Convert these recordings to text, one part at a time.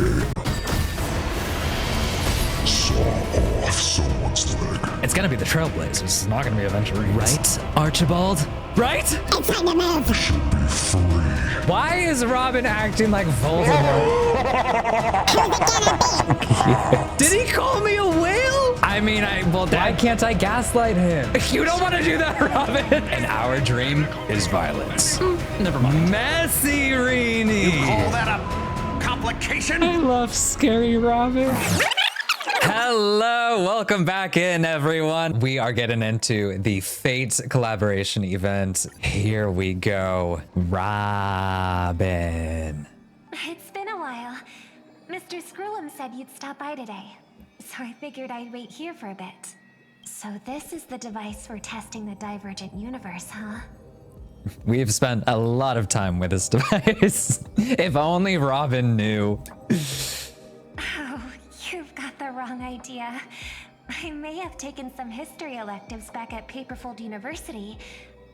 game. Saw off someone's leg. It's gonna be the Trailblazers. It's not gonna be Aventurine. Right, Archibald? Right? It's time to move. Should be free. Why is Robin acting like Voldemort? Did he call me a whale? I mean, why can't I gaslight him? You don't want to do that, Robin. And our dream is violence. Never mind. Messy Rini. You call that a complication? I love scary Robin. Hello, welcome back in, everyone. We are getting into the Fate collaboration event. Here we go. Robin. It's been a while. Mr. Screw'em said you'd stop by today, so I figured I'd wait here for a bit. So this is the device for testing the divergent universe, huh? We've spent a lot of time with this device. If only Robin knew. Oh, you've got the wrong idea. I may have taken some history electives back at Paperfold University,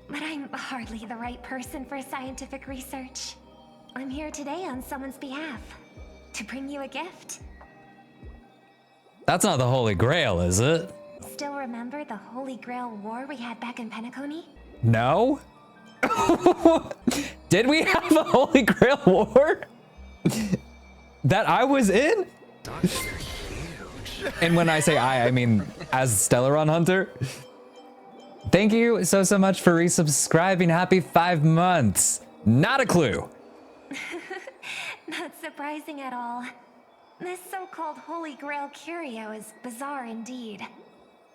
but I'm hardly the right person for scientific research. I'm here today on someone's behalf, to bring you a gift. That's not the Holy Grail, is it? Still remember the Holy Grail war we had back in Penacony? No? Did we have a Holy Grail war? That I was in? And when I say I mean as Stellaron Hunter. Thank you so much for resubscribing. Happy 5 months. Not a clue. Not surprising at all. This so-called Holy Grail curio is bizarre indeed.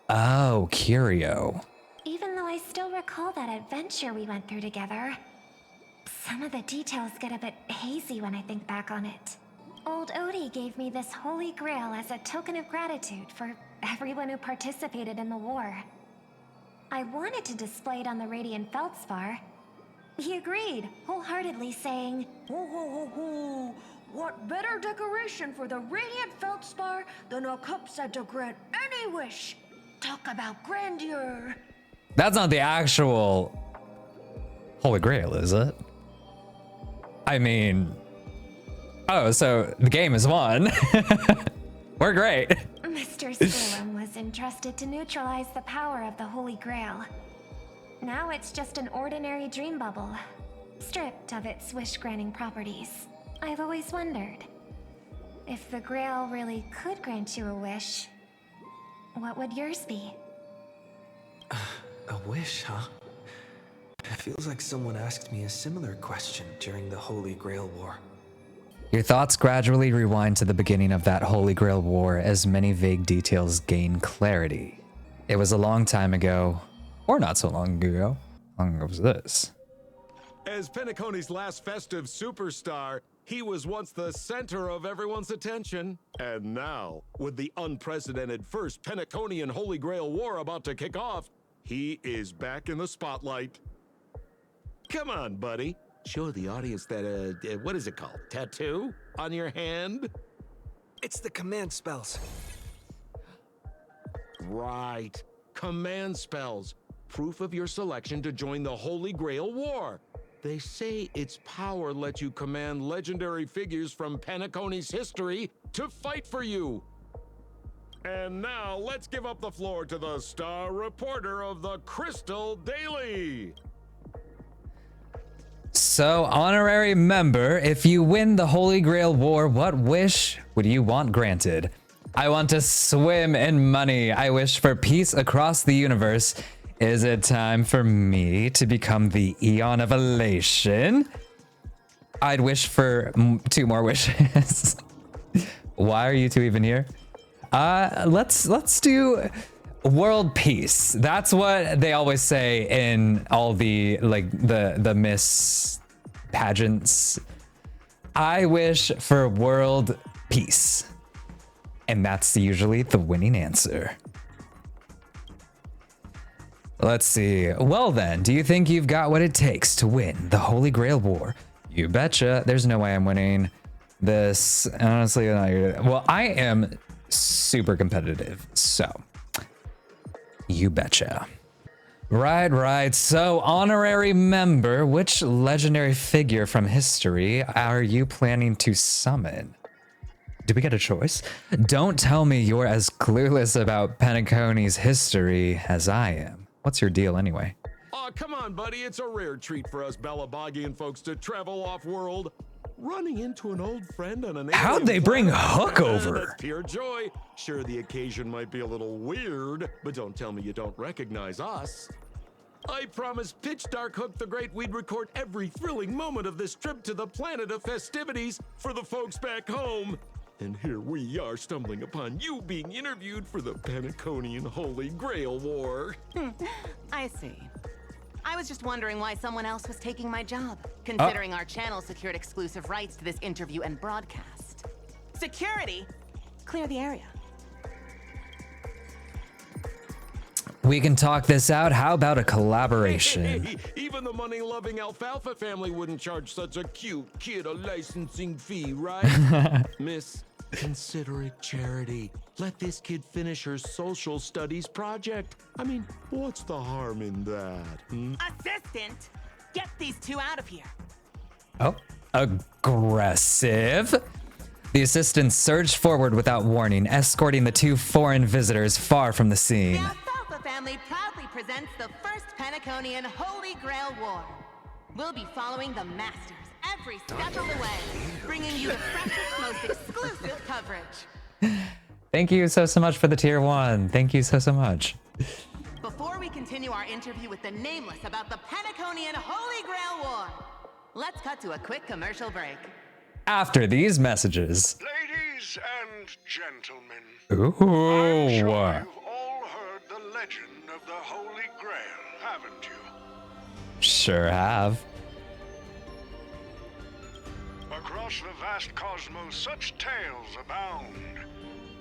Oh, curio. Even though I still recall that adventure we went through together, some of the details get a bit hazy when I think back on it. Old Odie gave me this Holy Grail as a token of gratitude for everyone who participated in the war. I wanted to display it on the Radiant Feldspar. He agreed, wholeheartedly saying, Ho ho ho ho! What better decoration for the Radiant Feldspar than a cup set to grant any wish? Talk about grandeur! That's not the actual Holy Grail, is it? I mean, oh, so the game is won. We're great. Mr. Screw'em was entrusted to neutralize the power of the Holy Grail. Now it's just an ordinary dream bubble, stripped of its wish-granting properties. I've always wondered, if the Grail really could grant you a wish, what would yours be? A wish, huh? It feels like someone asked me a similar question during the Holy Grail War. Your thoughts gradually rewind to the beginning of that Holy Grail war as many vague details gain clarity. It was a long time ago, or not so long ago. How long ago was this? As Penacony's last festive superstar, he was once the center of everyone's attention. And now, with the unprecedented first Penaconian Holy Grail War about to kick off, he is back in the spotlight. Come on, buddy. Show the audience that, what is it called? Tattoo on your hand? It's the command spells. Right. Command spells. Proof of your selection to join the Holy Grail War. They say its power lets you command legendary figures from Penacony's history to fight for you. And now let's give up the floor to the star reporter of the Crystal Daily. So, honorary member, if you win the Holy Grail War, what wish would you want granted? I want to swim in money. I wish for peace across the universe. Is it time for me to become the Eon of Elation? I'd wish for 2 more wishes. Why are you 2 even here? Let's do world peace. That's what they always say in all the the Miss pageants. I wish for world peace. And that's usually the winning answer. Let's see. Well then, do you think you've got what it takes to win the Holy Grail War? You betcha. There's no way I'm winning this. Honestly, well, I am super competitive, so you betcha. Right. So, honorary member, which legendary figure from history are you planning to summon? Do we get a choice? Don't tell me you're as clueless about Penacony's history as I am. What's your deal anyway? Aw, come on, buddy. It's a rare treat for us Balabagian folks to travel off-world. Running into an old friend on an How'd they bring Hook over? That's pure joy. Sure, the occasion might be a little weird, but don't tell me you don't recognize us. I promised Pitch Dark Hook the Great we'd record every thrilling moment of this trip to the planet of festivities for the folks back home. And here we are stumbling upon you being interviewed for the Penaconian Holy Grail War. I see. I was just wondering why someone else was taking my job, considering our channel secured exclusive rights to this interview and broadcast. Security, clear the area. We can talk this out. How about a collaboration? Hey, even the money-loving Alfalfa family wouldn't charge such a cute kid a licensing fee, right? Miss, consider it charity. Let this kid finish her social studies project. I mean, what's the harm in that? Assistant, get these two out of here. Oh, aggressive. The assistant surged forward without warning, escorting the two foreign visitors far from the The scene. Alfalfa family proudly presents the first Penaconian Holy Grail War. We'll be following the masters every step of the way, bringing you the freshest, most exclusive coverage. Thank you so much for the tier 1. Thank you so much. Before we continue our interview with the Nameless about the Penaconian Holy Grail War, let's cut to a quick commercial break. After these messages. Ladies and gentlemen, Ooh. I'm sure you've all heard the legend of the Holy Grail, haven't you? Sure have. Across the vast cosmos, such tales abound.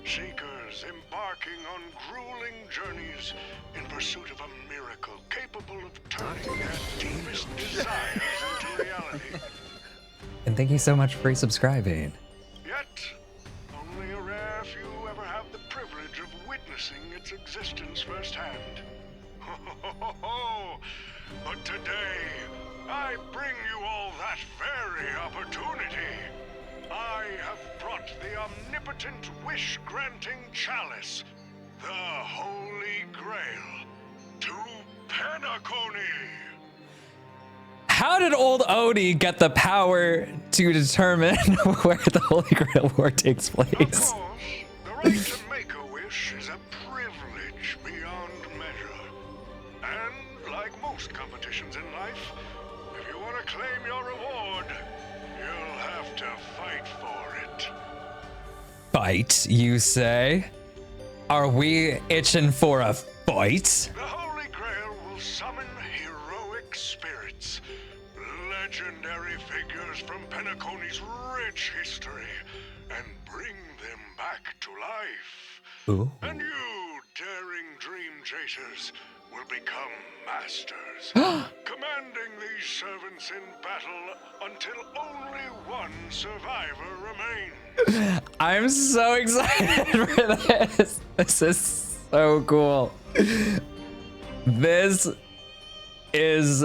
Seekers embarking on grueling journeys in pursuit of a miracle capable of turning their deepest desires into reality. And thank you so much for resubscribing. Yet, only a rare few ever have the privilege of witnessing its existence firsthand. But today, I bring you all that very opportunity. I have brought the omnipotent wish-granting chalice, the Holy Grail, to Penacony. How did old Odie get the power to determine where the Holy Grail War takes Of place? course, the right to make a wish is a privilege beyond measure. And like most competitions in life, if you want to claim your reward, you'll have to fight for it. Fight, you say? Are we itching for a fight? The Holy Grail will summon heroic spirits, legendary figures from Penacony's rich history, and bring them back to life. Ooh. And you, daring dream chasers, will become masters, commanding these servants in battle until only one survivor remains. I'm so excited for this. This is so cool. This is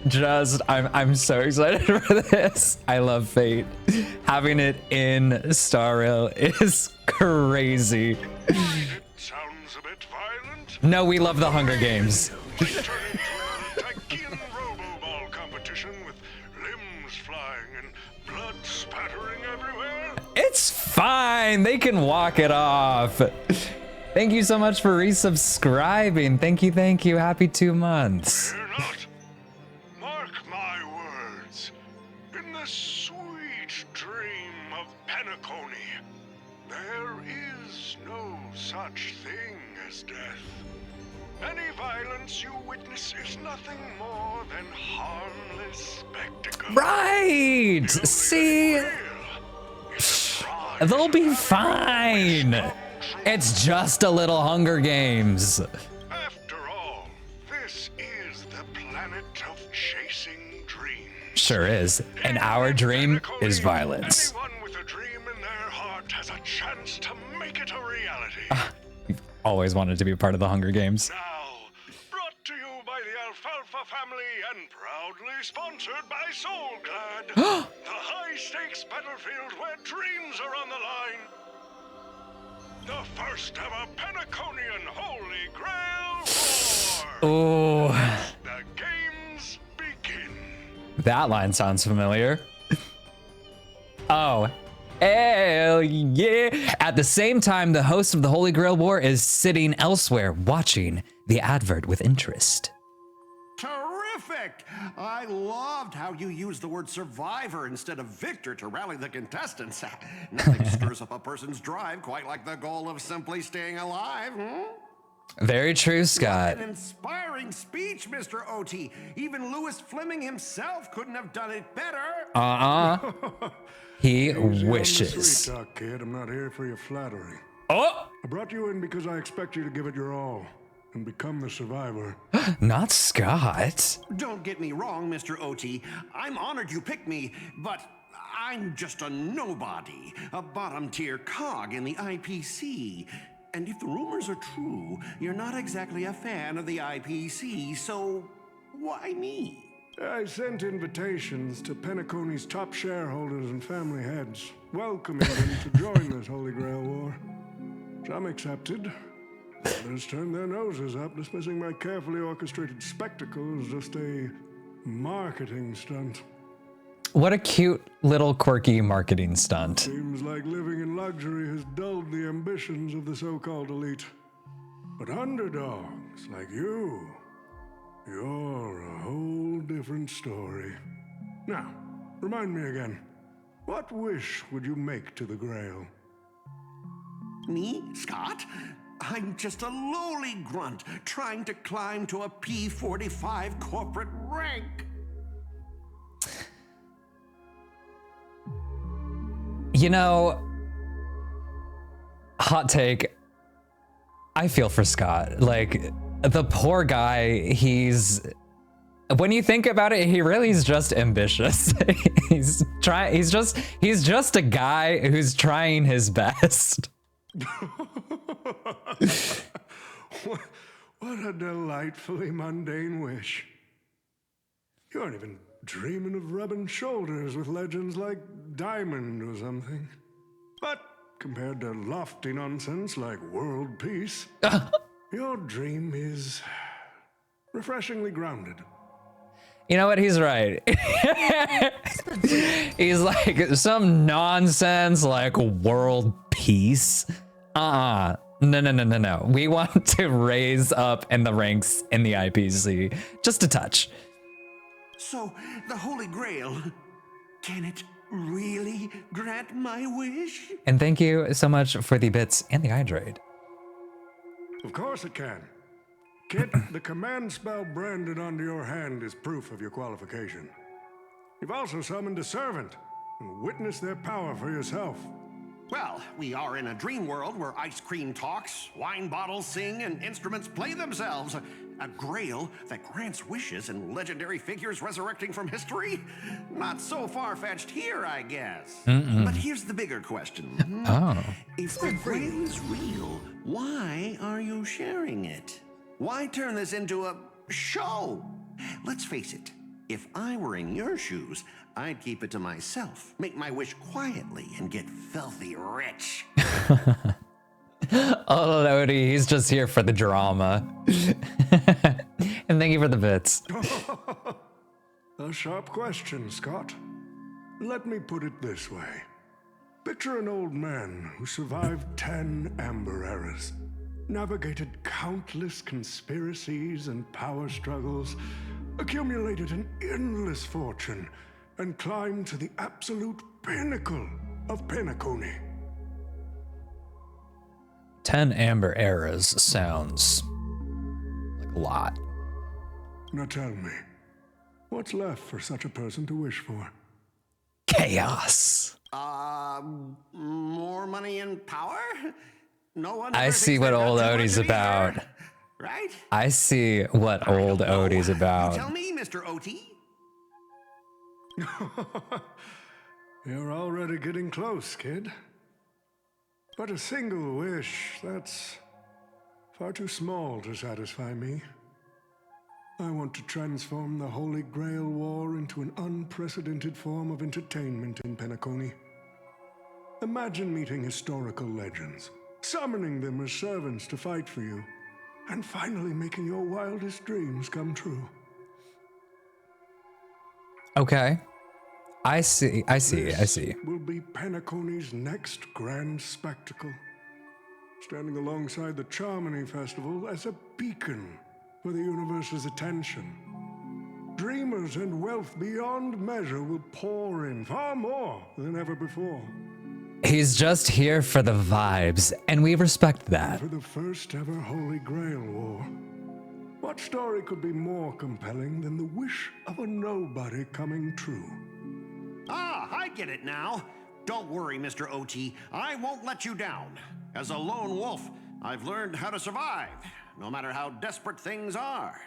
just, I'm so excited for this. I love Fate. Having it in Star Rail is crazy. It sounds a bit violent. No, we love the Hunger Games. Turn into another Tykean Robo-Ball competition with limbs flying and blood spattering everywhere. It's fine. They can walk it off. Thank you so much for resubscribing. Thank you, thank you. Happy 2 months. Fear not. Mark my words. In the sweet dream of Penacony, there is no such thing as death. Any violence you witness is nothing more than harmless spectacle. Right. See, they'll be fine. It's just a little Hunger Games. After all, this is the planet of chasing dreams. Sure is. And our dream is violence. Anyone with a dream in their heart has a chance to make it a reality. We've always wanted to be a part of the Hunger Games. Now, brought to you by the Alfalfa family and proudly sponsored by Soulglad, the high-stakes battlefield where dreams are on the line. The first ever Penaconian Holy Grail War. Oh, The games begin. that line sounds familiar. Oh, hell yeah. At the same time, the host of the Holy Grail War is sitting elsewhere watching the advert with interest. Terrific! I loved how you used the word survivor instead of victor to rally the contestants. Nothing stirs up a person's drive quite like the goal of simply staying alive, Very true, Scott. An inspiring speech, Mr. OT. Even Louis Fleming himself couldn't have done it better. He Easy on the wishes. sweet talk, kid. I'm not here for your flattery. Oh, I brought you in because I expect you to give it your all and become the survivor. not Scott. Don't get me wrong, Mr. OT. I'm honored you picked me, but I'm just a nobody, a bottom-tier cog in the IPC. And if the rumors are true, you're not exactly a fan of the IPC, so why me? I sent invitations to Penacony's top shareholders and family heads, welcoming them to join this Holy Grail War. Some accepted. Others turned their noses up, dismissing my carefully orchestrated spectacle as just a marketing stunt. What a cute little quirky marketing stunt. Seems like living in luxury has dulled the ambitions of the so-called elite. But underdogs like you, you're a whole different story. Now, remind me again, what wish would you make to the Grail? Me, Scott? I'm just a lowly grunt trying to climb to a P45 corporate rank. You know, hot take, I feel for Scott. Like, the poor guy, when you think about it, he really is just ambitious. he's just a guy who's trying his best. What a delightfully mundane wish. You aren't even dreaming of rubbing shoulders with legends like Diamond or something. But compared to lofty nonsense like world peace, your dream is refreshingly grounded. You know what? He's right. He's like some nonsense like world peace. No. We want to raise up in the ranks in the IPC. Just a touch. So, the Holy Grail, can it really grant my wish? And thank you so much for the bits and the hydrate. Of course it can. Kit, the command spell branded onto your hand is proof of your qualification. You've also summoned a servant and witnessed their power for yourself. Well, we are in a dream world where ice cream talks, wine bottles sing, and instruments play themselves. A grail that grants wishes and legendary figures resurrecting from history? Not so far-fetched here, I guess. But here's the bigger question. If the grail is real, why are you sharing it? Why turn this into a show? Let's face it, if I were in your shoes, I'd keep it to myself, make my wish quietly, and get filthy rich. Oh, Lodi, he's just here for the drama. And thank you for the bits. A sharp question, Scott. Let me put it this way. Picture an old man who survived 10 Amber Eras, navigated countless conspiracies and power struggles, accumulated an endless fortune, and climbed to the absolute pinnacle of Penacony. 10 Amber Eras sounds like a lot. Now tell me, what's left for such a person to wish for? Chaos. More money and power? No one. I see what old Odie's about. Right? I see what old Odie's about. Tell me, Mr. OT. You're already getting close, kid. But a single wish, that's far too small to satisfy me. I want to transform the Holy Grail War into an unprecedented form of entertainment in Penacony. Imagine meeting historical legends, summoning them as servants to fight for you, and finally making your wildest dreams come true. Okay. I see. This will be Penacony's next grand spectacle, standing alongside the Charmony Festival as a beacon for the universe's attention. Dreamers and wealth beyond measure will pour in, far more than ever before. He's just here for the vibes, and we respect that. For the first ever Holy Grail War, what story could be more compelling than the wish of a nobody coming true? Ah, I get it now. Don't worry, Mr. OT. I won't let you down. As a lone wolf, I've learned how to survive, no matter how desperate things are.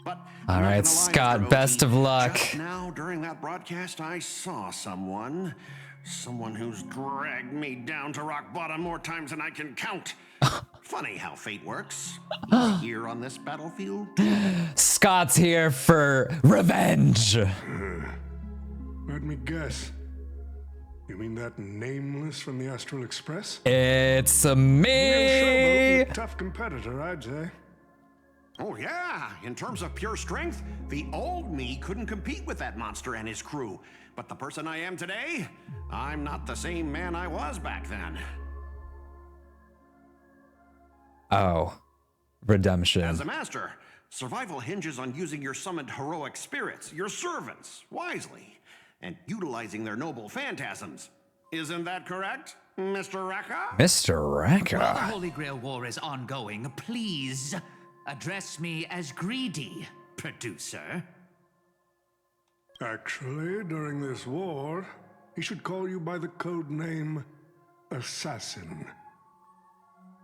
But all right, Scott, best of luck. Just now, during that broadcast, I saw someone who's dragged me down to rock bottom more times than I can count. Funny how fate works. He's here on this battlefield. Scott's here for revenge. Let me guess. You mean that nameless from the Astral Express? It's me. Tough competitor, I'd say. Oh yeah, in terms of pure strength, the old me couldn't compete with that monster and his crew. But the person I am today, I'm not the same man I was back then. Oh, redemption. As a master, survival hinges on using your summoned heroic spirits, your servants, wisely, and utilizing their noble phantasms. Isn't that correct, Mr. Raka? Mr. Raka? While the Holy Grail War is ongoing, please address me as Greedy, producer. Actually, during this war, he should call you by the code name Assassin.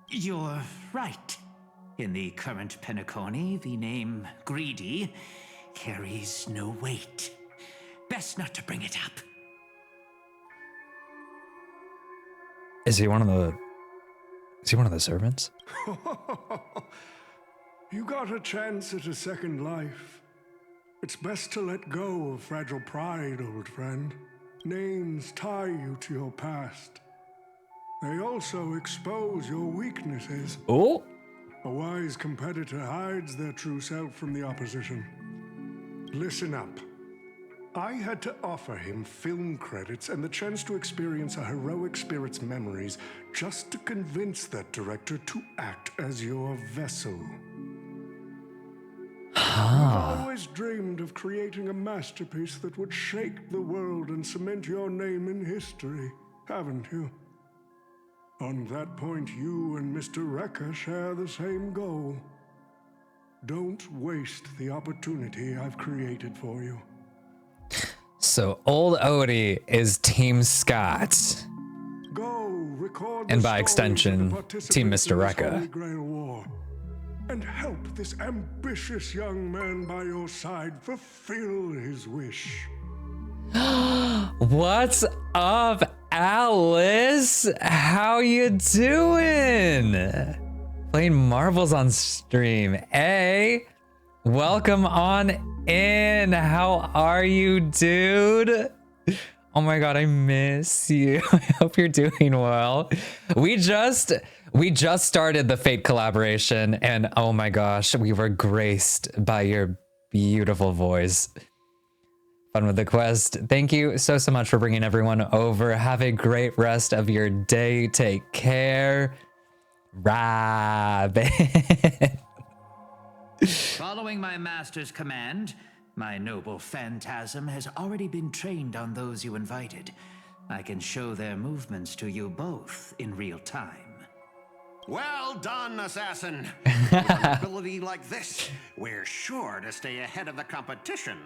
You're right. In the current Penacony, the name Greedy carries no weight. Best not to bring it up. Is he one of the servants? You got a chance at a second life. It's best to let go of fragile pride, old friend. Names tie you to your past. They also expose your weaknesses. Oh! A wise competitor hides their true self from the opposition. Listen up. I had to offer him film credits and the chance to experience a heroic spirit's memories just to convince that director to act as your vessel. I've always dreamed of creating a masterpiece that would shake the world and cement your name in history, haven't you? On that point, you and Mr. Rekka share the same goal. Don't waste the opportunity I've created for you. So old Odie is Team Scott. Go record and by extension, Team Mr. Rekka. And help this ambitious young man by your side fulfill his wish. What's up, Alice? How you doing? Playing marbles on stream. Hey, welcome on in. How are you, dude? Oh my god, I miss you. I hope you're doing well. We just started the Fate collaboration, and oh my gosh, we were graced by your beautiful voice. Fun with the quest. Thank you so much for bringing everyone over. Have a great rest of your day. Take care. Robin. Following my master's command, my noble phantasm has already been trained on those you invited. I can show their movements to you both in real time. Well done, Assassin. With an ability like this, we're sure to stay ahead of the competition.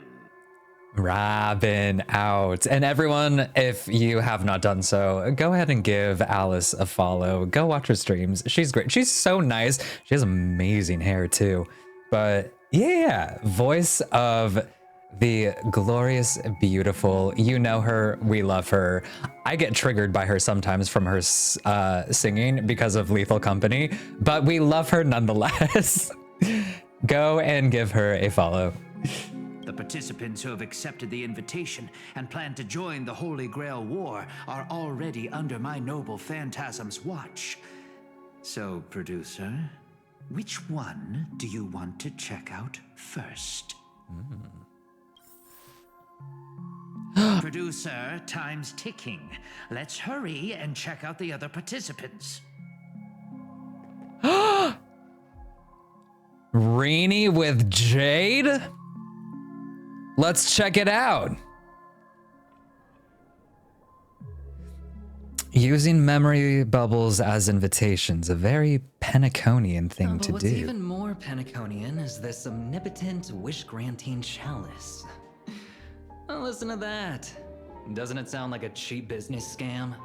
Robin out. And everyone, if you have not done so, go ahead and give Alice a follow. Go watch her streams. She's great. She's so nice. She has amazing hair too. But yeah, voice of the glorious, beautiful. You know her. We love her. I get triggered by her sometimes from her singing because of Lethal Company, but we love her nonetheless. Go and give her a follow. The participants who have accepted the invitation and plan to join the Holy Grail War are already under my noble phantasm's watch. So, producer, which one do you want to check out first? Producer, time's ticking. Let's hurry and check out the other participants. Rainy with Jade? Let's check it out. Using memory bubbles as invitations, a very Penaconian thing to what's do. even more Penaconian is this omnipotent wish-granting chalice. Oh, listen to that. Doesn't it sound like a cheap business scam?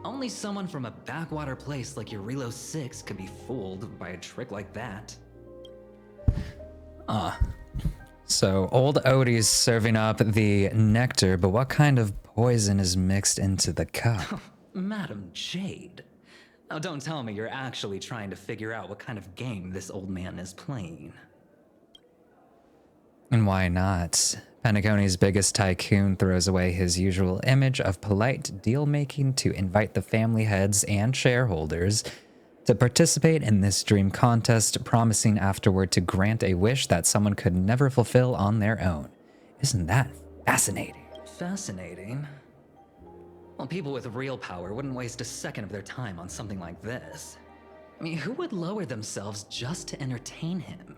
Only someone from a backwater place like Eurilo 6 could be fooled by a trick like that. So old Odie's serving up the nectar, but what kind of poison is mixed into the cup? Madam Jade. Oh, don't tell me you're actually trying to figure out what kind of game this old man is playing. And why not? Penaconi's biggest tycoon throws away his usual image of polite deal-making to invite the family heads and shareholders to participate in this dream contest, promising afterward to grant a wish that someone could never fulfill on their own. Isn't that fascinating? Fascinating. Well, people with real power wouldn't waste a second of their time on something like this. I mean, who would lower themselves just to entertain him?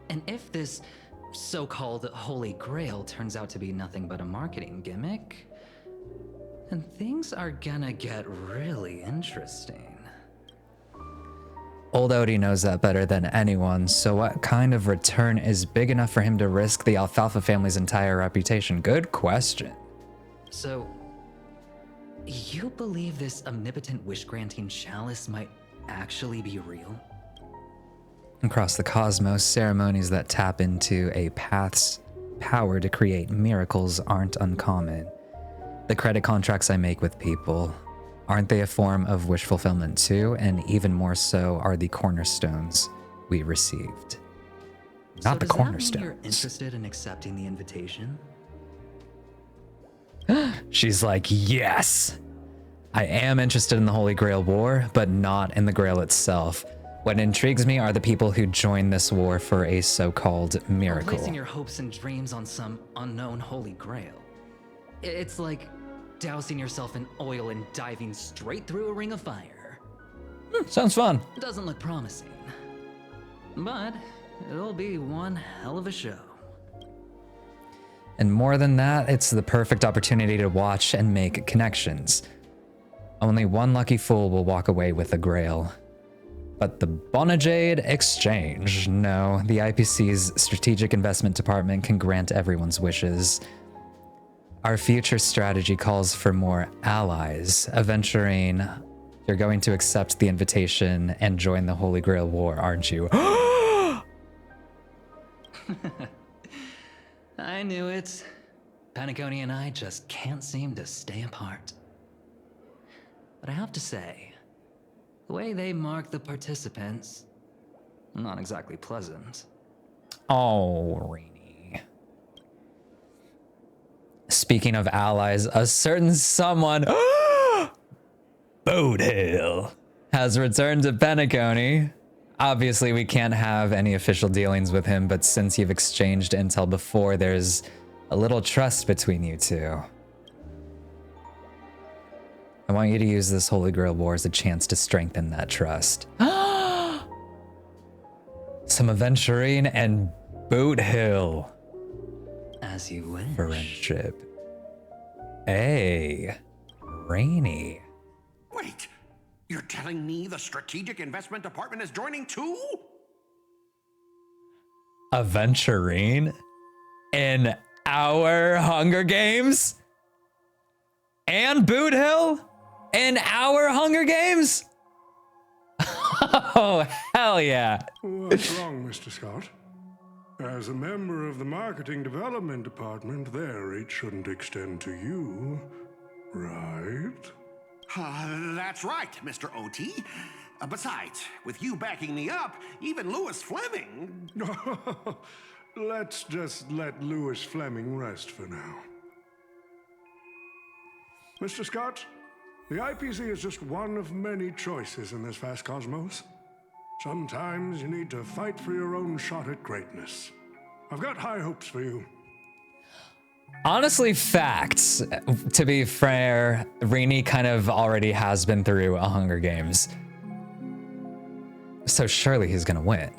And if this so-called Holy Grail turns out to be nothing but a marketing gimmick, then things are gonna get really interesting. Old Odie knows that better than anyone, so what kind of return is big enough for him to risk the Alfalfa family's entire reputation? Good question. So, you believe this omnipotent wish-granting chalice might actually be real? Across the cosmos, ceremonies that tap into a path's power to create miracles aren't uncommon. The credit contracts I make with people, aren't they a form of wish fulfillment too? And even more so are the cornerstones we received. Not the cornerstones. Does that mean you're interested in accepting the invitation? She's like, yes! I am interested in the Holy Grail War, but not in the Grail itself. What intrigues me are the people who join this war for a so-called miracle. Placing your hopes and dreams on some unknown Holy Grail. It's like dousing yourself in oil and diving straight through a ring of fire. Sounds fun. Doesn't look promising, but it'll be one hell of a show. And more than that, it's the perfect opportunity to watch and make connections. Only one lucky fool will walk away with a Grail. But the Bonajade Exchange, no, the IPC's Strategic Investment Department can grant everyone's wishes. Our future strategy calls for more allies. Aventurine, you're going to accept the invitation and join the Holy Grail War, aren't you? I knew it. Penacony and I just can't seem to stay apart. But I have to say, the way they mark the participants, not exactly pleasant. Oh, Rainy. Speaking of allies, a certain someone, Boathill, has returned to Penacony. Obviously, we can't have any official dealings with him, but since you've exchanged intel before, there's a little trust between you two. I want you to use this Holy Grail War as a chance to strengthen that trust. Some Aventurine and Boathill. As you wish. Friendship. Hey, Rainy. Wait, you're telling me the Strategic Investment Department is joining too? Aventurine? In our Hunger Games? And Boothill? In our Hunger Games? Oh, hell yeah. What's wrong, Mr. Scott? As a member of the Marketing Development Department, their reach shouldn't extend to you, right? That's right, Mr. OT. Besides, with you backing me up, even Louis Fleming... Let's just let Louis Fleming rest for now. Mr. Scott, the IPC is just one of many choices in this vast cosmos. Sometimes you need to fight for your own shot at greatness. I've got high hopes for you. Honestly, facts. To be fair, Rini kind of already has been through a Hunger Games. So surely he's gonna win.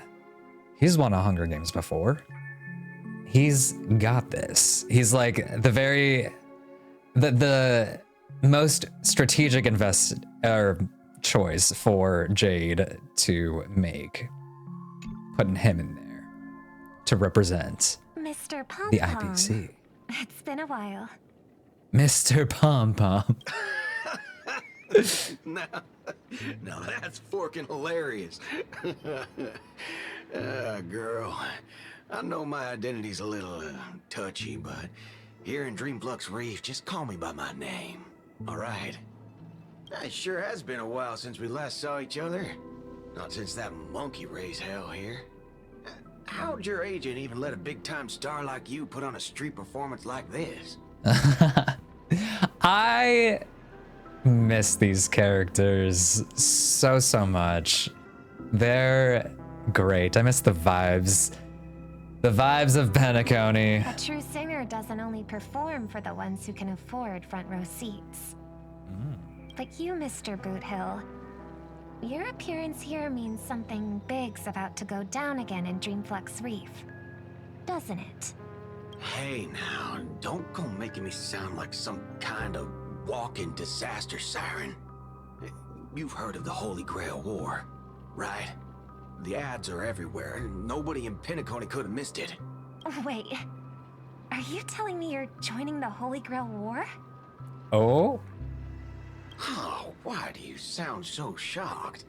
He's won a Hunger Games before. He's got this. He's like the most strategic choice for Jade to make. Putting him in there to represent Mr. Pom-Pom. the IPC. It's been a while. Mr. Pom-Pom. Now that's forking hilarious. Girl, I know my identity's a little touchy, but here in Dreamflux Reef, just call me by my name, all right? It sure has been a while since we last saw each other. Not since that monkey raised hell here. How'd your agent even let a big-time star like you put on a street performance like this? I miss these characters so much. They're great. I miss the vibes. The vibes of Penacony. A true singer doesn't only perform for the ones who can afford front row seats. Like you, Mr. Boothill. Your appearance here means something big's about to go down again in Dreamflux Reef, doesn't it? Hey now, don't go making me sound like some kind of walking disaster siren. You've heard of the Holy Grail War, right? The ads are everywhere, and nobody in Penacony could have missed it. Wait, are you telling me you're joining the Holy Grail War? Oh? Oh, why do you sound so shocked?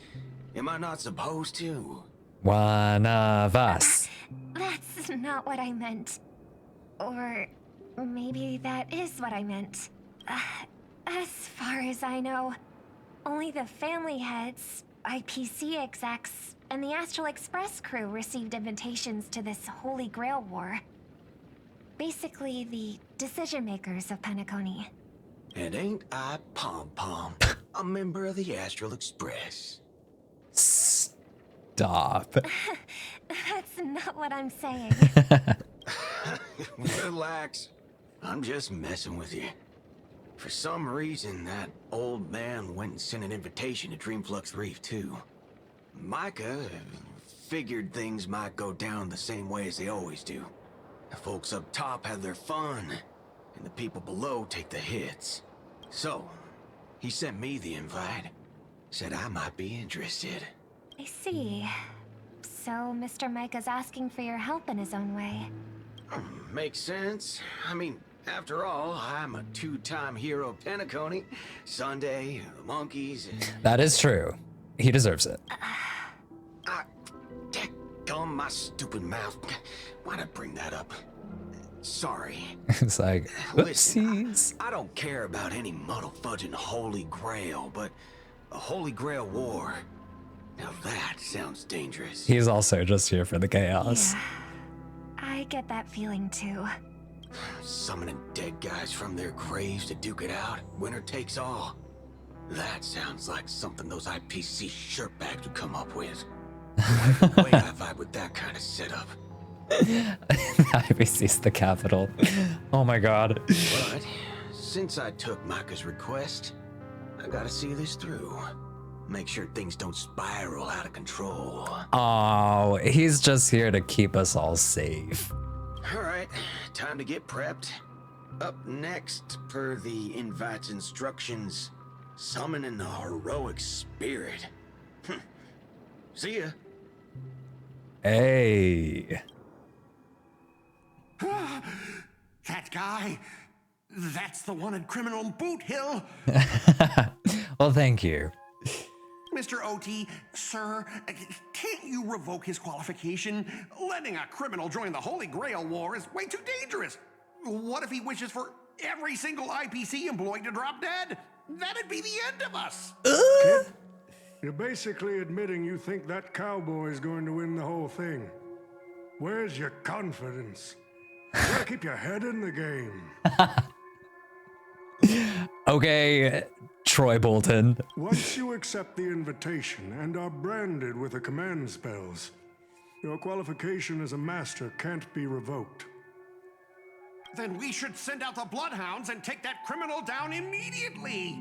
Am I not supposed to? One of us. That's not what I meant. Or maybe that is what I meant. As far as I know, only the family heads, IPC execs, and the Astral Express crew received invitations to this Holy Grail War. Basically, the decision makers of Penacony. And ain't I Pom-Pom, a member of the Astral Express? Stop. That's not what I'm saying. Relax. I'm just messing with you. For some reason, that old man went and sent an invitation to Dreamflux Reef, too. Micah figured things might go down the same way as they always do. The folks up top have their fun, and the people below take the hits. So, he sent me the invite. Said I might be interested. I see. So Mr. Micah's asking for your help in his own way. Makes sense. I mean, after all, I'm a two-time hero of Penacony, Sunday, the monkeys. That is true. He deserves it. Gum my stupid mouth. Why'd I bring that up? Sorry. It's like, listen, I don't care about any muddle-fudging Holy Grail, but a Holy Grail War. Now that sounds dangerous. He's also just here for the chaos. Yeah, I get that feeling too. Summoning dead guys from their graves to duke it out. Winner takes all. That sounds like something those IPC shirtbags would come up with. Way I vibe with that kind of setup. IPC's the capital. Oh my god. But since I took Micah's request, I gotta see this through. Make sure things don't spiral out of control. Oh, he's just here to keep us all safe. All right, time to get prepped. Up next, per the invite's instructions, summoning the heroic spirit. See ya. Hey. That guy, that's the one in Criminal Boot Hill. Well, thank you. Mr. OT, sir, can't you revoke his qualification? Letting a criminal join the Holy Grail War is way too dangerous. What if he wishes for every single IPC employee to drop dead? That'd be the end of us. You're basically admitting you think that cowboy is going to win the whole thing. Where's your confidence? You gotta keep your head in the game. Okay, Troy Bolton. Once you accept the invitation and are branded with the command spells, your qualification as a master can't be revoked. Then we should send out the bloodhounds and take that criminal down immediately.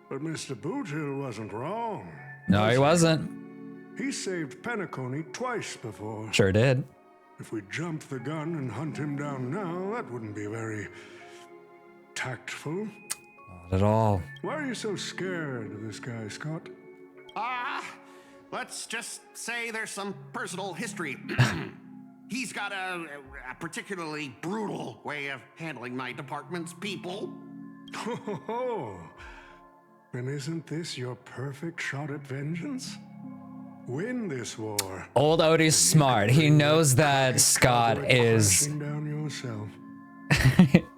But Mr. Boothill wasn't wrong. No, he wasn't. He saved Penacony twice before. Sure did. If we jump the gun and hunt him down now, that wouldn't be very tactful. Not at all. Why are you so scared of this guy, Scott? Let's just say there's some personal history. He's got a particularly brutal way of handling my department's people. Oh, then isn't this your perfect shot at vengeance? Win this war. Old Odie's smart. He knows that Scott is... Down yourself.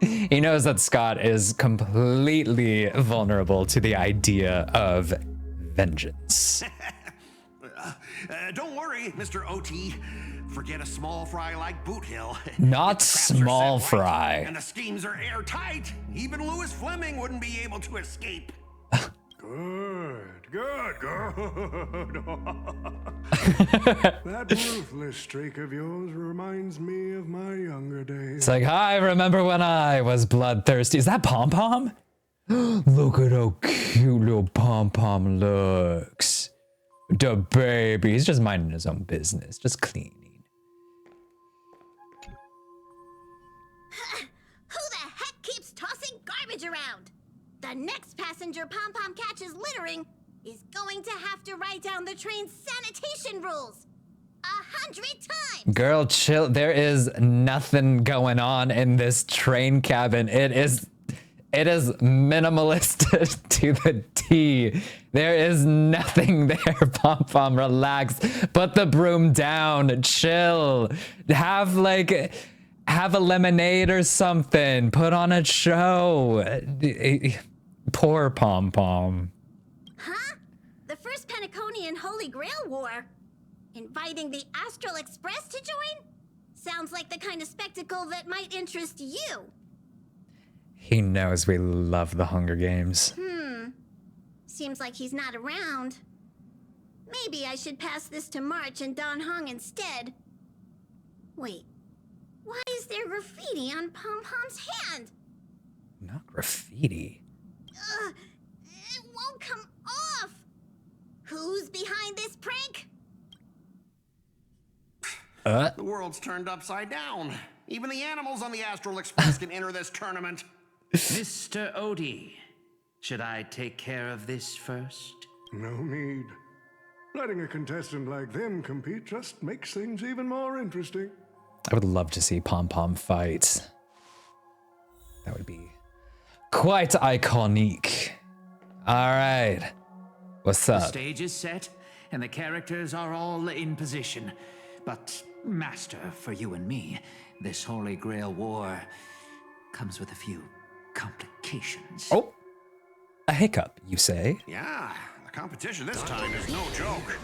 He knows that Scott is completely vulnerable to the idea of vengeance. Don't worry, Mr. OT. Forget a small fry like Boothill. Not small fry. And the schemes are airtight. Even Louis Fleming wouldn't be able to escape. Good. That ruthless streak of yours reminds me of my younger days. It's like, I remember when I was bloodthirsty. Is that Pom Pom? Look at how cute little Pom Pom looks. The baby. He's just minding his own business, just cleaning. Who the heck keeps tossing garbage around? The next passenger Pom Pom catches littering is going to have to write down the train's sanitation rules 100 times. Girl, chill. There is nothing going on in this train cabin. It is minimalist to the T. There is nothing there. Pom Pom, relax. Put the broom down. Chill. Have a lemonade or something. Put on a show. Poor Pom Pom. Huh? The first Penaconian Holy Grail War? Inviting the Astral Express to join? Sounds like the kind of spectacle that might interest you. He knows we love the Hunger Games. Seems like he's not around. Maybe I should pass this to March and Don Hong instead. Wait, why is there graffiti on Pom Pom's hand? Not graffiti. It won't come off. Who's behind this prank? The world's turned upside down. Even the animals on the Astral Express can enter this tournament. Mr. Odie, should I take care of this first? No need. Letting a contestant like them compete just makes things even more interesting. I would love to see Pom Pom fight. That would be quite iconic. All right. What's up? The stage is set, and the characters are all in position. But, Master, for you and me, this Holy Grail War comes with a few complications. Oh, a hiccup, you say? Yeah, the competition this time is no joke.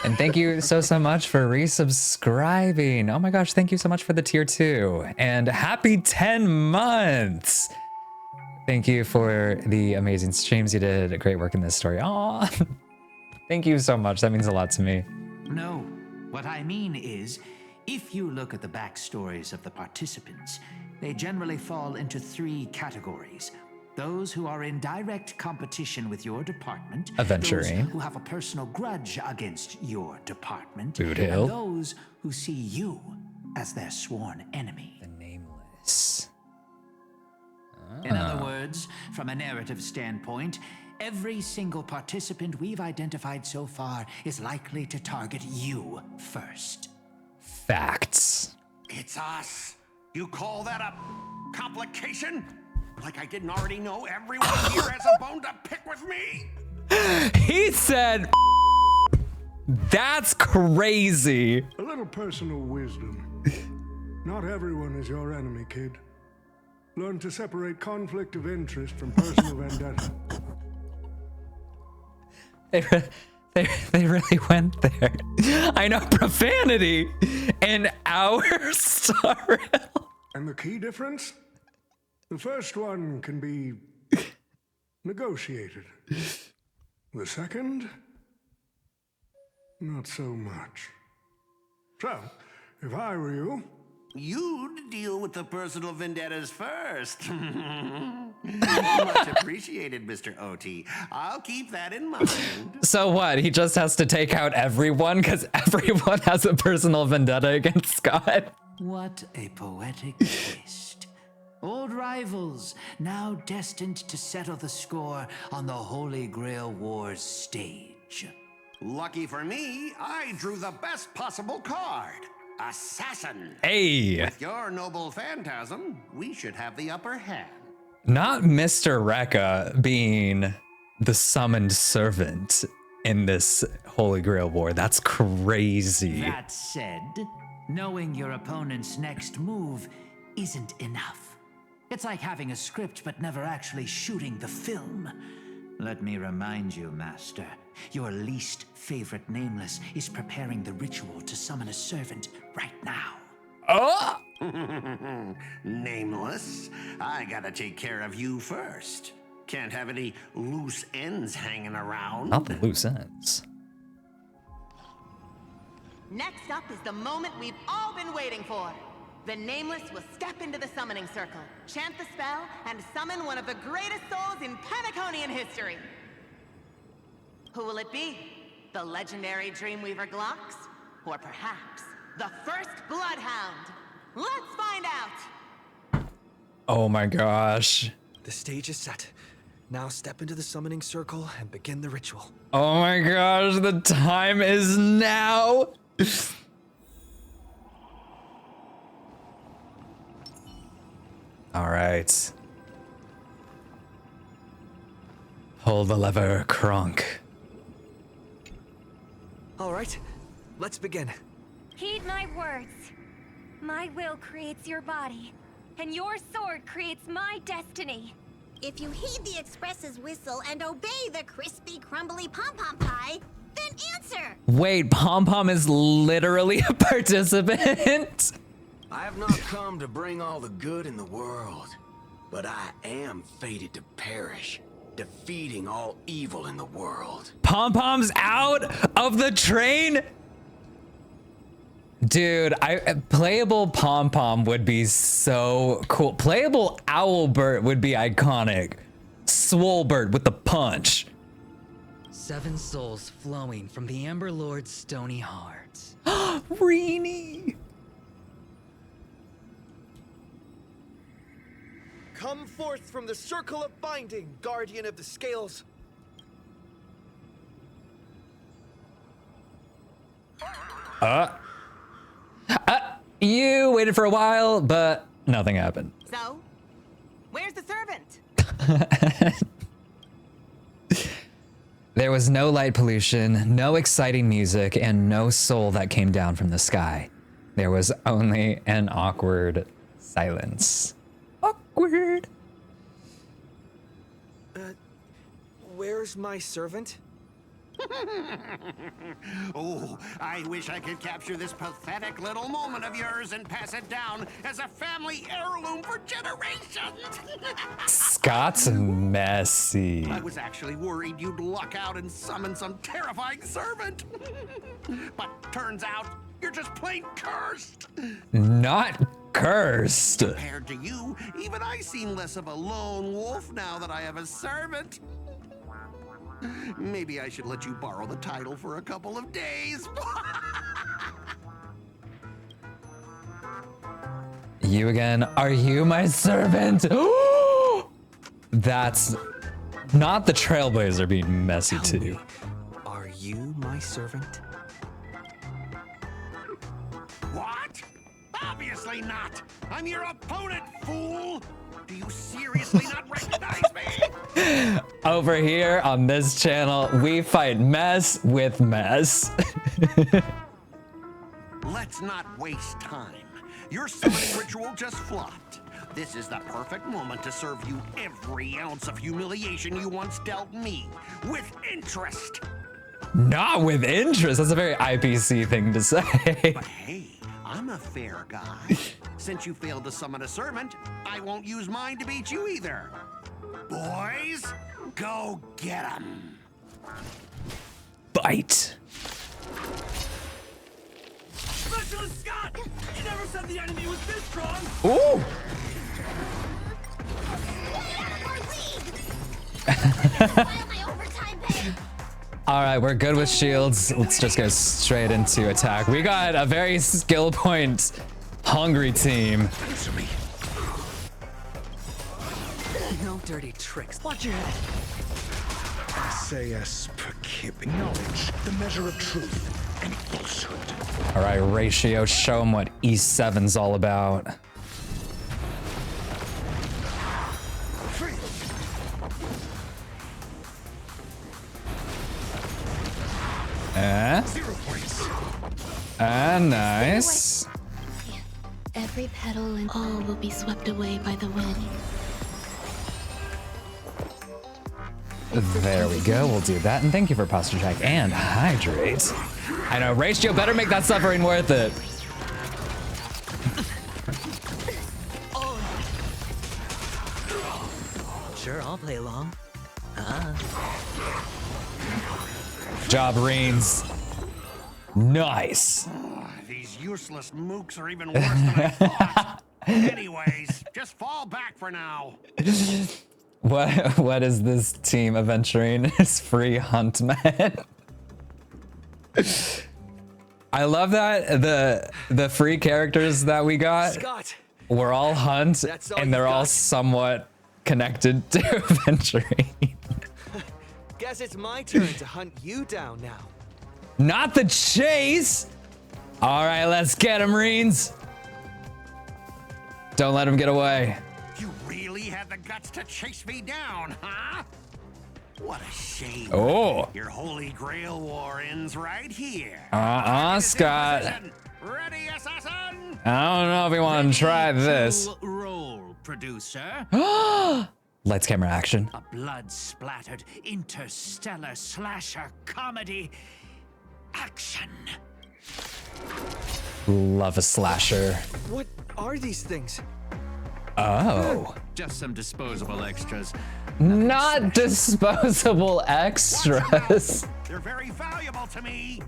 And thank you so much for resubscribing. Oh my gosh, thank you so much for the tier 2. And happy 10 months. Thank you for the amazing streams. You did great work in this story. Aw, thank you so much. That means a lot to me. No, what I mean is, if you look at the backstories of the participants, they generally fall into 3 categories. Those who are in direct competition with your department, Aventurine. those who have a personal grudge against your department, Boothill. and those who see you as their sworn enemy. The Nameless. In other words, from a narrative standpoint, every single participant we've identified so far is likely to target you first. Facts. It's us. You call that a complication? Like I didn't already know everyone here has a bone to pick with me? He said, that's crazy. A little personal wisdom. Not everyone is your enemy, kid. Learn to separate conflict of interest from personal vendetta. They really went there. I know, profanity in our Star Rail. And the key difference? The first one can be negotiated. The second, not so much. So, if I were you, you'd deal with the personal vendettas first. Much appreciated, Mr. OT. I'll keep that in mind. So what? He just has to take out everyone because everyone has a personal vendetta against Scott. What a poetic twist. Old rivals, now destined to settle the score on the Holy Grail Wars stage. Lucky for me, I drew the best possible card. Assassin. Hey. With your noble phantasm, we should have the upper hand. Not Mr. Rekka being the summoned servant in this Holy Grail War. That's crazy. That said, knowing your opponent's next move isn't enough. It's like having a script but never actually shooting the film. Let me remind you, Master, your least favorite Nameless is preparing the ritual to summon a servant right now. Oh! Nameless, I gotta take care of you first. Can't have any loose ends hanging around. Not the loose ends. Next up is the moment we've all been waiting for. The Nameless will step into the summoning circle, chant the spell, and summon one of the greatest souls in Penaconian history. Who will it be? The legendary Dreamweaver Glocks? Or perhaps the first Bloodhound? Let's find out! Oh my gosh. The stage is set. Now step into the summoning circle and begin the ritual. Oh my gosh, the time is now. All right. Hold the lever, Kronk. All right, let's begin. Heed my words. My will creates your body, and your sword creates my destiny. If you heed the Express's whistle and obey the crispy, crumbly pom-pom pie, then answer! Wait, Pom Pom is literally a participant? I have not come to bring all the good in the world, but I am fated to perish, defeating all evil in the world. Pom Pom's out of the train? Dude, playable Pom Pom would be so cool. Playable Owlbert would be iconic. Swolbert with the punch. 7 souls flowing from the Ember Lord's stony heart. Reenie! Come forth from the circle of binding, guardian of the scales. You waited for a while, but nothing happened. So, where's the servant? There was no light pollution, no exciting music, and no soul that came down from the sky. There was only an awkward silence. Awkward. Where's my servant? Oh, I wish I could capture this pathetic little moment of yours and pass it down as a family heirloom for generations. Scott's messy. I was actually worried you'd luck out and summon some terrifying servant. But turns out you're just plain cursed. Not cursed. Compared to you, even I seem less of a lone wolf now that I have a servant. Maybe I should let you borrow the title for a couple of days. You again. Are you my servant? That's not the Trailblazer being messy Tell too. me, are you my servant? What? Obviously not. I'm your opponent, fool. Do you seriously not recognize me? Over here on this channel, we fight mess with mess. Let's not waste time. Your summoning ritual just flopped. This is the perfect moment to serve you every ounce of humiliation you once dealt me, with interest. Not with interest. That's a very IPC thing to say. But hey, I'm a fair guy. Since you failed to summon a servant, I won't use mine to beat you either. Boys, go get him. Bite. Specialist Scott! You never said the enemy was this strong! Ooh! All right, we're good with shields. Let's just go straight into attack. We got a very skill point hungry team. Answer me. No dirty tricks. Watch your head. SAS per kib. Knowledge, the measure of truth and falsehood. All right, Ratio, show them what E7's all about. Nice. Every petal and all will be swept away by the wind. There we go. We'll do that. And thank you for posture check and hydrate. I know, Ratio better make that suffering worth it. Sure, I'll play along. Job, Reens. Nice. These useless mooks are even worse than I thought. Anyways, just fall back for now. What is this team Aventurine? It's free hunt, man. I love that the free characters that we got Scott, were all hunt and they're all somewhat connected to Aventurine. guess it's my turn to hunt you down now. Not the chase. All right, let's get him, Reens. Don't let him get away. You really had the guts to chase me down, huh? What a shame. Oh. Your Holy Grail war ends right here. Scott. Ready, assassin? I don't know if we want to try this. Roll, producer. Lights, camera, action. A blood-splattered interstellar slasher comedy. Action. Love a slasher. What are these things? Oh. Just some disposable extras. Not disposable extras. They're very valuable to me.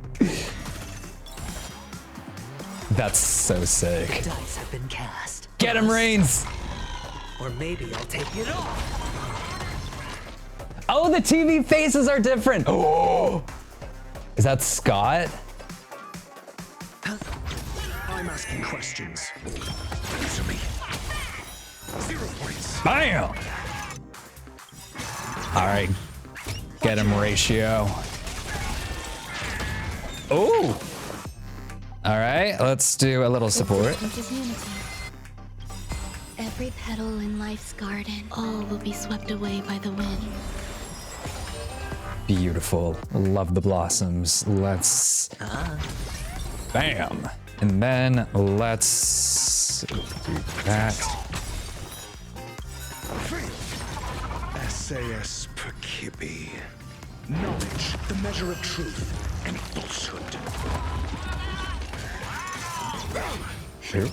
That's so sick. Dice have been cast. Get him, Reens. Or maybe I'll take it off. Oh, the TV faces are different. Oh. Is that Scott? I'm asking questions. Answer me. 0 points. Bam! All right. Get him, Ratio. Oh! All right, let's do a little support. Every petal in life's garden, all will be swept away by the wind. Beautiful. Love the blossoms. Let's... Bam! And then let's do that. SAS per kibbe. Knowledge, the measure of truth and falsehood. Until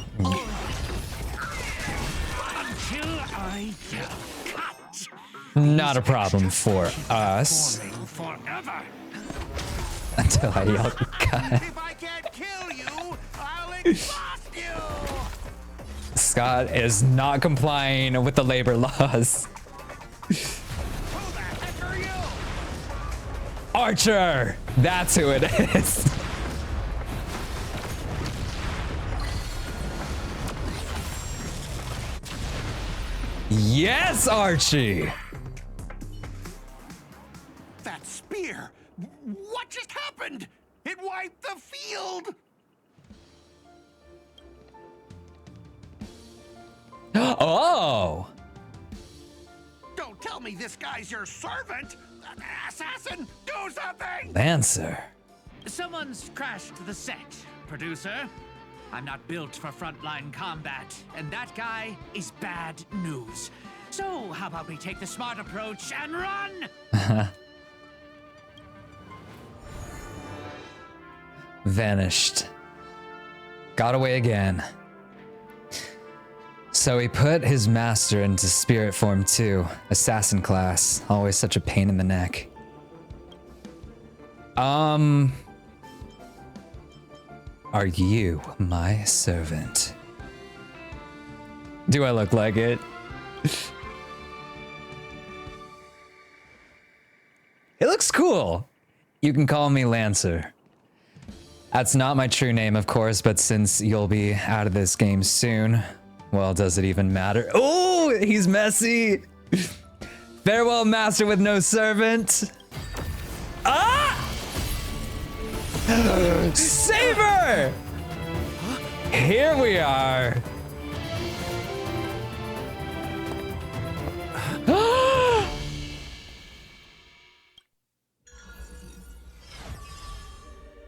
I yell cut. Not a problem for us. Forever. Until I yell cut. If I can't kill you, I'll exhaust you. Scott is not complying with the labor laws. Who the heck are you? Archer! That's who it is. Yes, Archie! That spear! What just happened? It wiped the field! Oh! Don't tell me this guy's your servant! Assassin, do something! Lancer. Someone's crashed the set, producer. I'm not built for frontline combat, and that guy is bad news. So how about we take the smart approach and run? vanished. Got away again. So he put his master into spirit form too. Assassin class. Always such a pain in the neck. Are you my servant? Do I look like it? It looks cool. You can call me Lancer. That's not my true name, of course, but since you'll be out of this game soon, well, does it even matter? Oh, he's messy. Farewell, master with no servant. Ah! Saber! Here we are.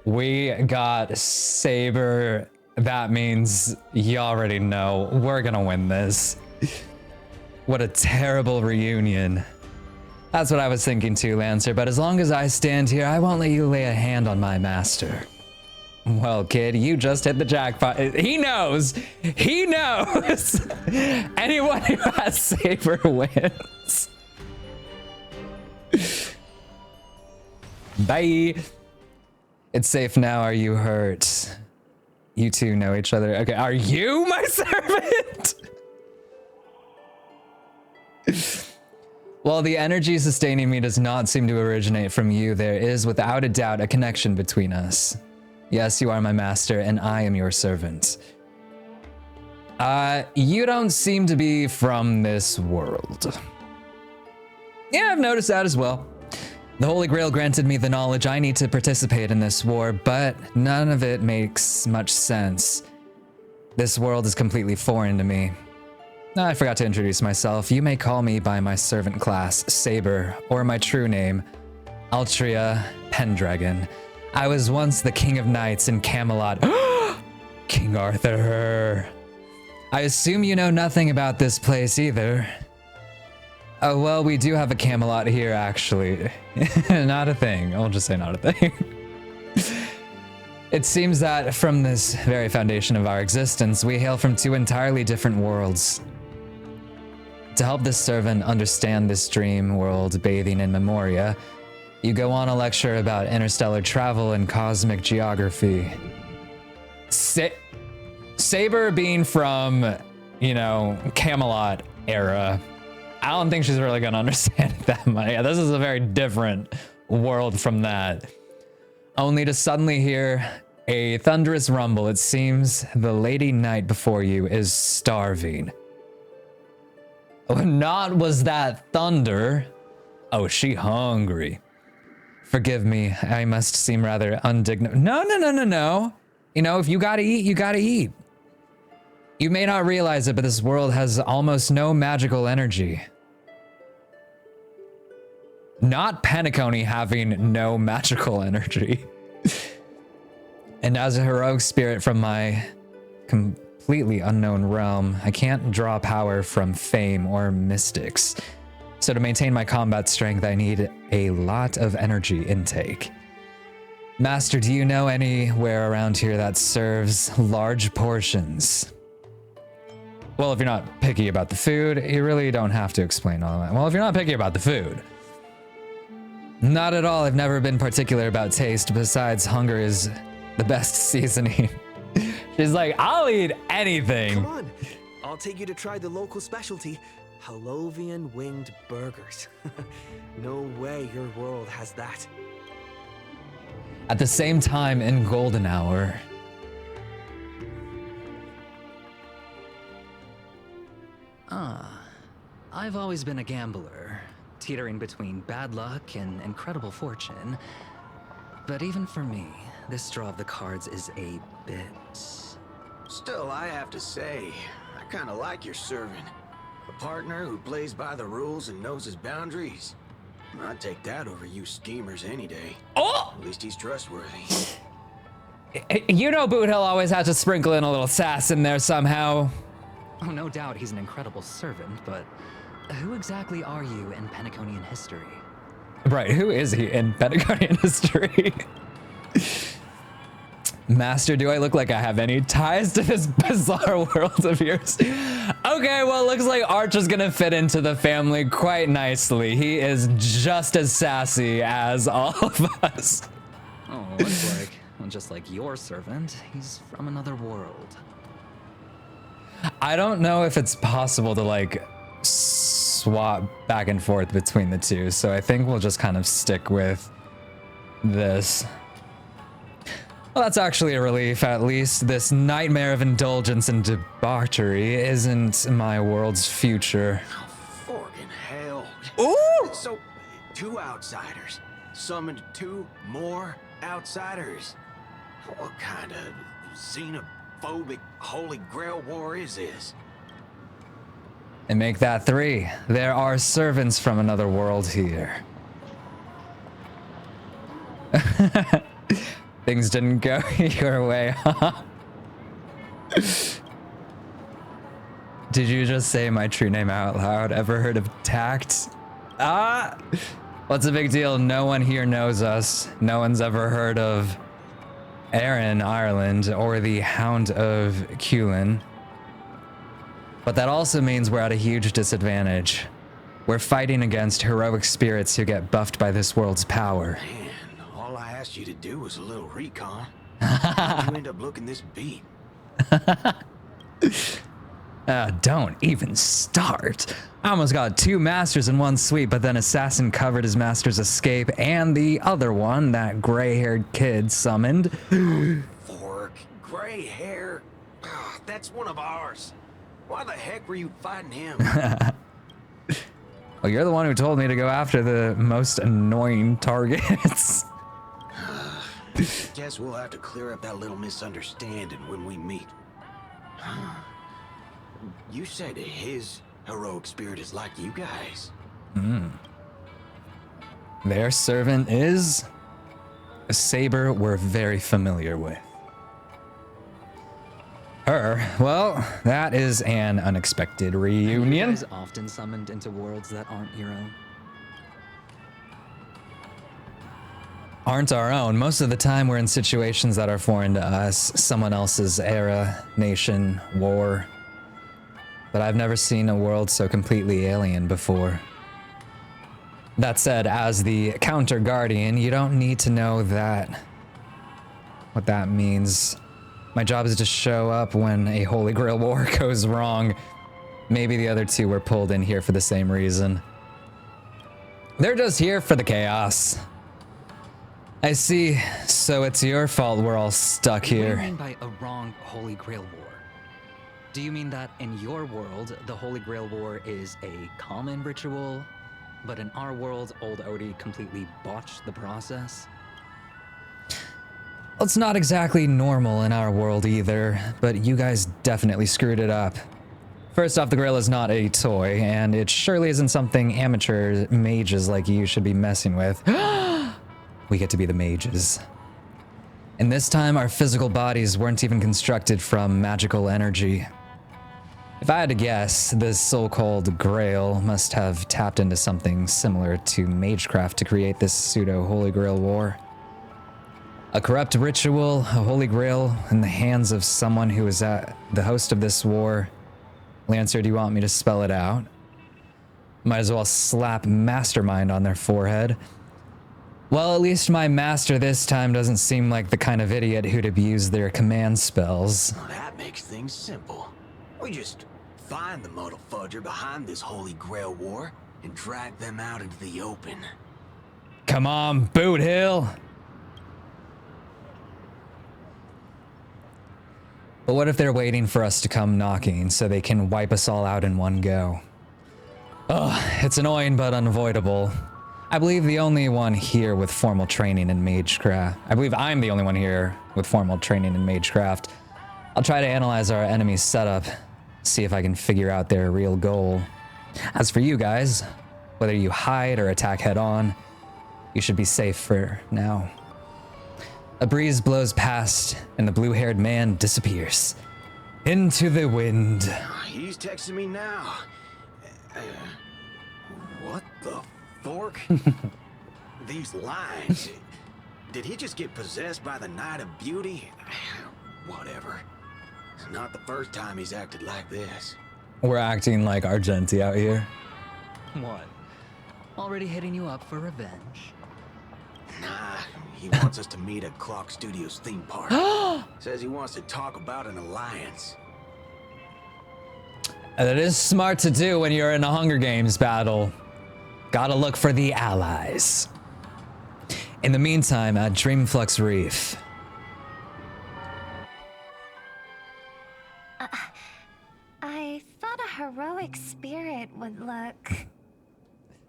We got Saber. That means you already know we're gonna win this. What a terrible reunion. That's what I was thinking too, Lancer, but as long as I stand here, I won't let you lay a hand on my master. Well, kid, you just hit the jackpot. He knows. He knows. Anyone who has Saber wins. Bye. It's safe now. Are you hurt? You two know each other. Okay, are you my servant? While the energy sustaining me does not seem to originate from you, there is without a doubt a connection between us. Yes, you are my master, and I am your servant. You don't seem to be from this world. Yeah, I've noticed that as well. The Holy Grail granted me the knowledge I need to participate in this war, but none of it makes much sense. This world is completely foreign to me. I forgot to introduce myself. You may call me by my servant class, Saber, or my true name, Altria Pendragon. I was once the King of Knights in Camelot. King Arthur. I assume you know nothing about this place either. Oh, well, we do have a Camelot here, actually. Not a thing. I'll just say not a thing. It seems that from this very foundation of our existence, we hail from two entirely different worlds. To help this servant understand this dream world bathing in memoria, you go on a lecture about interstellar travel and cosmic geography. Saber being from, you know, Camelot era, I don't think she's really gonna understand it that much. Yeah, this is a very different world from that. Only to suddenly hear a thunderous rumble. It seems the lady knight before you is starving. Not was that thunder. Oh, she hungry. Forgive me, I must seem rather undignified. No. You know, if you gotta eat, you gotta eat. You may not realize it, but this world has almost no magical energy. Not Penacony having no magical energy. And as a heroic spirit from my completely unknown realm, I can't draw power from fame or mystics. So to maintain my combat strength, I need a lot of energy intake. Master, do you know anywhere around here that serves large portions? Well, if you're not picky about the food, you really don't have to explain all that. Well, if you're not picky about the food. Not at all. I've never been particular about taste. Besides, hunger is the best seasoning. She's like, I'll eat anything. Come on, I'll take you to try the local specialty, Halovian winged burgers. No way your world has that. At the same time in Golden Hour. I've always been a gambler, teetering between bad luck and incredible fortune. But even for me, this draw of the cards is a bit... Still, I have to say, I kind of like your servant. A partner who plays by the rules and knows his boundaries. I'd take that over you schemers any day. Oh! At least he's trustworthy. You know Boot Hill always has to sprinkle in a little sass in there somehow. Oh, no doubt he's an incredible servant, but who exactly are you in Penaconian history? Right, who is he in Pentagonian history? Master, do I look like I have any ties to this bizarre world of yours? Okay, well, looks like Arch is gonna fit into the family quite nicely. He is just as sassy as all of us. Oh, looks like, well, just like your servant, he's from another world. I don't know if it's possible to like swap back and forth between the two, so I think we'll just kind of stick with this. Well, that's actually a relief. At least this nightmare of indulgence and debauchery isn't my world's future. Forking hell. Ooh! So, 2 outsiders summoned 2 more outsiders. What kind of xenophobic Holy Grail war is this? And make that 3. There are servants from another world here. Things didn't go your way, huh? Did you just say my true name out loud? Ever heard of tact? Ah! What's the big deal? No one here knows us. No one's ever heard of Aaron, Ireland, or the Hound of Culin. But that also means we're at a huge disadvantage. We're fighting against heroic spirits who get buffed by this world's power. Man, all I asked you to do was a little recon. How'd you end up looking this beat? Don't even start. I almost got 2 masters in one sweep, but then Assassin covered his master's escape, and the other one, that gray-haired kid, summoned. Fork, gray hair. Ugh, that's one of ours. Why the heck were you fighting him? Well, you're the one who told me to go after the most annoying targets. Guess we'll have to clear up that little misunderstanding when we meet. You said his heroic spirit is like you guys. Their servant is a Saber we're very familiar with. Her, well, that is an unexpected reunion. Are you guys often summoned into worlds that aren't your own? Aren't our own. Most of the time we're in situations that are foreign to us, someone else's era, nation, war. But I've never seen a world so completely alien before. That said, as the counter guardian, you don't need to know what that means. My job is to show up when a Holy Grail war goes wrong. Maybe the other 2 were pulled in here for the same reason. They're just here for the chaos. I see. So it's your fault we're all stuck here. What do you mean by a wrong Holy Grail war? Do you mean that in your world, the Holy Grail war is a common ritual, but in our world, old Odie completely botched the process? Well, it's not exactly normal in our world either, but you guys definitely screwed it up. First off, the Grail is not a toy, and it surely isn't something amateur mages like you should be messing with. We get to be the mages. And this time, our physical bodies weren't even constructed from magical energy. If I had to guess, this so-called Grail must have tapped into something similar to magecraft to create this pseudo-Holy Grail war. A corrupt ritual, a Holy Grail in the hands of someone who is at the host of this war. Lancer, do you want me to spell it out? Might as well slap mastermind on their forehead. Well, at least my master this time doesn't seem like the kind of idiot who'd abuse their command spells. Well, that makes things simple. We just find the muddle fudger behind this Holy Grail war and drag them out into the open. Come on, Boot Hill! But what if they're waiting for us to come knocking so they can wipe us all out in one go? Ugh, it's annoying but unavoidable. I believe the only one here with formal training in magecraft. I believe I'm the only one here with formal training in magecraft. I'll try to analyze our enemy's setup, see if I can figure out their real goal. As for you guys, whether you hide or attack head on, you should be safe for now. A breeze blows past, and the blue-haired man disappears. Into the wind. He's texting me now. What the fork? These lines. Did he just get possessed by the Night of Beauty? Whatever. It's not the first time he's acted like this. We're acting like Argenti out here. What? Already hitting you up for revenge? Nah, he wants us to meet at Clock Studios theme park. Says he wants to talk about an alliance. That is smart to do when you're in a Hunger Games battle. Gotta look for the allies. In the meantime, at Dreamflux Reef. I thought a heroic spirit would look...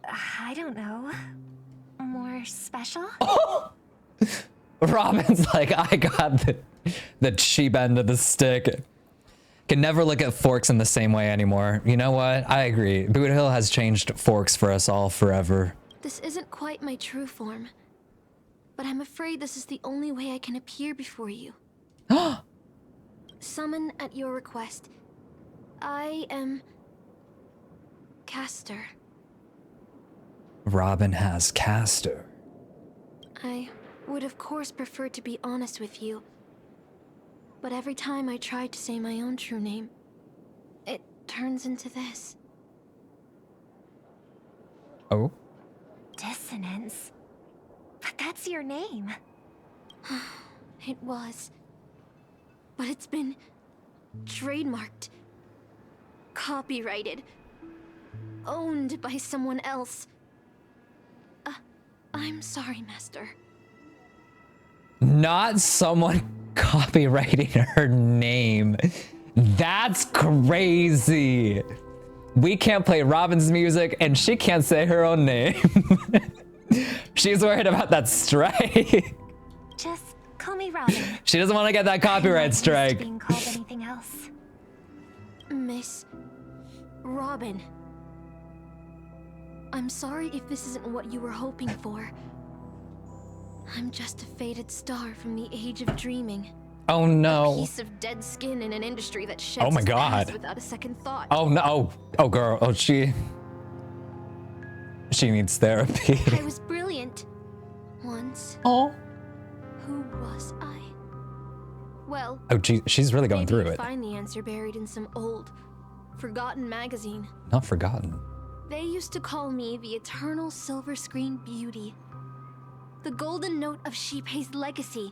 I don't know... more special? Robin's like, I got the cheap end of the stick. Can never look at forks in the same way anymore. You know what? I agree. Boot Hill has changed forks for us all forever. This isn't quite my true form, but I'm afraid this is the only way I can appear before you. Summon at your request. I am... Caster. Robin has Caster. I would of course prefer to be honest with you, but every time I try to say my own true name, it turns into this. Oh? Dissonance? But that's your name. It was. But it's been trademarked, copyrighted, owned by someone else. I'm sorry, Master. Not someone copywriting her name. That's crazy. We can't play Robin's music and she can't say her own name. She's worried about that strike. Just call me Robin. She doesn't want to get that copyright strike. Being called anything else. Miss Robin. I'm sorry if this isn't what you were hoping for. I'm just a faded star from the age of dreaming. Oh no. A piece of dead skin in an industry that sheds Oh my its God. past without a second thought. Oh no. Oh girl. Oh she needs therapy. I was brilliant. Once. Oh. Who was I? Well. Oh gee, she's really going maybe through you'd it. find the answer buried in some old, forgotten magazine. Not forgotten. They used to call me the eternal silver screen beauty. The golden note of Shipei's legacy.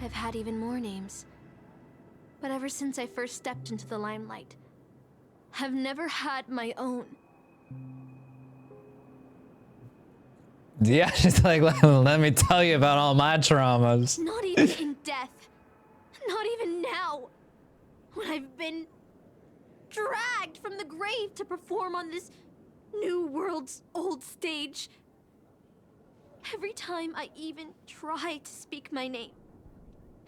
I've had even more names. But ever since I first stepped into the limelight, I've never had my own. Yeah, she's like, let me tell you about all my traumas. Not even in death. Not even now. When I've been dragged from the grave to perform on this new world's old stage. Every time I even try to speak my name,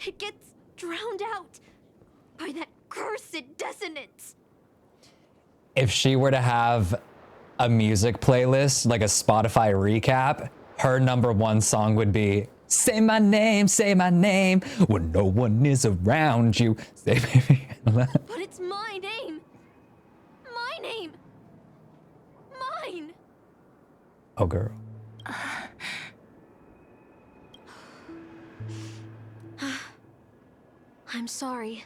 it gets drowned out by that cursed dissonance. If she were to have a music playlist, like a Spotify recap, her #1 song would be say my name when no one is around you. Say baby. But it's my name. My name. Mine. Oh girl. I'm sorry.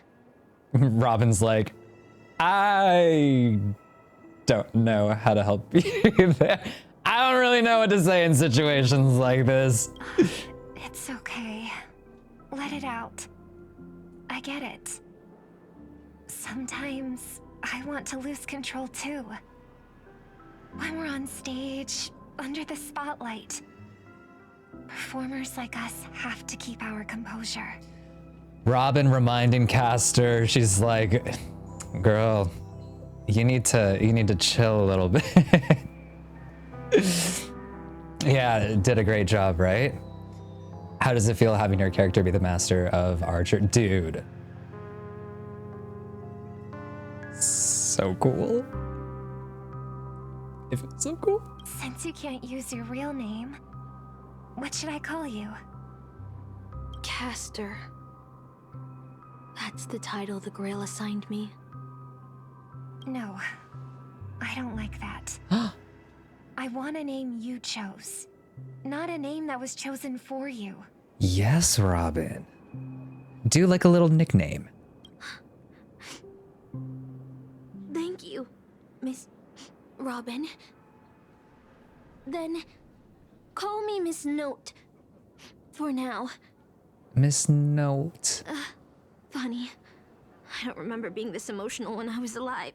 Robin's like, I don't know how to help you there. I don't really know what to say in situations like this. It's okay. Let it out. I get it. Sometimes I want to lose control too. When we're on stage, under the spotlight, performers like us have to keep our composure. Robin reminding Caster, she's like, girl, you need to chill a little bit. Yeah, did a great job, right? How does it feel having your character be the master of Archer? Dude. So cool. It feels so cool. Since you can't use your real name, what should I call you? Caster. That's the title the Grail assigned me. No, I don't like that. I want a name you chose. not a name that was chosen for you. Yes, Robin. Do like a little nickname. Thank you, Miss Robin. Then call me Miss Note for now. Miss Note. Funny. I don't remember being this emotional when I was alive.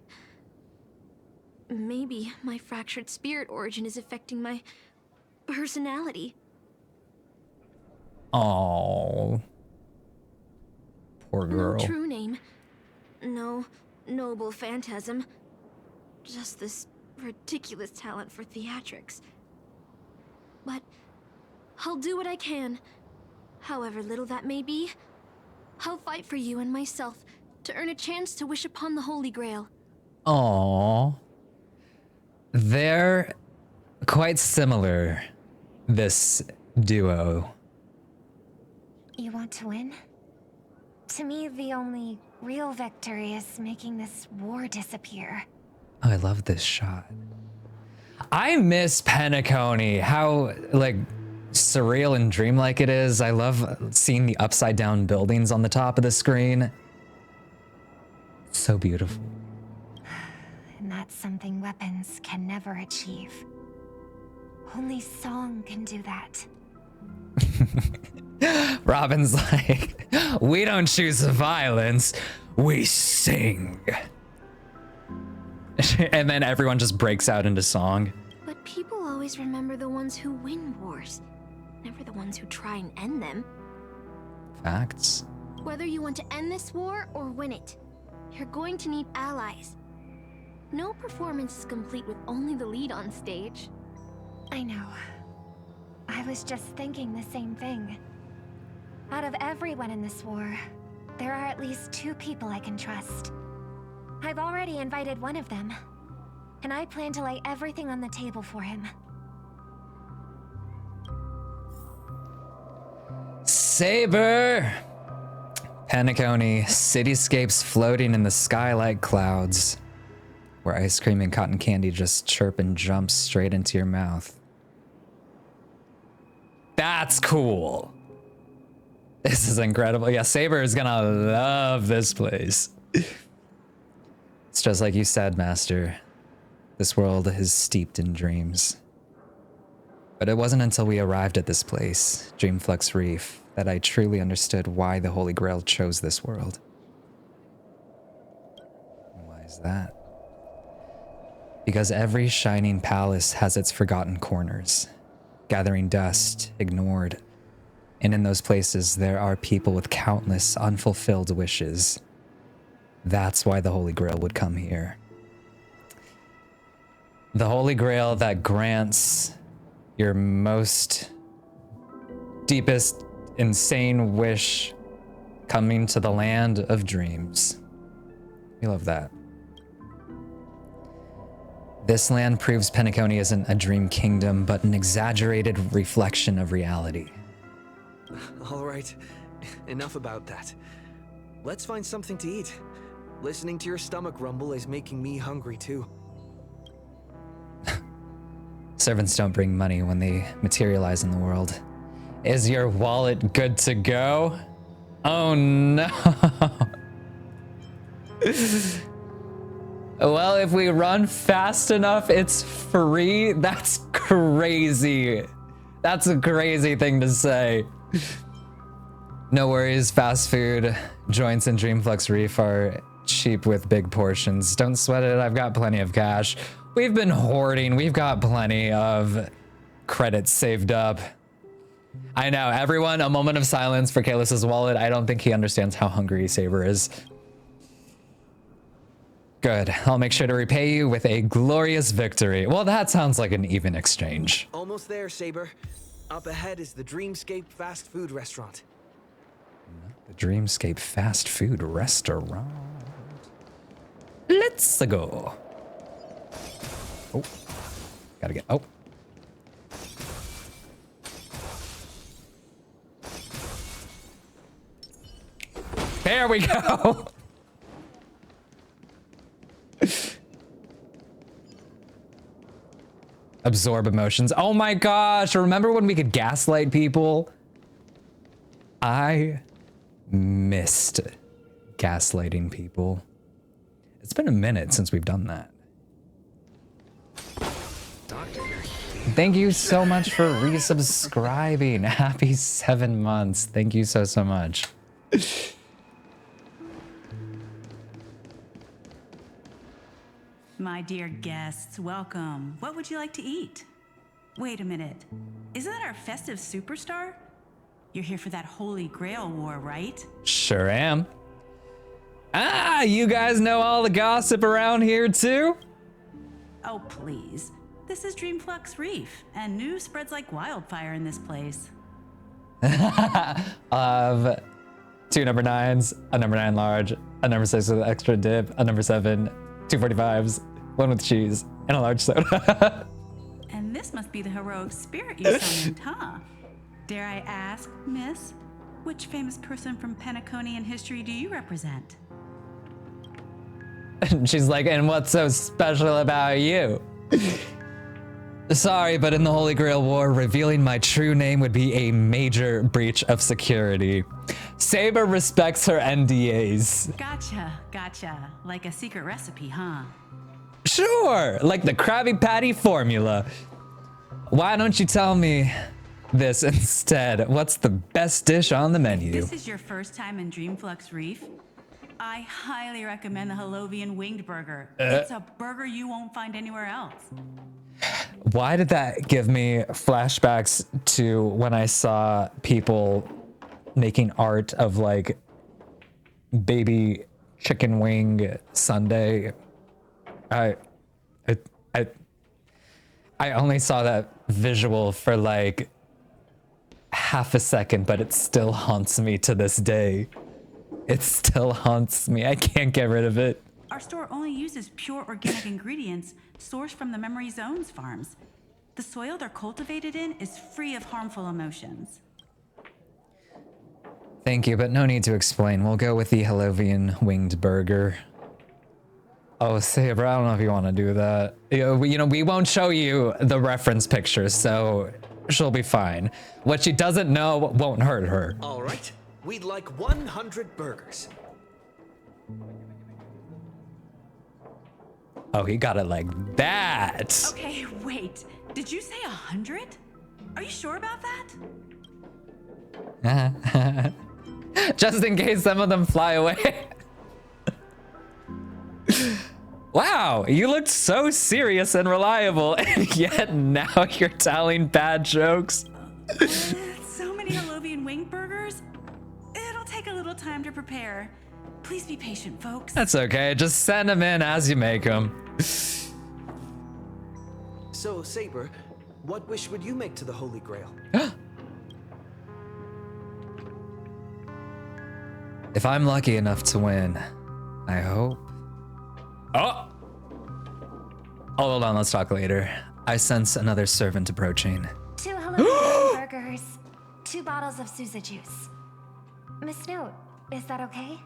Maybe my fractured spirit origin is affecting my personality. Oh, poor girl. No true name. No noble phantasm. Just this ridiculous talent for theatrics. But I'll do what I can. However little that may be, I'll fight for you and myself to earn a chance to wish upon the Holy Grail. Aww. They're quite similar, this duo. You want to win? To me, the only real victory is making this war disappear. Oh, I love this shot. I miss Penacony, how like surreal and dreamlike it is. I love seeing the upside down buildings on the top of the screen. So beautiful. And that's something weapons can never achieve. Only song can do that. Robin's like, we don't choose violence, we sing. And then everyone just breaks out into song. But people always remember the ones who win wars, never the ones who try and end them. Facts. Whether you want to end this war or win it, you're going to need allies. No performance is complete with only the lead on stage. I know. I was just thinking the same thing. Out of everyone in this war, there are at least 2 people I can trust. I've already invited one of them, and I plan to lay everything on the table for him. Saber! Penacony, cityscapes floating in the sky like clouds, where ice cream and cotton candy just chirp and jump straight into your mouth. That's cool. This is incredible. Yeah, Saber is gonna love this place. It's just like you said, Master. This world is steeped in dreams. But it wasn't until we arrived at this place, Dreamflux Reef, that I truly understood why the Holy Grail chose this world. Why is that? Because every shining palace has its forgotten corners, gathering dust, ignored. And in those places, there are people with countless unfulfilled wishes. That's why the Holy Grail would come here. The Holy Grail that grants your most deepest, insane wish coming to the land of dreams. We love that. This land proves Penacony isn't a dream kingdom, but an exaggerated reflection of reality. All right, enough about that. Let's find something to eat. Listening to your stomach rumble is making me hungry too. Servants don't bring money when they materialize in the world. Is your wallet good to go? Oh no. Well, if we run fast enough, it's free. That's crazy. That's a crazy thing to say. No worries, fast food joints in Dreamflux Reef are cheap with big portions. Don't sweat it, I've got plenty of cash. We've been hoarding, we've got plenty of credits saved up. I know, everyone, a moment of silence for Kaelus's wallet. I don't think he understands how hungry Saber is. Good, I'll make sure to repay you with a glorious victory. Well, that sounds like an even exchange. Almost there, Saber. Up ahead is the Dreamscape fast food restaurant. The Dreamscape fast food restaurant. Let's go. Oh, gotta get, oh. There we go. Absorb emotions. Oh my gosh, remember when we could gaslight people? I missed gaslighting people. It's been a minute since we've done that. Thank you so much for resubscribing. Happy 7 months. Thank you so much. My dear guests, welcome. What would you like to eat? Wait a minute. Isn't that our festive superstar? You're here for that Holy Grail war, right? Sure am. Ah, you guys know all the gossip around here too? Oh, please. This is Dreamflux Reef, and news spreads like wildfire in this place. Of 2 number 9s, a number 9 large, a number 6 with an extra dip, a number 7, 2 45s, 1 with cheese, and a large soda. And this must be the heroic spirit you summoned, huh? Dare I ask, miss, which famous person from Penaconian history do you represent? She's like, and what's so special about you? Sorry, but in the Holy Grail War, revealing my true name would be a major breach of security. Saber respects her NDAs. Gotcha. Like a secret recipe, huh? Sure, like the Krabby Patty formula. Why don't you tell me this instead? What's the best dish on the menu? If this is your first time in Dreamflux Reef, I highly recommend the Halovian Winged Burger. It's a burger you won't find anywhere else. Why did that give me flashbacks to when I saw people making art of like baby chicken wing sundae? I only saw that visual for like half a second, but it still haunts me to this day. It still haunts me. I can't get rid of it. Our store only uses pure organic ingredients sourced from the Memory Zones farms. The soil they're cultivated in is free of harmful emotions. Thank you, but no need to explain. We'll go with the Halovian winged burger. Oh, Saber, I don't know if you want to do that. You know, we won't show you the reference pictures, so she'll be fine. What she doesn't know won't hurt her. All right, we'd like 100 burgers. Oh, he got it like that. Okay, wait. Did you say 100? Are you sure about that? Just in case some of them fly away. Wow, you looked so serious and reliable, and yet now you're telling bad jokes. So many Halovian winged burgers? It'll take a little time to prepare. Please be patient, folks. That's okay, just send them in as you make them. So, Saber, what wish would you make to the Holy Grail? If I'm lucky enough to win, I hope. Oh! Hold on, let's talk later. I sense another servant approaching. 2 Halovian burgers, 2 bottles of Suza juice. Miss Note, is that okay?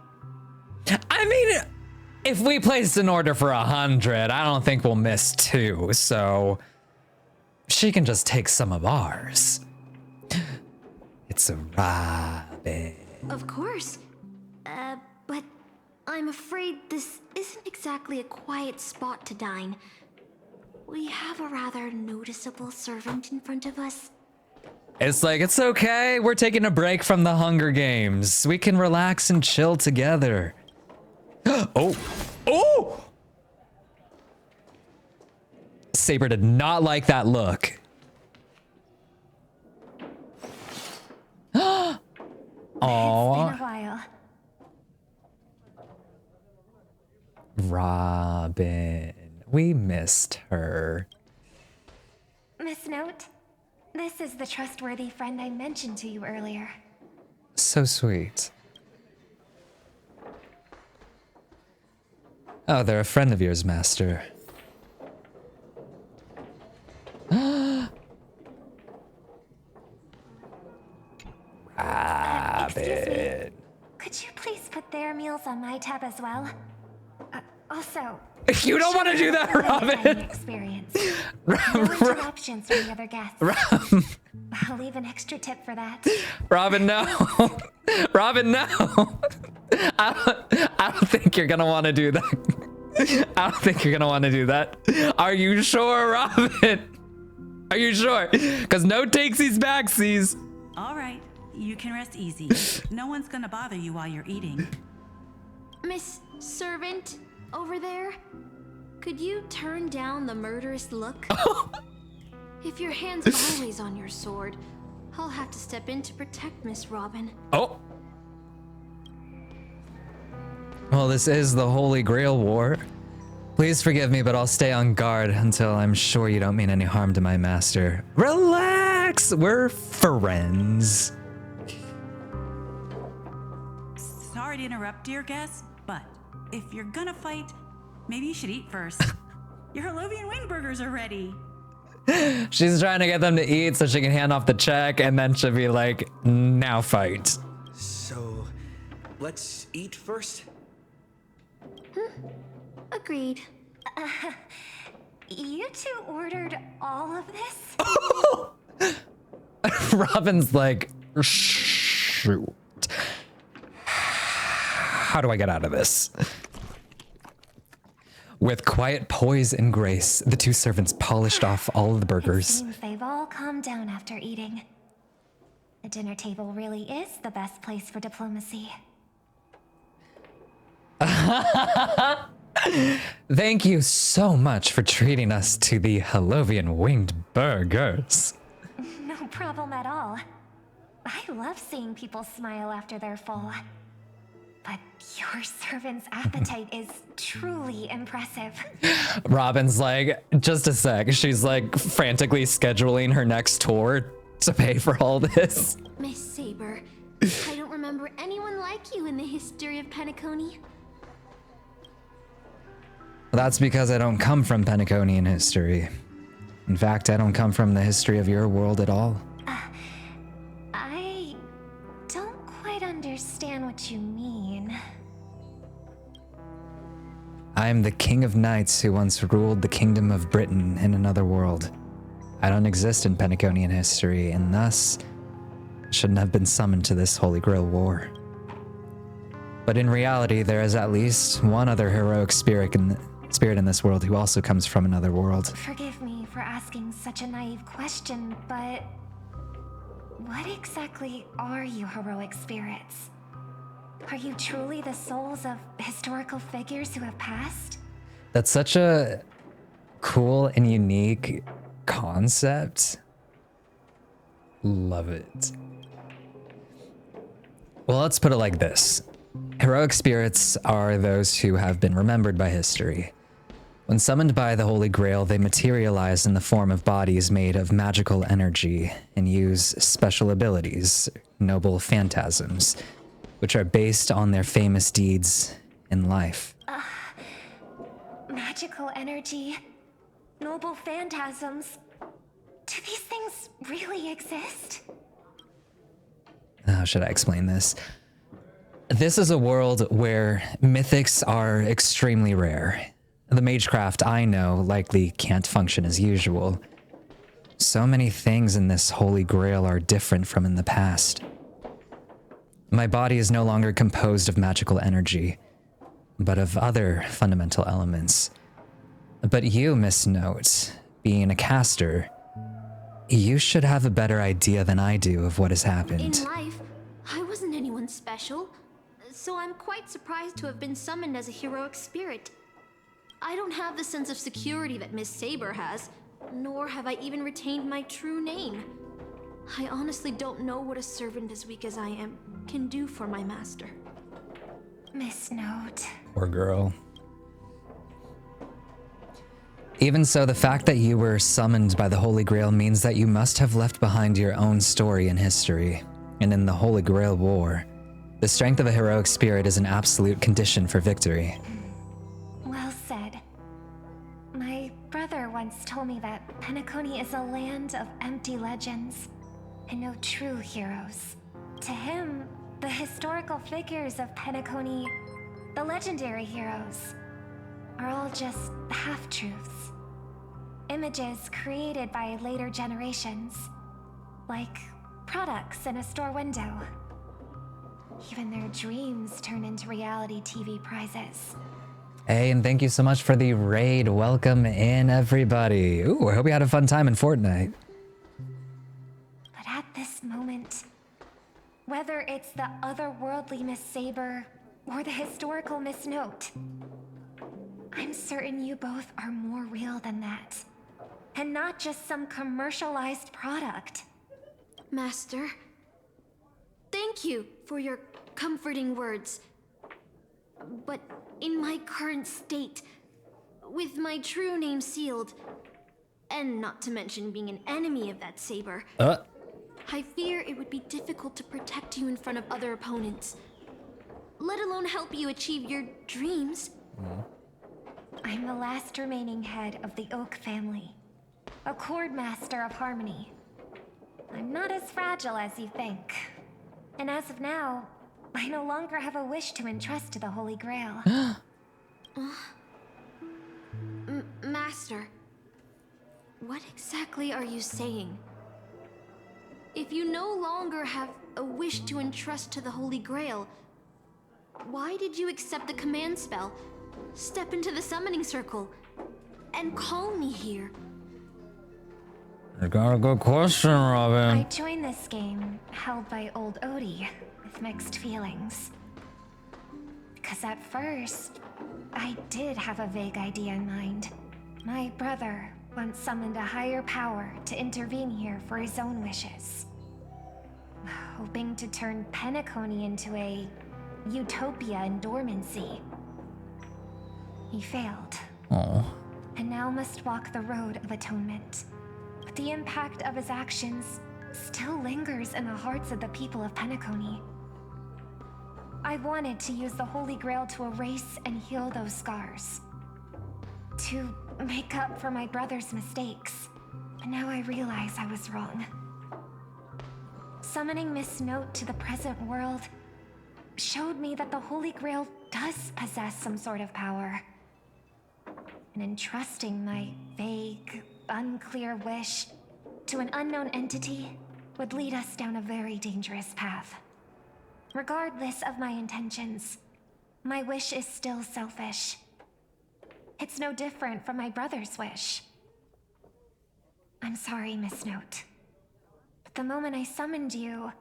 I mean, if we placed an order for 100, I don't think we'll miss 2, so she can just take some of ours. It's a Robin. Of course. But I'm afraid this isn't exactly a quiet spot to dine. We have a rather noticeable servant in front of us. It's like, it's okay. We're taking a break from the Hunger Games. We can relax and chill together. Oh. Oh! Saber did not like that look. Aww. It's been a while. Robin. We missed her. Miss Note, this is the trustworthy friend I mentioned to you earlier. So sweet. Oh, they're a friend of yours, Master. Robin. Could you please put their meals on my tab as well? Also, You don't want to do that, Robin. Experience. No interruptions from the other guests. I'll leave an extra tip for that. Robin, no. Robin, no. I don't think you're gonna want to do that. I don't think you're gonna want to do that. Are you sure, Robin? Are you sure? Because no takesies backsies. All right, you can rest easy. No one's gonna bother you while you're eating. Miss Servant over there, could you turn down the murderous look? If your hand's always on your sword, I'll have to step in to protect Miss Robin. Oh. Well, this is the Holy Grail War. Please forgive me, but I'll stay on guard until I'm sure you don't mean any harm to my master. Relax, we're friends. Sorry to interrupt, dear guest, but if you're gonna fight, maybe you should eat first. Your Holovian wing burgers are ready. She's trying to get them to eat so she can hand off the check, and then she'll be like, now fight. So, let's eat first? Agreed. You two ordered all of this? Robin's like, shoot. How do I get out of this? With quiet poise and grace, the two servants polished off all of the burgers. It seems they've all calmed down after eating. The dinner table really is the best place for diplomacy. Thank you so much for treating us to the Holovian winged burgers. No problem at all. I love seeing people smile after they're full. But your servant's appetite is truly impressive. Robin's like, just a sec. She's like frantically scheduling her next tour to pay for all this. Miss Saber, I don't remember anyone like you in the history of Penacony. That's because I don't come from Penaconian history. In fact, I don't come from the history of your world at all. I don't quite understand what you mean. I am the King of Knights who once ruled the Kingdom of Britain in another world. I don't exist in Penaconian history, and thus shouldn't have been summoned to this Holy Grail War. But in reality, there is at least one other heroic spirit in this world who also comes from another world. Forgive me for asking such a naive question, but what exactly are you heroic spirits? Are you truly the souls of historical figures who have passed? That's such a cool and unique concept. Love it. Well, let's put it like this. Heroic spirits are those who have been remembered by history. When summoned by the Holy Grail, they materialize in the form of bodies made of magical energy and use special abilities, noble phantasms, which are based on their famous deeds in life. Magical energy, noble phantasms. Do these things really exist? How should I explain this? This is a world where mythics are extremely rare. The magecraft I know likely can't function as usual. So many things in this Holy Grail are different from in the past. My body is no longer composed of magical energy, but of other fundamental elements. But you, Miss Note, being a caster, you should have a better idea than I do of what has happened. In life, I wasn't anyone special, so I'm quite surprised to have been summoned as a heroic spirit. I don't have the sense of security that Miss Saber has, nor have I even retained my true name. I honestly don't know what a servant as weak as I am can do for my master. Miss Note. Poor girl. Even so, the fact that you were summoned by the Holy Grail means that you must have left behind your own story in history. And in the Holy Grail War, the strength of a heroic spirit is an absolute condition for victory. Well said. My brother once told me that Penacony is a land of empty legends and no true heroes. To him, the historical figures of Penacony, the legendary heroes, are all just half-truths. images created by later generations, like products in a store window. Even their dreams turn into reality TV prizes. Hey, and thank you so much for the raid. Welcome in, everybody. Ooh, I hope you had a fun time in Fortnite. But at this moment, whether it's the otherworldly Miss Saber or the historical Miss Note, I'm certain you both are more real than that. And not just some commercialized product. Master, thank you for your comforting words. But in my current state, with my true name sealed, and not to mention being an enemy of that Saber, I fear it would be difficult to protect you in front of other opponents, let alone help you achieve your dreams. I'm the last remaining head of the Oak family, a chord master of harmony. I'm not as fragile as you think. And as of now, I no longer have a wish to entrust to the Holy Grail. Master, what exactly are you saying? If you no longer have a wish to entrust to the Holy Grail, why did you accept the command spell, step into the summoning circle, and call me here? I got a good question, Robin. I joined this game held by old Odie with mixed feelings. Because at first, I did have a vague idea in mind. My brother once summoned a higher power to intervene here for his own wishes. Hoping to turn Penacony into a utopia in dormancy. He failed. And now must walk the road of atonement. But the impact of his actions still lingers in the hearts of the people of Penacony. I wanted to use the Holy Grail to erase and heal those scars. To make up for my brother's mistakes. But now I realize I was wrong. Summoning Miss Note to the present world showed me that the Holy Grail does possess some sort of power. And entrusting my vague, unclear wish to an unknown entity would lead us down a very dangerous path. Regardless of my intentions, my wish is still selfish. It's no different from my brother's wish. I'm sorry, Miss Note. But the moment I summoned you,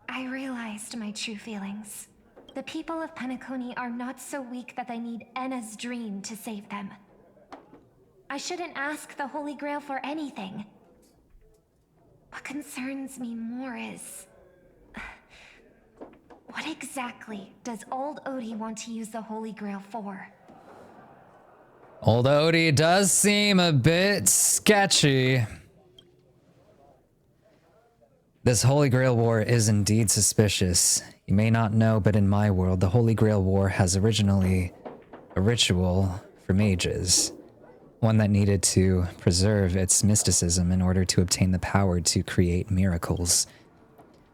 I realized my true feelings. The people of Penacony are not so weak that they need Enna's dream to save them. I shouldn't ask the Holy Grail for anything. What concerns me more is... what exactly does old Odie want to use the Holy Grail for? Old Odie does seem a bit sketchy. This Holy Grail War is indeed suspicious. You may not know, but in my world, the Holy Grail War has originally a ritual for mages. One that needed to preserve its mysticism in order to obtain the power to create miracles.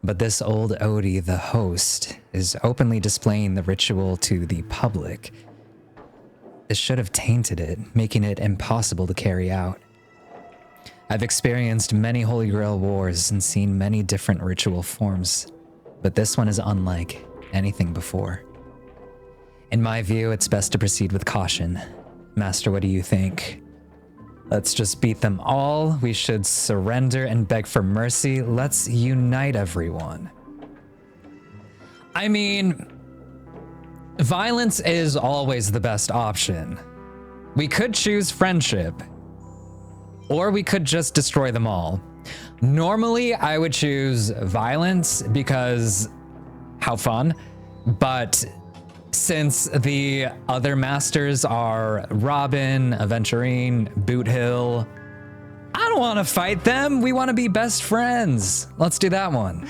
But this old Odie, the host, is openly displaying the ritual to the public. This should have tainted it, making it impossible to carry out. I've experienced many Holy Grail wars and seen many different ritual forms, but this one is unlike anything before. In my view, it's best to proceed with caution. Master, what do you think? Let's just beat them all. We should surrender and beg for mercy. Let's unite everyone. I mean, violence is always the best option. We could choose friendship, or we could just destroy them all. Normally, I would choose violence because how fun, but since the other masters are Robin, Aventurine, Boot Hill, I don't want to fight them. We want to be best friends. Let's do that one.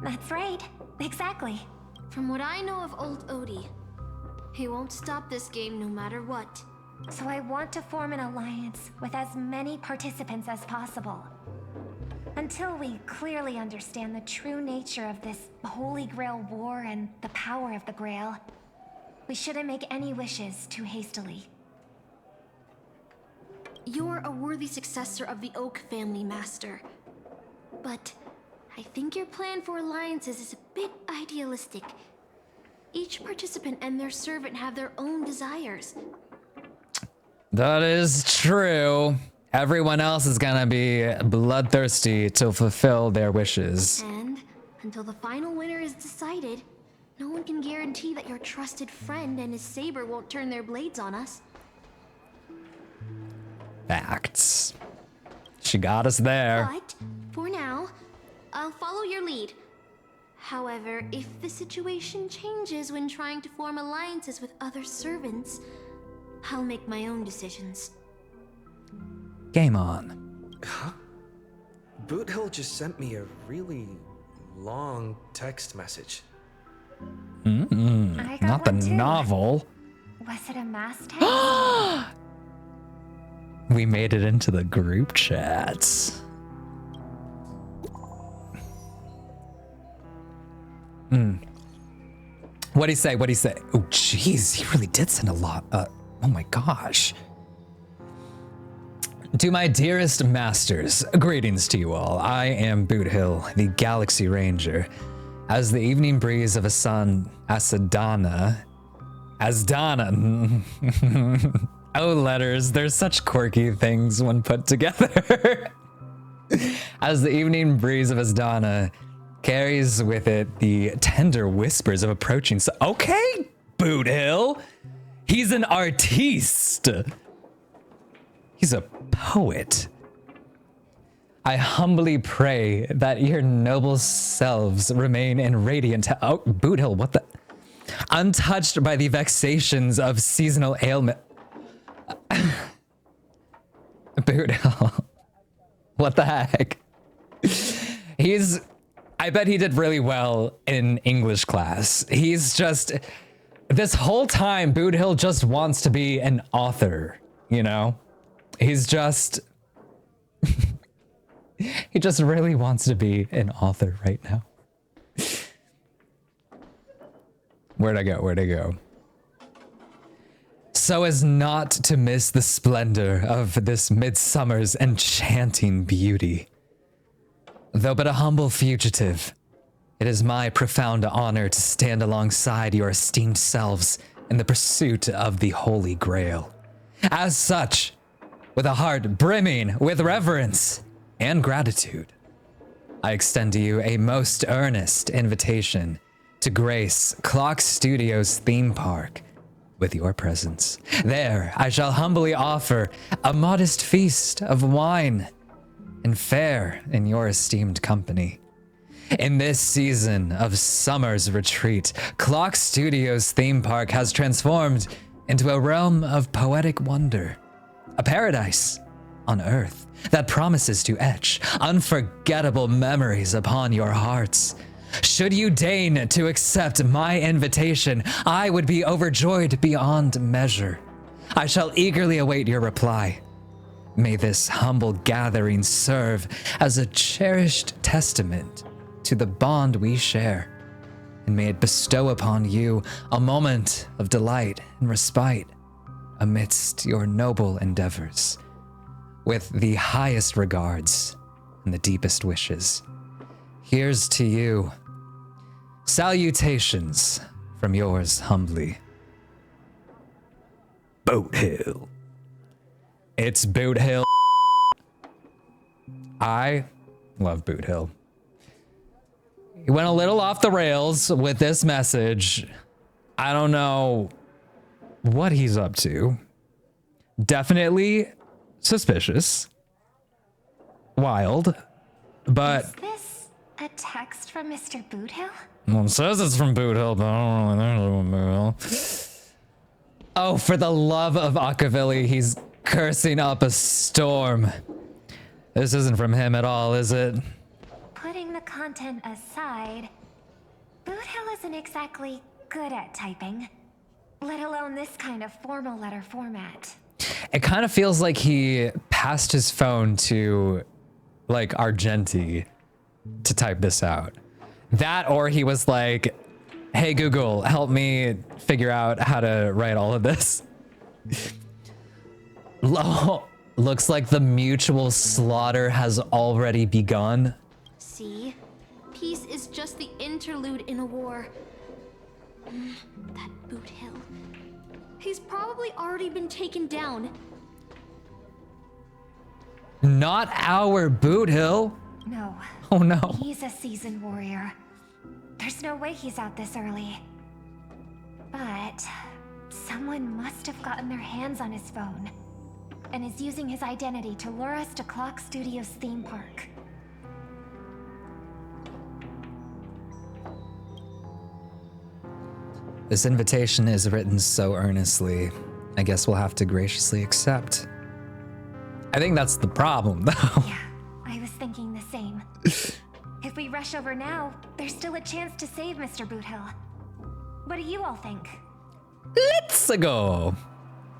That's right. Exactly. From what I know of old Odie, he won't stop this game no matter what. So I want to form an alliance with as many participants as possible. Until we clearly understand the true nature of this Holy Grail War and the power of the Grail, we shouldn't make any wishes too hastily. you're a worthy successor of the Oak family, Master. But I think your plan for alliances is a bit idealistic. Each participant and their servant have their own desires. That is true. Everyone else is gonna be bloodthirsty to fulfill their wishes. And until the final winner is decided, no one can guarantee that your trusted friend and his saber won't turn their blades on us. Facts. She got us there. But for now, I'll follow your lead. However, if the situation changes when trying to form alliances with other servants, I'll make my own decisions. Game on. Huh? Boothill just sent me a really long text message. Not the novel. Was it a mass text? We made it into the group chats. What'd he say? What'd he say? Oh, jeez, he really did send a lot. Oh my gosh. To my dearest masters, greetings to you all. I am Boothill, the Galaxy Ranger. As the evening breeze of a sun, Asdana. Oh, letters, they're such quirky things when put together. As the evening breeze of Asdana carries with it the tender whispers of approaching. Okay, Boothill. He's an artiste. He's a poet. I humbly pray that your noble selves remain in radiant. Oh, Boothill, what the? Untouched by the vexations of seasonal ailment. Boothill. What the heck? I bet he did really well in English class. He's just, this whole time, Boothill just wants to be an author, you know? He's just, he just really wants to be an author right now. Where'd I go? So as not to miss the splendor of this midsummer's enchanting beauty. Though but a humble fugitive, it is my profound honor to stand alongside your esteemed selves in the pursuit of the Holy Grail. As such, with a heart brimming with reverence and gratitude, I extend to you a most earnest invitation to grace Clock Studios theme park with your presence. There, I shall humbly offer a modest feast of wine and fare in your esteemed company. In this season of summer's retreat, Clock Studios theme park has transformed into a realm of poetic wonder, a paradise on Earth that promises to etch unforgettable memories upon your hearts. Should you deign to accept my invitation, I would be overjoyed beyond measure. I shall eagerly await your reply. May this humble gathering serve as a cherished testament to the bond we share, and may it bestow upon you a moment of delight and respite amidst your noble endeavors. With the highest regards and the deepest wishes, here's to you. Salutations from yours humbly, Boothill. It's Boothill. I love Boothill. He went a little off the rails with this message. I don't know what he's up to. Definitely suspicious. Wild. But Is this a text from Mr. Boothill? Well, it says it's from Boothill, but I don't know from Boothill. Oh, for the love of Akavilli, he's cursing up a storm. This isn't from him at all, is it? Putting the content aside, Boothill isn't exactly good at typing, let alone this kind of formal letter format. It kind of feels like he passed his phone to, like, Argenti to type this out. That, or he was like, hey, Google, help me figure out how to write all of this. Looks like the mutual slaughter has already begun. See? Peace is just the interlude in a war. That Boot Hill. He's probably already been taken down. Not our Boot Hill. No. Oh no. He's a seasoned warrior. There's no way he's out this early. But someone must have gotten their hands on his phone and is using his identity to lure us to Clock Studios theme park. This invitation is written so earnestly. I guess we'll have to graciously accept. I think that's the problem, though. Yeah, I was thinking the same. If we rush over now, there's still a chance to save Mr. Boothill. What do you all think? Let's go.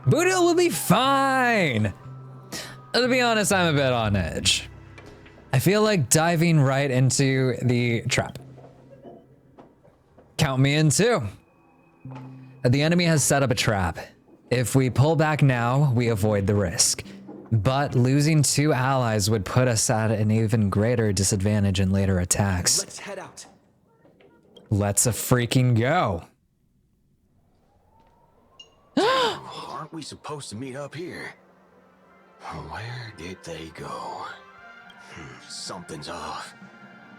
Boothill will be fine. To be honest, I'm a bit on edge. I feel like diving right into the trap. Count me in too. The enemy has set up a trap. If we pull back now, we avoid the risk. But losing 2 allies would put us at an even greater disadvantage in later attacks. Let's head out. Let's a freaking go. Aren't we supposed to meet up here? Where did they go? Something's off.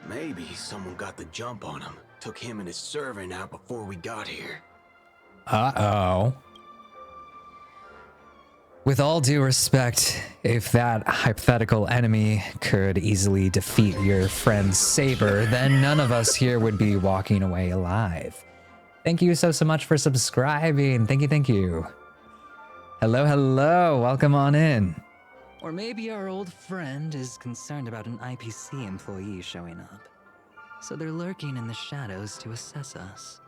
Maybe someone got the jump on him. Took him and his servant out before we got here. Uh-oh. With all due respect, if that hypothetical enemy could easily defeat your friend Saber, then none of us here would be walking away alive. Thank you so much for subscribing. Thank you, thank you. Hello, hello. Welcome on in. Or maybe our old friend is concerned about an IPC employee showing up. So they're lurking in the shadows to assess us.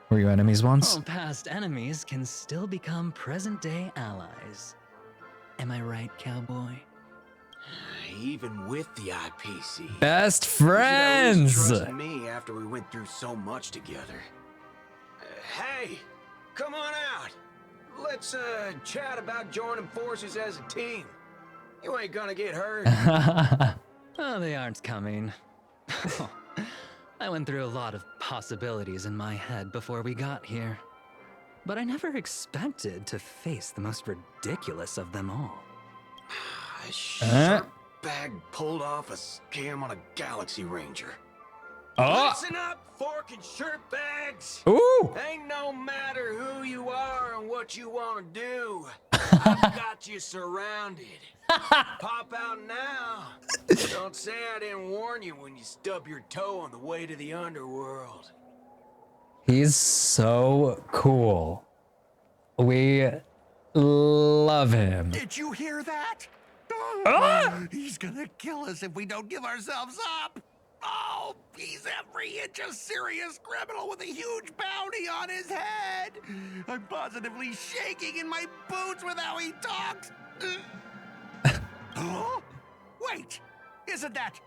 Were you enemies once? All past enemies can still become present-day allies. Am I right, cowboy? Even with the IPC. Best friends! You should always trust me after we went through so much together. Hey, come on out. Let's chat about joining forces as a team. You ain't gonna get hurt. Oh, they aren't coming. I went through a lot of possibilities in my head before we got here. But I never expected to face the most ridiculous of them all. A shark bag pulled off a scam on a Galaxy Ranger. Listen up, fork and shirt bags. Ooh. Ain't no matter who you are and what you want to do. I've got you surrounded. Pop out now. Don't say I didn't warn you when you stub your toe on the way to the underworld. He's so cool. We love him. Did you hear that? He's gonna kill us if we don't give ourselves up. Oh, he's every inch a serious criminal with a huge bounty on his head. I'm positively shaking in my boots with how he talks. Huh? Wait, isn't that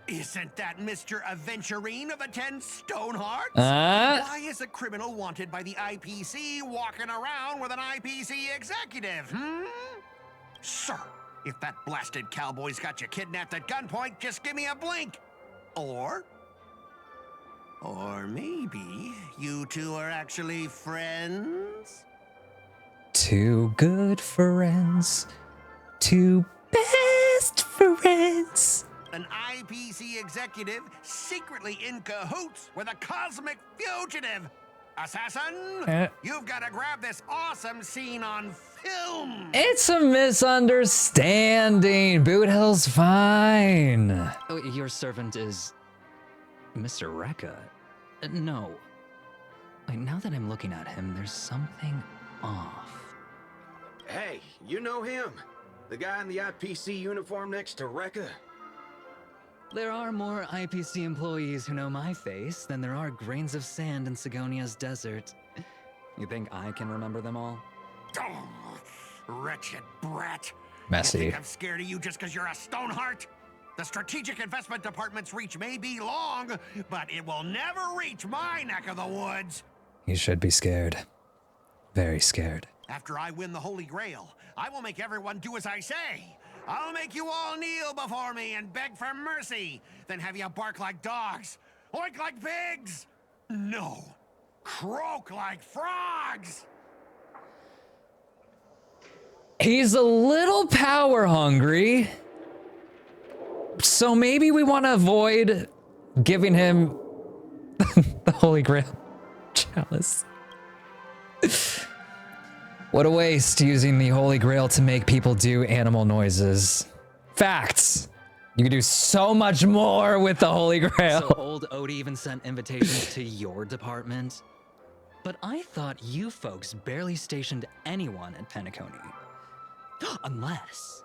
Mr. Aventurine of the 10 Stonehearts? Why is a criminal wanted by the IPC walking around with an IPC executive, Sir, if that blasted cowboy's got you kidnapped at gunpoint, just give me a blink. Or maybe you two are actually friends? 2 good friends. 2 best friends. An IPC executive secretly in cahoots with a cosmic fugitive. Assassin, you've got to grab this awesome scene on film. It's a misunderstanding. Boot Hill's fine. Oh, your servant is Mr. Rekka? No. Wait, now that I'm looking at him, there's something off. Hey, you know him? The guy in the IPC uniform next to Rekka? There are more IPC employees who know my face than there are grains of sand in Sigonia's desert. You think I can remember them all? Oh, wretched brat. Messy. You think I'm scared of you just because you're a Stoneheart? The Strategic Investment Department's reach may be long, but it will never reach my neck of the woods. You should be scared. Very scared. After I win the Holy Grail, I will make everyone do as I say. I'll make you all kneel before me and beg for mercy, then have you bark like dogs, oink like pigs. No, croak like frogs. He's a little power hungry. So maybe we want to avoid giving him the Holy Grail chalice. What a waste using the Holy Grail to make people do animal noises. Facts. You can do so much more with the Holy Grail. So old Odie even sent invitations to your department? But I thought you folks barely stationed anyone at Penacony. Unless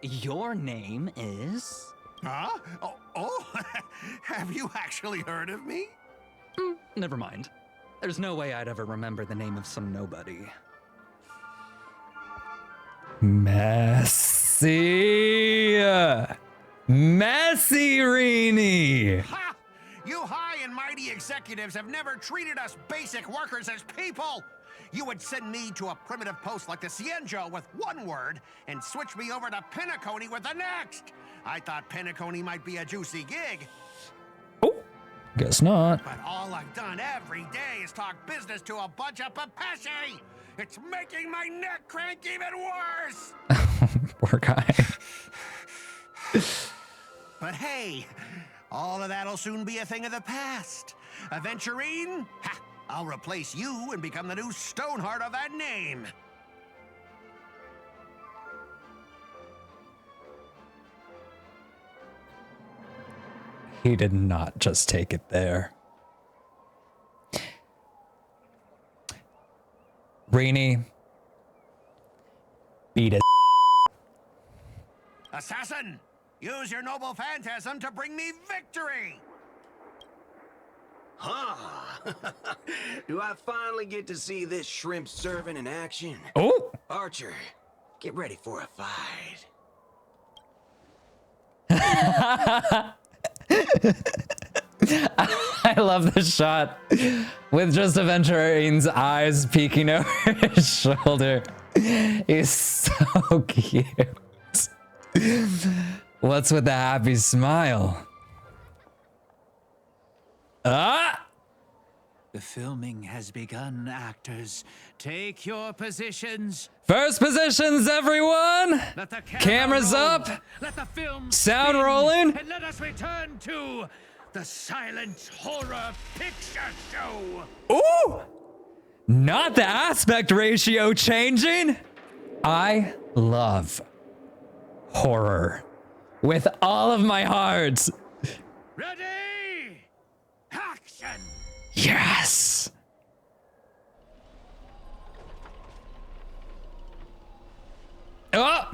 your name is... Huh? Oh, have you actually heard of me? Never mind. There's no way I'd ever remember the name of some nobody. Messy. Messy-rini. Ha! You high and mighty executives have never treated us basic workers as people. You would send me to a primitive post like the Cienjo with one word and switch me over to Penacony with the next. I thought Penacony might be a juicy gig. Guess not. But all I've done every day is talk business to a bunch of papashi. It's making my neck crank even worse. Poor guy. But hey, all of that'll soon be a thing of the past. Aventurine, ha, I'll replace you and become the new Stoneheart of that name. He did not just take it there. Rini. Beat it. Assassin, use your noble phantasm to bring me victory. Huh? Do I finally get to see this shrimp servant in action? Oh! Archer, get ready for a fight. I love this shot with just Aventurine's eyes peeking over his shoulder. He's so cute. What's with the happy smile? Ah! The filming has begun, actors. Take your positions. First positions, everyone! Let the Cameras roll. up! Let the film Sound spin, rolling! And let us return to the silent horror picture show. Ooh! Not the aspect ratio changing! I love horror with all of my heart. Ready? Action! Yes! Oh!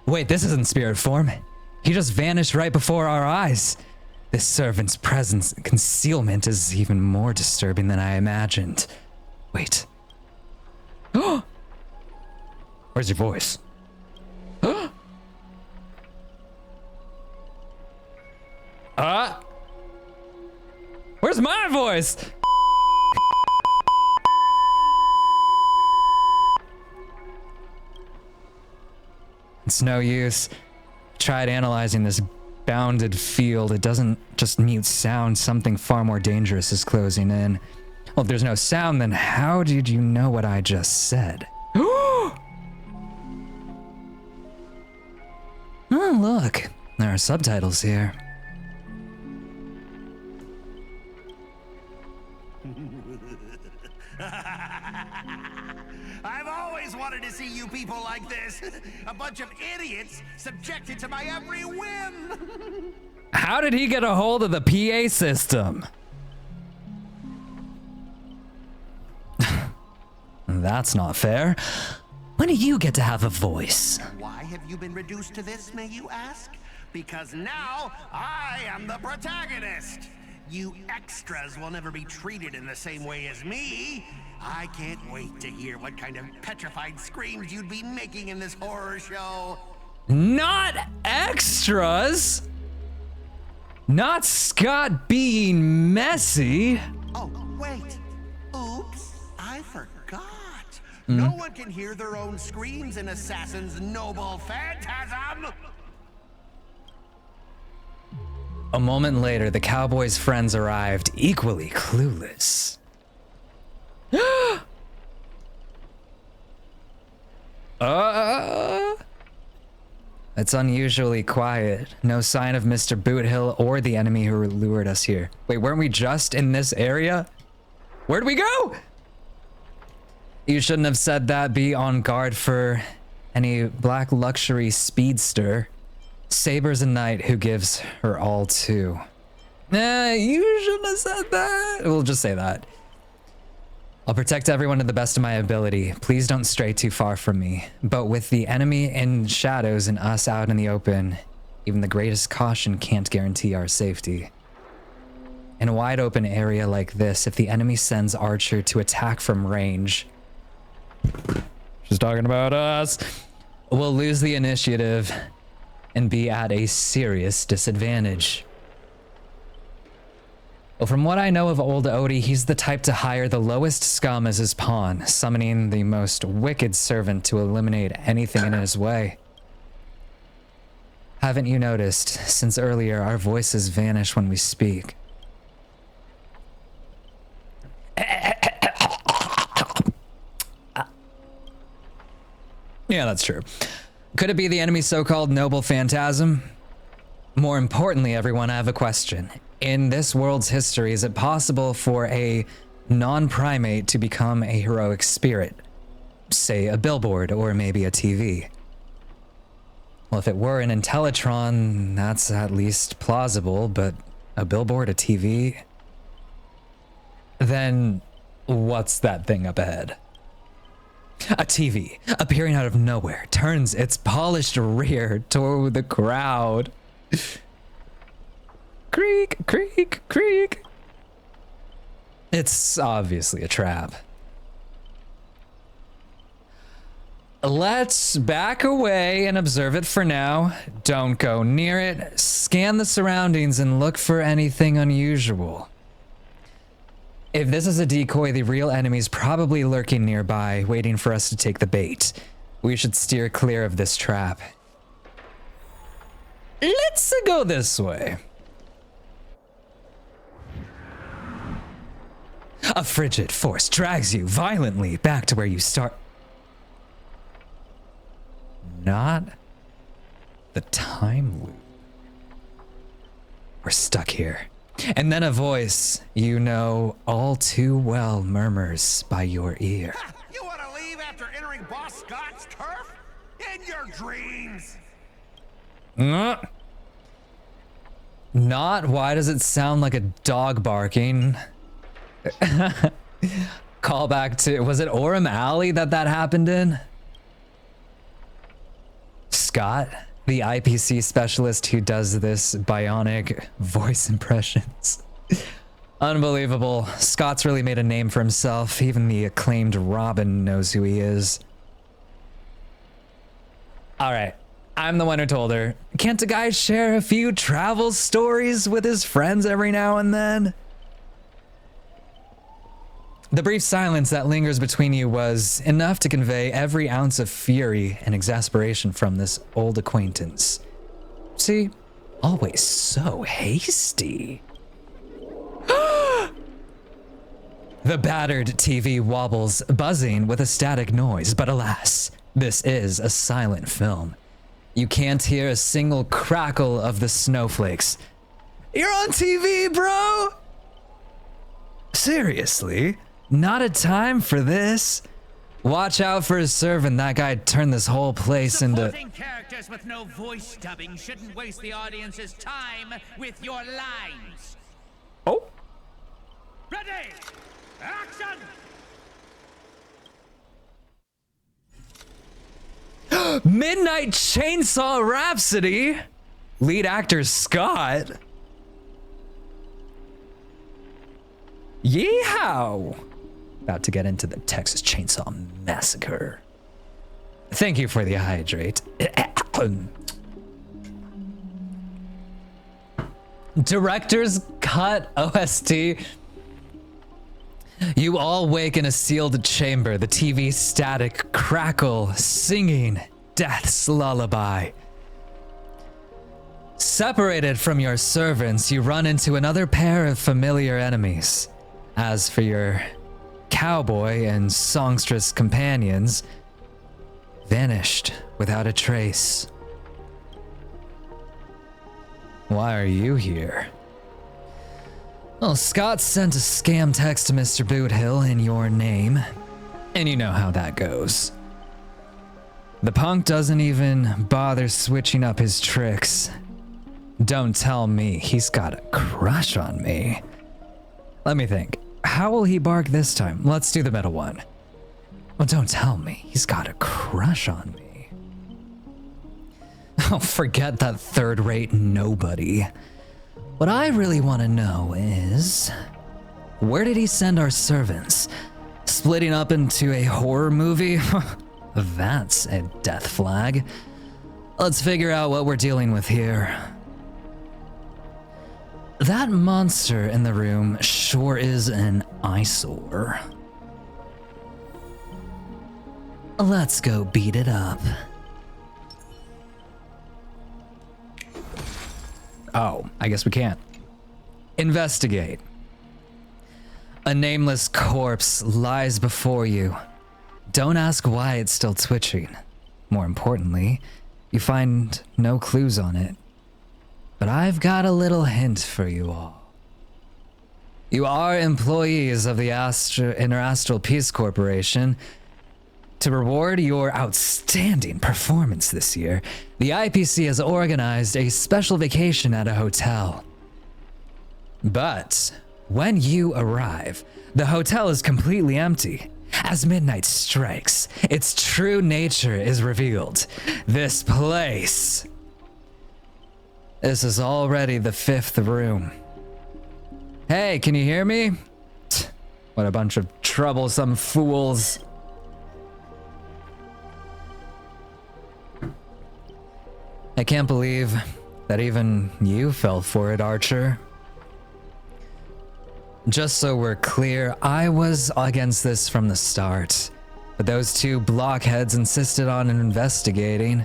Wait, this isn't spirit form. He just vanished right before our eyes. This servant's presence and concealment is even more disturbing than I imagined. Wait. Oh! Where's your voice? Oh! Where's my voice? It's no use. Tried analyzing this bounded field. It doesn't just mute sound. Something far more dangerous is closing in. Well, if there's no sound, then how did you know what I just said? Oh, look. There are subtitles here. I've always wanted to see you people like this. A bunch of idiots subjected to my every whim. How did he get a hold of the PA system? That's not fair. When do you get to have a voice? Why have you been reduced to this, may you ask? Because now I am the protagonist. You extras will never be treated in the same way as me. I can't wait to hear what kind of petrified screams you'd be making in this horror show. Not extras? Not Scott being messy? Oh, wait. Oops. I forgot. No one can hear their own screams in Assassin's noble phantasm. A moment later, the cowboy's friends arrived, equally clueless. It's unusually quiet. No sign of Mr. Boothill or the enemy who lured us here. Wait, weren't we just in this area? Where'd we go? You shouldn't have said that. Be on guard for any black luxury speedster. Saber's a knight who gives her all too. Nah, you shouldn't have said that. We'll just say that. I'll protect everyone to the best of my ability. Please don't stray too far from me. But with the enemy in shadows and us out in the open, even the greatest caution can't guarantee our safety. In a wide open area like this, if the enemy sends Archer to attack from range, she's talking about us, we'll lose the initiative and be at a serious disadvantage. Well, from what I know of old Odie, he's the type to hire the lowest scum as his pawn, summoning the most wicked servant to eliminate anything in his way. Haven't you noticed, since earlier our voices vanish when we speak? Yeah, that's true. Could it be the enemy's so-called noble phantasm? More importantly, everyone, I have a question. In this world's history, is it possible for a non-primate to become a heroic spirit? Say a billboard or maybe a TV. Well, if it were an Intellitron, that's at least plausible, but a billboard, a TV? Then what's that thing up ahead? A TV, appearing out of nowhere, turns its polished rear toward the crowd. Creak, creak, creak. It's obviously a trap. Let's back away and observe it for now. Don't go near it. Scan the surroundings and look for anything unusual. If this is a decoy, the real enemy's probably lurking nearby, waiting for us to take the bait. We should steer clear of this trap. Let's go this way. A frigid force drags you violently back to where you start. Not the time loop. We're stuck here. And then a voice you know all too well murmurs by your ear. You want to leave after entering Boss Scott's turf? In your dreams! Not. Why does it sound like a dog barking? Call back to, was it Orem Alley that happened in? Scott, the IPC specialist who does this bionic voice impressions. Unbelievable. Scott's really made a name for himself. Even the acclaimed Robin knows who he is. All right. I'm the one who told her. Can't a guy share a few travel stories with his friends every now and then? The brief silence that lingers between you was enough to convey every ounce of fury and exasperation from this old acquaintance. See, always so hasty. The battered TV wobbles, buzzing with a static noise, but alas, this is a silent film. You can't hear a single crackle of the snowflakes. You're on TV, bro! Seriously? Not a time for this. Watch out for his servant. That guy turned this whole place into... Supporting characters with no voice dubbing shouldn't waste the audience's time with your lines. Oh. Ready! Action! Midnight Chainsaw Rhapsody. Lead actor Scott. Yeehaw! About to get into the Texas Chainsaw Massacre. Thank you for the hydrate. Director's cut OST. You all wake in a sealed chamber, the TV static crackle, singing death's lullaby. Separated from your servants, you run into another pair of familiar enemies. As for your cowboy and songstress companions, vanished without a trace. Why are you here? Well, Scott sent a scam text to Mr. Boothill in your name, and you know how that goes. The punk doesn't even bother switching up his tricks. Don't tell me he's got a crush on me. Let me think. How will he bark this time? Let's do the middle one. Well, don't tell me he's got a crush on me. Oh, forget that third-rate nobody. What I really want to know is, where did he send our servants? Splitting up into a horror movie? That's a death flag. Let's figure out what we're dealing with here. That monster in the room sure is an eyesore. Let's go beat it up. Oh, I guess we can't. Investigate. A nameless corpse lies before you. Don't ask why it's still twitching. More importantly, you find no clues on it. But I've got a little hint for you all. You are employees of the Interastral Peace Corporation. To reward your outstanding performance this year, the IPC has organized a special vacation at a hotel. But when you arrive, the hotel is completely empty. As midnight strikes, its true nature is revealed. This place. This is already the 5th room. Hey, can you hear me? What a bunch of troublesome fools. I can't believe that even you fell for it, Archer. Just so we're clear, I was against this from the start, but those two blockheads insisted on investigating.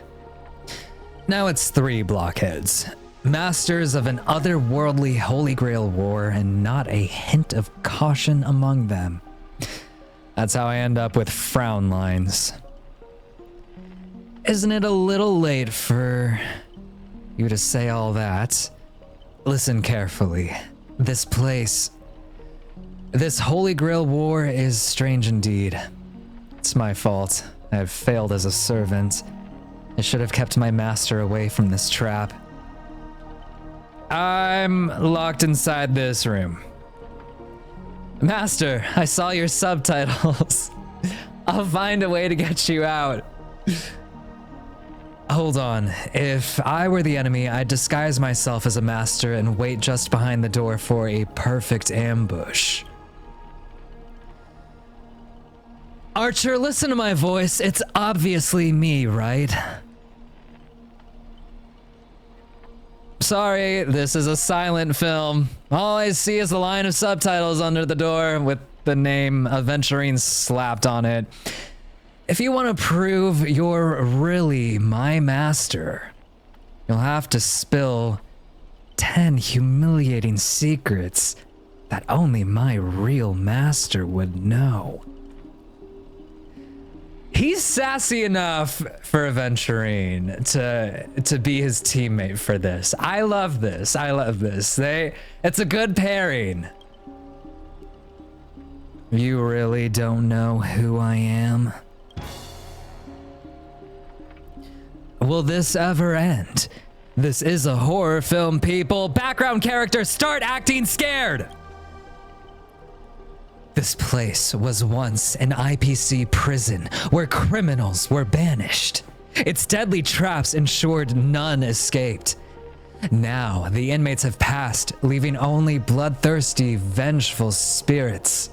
Now it's 3 blockheads, masters of an otherworldly Holy Grail war, and not a hint of caution among them. That's how I end up with frown lines. Isn't it a little late for you to say all that? Listen carefully. This place, this Holy Grail war is strange indeed. It's my fault. I have failed as a servant. I should have kept my master away from this trap. I'm locked inside this room. Master, I saw your subtitles. I'll find a way to get you out. Hold on. If I were the enemy, I'd disguise myself as a master and wait just behind the door for a perfect ambush. Archer, listen to my voice. It's obviously me, right? Sorry, this is a silent film. All I see is a line of subtitles under the door with the name Aventurine slapped on it. If you want to prove you're really my master, you'll have to spill 10 humiliating secrets that only my real master would know. He's sassy enough for Aventurine to be his teammate for this. I love this. I love this. It's a good pairing. You really don't know who I am? Will this ever end? This is a horror film, people. Background characters, start acting scared. This place was once an IPC prison where criminals were banished. Its deadly traps ensured none escaped. Now, the inmates have passed, leaving only bloodthirsty, vengeful spirits.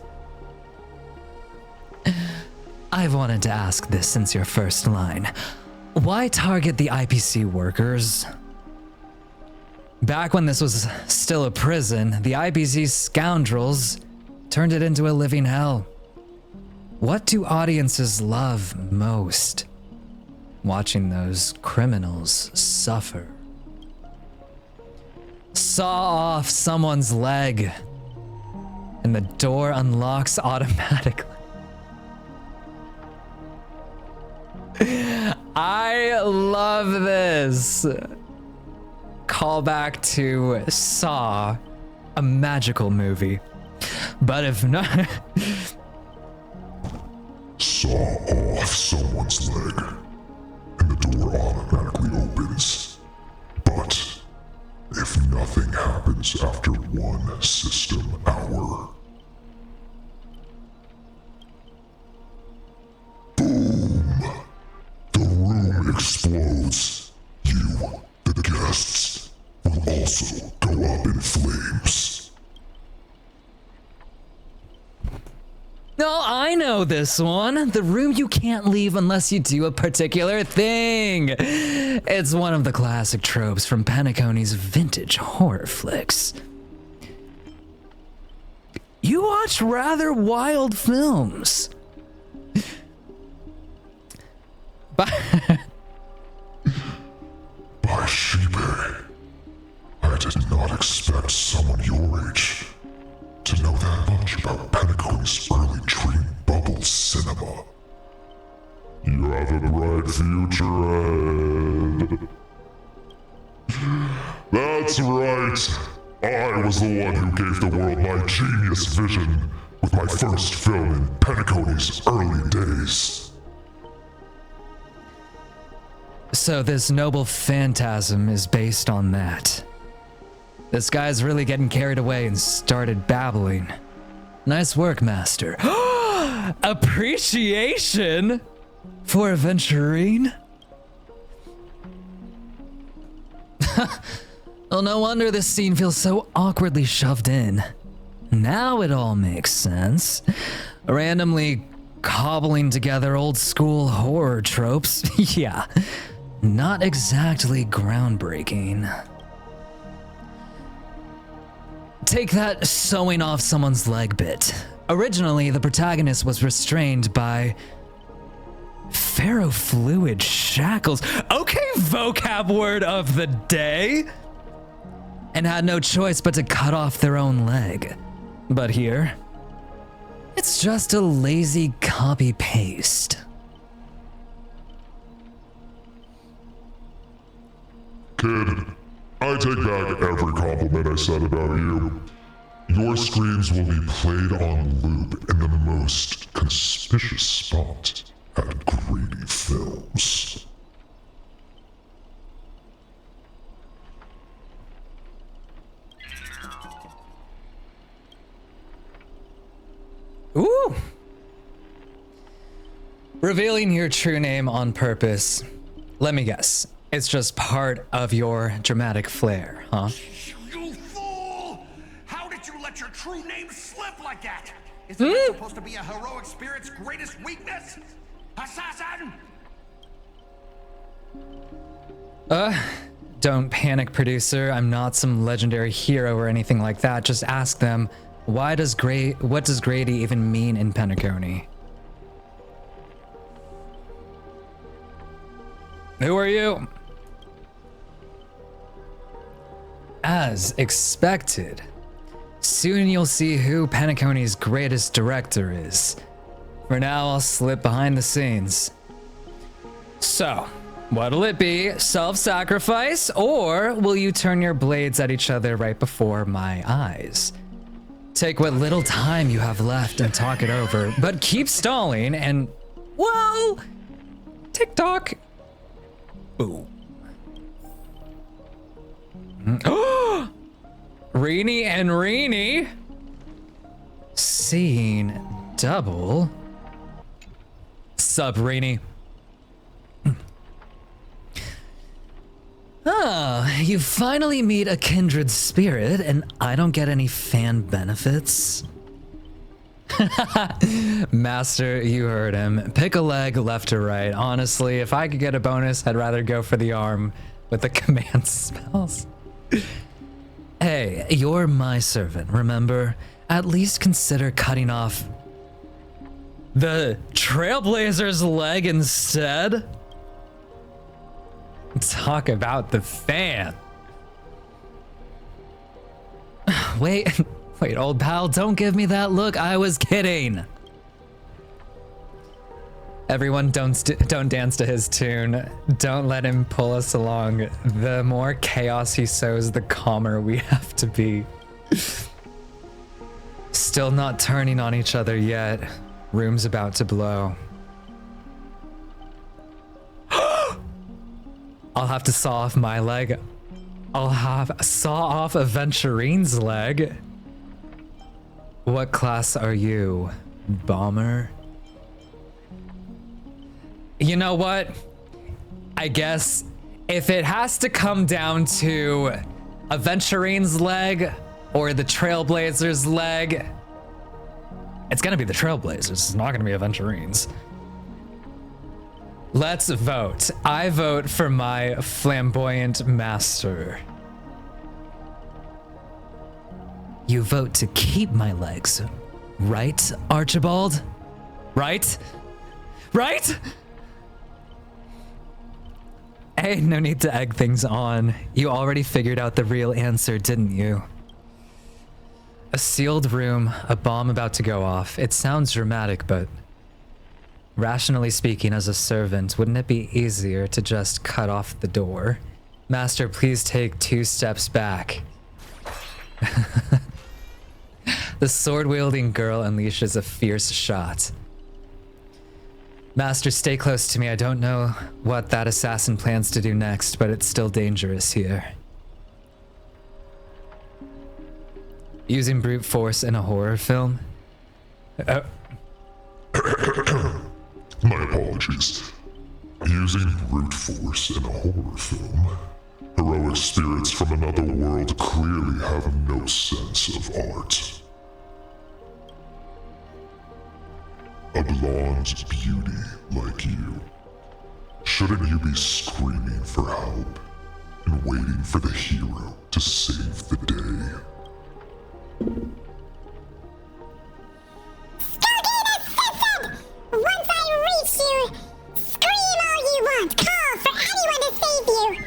I've wanted to ask this since your first line. Why target the IPC workers? Back when this was still a prison, the IPC scoundrels turned it into a living hell. What do audiences love most? Watching those criminals suffer. Saw off someone's leg, and the door unlocks automatically. I love this. Call back to Saw, a magical movie. But if not... Saw off someone's leg, and the door automatically opens. But if nothing happens after 1 system hour, boom! The room explodes. You, the guests, will also go up in flames. No, I know this one. The room you can't leave unless you do a particular thing. It's one of the classic tropes from Penacony's vintage horror flicks. You watch rather wild films. Bathsheba, I did not expect someone your age to know that much about Penacony's early dream bubble cinema. You have a bright future ahead. That's right. I was the one who gave the world my genius vision with my first film in Penacony's early days. So this noble phantasm is based on that. This guy's really getting carried away and started babbling. Nice work, master. Appreciation for Aventurine? Well, no wonder this scene feels so awkwardly shoved in. Now it all makes sense. Randomly cobbling together old school horror tropes. Yeah, not exactly groundbreaking. Take that sewing off someone's leg bit. Originally, the protagonist was restrained by ferrofluid shackles. Okay, vocab word of the day. And had no choice but to cut off their own leg. But here, it's just a lazy copy-paste. Kid, I take back every compliment I said about you. Your screams will be played on loop in the most conspicuous spot at Greedy Films. Ooh! Revealing your true name on purpose. Let me guess. It's just part of your dramatic flair, huh? You fool! How did you let your true name slip like that? Isn't that supposed to be a heroic spirit's greatest weakness? Assassin! Don't panic, producer. I'm not some legendary hero or anything like that. Just ask them, what does Grady even mean in Penacony? Who are you? As expected, soon you'll see who Penacony's greatest director is. For now, I'll slip behind the scenes. So, what'll it be? Self-sacrifice, or will you turn your blades at each other right before my eyes? Take what little time you have left and talk it over, but keep stalling and, well, TikTok. Boom. Reenie and Reenie. Seeing double. Sup, Reenie? Ah, you finally meet a kindred spirit and I don't get any fan benefits. Master, you heard him. Pick a leg left or right. Honestly, if I could get a bonus, I'd rather go for the arm with the command spells. Hey, you're my servant, remember? at least consider cutting off the Trailblazer's leg instead? Talk about the fan. Wait, old pal, don't give me that look. I was kidding. Everyone, don't dance to his tune. Don't let him pull us along. The more chaos he sows, the calmer we have to be. Still not turning on each other yet. Room's about to blow. I'll have to saw off my leg. I'll have saw off Aventurine's leg. What class are you, bomber? You know what? I guess if it has to come down to Aventurine's leg or the Trailblazer's leg, it's gonna be the Trailblazers. It's not gonna be Aventurine's. Let's vote. I vote for my flamboyant master. You vote to keep my legs, right, Archibald? Right? Right? Hey, no need to egg things on. You already figured out the real answer, didn't you? A sealed room, a bomb about to go off. It sounds dramatic, but rationally speaking, as a servant, wouldn't it be easier to just cut off the door? Master, please take 2 steps back. The sword-wielding girl unleashes a fierce shot. Master, stay close to me. I don't know what that assassin plans to do next, but it's still dangerous here. Using brute force in a horror film? My apologies. Using brute force in a horror film? Heroic spirits from another world clearly have no sense of art. A blonde beauty like you. Shouldn't you be screaming for help and waiting for the hero to save the day? Once I reach you, scream all you want. Call for anyone to save you.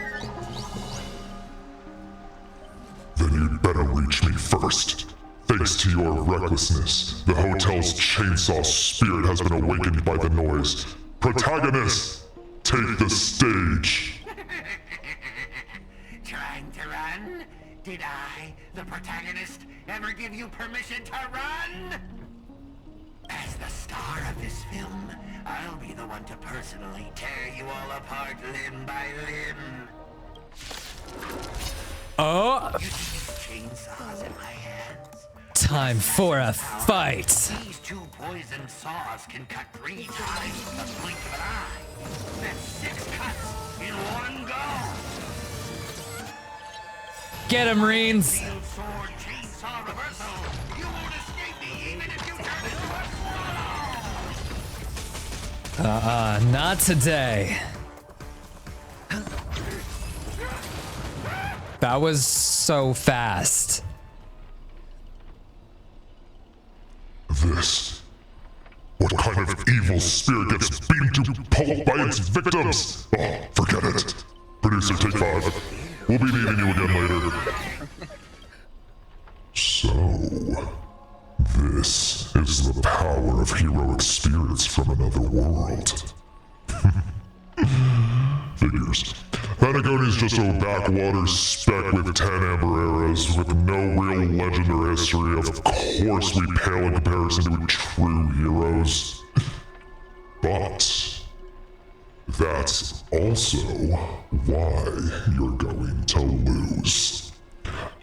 Then you'd better reach me first. Thanks to your recklessness, the hotel's chainsaw spirit has been awakened by the noise. Protagonist, take the stage. Trying to run? Did I, the protagonist, ever give you permission to run? As the star of this film, I'll be the one to personally tear you all apart limb by limb. Oh! You see these chainsaws in my hands? Time for a fight! These 2 poisoned saws can cut 3 times in the blink of an eye. That's 6 cuts in one go. Get him, Marines! Sword chainsaw reversal. You won't escape me even if you turn into a swallow. Not today. That was so fast. This. What kind of evil spirit gets beaten to pulp by its victims? Oh, forget it. Producer, take 5. We'll be needing you again later. So, this is the power of heroic spirits from another world. Figures. Patagonia just a backwater speck with 10 amber eras, with no real legend or history. Of course we pale in comparison to true heroes. But that's also why you're going to lose.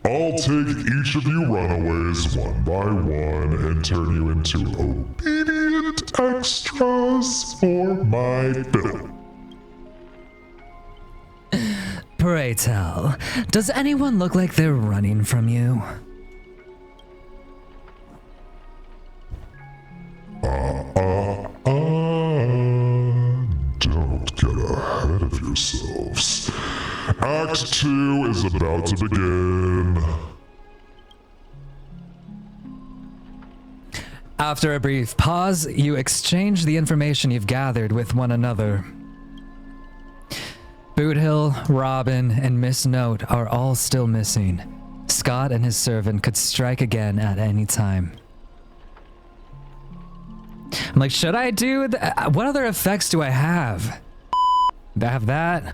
I'll take each of you runaways one by one and turn you into obedient extras for my film. Pray tell, does anyone look like they're running from you? Don't get ahead of yourselves. Act 2 is about to begin. After a brief pause, you exchange the information you've gathered with one another. Boothill, Robin, and Miss Note are all still missing. Scott and his servant could strike again at any time. I'm like, should I do what other effects do I have? Do I have that?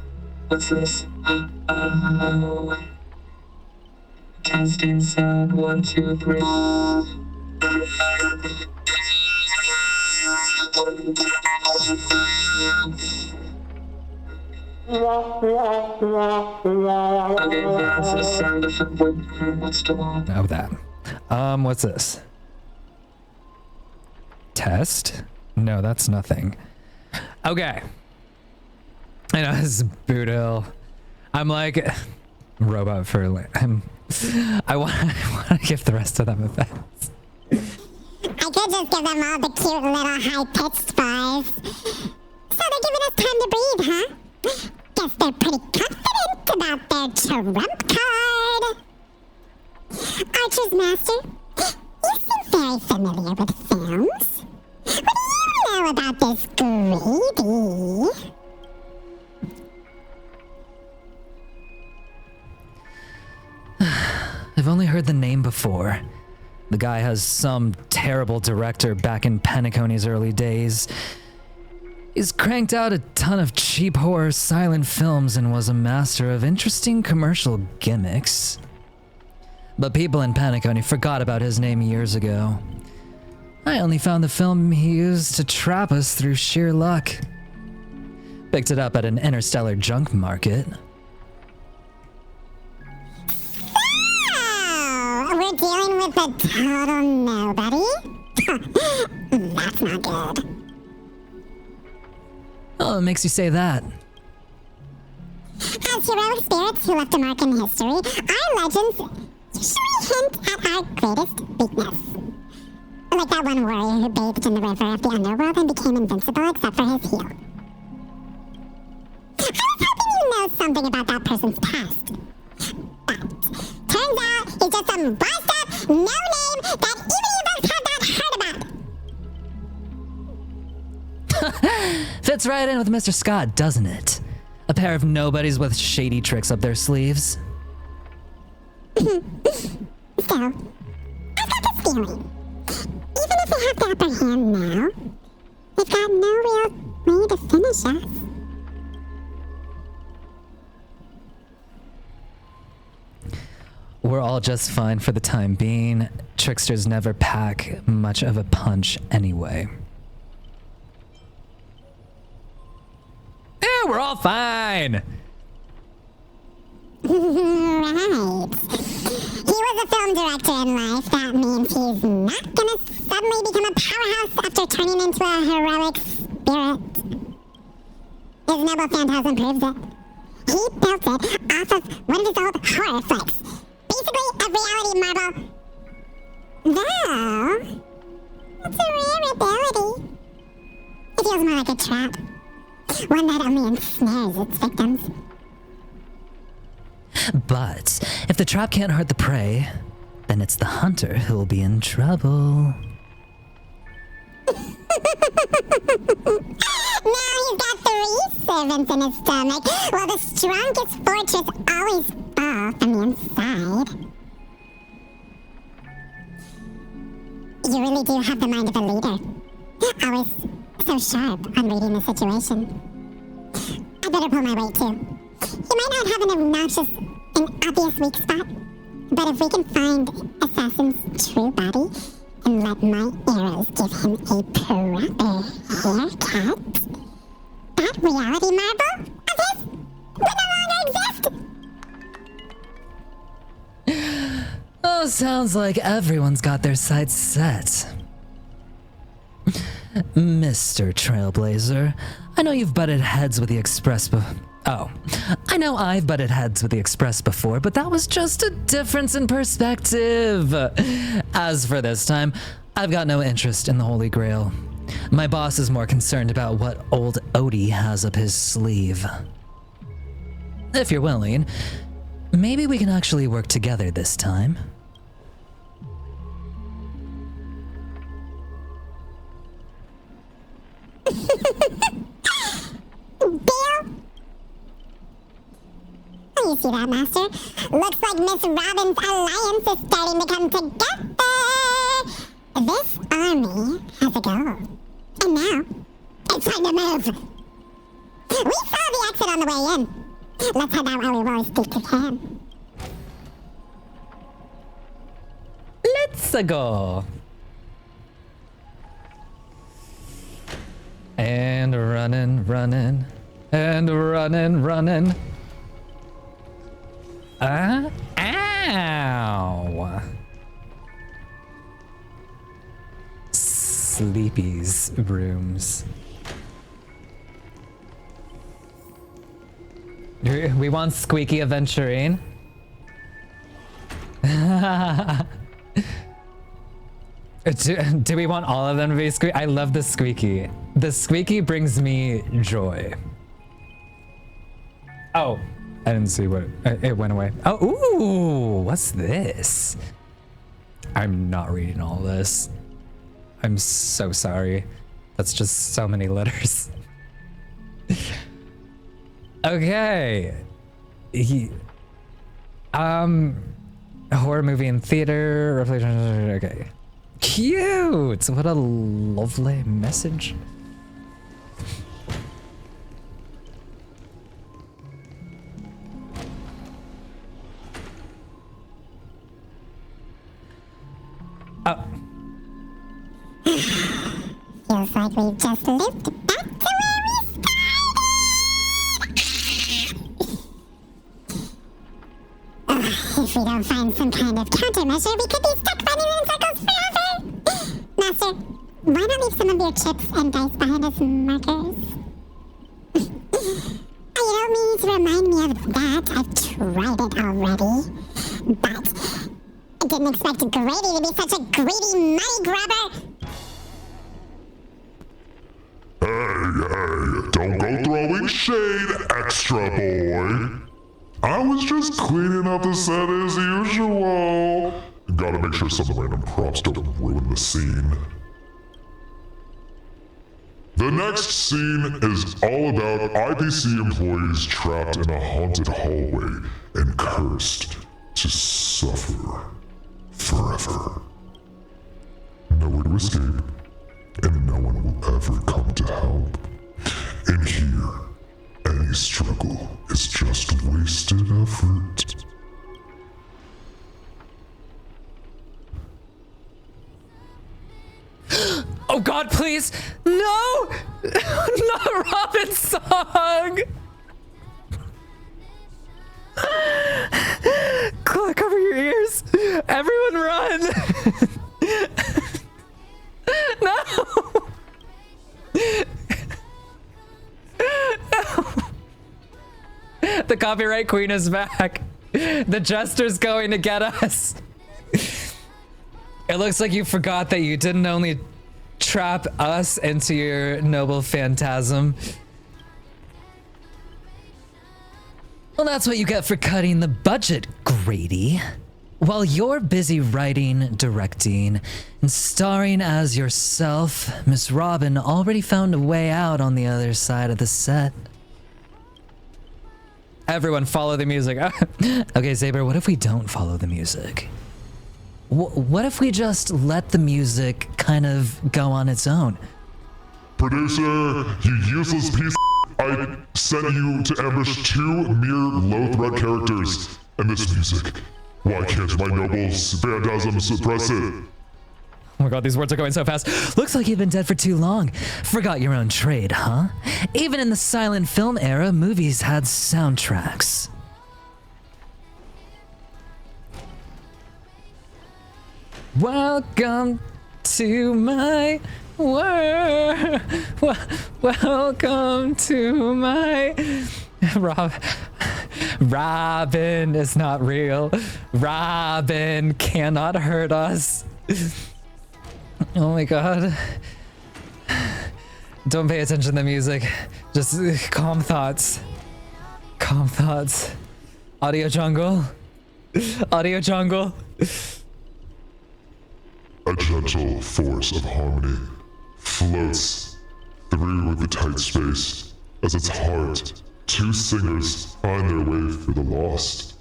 What's this? Testing sound 1, 2, 3. Okay, that's the sound effect. What's the one? Oh, that. What's this? Test? No, that's nothing. Okay. I know this is Boothill. I'm like robot for I want to give the rest of them effects. I could just give them all the cute little high-pitched bars. So they're giving us time to breathe, huh? Guess they're pretty confident about their trump card. Archer's Master, you seem very familiar with films. What do you know about this greedy? I've only heard the name before. The guy has some terrible director back in Penacony's early days. He's cranked out a ton of cheap horror silent films and was a master of interesting commercial gimmicks. But people in Penacony forgot about his name years ago. I only found the film he used to trap us through sheer luck. Picked it up at an interstellar junk market. We're dealing with a total nobody? That's not good. Oh, it makes you say that. As heroic spirits who left a mark in history, our legends usually hint at our greatest weakness. Like that one warrior who bathed in the river of the underworld and became invincible except for his heel. I was hoping you know something about that person's past. But turns out he's just some washed up, no name that even you both have not heard about. Fits right in with Mr. Scott, doesn't it? A pair of nobodies with shady tricks up their sleeves. So, I've got this feeling. Even if they have the upper hand now, they've got no real way to finish us. We're all just fine for the time being. Tricksters never pack much of a punch anyway. Yeah, we're all fine. Right. He was a film director in life. That means he's not gonna suddenly become a powerhouse after turning into a heroic spirit. His noble phantasm proves it. He built it off of one of his old horror flicks. Basically, a reality marble. Though, it's a rare ability. It feels more like a trap. One that only ensnares its victims. But if the trap can't hurt the prey, then it's the hunter who'll be in trouble. Now he's got 3 servants in his stomach, while the strongest fortress always falls from the inside. You really do have the mind of a leader. Always so sharp on reading the situation. I better pull my weight too. You might not have an obnoxious and obvious weak spot, but if we can find Assassin's true body and let my arrows give him a proper haircut, that reality marble of his would no longer exist. Oh, sounds like everyone's got their sights set. Mr. Trailblazer, I know you've butted heads with the Express I know I've butted heads with the Express before, but that was just a difference in perspective. As for this time, I've got no interest in the Holy Grail. My boss is more concerned about what old Odie has up his sleeve. If you're willing, maybe we can actually work together this time. You see that, Master? Looks like Miss Robin's alliance is starting to come together. This army has a goal. And now, it's time to move. We saw the exit on the way in. Let's head out while we roll speak to him. Let's go. And running, running, and running, running. Ow. Sleepy's rooms. We want squeaky Aventurine. Do we want all of them to be squeaky? I love the squeaky. The squeaky brings me joy. Oh, I didn't see what it went away. Oh, ooh, what's this? I'm not reading all this. I'm so sorry. That's just so many letters. Okay. A horror movie in theater. Reflection. Okay. Cute. What a lovely message. Oh. Feels like we've just looped back to where we if we don't find some kind of countermeasure, we could be stuck running in circles forever. Master, why not leave some of your chips and dice behind as markers? You don't need to remind me of that. I've tried it already. But I didn't expect Grady to be such a greedy money grabber. Hey, don't go throwing shade, extra boy. I was just cleaning up the set as usual. Gotta make sure some random props don't ruin the scene. The next scene is all about IPC employees trapped in a haunted hallway and cursed to suffer forever. Nowhere to escape, and no one will ever come to help. And here, any struggle is just wasted effort. Oh God, please! No! Not Robin's song! Cover your ears! Everyone run! No! No! The copyright queen is back. The jester's going to get us. It looks like you forgot that you didn't only trap us into your noble phantasm. Well, that's what you get for cutting the budget, Grady. While you're busy writing, directing, and starring as yourself, Miss Robin already found a way out on the other side of the set. Everyone follow the music. Okay, Saber, what if we don't follow the music? What if we just let the music kind of go on its own? Producer, you useless piece of I sent you to ambush 2 mere low-threat characters. And this music, why can't my noble phantasm suppress it? Oh my God, these words are going so fast. Looks like you've been dead for too long. Forgot your own trade, huh? Even in the silent film era, movies had soundtracks. Welcome to my world. Welcome to my... Robin is not real. Robin cannot hurt us. Oh my God. Don't pay attention to the music. Just calm thoughts. Calm thoughts. Audio jungle. Audio jungle. A gentle force of harmony floats through the tight space as its heart two singers find their way through the lost.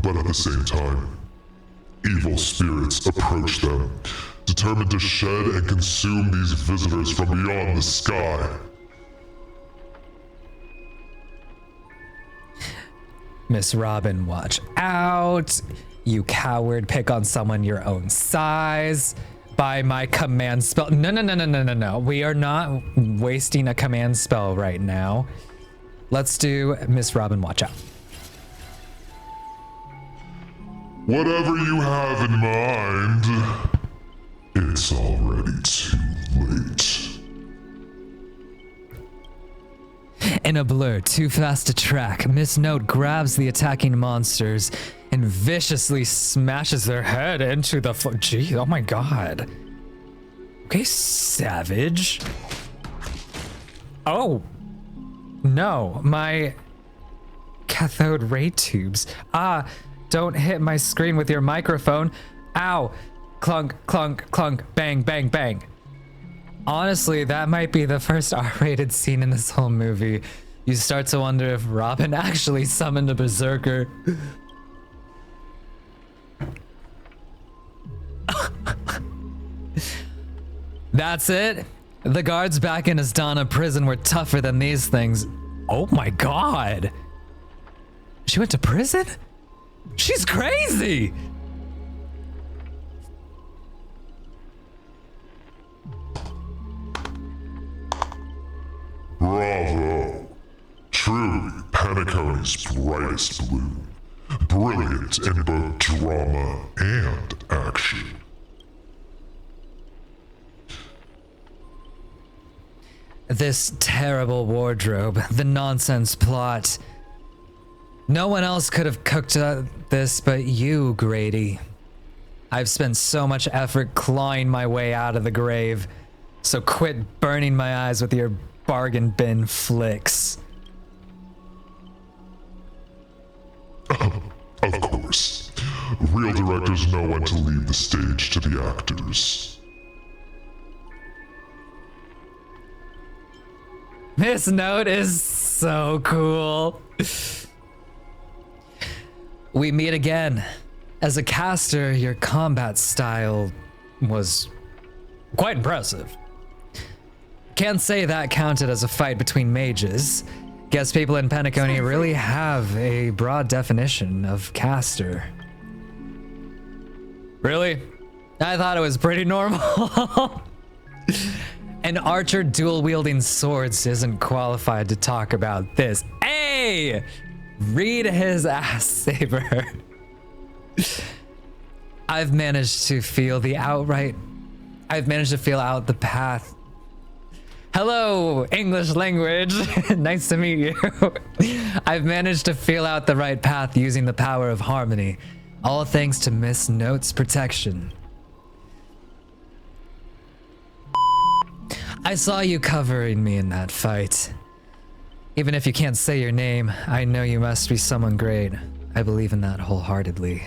But at the same time, evil spirits approach them, determined to shed and consume these visitors from beyond the sky. Miss Robin, watch out. You coward, pick on someone your own size. By my command spell. No. We are not wasting a command spell right now. Let's do Miss Robin, watch out. Whatever you have in mind, it's already too late. In a blur, too fast to track, Miss Note grabs the attacking monsters and viciously smashes their head into the floor. Gee, oh my god. Okay, savage. Oh. No, my cathode ray tubes. Ah, don't hit my screen with your microphone. Ow. Clunk, clunk, clunk, bang, bang, bang. Honestly, that might be the first R-rated scene in this whole movie. You start to wonder if Robin actually summoned a berserker. That's it. The guards back in Asdana prison were tougher than these things. Oh my god. She went to prison? She's crazy. Bravo. Truly Penacony's brightest bloom. Brilliant in both drama and action. This terrible wardrobe, the nonsense plot. No one else could have cooked this but you, Grady. I've spent so much effort clawing my way out of the grave, so quit burning my eyes with your bargain bin flicks. Of course. Real directors know when to leave the stage to the actors. This note is so cool. We meet again. As a caster, your combat style was quite impressive. Can't say that counted as a fight between mages. Guess people in Penacony really have a broad definition of caster. Really? I thought it was pretty normal. An archer dual-wielding swords isn't qualified to talk about this. Hey! Read his ass, Saber. I've managed to feel out the path. Hello, English language. Nice to meet you. I've managed to feel out the right path using the power of harmony. All thanks to Miss Note's protection. I saw you covering me in that fight. Even if you can't say your name, I know you must be someone great. I believe in that wholeheartedly.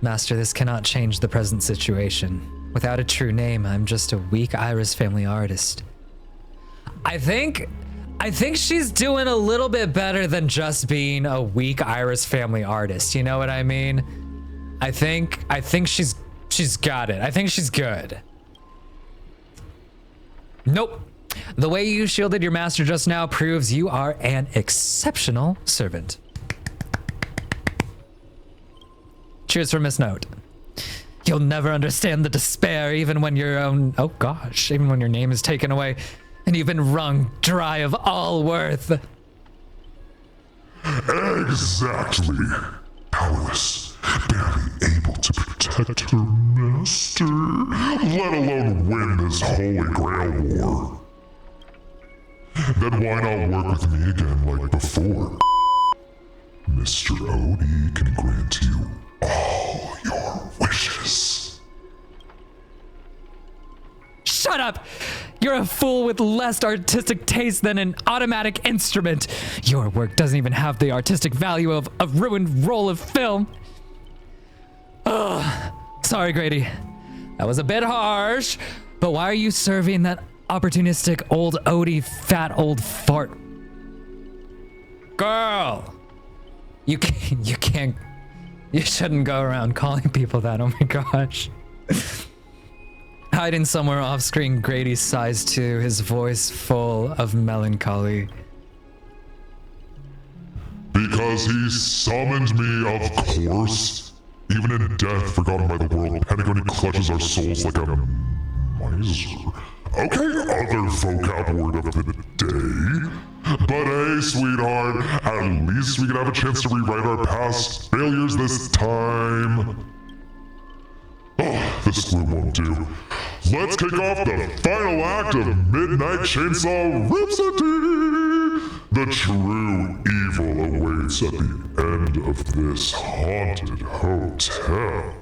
Master, this cannot change the present situation. Without a true name, I'm just a weak Iris family artist. I think she's doing a little bit better than just being a weak Iris family artist. You know what I mean? I think she's got it. I think she's good. Nope. The way you shielded your master just now proves you are an exceptional servant. Cheers for Miss Note. You'll never understand the despair even when even when your name is taken away and you've been wrung dry of all worth. Exactly. Powerless, barely able to protect her master, let alone win this Holy Grail war. Then why not work with me again like before? Mr. Odie can grant you all your wishes. Shut up! You're a fool with less artistic taste than an automatic instrument. Your work doesn't even have the artistic value of a ruined roll of film. Ugh. Sorry, Grady. That was a bit harsh, but why are you serving that opportunistic old Odie fat old fart. Girl! You shouldn't go around calling people that, oh my gosh. Hiding somewhere off screen, Grady sighs too, his voice full of melancholy. Because he summoned me, of course. Even in death, forgotten by the world, Pentagon clutches our souls like a miser. Okay, other vocab word of the day. But hey, sweetheart, at least we can have a chance to rewrite our past failures this time. Oh, this glue won't do. Let's kick off the final act of Midnight Chainsaw Rhapsody! The true evil awaits at the end of this haunted hotel.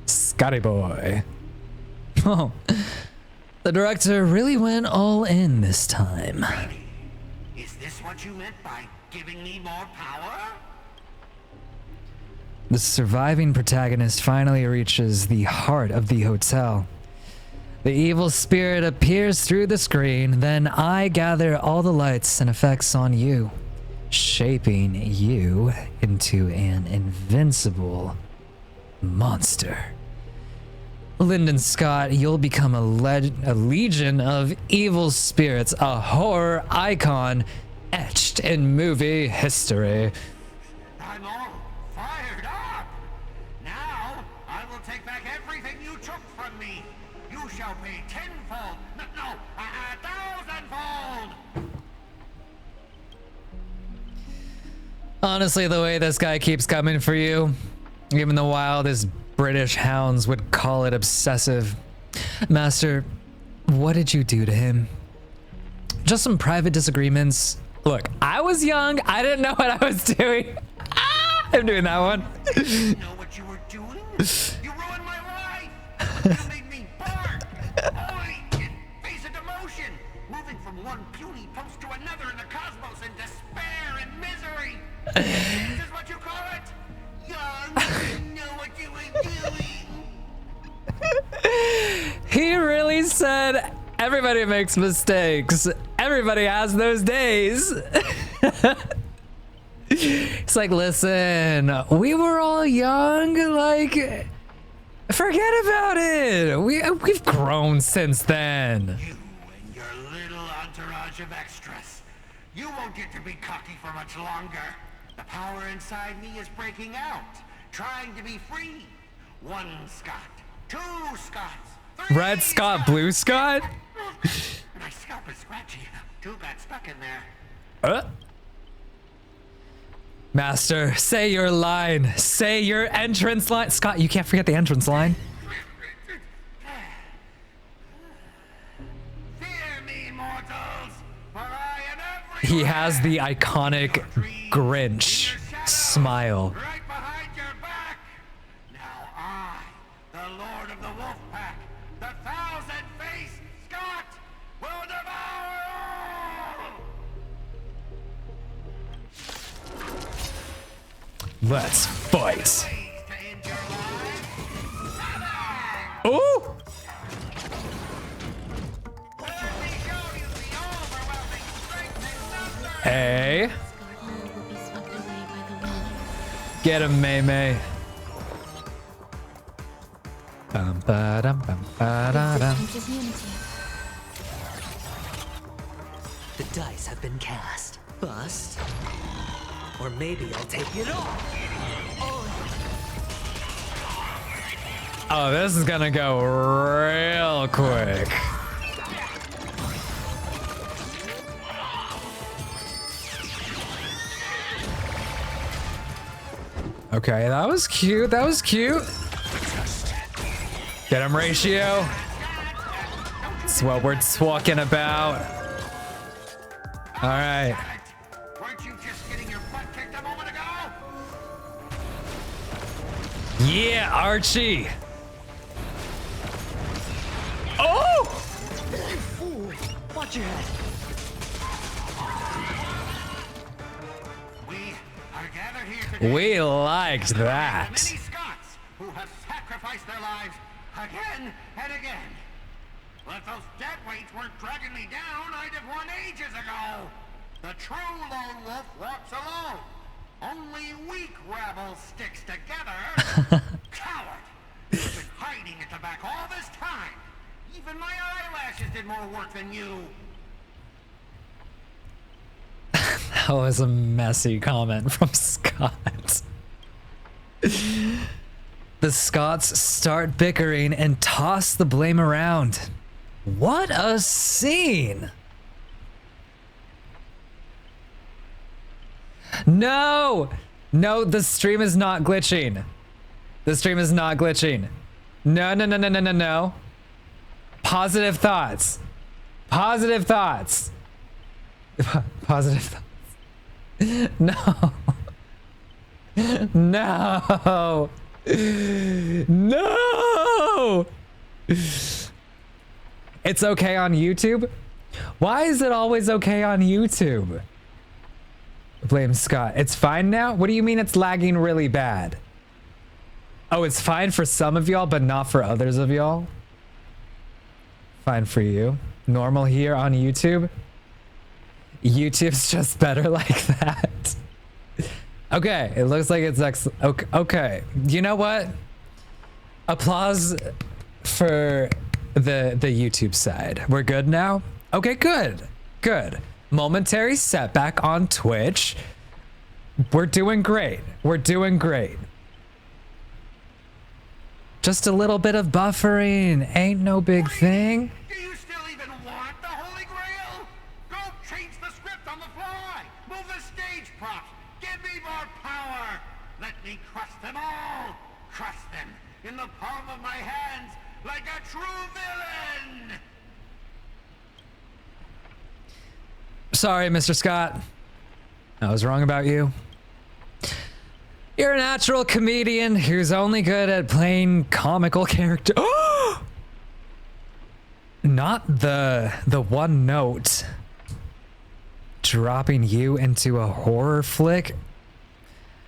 Scotty boy. Oh, the director really went all in this time. Is this what you meant by giving me more power? The surviving protagonist finally reaches the heart of the hotel. The evil spirit appears through the screen, then I gather all the lights and effects on you, shaping you into an invincible monster. Lyndon Scott, you'll become a legion of evil spirits, a horror icon etched in movie history. I'm all fired up. Now I will take back everything you took from me. You shall pay tenfold. No, 1,000-fold. Honestly, the way this guy keeps coming for you, even the wildest British hounds would call it obsessive. Master, what did you do to him? Just some private disagreements. Look, I was young. I didn't know what I was doing. I'm doing that one. You know what you were doing? You ruined my life. You made me bark, boy, and face a demotion, moving from one puny post to another in the cosmos in despair and misery. This is what you call it? Young, didn't know what you were doing. He really said everybody makes mistakes. Everybody has those days. It's like, listen, we were all young, like, forget about it. We've grown since then. You and your little entourage of extras. You won't get to be cocky for much longer. The power inside me is breaking out, trying to be free. 1 Scott, 2 Scots, 3 Red Scott, Blue Scott? My scalp is scratchy. 2 got stuck in there. Master, say your line. Say your entrance line. Scott, you can't forget the entrance line. Fear me, mortals, for I am He has the iconic Grinch smile. right behind your back. Now I, the Lord of the Wolf Pack, the 1,000-faced Scott, will devour all! Let's fight. Ooh! Hey. Get him, Mei Mei. Bum, ba-dum, bum, ba-da-dum. The dice have been cast. Bust. Or maybe I'll take it all. Oh, this is gonna go real quick. Okay, that was cute. That was cute. Get him, Ratio. That's what we're talking about. All right. Weren't you just getting your butt kicked a moment ago? Yeah, Archie. Oh! Fool! Watch your head. We are We liked that. Many Scots who have sacrificed their lives again and again. Well, if those dead weights weren't dragging me down, I'd have won ages ago. The true lone wolf walks alone. Only weak rabble sticks together. Coward! You've been hiding at the back all this time. Even my eyelashes did more work than you. That was a messy comment from Scott. The Scots start bickering and toss the blame around. What a scene! No! No, the stream is not glitching. The stream is not glitching. No, no, no, no, no, no, no. Positive thoughts. Positive thoughts. Positive thoughts. No. No. No. It's okay on YouTube? Why is it always okay on YouTube? Blame Scott. It's fine now? What do you mean it's lagging really bad? Oh, it's fine for some of y'all, but not for others of y'all? Fine for you. Normal here on YouTube? YouTube's just better like that. Okay, it looks like it's excellent. Okay, you know what? Applause for the YouTube side. We're good now? Okay, good. Good. Momentary setback on Twitch. We're doing great. We're doing great. Just a little bit of buffering. Ain't no big thing. Do you still even want the Holy Grail? Go change the script on the fly. Move the stage props. Give me more power. Let me crush them all. Crush them in the palm of my hands like a true villain. Sorry, Mr. Scott. I was wrong about you. You're a natural comedian who's only good at playing comical characters. Not the one note dropping you into a horror flick.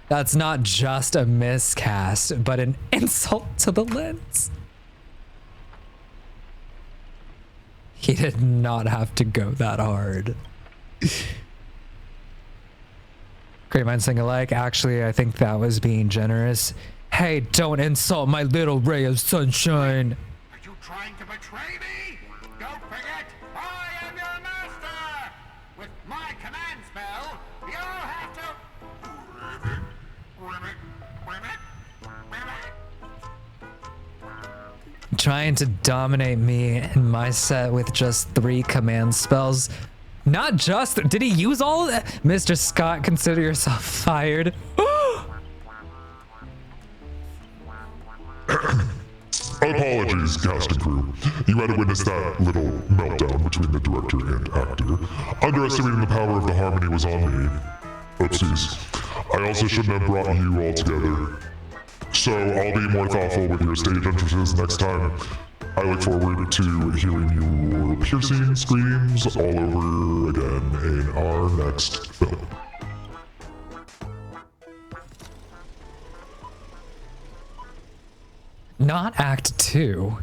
That's not just a miscast, but an insult to the lens. He did not have to go that hard. Great minds think alike. Actually, I think that was being generous. Hey, don't insult my little ray of sunshine. Are you trying to betray me? Don't forget, I am your master. With my command spell, you'll have to... Trying to dominate me in my set with just 3 command spells. Not just, did he use all of that? Mr. Scott, consider yourself fired. Apologies, cast and crew. You had to witness that little meltdown between the director and actor. Underestimating the power of the harmony was on me. Oopsies. I also shouldn't have brought you all together. So I'll be more thoughtful with your stage entrances next time. I look forward to hearing your piercing screams all over again in our next film. Not Act 2.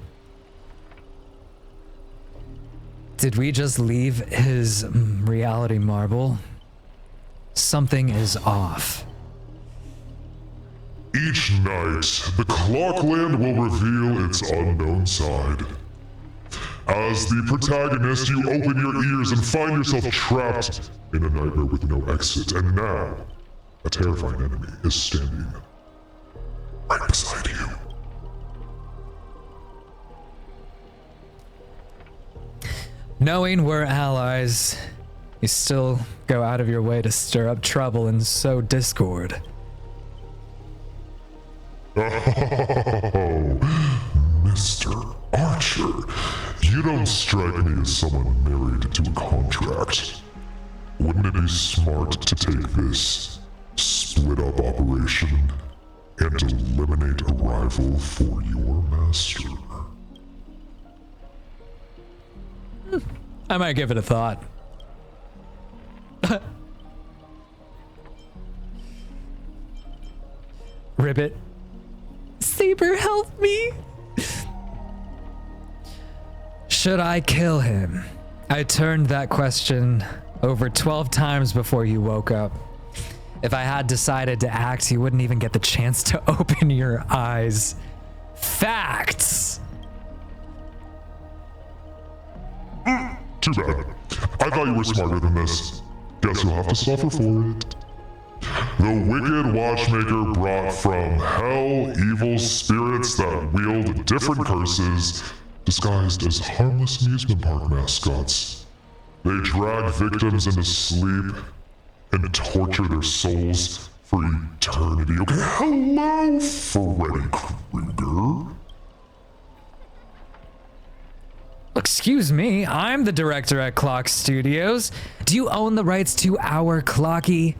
Did we just leave his reality marble? Something is off. Each night, the Clockland will reveal its unknown side. As the protagonist, you open your ears and find yourself trapped in a nightmare with no exit. And now, a terrifying enemy is standing right beside you. Knowing we're allies, you still go out of your way to stir up trouble and sow discord. Oh, Mr. Archer, you don't strike me as someone married to a contract. Wouldn't it be smart to take this split-up operation and eliminate a rival for your master? I might give it a thought. Ribbit. Saber, help me! Should I kill him? I turned that question over 12 times before you woke up. If I had decided to act, you wouldn't even get the chance to open your eyes. Facts! Too bad. I thought you were smarter than this. Guess you'll have to suffer for it. The wicked watchmaker brought from hell evil spirits that wield different curses, disguised as harmless amusement park mascots. They drag victims into sleep and torture their souls for eternity. Okay, hello, Freddy Krueger. Excuse me, I'm the director at Clock Studios. Do you own the rights to our Clocky?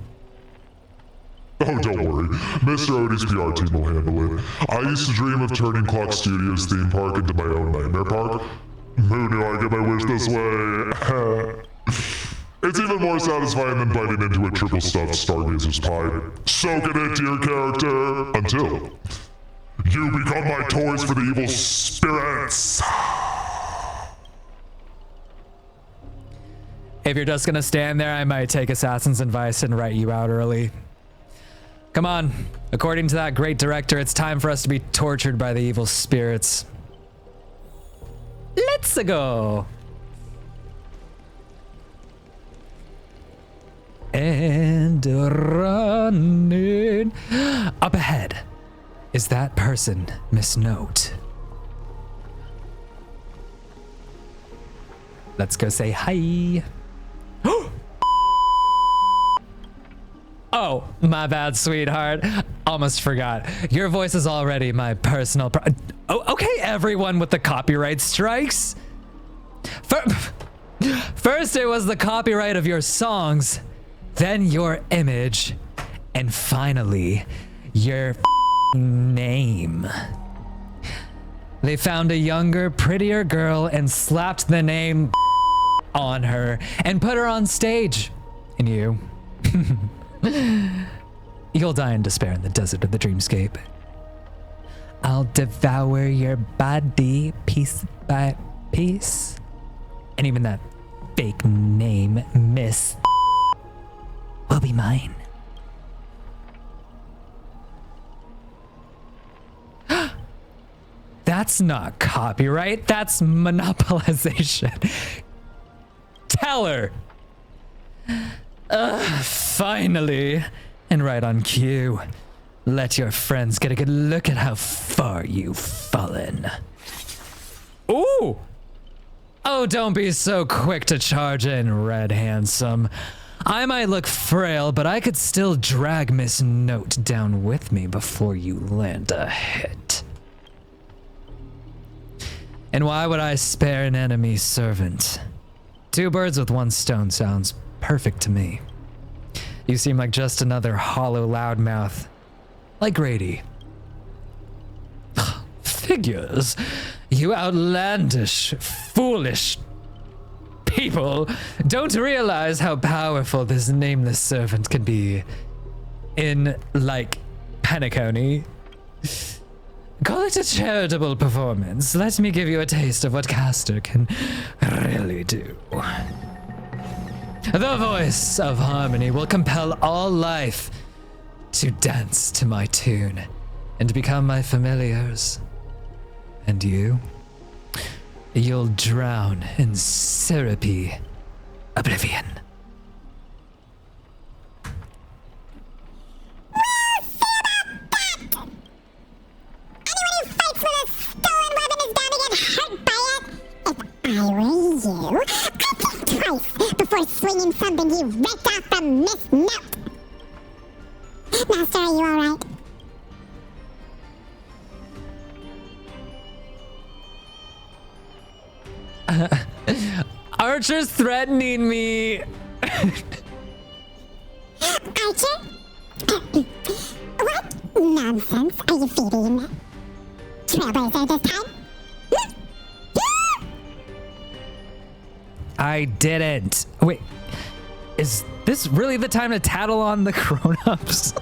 Oh, don't worry. Mr. Odie's PR team will handle it. I used to dream of turning Clock Studios theme park into my own nightmare park. Who knew I'd get my wish this way? It's even more satisfying than biting into a triple stuffed Stargazer's pie. Soak it into your character until you become my toys for the evil spirits. If you're just gonna stand there, I might take Assassin's Advice and write you out early. Come on. According to that great director, it's time for us to be tortured by the evil spirits. Let's go. And running. Up ahead is that person, Miss Note. Let's go say hi. Oh, my bad, sweetheart. Almost forgot. Your voice is already my personal oh, okay, everyone with the copyright strikes. First it was the copyright of your songs, then your image, and finally, your name. They found a younger, prettier girl and slapped the name on her and put her on stage. And you... You'll die in despair in the desert of the dreamscape. I'll devour your body piece by piece. And even that fake name, Miss, will be mine. That's not copyright, that's monopolization. Tell her. Finally, and right on cue. Let your friends get a good look at how far you've fallen. Ooh! Oh, don't be so quick to charge in, Red Handsome. I might look frail, but I could still drag Miss Note down with me before you land a hit. And why would I spare an enemy servant? 2 birds with 1 stone sounds perfect to me. You seem like just another hollow loudmouth. Like Grady. Figures. You outlandish, foolish people don't realize how powerful this nameless servant can be in, like, Penacony. Call it a charitable performance. Let me give you a taste of what Caster can really do. The voice of harmony will compel all life to dance to my tune and become my familiars. And you'll drown in syrupy oblivion. I were you, I'd think twice before swinging something you ripped off from Miss Note. Master, are you alright? Archer's threatening me. Archer? What nonsense are you feeding? Trailblazer this time? I didn't. Wait, is this really the time to tattle on the grown-ups?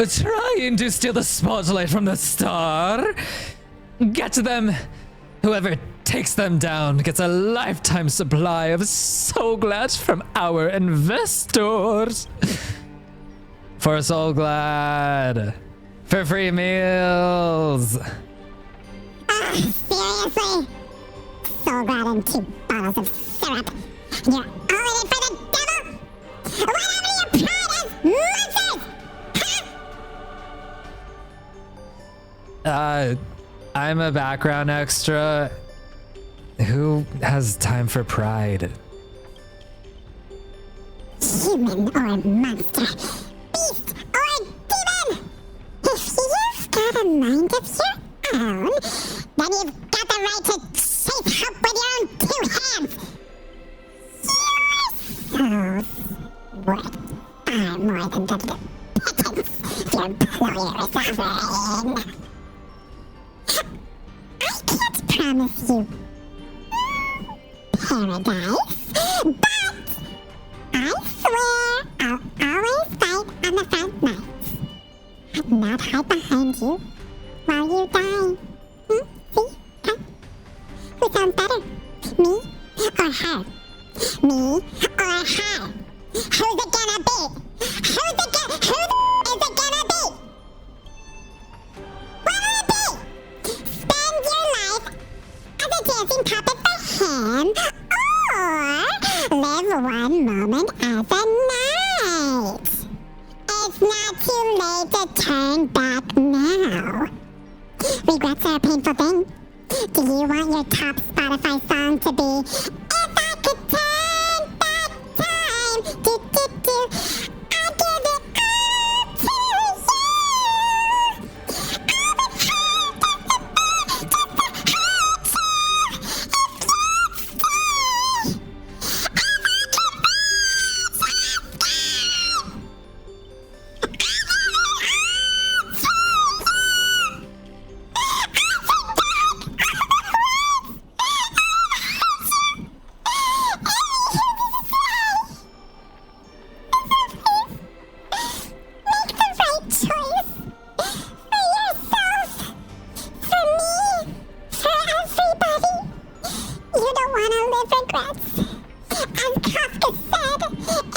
trying to steal the spotlight from the star. Get them. Whoever takes them down gets a lifetime supply of Soul Glad from our investors. For Soul Glad. For free meals. Seriously? Soul Glad and 2 bottles of syrup. You're all in it for the devil? Whatever your pride is, monsters! I'm a background extra. Who has time for pride? Human or monster, beast or demon! If you've got a mind of your own, then you've got the right to chase help with your own 2 hands! Your soul's worth far more than the pittance your employer is offering. I can't promise you paradise, but I swear I'll always fight on the front lines. Not hide behind you while you die. See? Huh? Who sounds better? Me or her? Me or her? Who's it gonna be? Who is it gonna be? What'll it be? Spend your life as a dancing puppet for him, or live one moment as a knight. It's not too late to turn back now. Regrets are a painful thing. Do you want your top Spotify song to be If I Could Turn Back Time? Do, do, do. I'd give it all to you. I would hurt just to hurt you. If you'd stay. If I could make the right choice for yourself, for me, for everybody. You don't want to live regrets. As Kafka said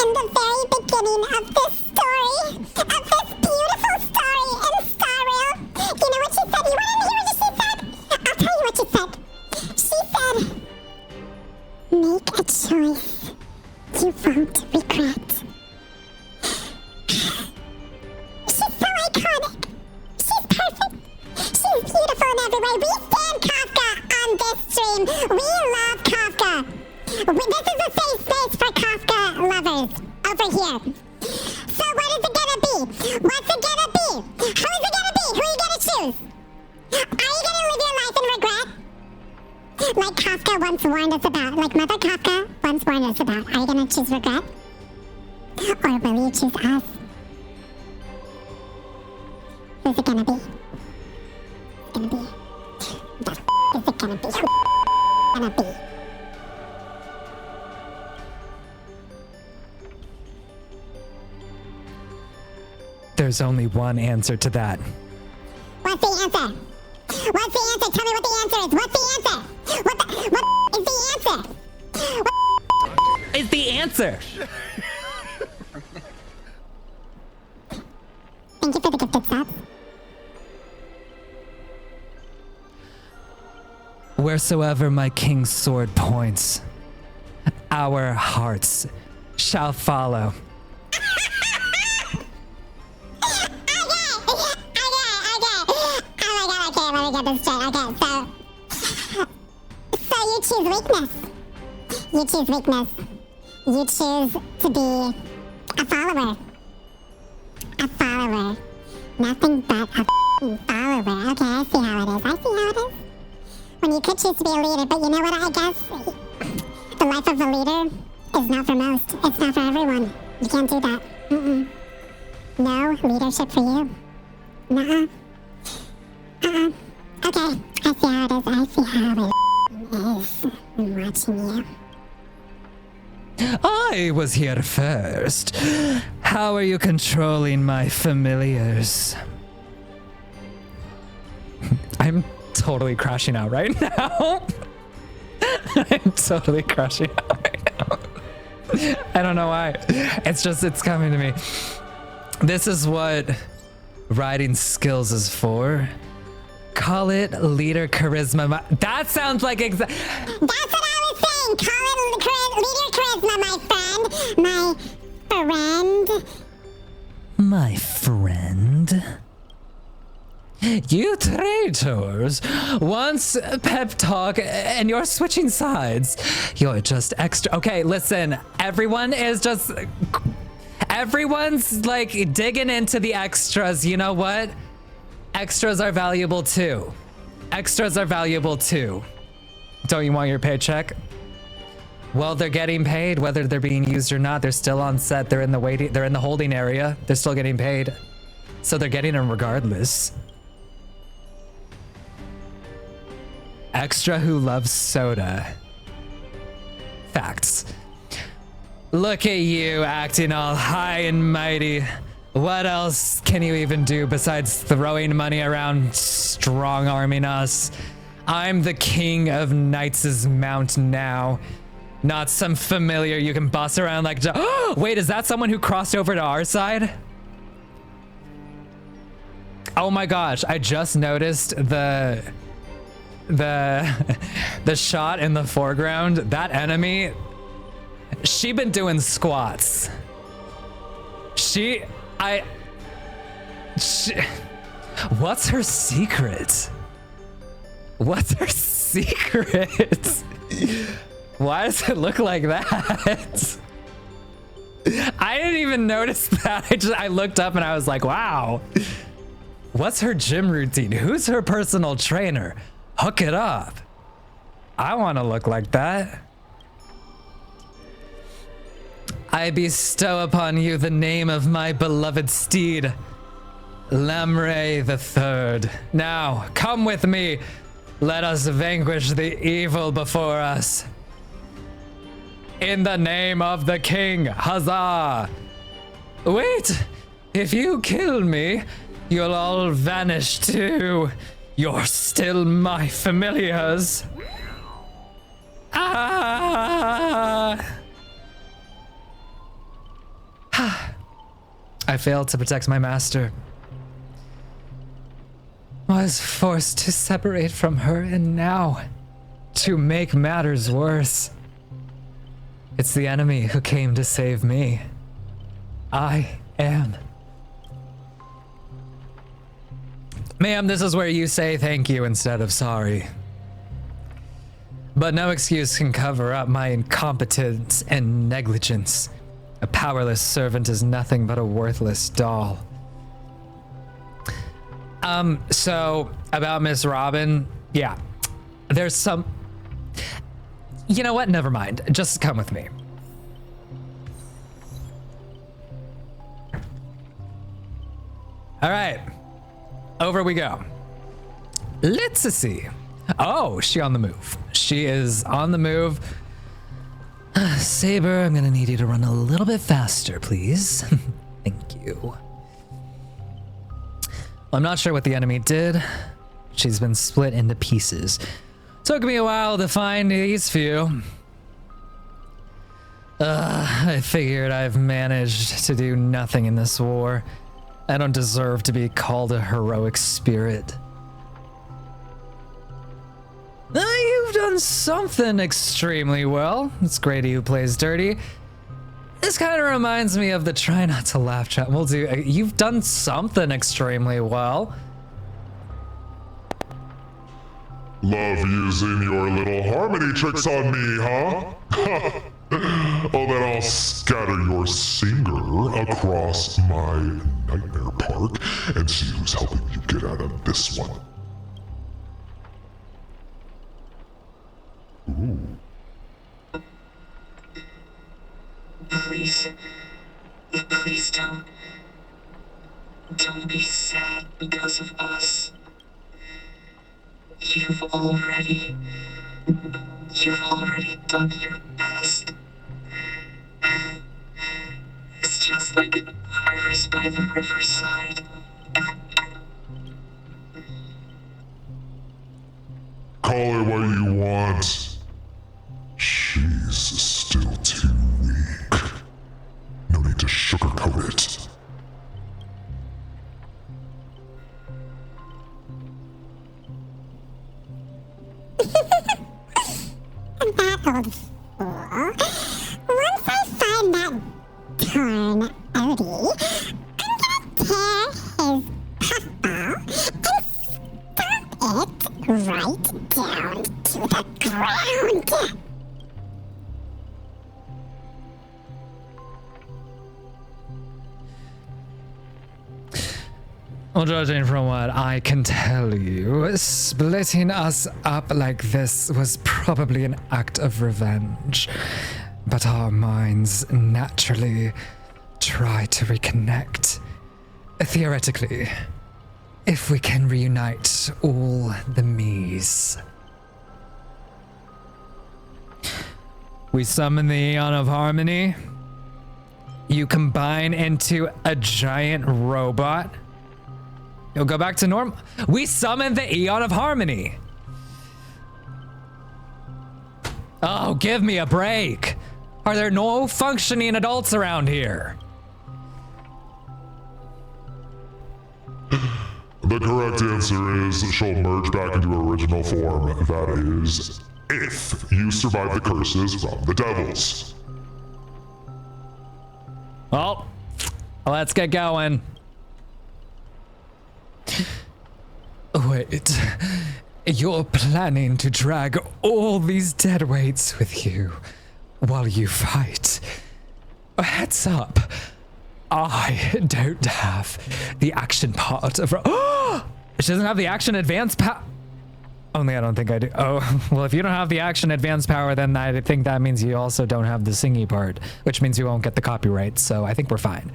in the very beginning of this story, of this beautiful story in Star Rail, you know what she said? You want to hear what she said? I'll tell you what she said. She said, make a choice you won't regret. She's so iconic. She's perfect. She's beautiful in every way. We stand Kafka on this stream. We love Kafka. This is a safe space for Kafka lovers over here. So what is it gonna be? What's it gonna be? Who is it gonna be? Who are you gonna choose? Are you gonna live your life in regret? Like Kafka once warned us about. Like Mother Kafka once warned us about. Are you gonna choose regret? Or will you choose us? Who's it gonna be? It's gonna be. The is it gonna be? Who gonna be? There's only one answer to that. What's the answer? What's the answer? Tell me what the answer is. What's the answer? What is the answer? What is the answer? Thank you for the gifted sub. Wheresoever my king's sword points, our hearts shall follow. Let me get this straight. Okay, so you choose weakness. You choose weakness. You choose to be a follower. A follower. Nothing but a follower. Okay, I see how it is. I see how it is. When you could choose to be a leader, but you know what? I guess the life of a leader is not for most. It's not for everyone. You can't do that. No leadership for you. Nuh-uh. Okay, I see how it is. I see how it is. I'm watching you. I was here first. How are you controlling my familiars? I'm totally crashing out right now. I'm totally crashing out right now. I don't know why. It's coming to me. This is what writing skills is for. Call it leader charisma. That sounds like That's what I was saying. Call it leader charisma, my friend. You traitors! Once pep talk and you're switching sides. You're just extra. Okay, listen. Everyone's like digging into the extras. You know what? Extras are valuable too. Extras are valuable too. Don't you want your paycheck? Well, they're getting paid whether they're being used or not. They're still on set. They're in the holding area. They're still getting paid. So they're getting them regardless. Extra who loves soda. Facts. Look at you acting all high and mighty. What else can you even do besides throwing money around, strong-arming us? I'm the king of Knights' Mount now. Not some familiar you can boss around like... Wait, is that someone who crossed over to our side? Oh my gosh, I just noticed the shot in the foreground. That enemy, she been doing squats. What's her secret? What's her secret? Why does it look like that? I didn't even notice that. I looked up and I was like, wow. What's her gym routine? Who's her personal trainer? Hook it up. I want to look like that. I bestow upon you the name of my beloved steed, Lamray III. Now, come with me. Let us vanquish the evil before us. In the name of the king, huzzah! Wait, if you kill me, you'll all vanish too. You're still my familiars. Ah! I failed to protect my master. Was forced to separate from her, and now, to make matters worse, it's the enemy who came to save me. I am. Ma'am, this is where you say thank you instead of sorry. But no excuse can cover up my incompetence and negligence. A powerless servant is nothing but a worthless doll. So about Miss Robin, yeah, there's some, you know what? Never mind. Just come with me. All right, over we go. Let's see. Oh, she on the move. She is on the move. Saber, I'm gonna need you to run a little bit faster, please. Thank you. I'm not sure what the enemy did. She's been split into pieces. Took me a while to find these few. I figured I've managed to do nothing in this war. I don't deserve to be called a heroic spirit. You've done something extremely well. It's Grady who plays dirty. This kind of reminds me of the try not to laugh chat. We'll do. You've done something extremely well. Love using your little harmony tricks on me, huh? Oh, then I'll scatter your singer across my nightmare park and see who's helping you get out of this one. Ooh. Please don't be sad because of us. You've already done your best. It's just flanking fires by the riverside. Call it what you want. She's still too weak. No need to sugarcoat it. That old fool. Once I find that torn Odie, I'm gonna tear his puffball and stomp it right down to the ground. Well, judging from what I can tell you, splitting us up like this was probably an act of revenge. But our minds naturally try to reconnect. Theoretically, if we can reunite all the me's. We summon the Aeon of Harmony. You combine into a giant robot. You'll go back to normal. We summoned the Aeon of Harmony. Oh, give me a break. Are there no functioning adults around here? The correct answer is she'll merge back into her original form. That is, if you survive the curses from the devils. Well, let's get going. Wait, you're planning to drag all these dead weights with you while you fight? Heads up, I don't have the action part of. Oh, she doesn't have the action advanced power. Only I don't think I do. Oh, well, if you don't have the action advanced power, then I think that means you also don't have the singy part, which means you won't get the copyright. So I think we're fine.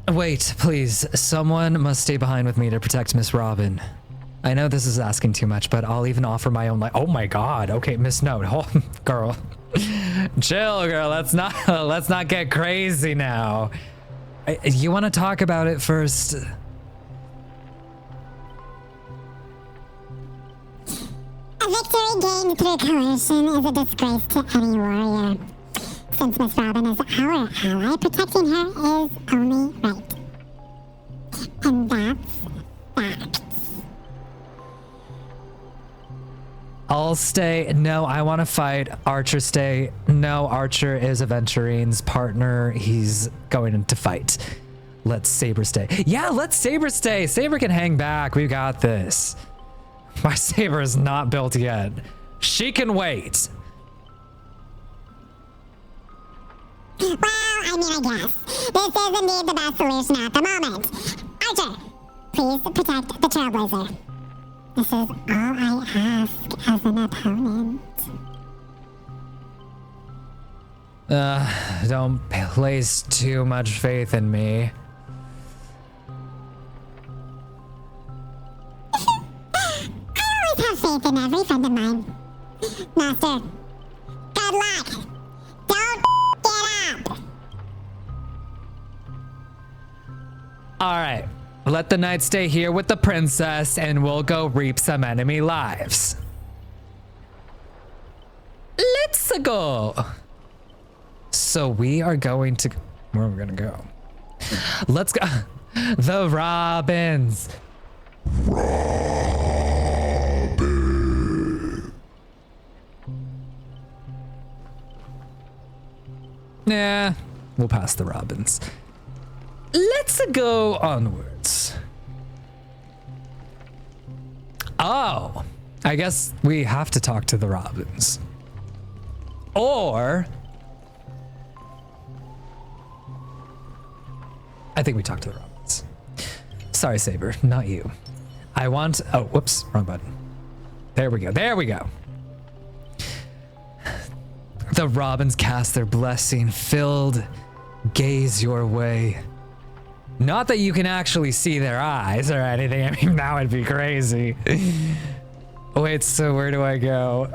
Wait, please. Someone must stay behind with me to protect Miss Robin. I know this is asking too much, but I'll even offer my own life. Oh my God. Okay, Miss Note. Oh, girl. Chill, girl. Let's not get crazy now. You want to talk about it first? A victory gained through coercion is a disgrace to any warrior. Since Miss Robin is our ally, protecting her is only right. And that's fact. I'll stay. No, I want to fight. Archer, stay. No, Archer is Aventurine's partner. He's going to fight. Let's Saber stay. Yeah, let's Saber stay. Saber can hang back. We got this. My Saber is not built yet. She can wait. Well, I mean, I guess. This is indeed the best solution at the moment. Archer, please protect the Trailblazer. This is all I ask as an opponent. Don't place too much faith in me. I always have faith in every friend of mine. Master, good luck. Don't get up. All right. Let the knight stay here with the princess and we'll go reap some enemy lives. Let's go. So we are going to, where are we going to go? Let's go. The Robins. Robin. Nah, we'll pass the Robins. Let's go onwards. Oh, I guess we have to talk to the Robins. Or I think we talked to the Robins. Sorry, Saber, not you. I want, oh, whoops, wrong button. There we go, there we go. The Robins cast their blessing, filled gaze your way. Not that you can actually see their eyes or anything. I mean, that would be crazy. Wait, so where do I go?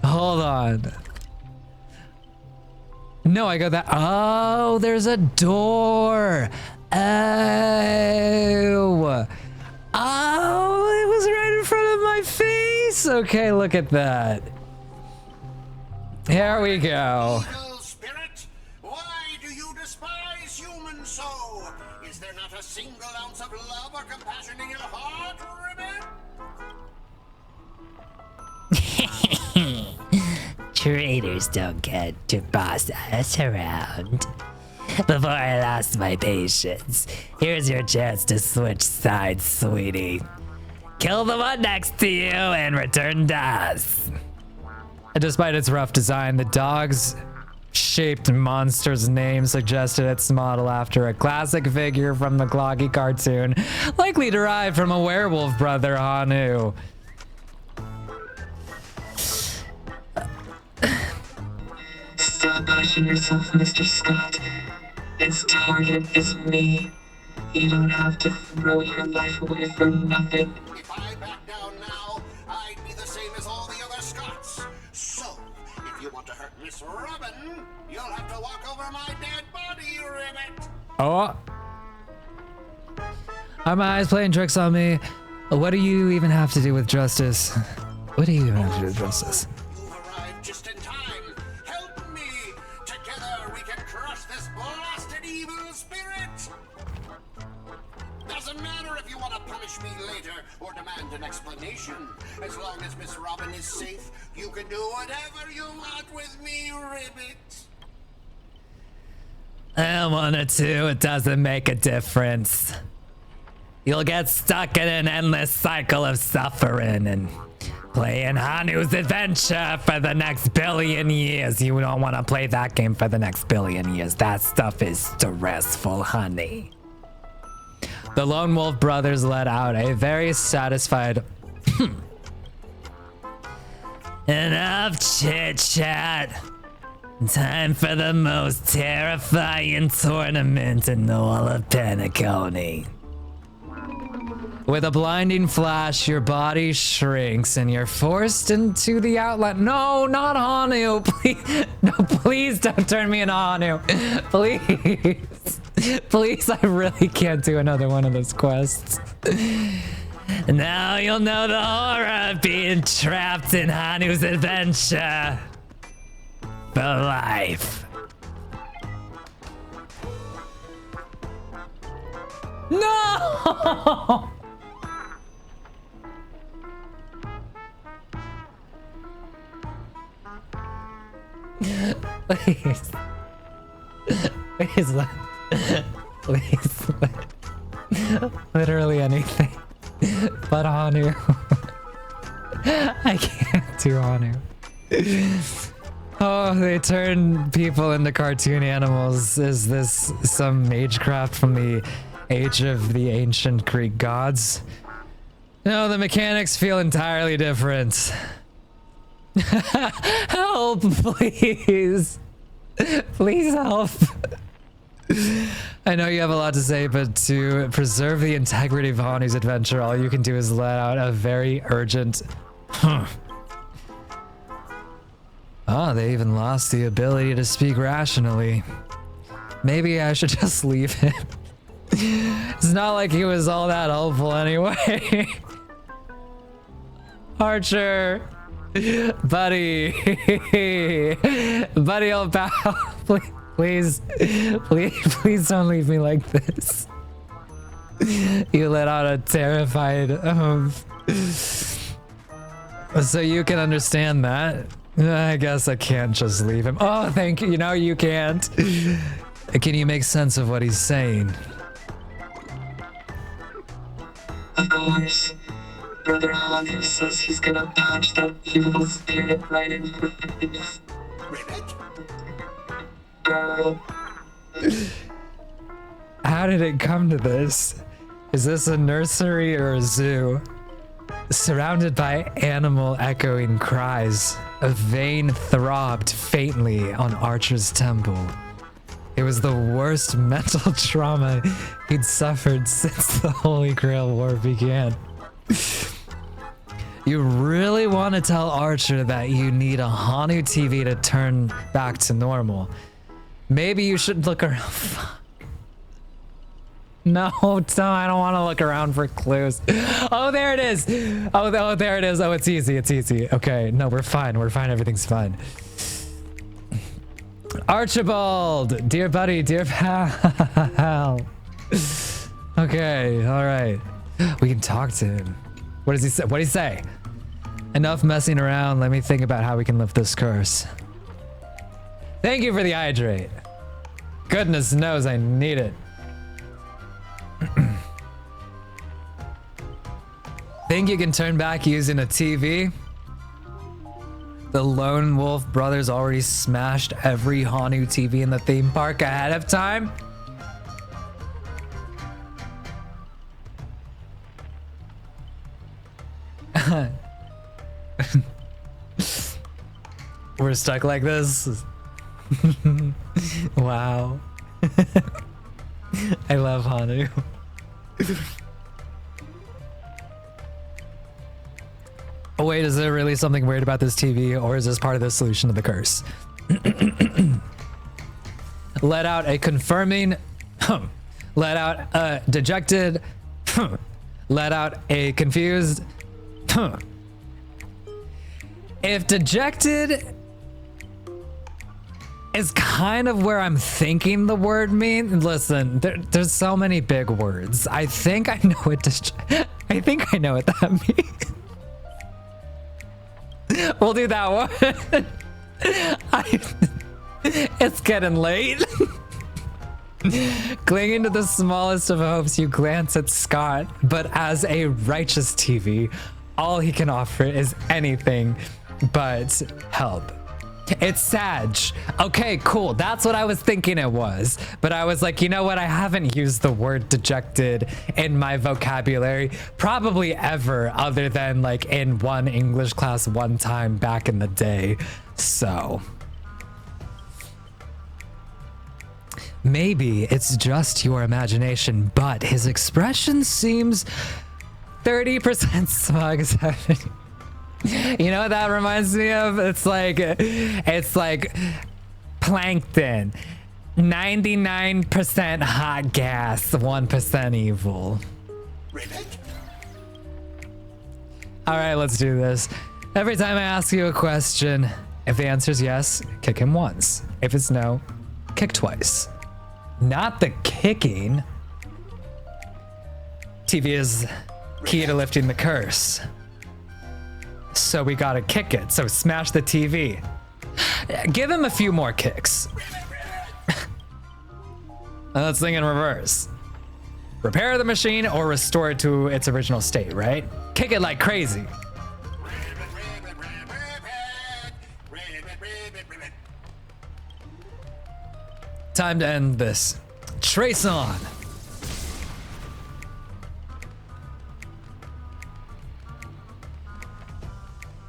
Hold on. No, I got that. Oh, there's a door. Oh. Oh, it was right in front of my face. Okay, look at that. Here we go. Evil spirit, why do you despise humans so? Is there not a single ounce of love or compassion in your heart, Ribbit? Traitors don't get to boss us around. Before I lost my patience, here's your chance to switch sides, sweetie. Kill the one next to you and return to us. Despite its rough design, the dog's shaped monster's name suggested it's modeled after a classic figure from the Gloggy cartoon, likely derived from a werewolf brother, Hanu. Stop pushing yourself, Mr. Scott. Its target is me. You don't have to throw your life away for nothing. If I back down now, I'd be the same as all the other Scots. So, if you want to hurt Miss Robin, you'll have to walk over my dead body, Ribbit. Oh. Are my eyes playing tricks on me? What do you even have to do with justice? What do you even have to do with justice? You've arrived just in time. Help me. Together we can crush this blasted evil spirit. Doesn't matter if you want to punish me later or demand an explanation. As long as Miss Robin is safe, you can do whatever you want with me, Ribbit. I wanted to, it doesn't make a difference. You'll get stuck in an endless cycle of suffering and playing Hanu's adventure for the next billion years. You don't want to play that game for the next billion years. That stuff is stressful, honey. The Lone Wolf brothers let out a very satisfied enough chit-chat. Time for the most terrifying tournament in all of Penacony. With a blinding flash, your body shrinks and you're forced into the outlet. No, not Hanu. Please, no, please don't turn me into Hanu. Please. Please, I really can't do another one of those quests. Now you'll know the horror of being trapped in Hanu's adventure. For life. No! Please. Please let. Please let. Literally anything. But Hanu. I can't do Hanu. Oh, they turn people into cartoon animals. Is this some magecraft from the age of the ancient Greek gods? No, the mechanics feel entirely different. Help, please. Please help. I know you have a lot to say, but to preserve the integrity of Hanu's adventure, all you can do is let out a very urgent... Oh, they even lost the ability to speak rationally. Maybe I should just leave him. It's not like he was all that helpful anyway. Archer. Buddy. Buddy, old pal. Please don't leave me like this. You let out a terrified, so you can understand that. I guess I can't just leave him. Oh, thank you. No, you can't. Can you make sense of what he's saying? Of course. Brother Hanu says he's gonna punch that evil spirit right in the face. Girl. How did it come to this? Is this a nursery or a zoo? Surrounded by animal echoing cries, a vein throbbed faintly on Archer's temple. It was the worst mental trauma he'd suffered since the Holy Grail War began. You really want to tell Archer that you need a Hanu TV to turn back to normal. Maybe you should look around. No, I don't want to look around for clues. Oh, there it is. Oh, there it is. Oh, it's easy. It's easy. Okay, no, we're fine. We're fine. Everything's fine. Archibald, dear buddy, dear pal. Okay, all right. We can talk to him. What does he say? What did he say? Enough messing around. Let me think about how we can lift this curse. Thank you for the hydrate. Goodness knows I need it. Think you can turn back using a TV? The Lone Wolf brothers already smashed every Hanu TV in the theme park ahead of time? We're stuck like this? Wow. I love Hanu. Oh wait, is there really something weird about this TV, or is this part of the solution to the curse? Let out a confirming, let out a dejected, let out a confused. If dejected is kind of where I'm thinking the word means. Listen, there's so many big words. I think I know what I think I know what that means. We'll do that one. It's getting late. Clinging to the smallest of hopes, you glance at Scott, but as a righteous TV, all he can offer is anything but help. It's Sag. Okay, cool. That's what I was thinking it was. But I was like, you know what? I haven't used the word dejected in my vocabulary probably ever, other than like in one English class one time back in the day. So maybe it's just your imagination, but his expression seems 30% smug. 70. You know what that reminds me of? It's like plankton. 99% hot gas, 1% evil. All right, let's do this. Every time I ask you a question, if the answer is yes, kick him once. If it's no, kick twice. Not the kicking. TV is key to lifting the curse. So we gotta kick it. So smash the TV. Give him a few more kicks. Let's think in reverse. Repair the machine or restore it to its original state, right? Kick it like crazy. Time to end this. Trace on.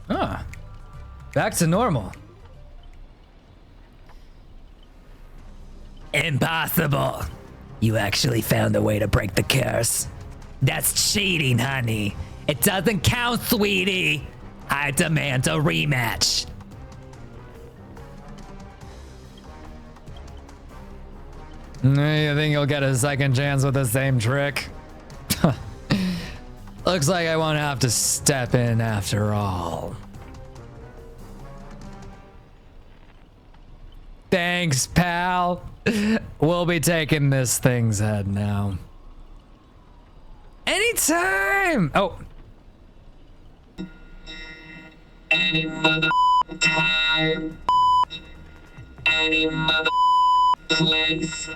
Ah, back to normal. Impossible. You actually found a way to break the curse. That's cheating, honey. It doesn't count, sweetie. I demand a rematch. You think you'll get a second chance with the same trick? Looks like I won't have to step in after all. Thanks, pal. We'll be taking this thing's head now. Anytime! Oh. Any mother time. Any mother place.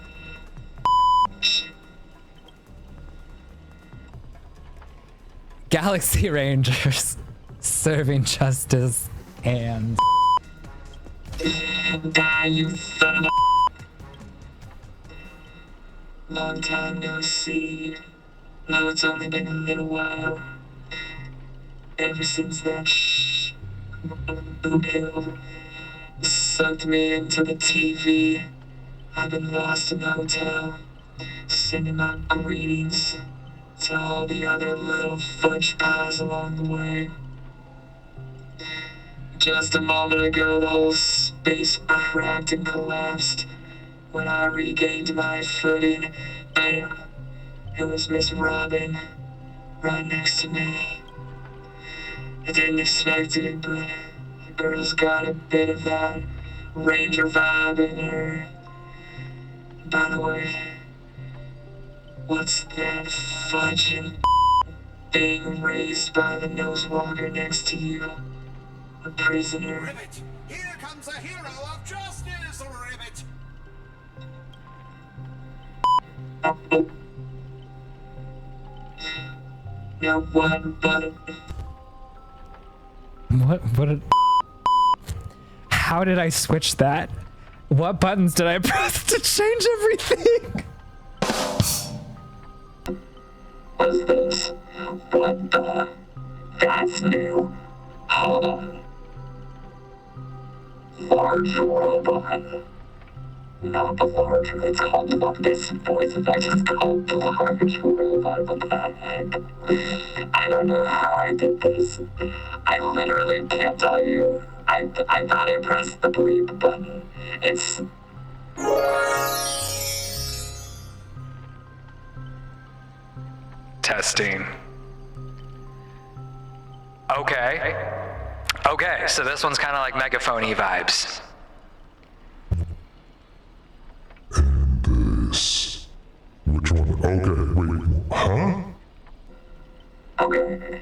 Galaxy Rangers serving justice and die, you son of a... Long time no see. Though it's only been a little while. Ever since that boobill sucked me into the TV, I've been lost in the hotel, sending my greetings to all the other little fudge pies along the way. Just a moment ago, the whole space cracked and collapsed, When I regained my footing, bam, it was Miss Robin right next to me. I didn't expect it, but the girl's got a bit of that ranger vibe in her. By the way, what's that fudging being raised by the nosewalker next to you? A prisoner. Ribbit! Here comes a hero of justice, Ribbit! Now what but How did I switch that? What buttons did I press to change everything? was this? What the? That's new. Hold on. Large robot. Not the large, it's called what this voice effect is called large robot. What the heck? I don't know how I did this. I literally can't tell you. I thought I pressed the bleep button. It's... Testing. Okay, so this one's kind of like megaphone-y vibes. This. Which one? Okay, wait, huh? Okay.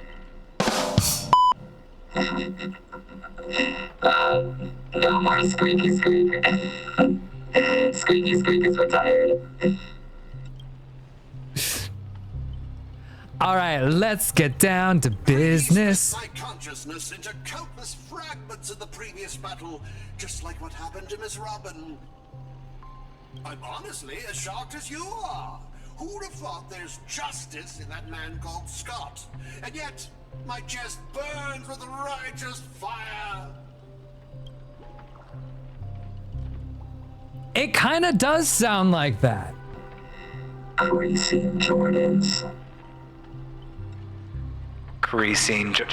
No more squeaky squeak. Squeaky squeak is retired. All right, let's get down to business. My consciousness into countless fragments of the previous battle, just like what happened to Miss Robin. I'm honestly as shocked as you are. Who'd have thought there's justice in that man called Scott? And yet, my chest burns with righteous fire. It kind of does sound like that. Greasy Jordans.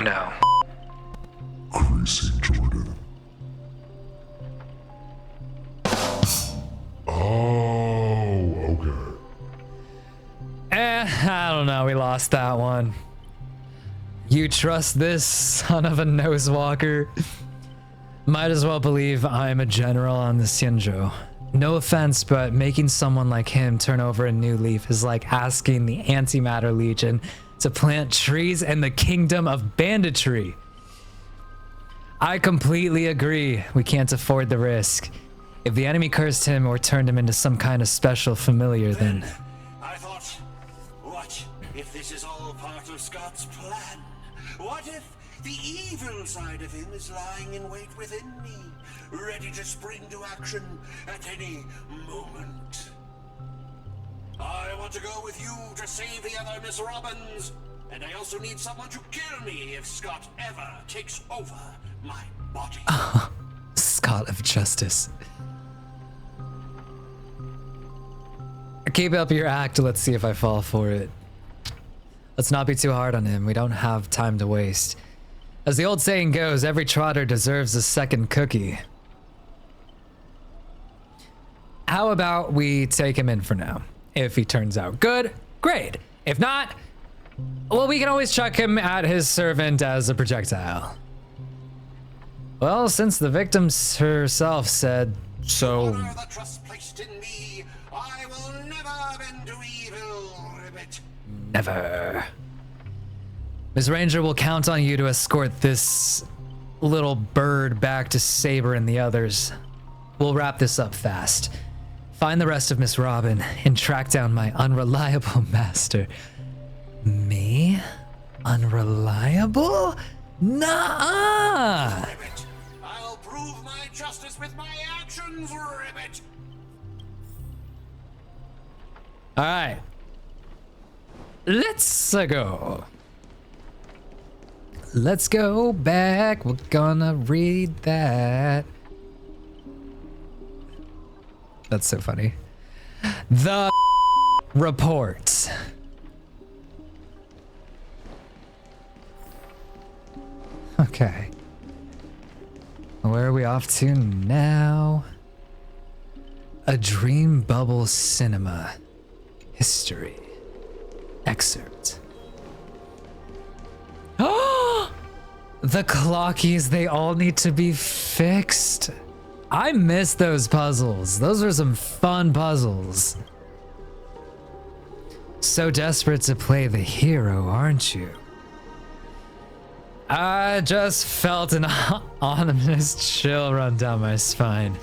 No. Greasy Jordan. Oh, okay. I don't know. We lost that one. You trust this son of a nosewalker? Might as well believe I'm a general on the Xianzhou. No offense, but making someone like him turn over a new leaf is like asking the Antimatter Legion to plant trees in the kingdom of banditry. I completely agree. We can't afford the risk. If the enemy cursed him or turned him into some kind of special familiar, then... I thought, what if this is all part of Scott's plan? What if the evil side of him is lying in wait within me, ready to spring to action at any moment? I want to go with you to save the other Miss Robins, and I also need someone to kill me if Scott ever takes over my body. Scott of Justice. Keep up your act. Let's see if I fall for it. Let's not be too hard on him. We don't have time to waste. As the old saying goes, every trotter deserves a second cookie. How about we take him in for now? If he turns out good, great. If not, well, we can always chuck him at his servant as a projectile. Well, since the victim herself said so... Honor the trust placed in me, I will never bend to evil, Ribbit. Never. Ms. Ranger will count on you to escort this little bird back to Saber and the others. We'll wrap this up fast. Find the rest of Miss Robin and track down my unreliable master. Me? Unreliable? Nah. Ribbit, I'll prove my justice with my actions, Ribbit. All right. Let's go. Let's go back. We're gonna read that. That's so funny. The report. Okay. Where are we off to now? A Dream Bubble Cinema History Excerpt. Oh! The clockies, they all need to be fixed. I miss those puzzles. Those were some fun puzzles. So desperate to play the hero, aren't you? I just felt an ominous chill run down my spine.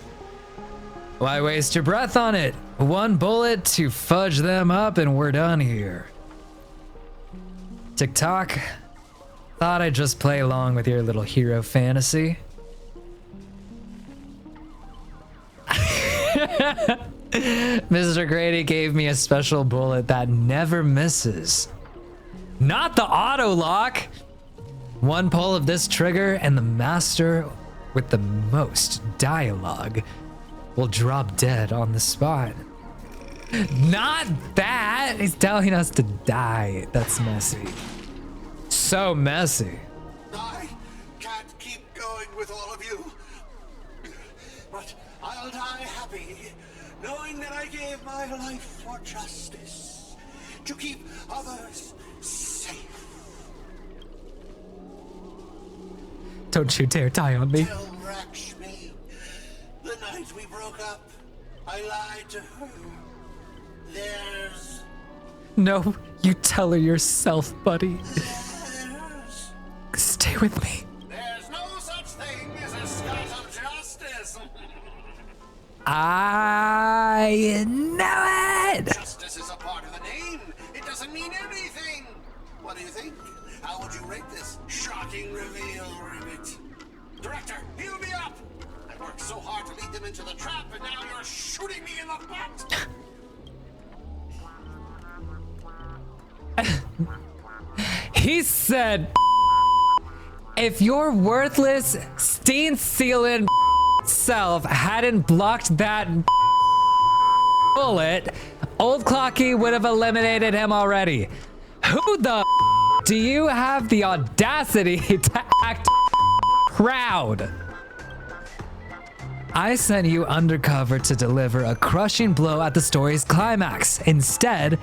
Why waste your breath on it? One bullet to fudge them up and we're done here. TikTok, thought I'd just play along with your little hero fantasy. Mr. Grady gave me a special bullet that never misses. Not the auto lock! One pull of this trigger and the master with the most dialogue will drop dead on the spot. Not that! He's telling us to die. That's messy. So messy. I can't keep going with all of you. But I'll die happy, knowing that I gave my life for justice, to keep others safe. Don't you dare die on me. Tell Rakshmi, the night we broke up, I lied to her. There's... No, you tell her yourself, buddy. Stay with me. There's no such thing as a Scot of justice. I know it! Justice is a part of the name. It doesn't mean anything. What do you think? How would you rate this shocking reveal, Ribbit? Director, heal me up! I worked so hard to lead them into the trap, and now you're shooting me in the butt! He said, if your worthless, steen-sealing self hadn't blocked that bullet, Old Clocky would have eliminated him already. Who the do you have the audacity to act proud? I sent you undercover to deliver a crushing blow at the story's climax. Instead,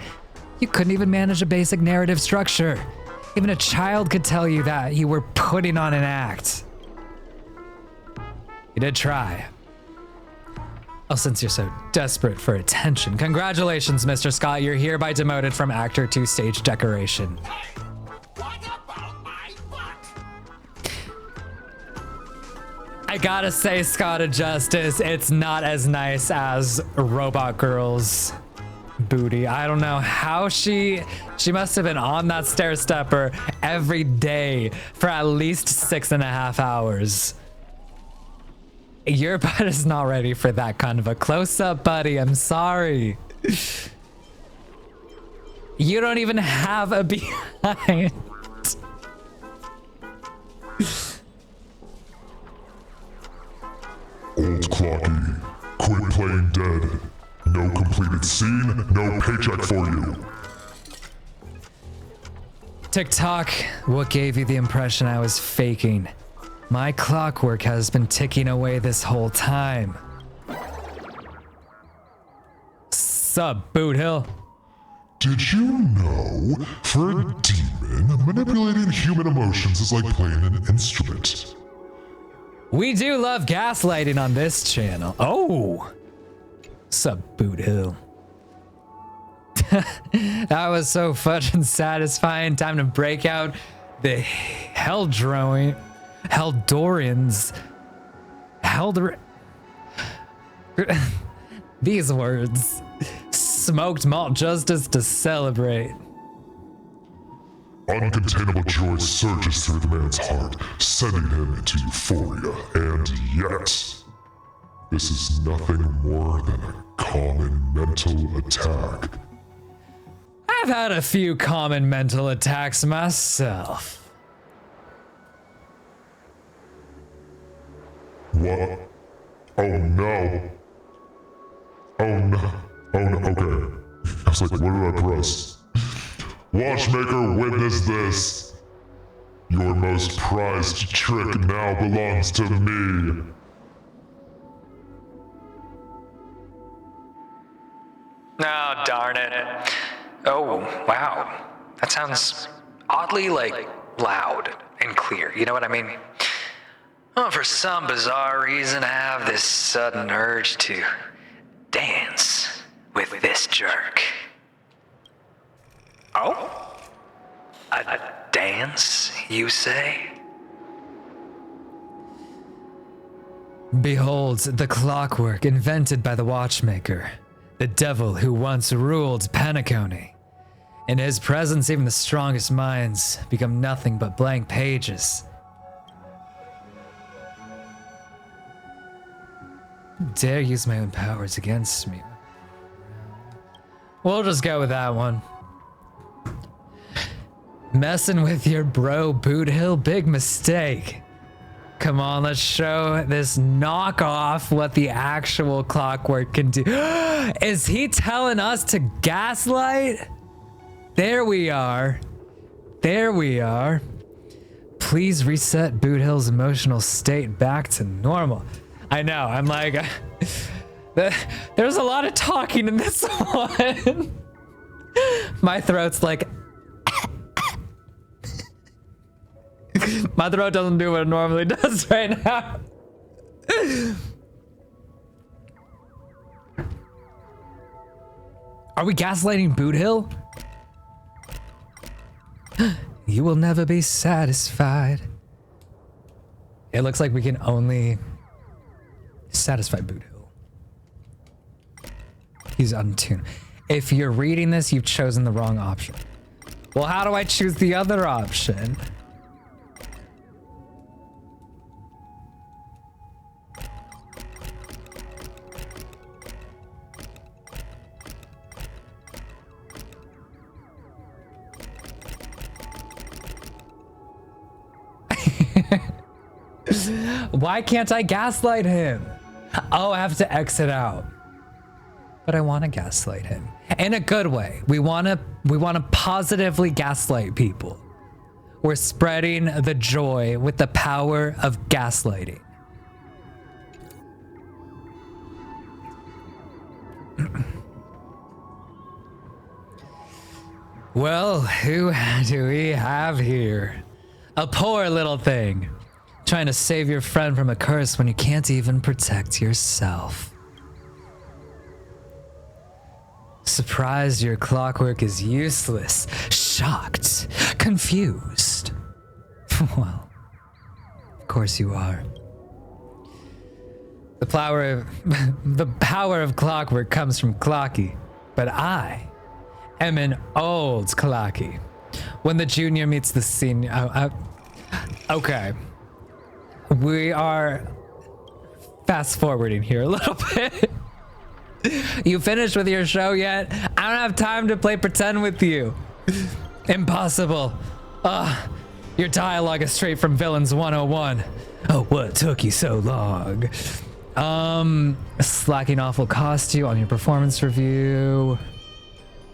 you couldn't even manage a basic narrative structure. Even a child could tell you that you were putting on an act. You did try. Oh, since you're so desperate for attention, congratulations, Mr. Scott. You're hereby demoted from actor to stage decoration. I gotta say, Scott of Justice, it's not as nice as Robot Girl's booty. I don't know how she must have been on that stair stepper every day for at least 6.5 hours. Your butt is not ready for that kind of a close-up, buddy. I'm sorry. You don't even have a behind. Old Clocky, quit playing dead. No completed scene, no paycheck for you. TikTok, what gave you the impression I was faking? My clockwork has been ticking away this whole time. Sup, Boot Hill? Did you know, for a demon, manipulating human emotions is like playing an instrument? We do love gaslighting on this channel. Oh! Sup, Boot Hill? That was so fudging satisfying. Time to break out the these words. Smoked malt justice to celebrate. Uncontainable joy surges through the man's heart, sending him into euphoria. And yet, this is nothing more than a common mental attack. I've had a few common mental attacks myself. What? Oh no. Oh no. Oh no, okay. I was like, what did I press? Watchmaker, witness this. Your most prized trick now belongs to me. Oh, darn it. Oh, wow. That sounds oddly, like, loud and clear. You know what I mean? Oh, for some bizarre reason, I have this sudden urge to dance with this jerk. Oh? A dance, you say? Behold the clockwork invented by the watchmaker, the devil who once ruled Penacony. In his presence, even the strongest minds become nothing but blank pages. Dare use my own powers against me. We'll just go with that one. Messing with your bro Boot Hill, big mistake. Come on, let's show this knockoff what the actual clockwork can do. Is he telling us to gaslight? There we are. There we are. Please reset Boot Hill's emotional state back to normal. I know, I'm like, there's a lot of talking in this one. My throat's like, my throat doesn't do what it normally does right now. Are we gaslighting Boot Hill? You will never be satisfied. It looks like we can only satisfy Boot Hill. He's untuned. If you're reading this, you've chosen the wrong option. Well, how do I choose the other option? Why can't I gaslight him? Oh, I have to exit out. But I want to gaslight him in a good way. We want to positively gaslight people. We're spreading the joy with the power of gaslighting. Well, who do we have here? A poor little thing. Trying to save your friend from a curse when you can't even protect yourself. Surprised your clockwork is useless. Shocked. Confused. Well, of course you are. The power of clockwork comes from Clocky, but I am an old Clocky. When the junior meets the senior... okay. We are fast forwarding here a little bit. You finished with your show yet? I don't have time to play pretend with you. Impossible. Your dialogue is straight from Villains 101. Oh, what took you so long? Slacking off will cost you on your performance review.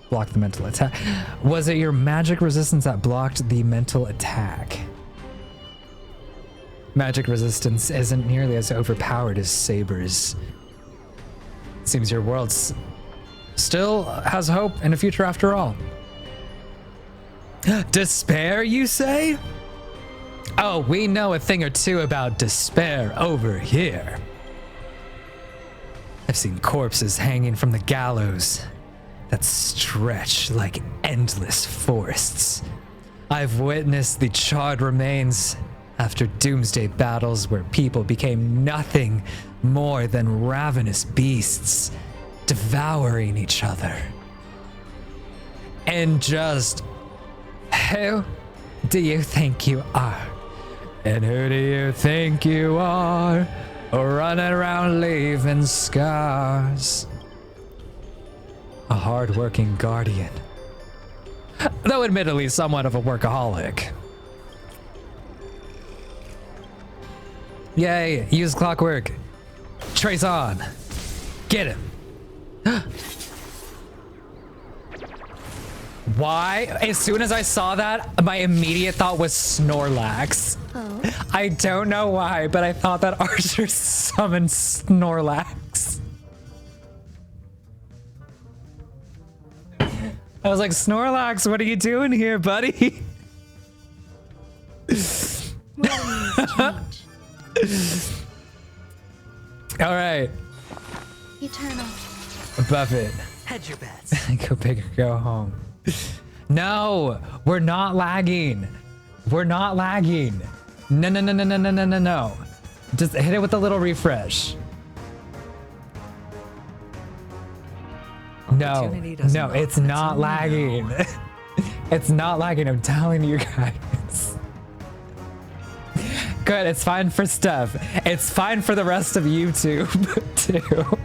Block the mental attack. Was it your magic resistance that blocked the mental attack? Magic resistance isn't nearly as overpowered as Saber's. Seems your world still has hope in a future after all. Despair, you say? Oh, we know a thing or two about despair over here. I've seen corpses hanging from the gallows that stretch like endless forests. I've witnessed the charred remains after doomsday battles where people became nothing more than ravenous beasts, devouring each other. And just, who do you think you are? And who do you think you are? Running around leaving scars. A hard-working guardian. Though admittedly somewhat of a workaholic. Yay, use clockwork. Trace on. Get him. Why? As soon as I saw that, my immediate thought was Snorlax. Oh. I don't know why, but I thought that Archer summoned Snorlax. I was like, Snorlax, what are you doing here, buddy? All right. Eternal. Buffett. Hedge your bets. Go big or go home. No, we're not lagging. We're not lagging. No, no, no, no, no, no, no, no, no. Just hit it with a little refresh. No, no, it's not lagging. It's not lagging, I'm telling you guys. Good, it's fine for stuff. It's fine for the rest of YouTube, too.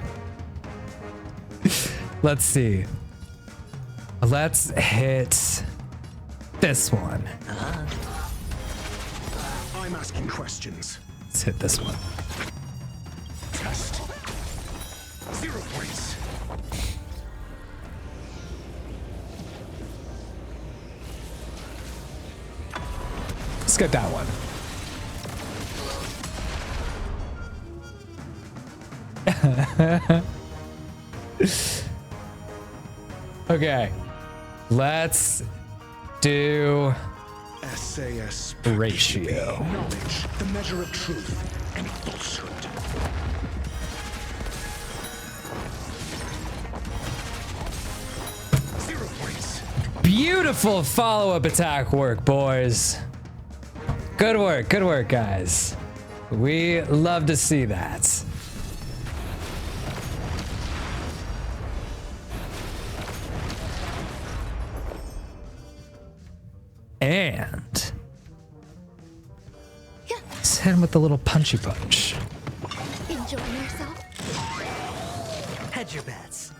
Let's see. Let's hit this one. I'm asking questions. Let's hit this one. Test. 0 points. Let's get that one. Okay, let's do SAS ratio. Knowledge, the measure of truth and falsehood. Beautiful follow-up attack work, boys. Good work, guys. We love to see that. And let's hit him with the little punchy punch. Enjoying yourself? Hedge your bets.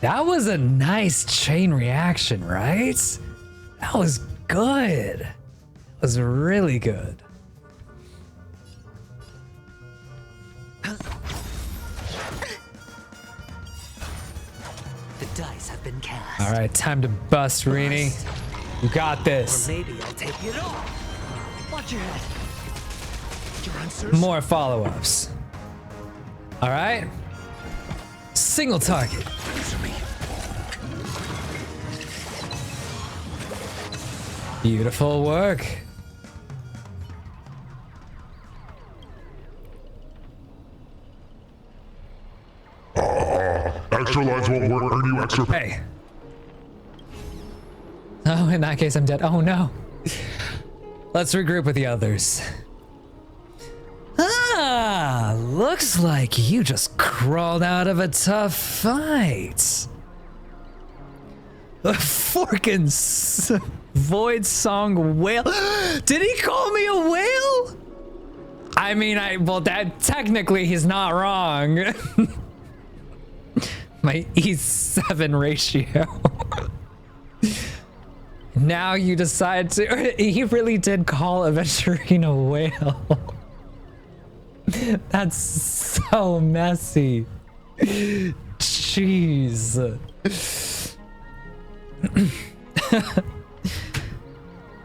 That was a nice chain reaction, right? That was good. That was really good. The dice have been cast. All right, time to bust, Rini. You got this. Or maybe I'll take it all. Watch your head. Your answers? More follow-ups. All right. Single target. Beautiful work. Extra lines won't work. Earn you extra. Hey. Oh, in that case, I'm dead. Oh, no. Let's regroup with the others. Ah, looks like you just crawled out of a tough fight. A forkin' Void Song whale. Did he call me a whale? I mean, well, that technically he's not wrong. My E7 ratio. Now you decide to. He really did call Aventurine a whale. That's so messy. Jeez.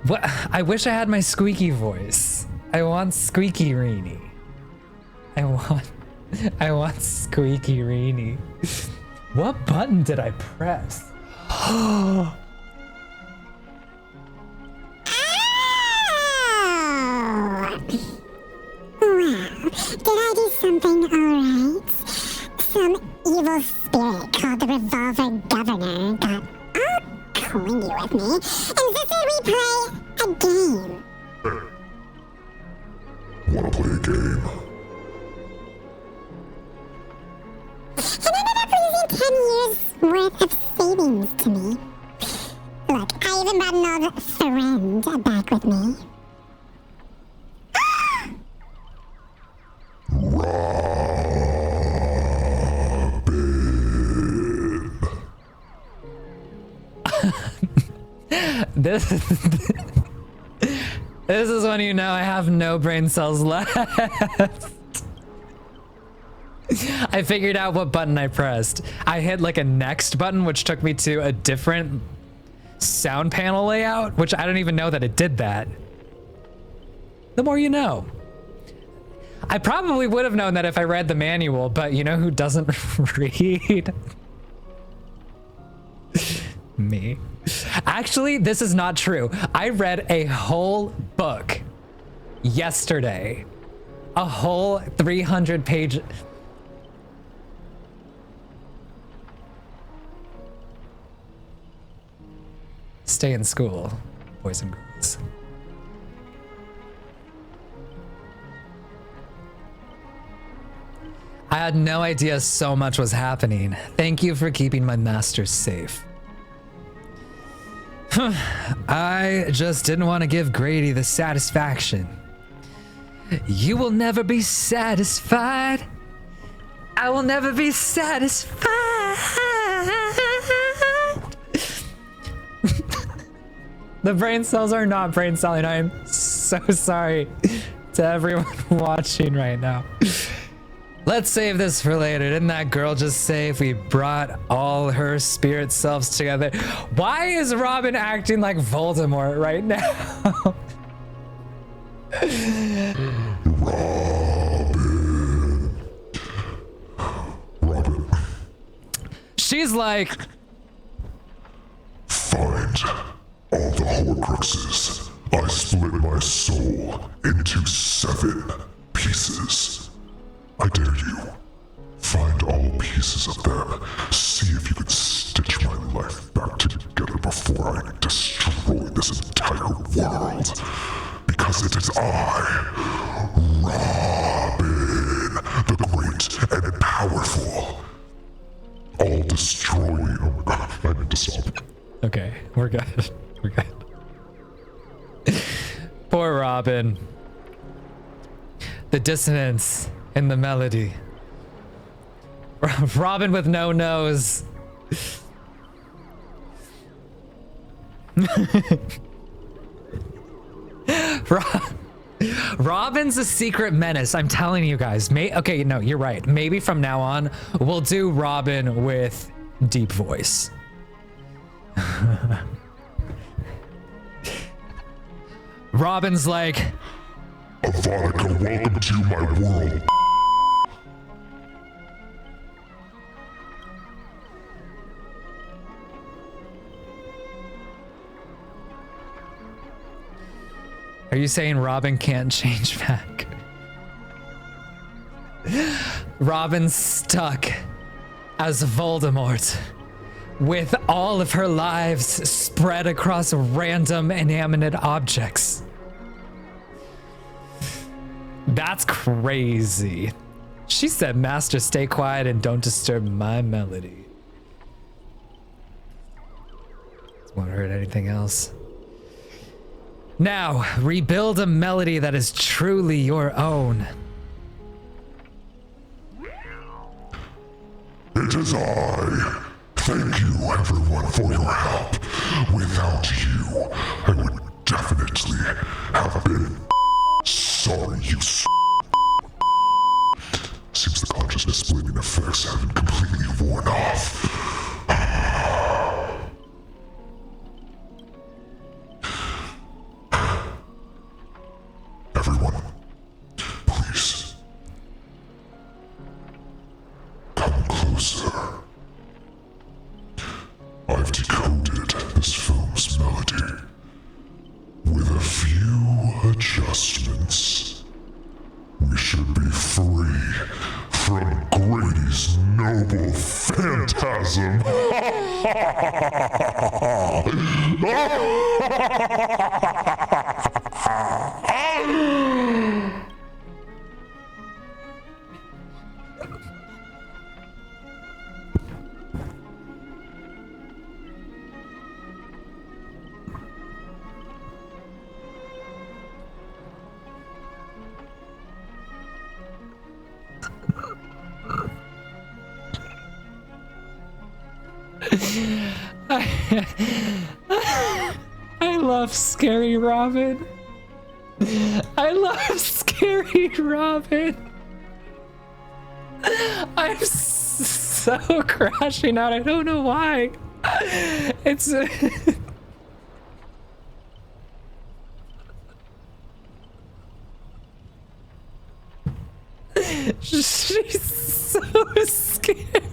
What? I wish I had my squeaky voice. I want squeaky Rini. I want squeaky Rini. What button did I press? Oh. Well, did I do something alright? Some evil spirit called the Revolver Governor got all clingy with me and insisted we play a game. Wanna play a game? It ended up losing 10 years worth of savings to me. Look, I even brought an old friend back with me. This is when you know I have no brain cells left. I figured out what button I pressed. I hit like a next button, which took me to a different sound panel layout, which I don't even know that it did that. The more you know. I probably would have known that if I read the manual, but you know who doesn't read? Me. Actually, this is not true. I read a whole book yesterday. A whole 300-page... Stay in school, boys and girls. I had no idea so much was happening. Thank you for keeping my masters safe. I just didn't want to give Grady the satisfaction. You will never be satisfied. I will never be satisfied. The brain cells are not brain celling. I am so sorry to everyone watching right now. Let's save this for later. Didn't that girl just say if we brought all her spirit selves together? Why is Robin acting like Voldemort right now? Robin. She's like... Find all the Horcruxes. I split my soul into 7 pieces. I dare you. Find all pieces of them. See if you can stitch my life back together before I destroy this entire world. Because it is I, Robin, the great and powerful. All destroying. Oh my god, I need to stop. Okay, we're good. We're good. Poor Robin. The dissonance in the melody. Robin with no nose. Robin's a secret menace. I'm telling you guys. Okay, no, you're right. Maybe from now on, we'll do Robin with deep voice. Robin's like, Avonica, welcome to my world. Are you saying Robin can't change back? Robin's stuck as Voldemort with all of her lives spread across random inanimate objects. That's crazy. She said, Master, stay quiet and don't disturb my melody. Won't hurt anything else. Now, rebuild a melody that is truly your own. It is I. Thank you, everyone, for your help. Without you, I would definitely have been sorry, you Seems the consciousness splitting effects haven't completely worn off. Everyone, please come closer. I've decoded this film's melody with a few adjustments. We should be free from Grady's noble phantasm. I love Scary Robin. I love Scary Robin. I'm so crashing out. I don't know why. It's she's so scared.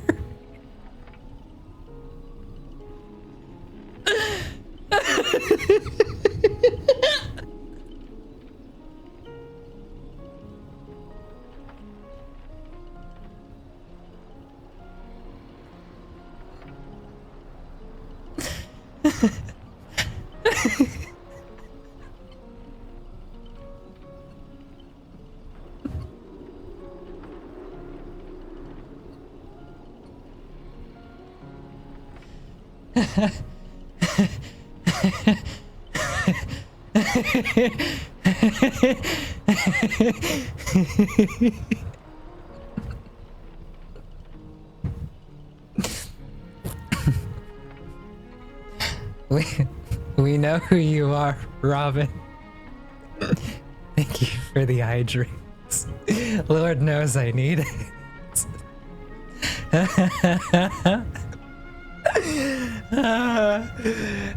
We know who you are, Robin. Thank you for the hydrates. Lord knows I need it.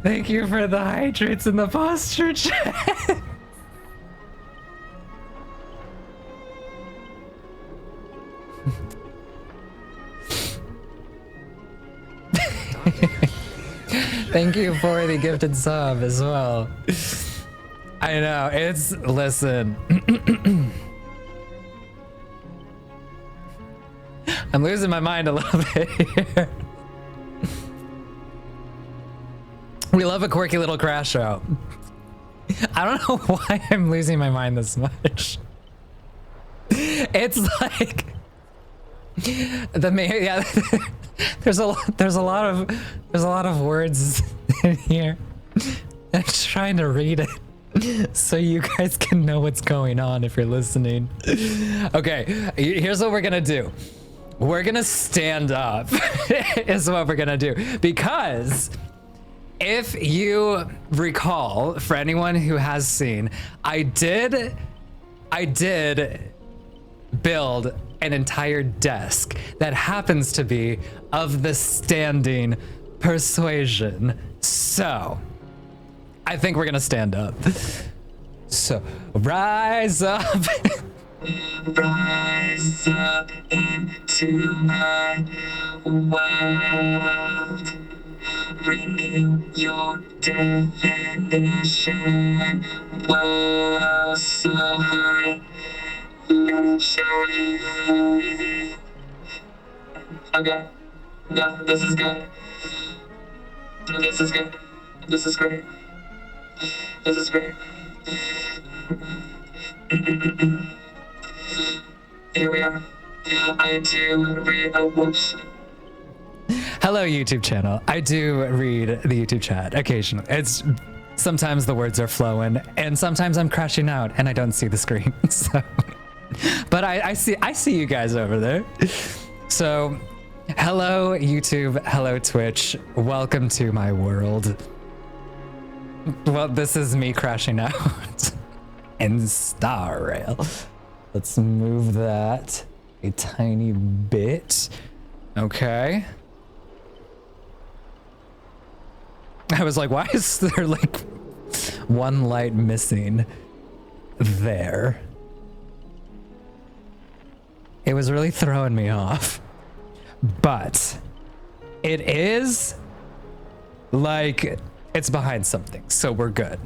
Thank you for the hydrates and the posture check. Thank you for the gifted sub as well. I know, listen. I'm losing my mind a little bit here. We love a quirky little crash show. I don't know why I'm losing my mind this much. It's like there's a lot of words in here. I'm just trying to read it so you guys can know what's going on if you're listening. Okay, here's what we're gonna do. We're gonna stand up is what we're gonna do, because if you recall, for anyone who has seen, I did build an entire desk that happens to be of the standing persuasion. So I think we're gonna stand up. So rise up. Rise up into my world. Renew your definition. Whoa, so high. Let me show you. Okay. Yeah, this is good. This is good. This is great. This is great. Here we are. I do read a whoops. Hello, YouTube channel. I do read the YouTube chat occasionally. Sometimes the words are flowing, and sometimes I'm crashing out and I don't see the screen. So, but I see you guys over there. So, hello YouTube, hello Twitch. Welcome to my world. Well, this is me crashing out in Star Rail. Let's move that a tiny bit. Okay. I was like, why is there like one light missing there? It was really throwing me off. But it is like it's behind something. So we're good.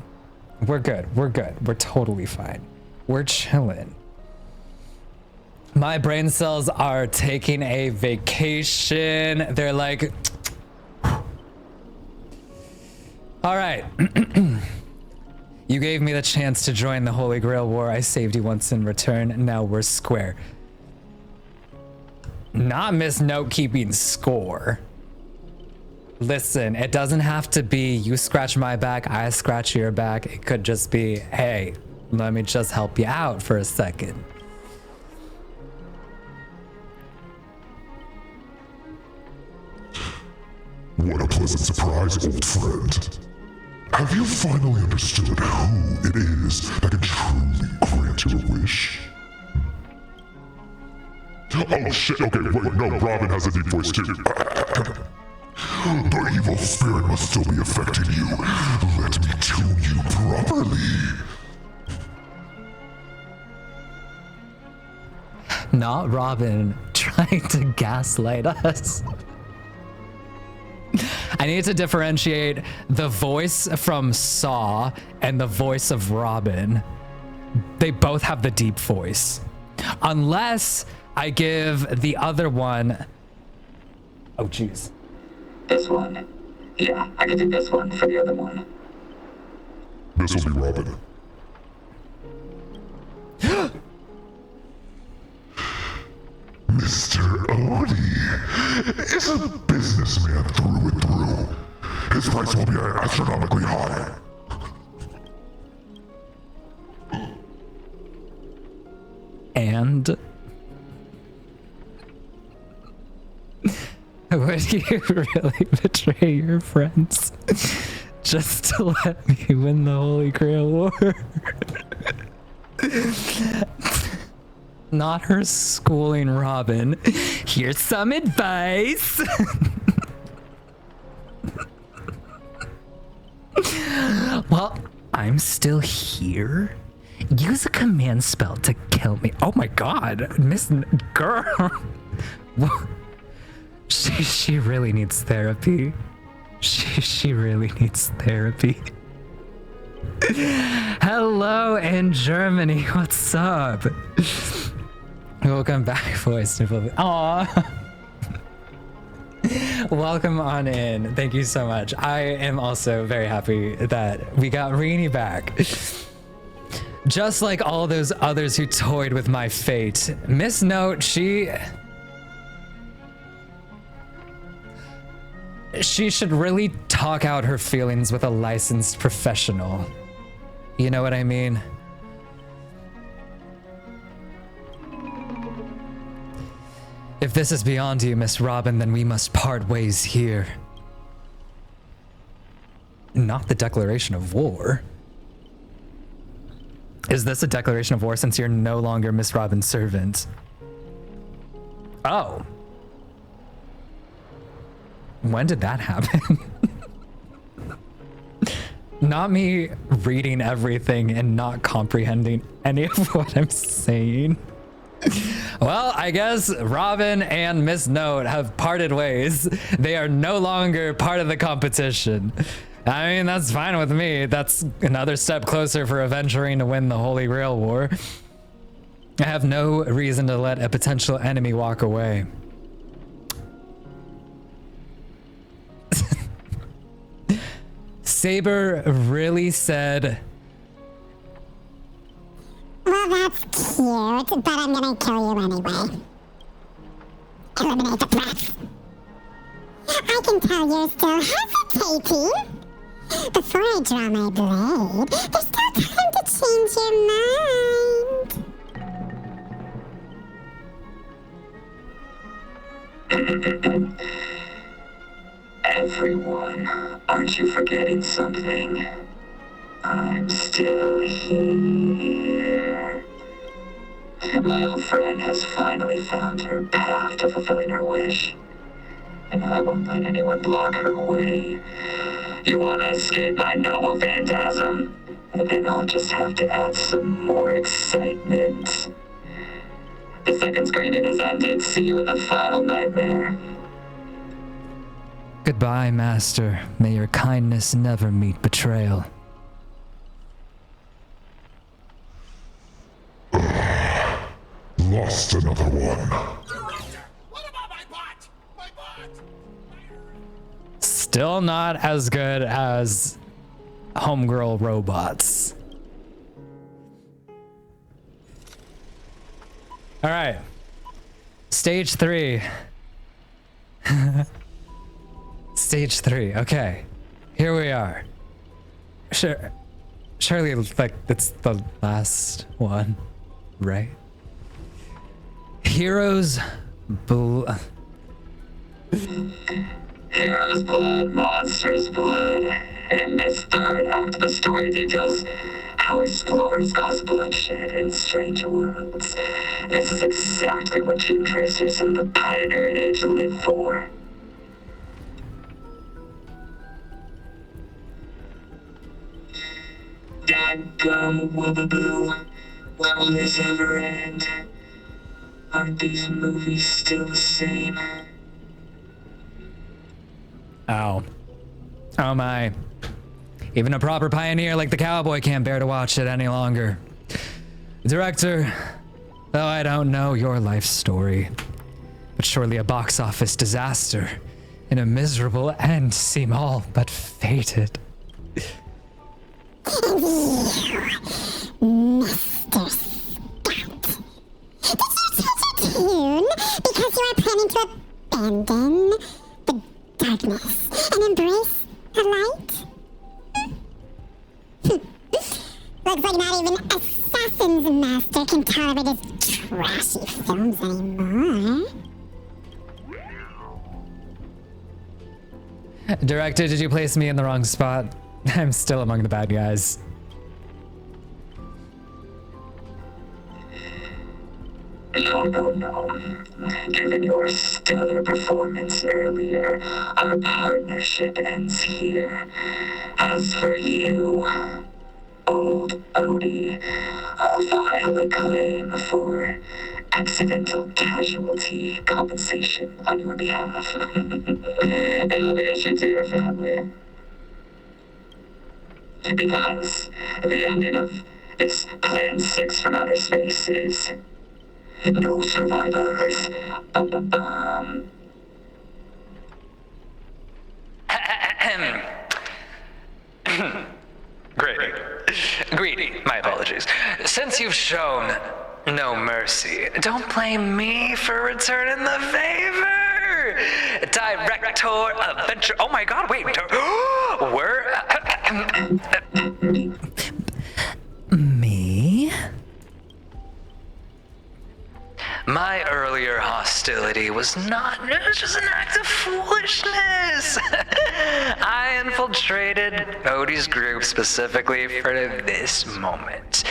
We're good. We're good. We're totally fine. We're chilling. My brain cells are taking a vacation. They're like, all right. You gave me the chance to join the Holy Grail War. I saved you once in return. Now we're square. Not Miss Note keeping score. Listen, it doesn't have to be you scratch my back, I scratch your back. It could just be, hey, let me just help you out for a second. What a pleasant surprise, old friend. Have you finally understood who it is that can truly grant your wish? Oh shit, okay, wait, no, Robin has a deep voice too. The evil spirit must still be affecting you. Let me tune you properly. Not Robin trying to gaslight us. I need to differentiate the voice from Saw and the voice of Robin. They both have the deep voice. Unless I give the other one... Oh, jeez. This one. Yeah, I can do this one for the other one. This will be Robin. Mr. Odie is a businessman through and through. his price will be astronomically high. And would you really betray your friends just to let me win the Holy Grail War? Not her schooling Robin. Here's some advice. Well, I'm still here. Use a command spell to kill me. Oh my god, Miss Girl. She really needs therapy. She really needs therapy. Hello in Germany. What's up? Welcome back, voice. Aww. Welcome on in. Thank you so much. I am also very happy that we got Rini back. Just like all those others who toyed with my fate. Miss Note, she should really talk out her feelings with a licensed professional. You know what I mean? If this is beyond you, Miss Robin, then we must part ways here. Not the declaration of war. Is this a declaration of war since you're no longer Miss Robin's servant? Oh. When did that happen? Not me reading everything and not comprehending any of what I'm saying. Well, I guess Robin and Miss Note have parted ways. They are no longer part of the competition. I mean, that's fine with me. That's another step closer for Aventurine to win the Holy Grail War. I have no reason to let a potential enemy walk away. Saber really said... Well, that's cute, but I'm gonna kill you anyway. Eliminate the threats. I can tell you're still hesitating. Before I draw my blade, there's still time to change your mind. Everyone, aren't you forgetting something? I'm still here. My old friend has finally found her path to fulfilling her wish. And I won't let anyone block her way. You want to escape my noble phantasm? Then I'll just have to add some more excitement. The second screening is ended. See you in the final nightmare. Goodbye, Master. May your kindness never meet betrayal. Lost another one. Still not as good as Homegirl robots. All right. Stage 3. Stage 3. Okay. Here we are. Sure. Surely, like, it's the last one, right? Heroes Heroes' blood, monsters' blood. In this third act, the story details how explorers cause bloodshed in strange worlds. This is exactly what you tracers in the Pioneer Age live for. Dadgum Wubbaboo, when will this ever end? Aren't these movies still the same? Ow. Oh my. Even a proper pioneer like the cowboy can't bear to watch it any longer. Director, though I don't know your life story, but surely a box office disaster and a miserable end seem all but fated. Mr. Scout. Did you change your tune because you are planning to abandon the darkness and embrace the Looks like not even Assassin's Master can tolerate his trashy films anymore. Director, did you place me in the wrong spot? I'm still among the bad guys. No. Given your stellar performance earlier, our partnership ends here. As for you, old Odie, I'll file a claim for accidental casualty compensation on your behalf. In relation to your family. Because the ending of this Plan 6 from outer space is no survivors. Greedy, my apologies. Since you've shown no mercy, don't blame me for returning the favor. Director Adventure. Oh my god, wait. We're. Me? My earlier hostility was just an act of foolishness. I infiltrated Odie's group specifically for this moment,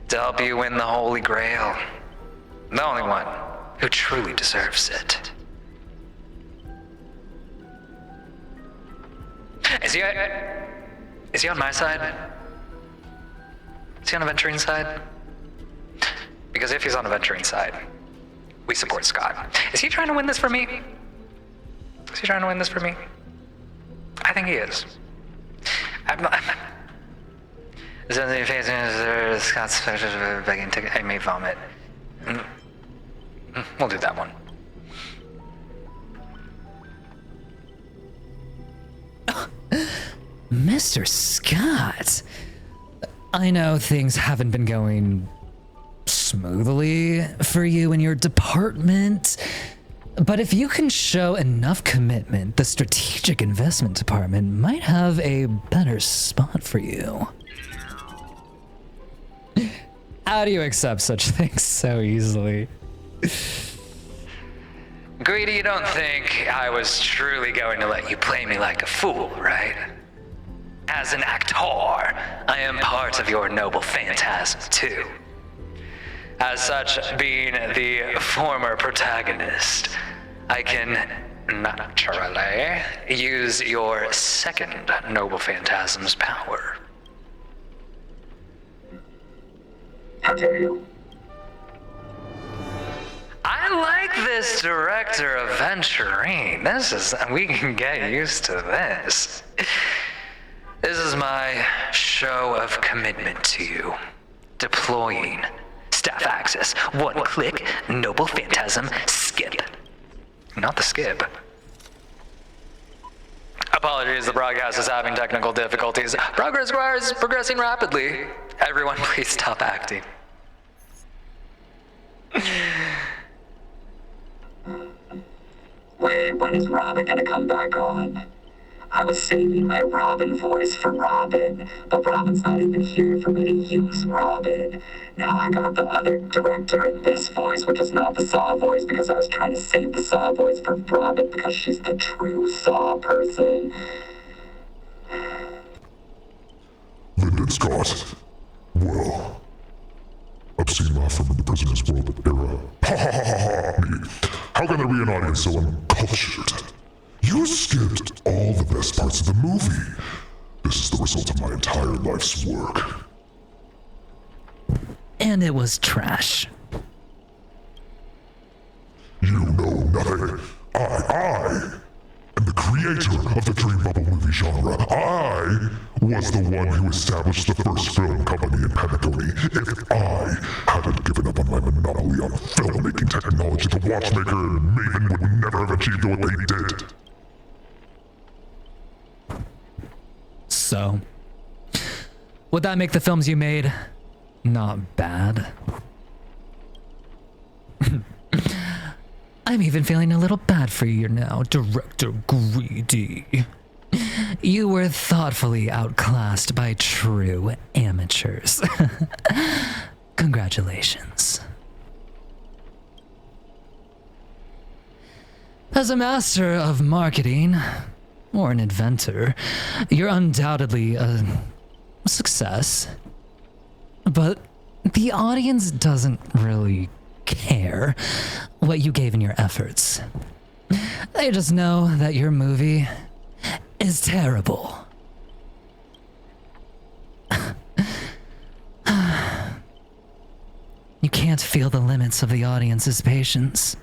to help you win the Holy Grail. The only one who truly deserves it. Is he on my side? Is he on Aventurine's side? Because if he's on Aventurine's side, we support Scott. Is he trying to win this for me? Is he trying to win this for me? I think he is. I'm not. Scott's begging to. I may vomit. We'll do that one. Mr. Scott, I know things haven't been going smoothly for you in your department, but if you can show enough commitment, the strategic investment department might have a better spot for you. How do you accept such things so easily? Greedy, you don't think I was truly going to let you play me like a fool, right? As an actor, I am part of your noble phantasm too. As such, being the former protagonist, I can naturally use your second noble phantasm's power. How dare you? I like this director Aventurine. We can get used to this. This is my show of commitment to you. Deploying staff access, one click, noble phantasm, skip. Not the skip. Apologies, the broadcast is having technical difficulties. Progress bar is progressing rapidly. Everyone, please stop acting. Wait, when is Robin gonna come back on? I was saving my Robin voice for Robin, but Robin's not even here for me to use Robin. Now I got the other director in this voice, which is not the Saw voice, because I was trying to save the Saw voice for Robin because she's the true Saw person. Lyndon Scott. Well, obscene laugh from the prisoner's world era. Ha ha ha ha ha! Me. How can there be an audience so uncultured? You skipped all the best parts of the movie. This is the result of my entire life's work. And it was trash. You know nothing. I am the creator of the Dream Bubble movie genre. I was the one who established the first film company in Penacony. If I hadn't given up on my monopoly on filmmaking technology, the Watchmaker and Maven would never have achieved what they did. So, would that make the films you made not bad? I'm even feeling a little bad for you now, Director Greedy. You were thoughtfully outclassed by true amateurs. Congratulations. As a master of marketing, or an inventor, you're undoubtedly a success. But the audience doesn't really care what you gave in your efforts. They just know that your movie is terrible. You can't feel the limits of the audience's patience.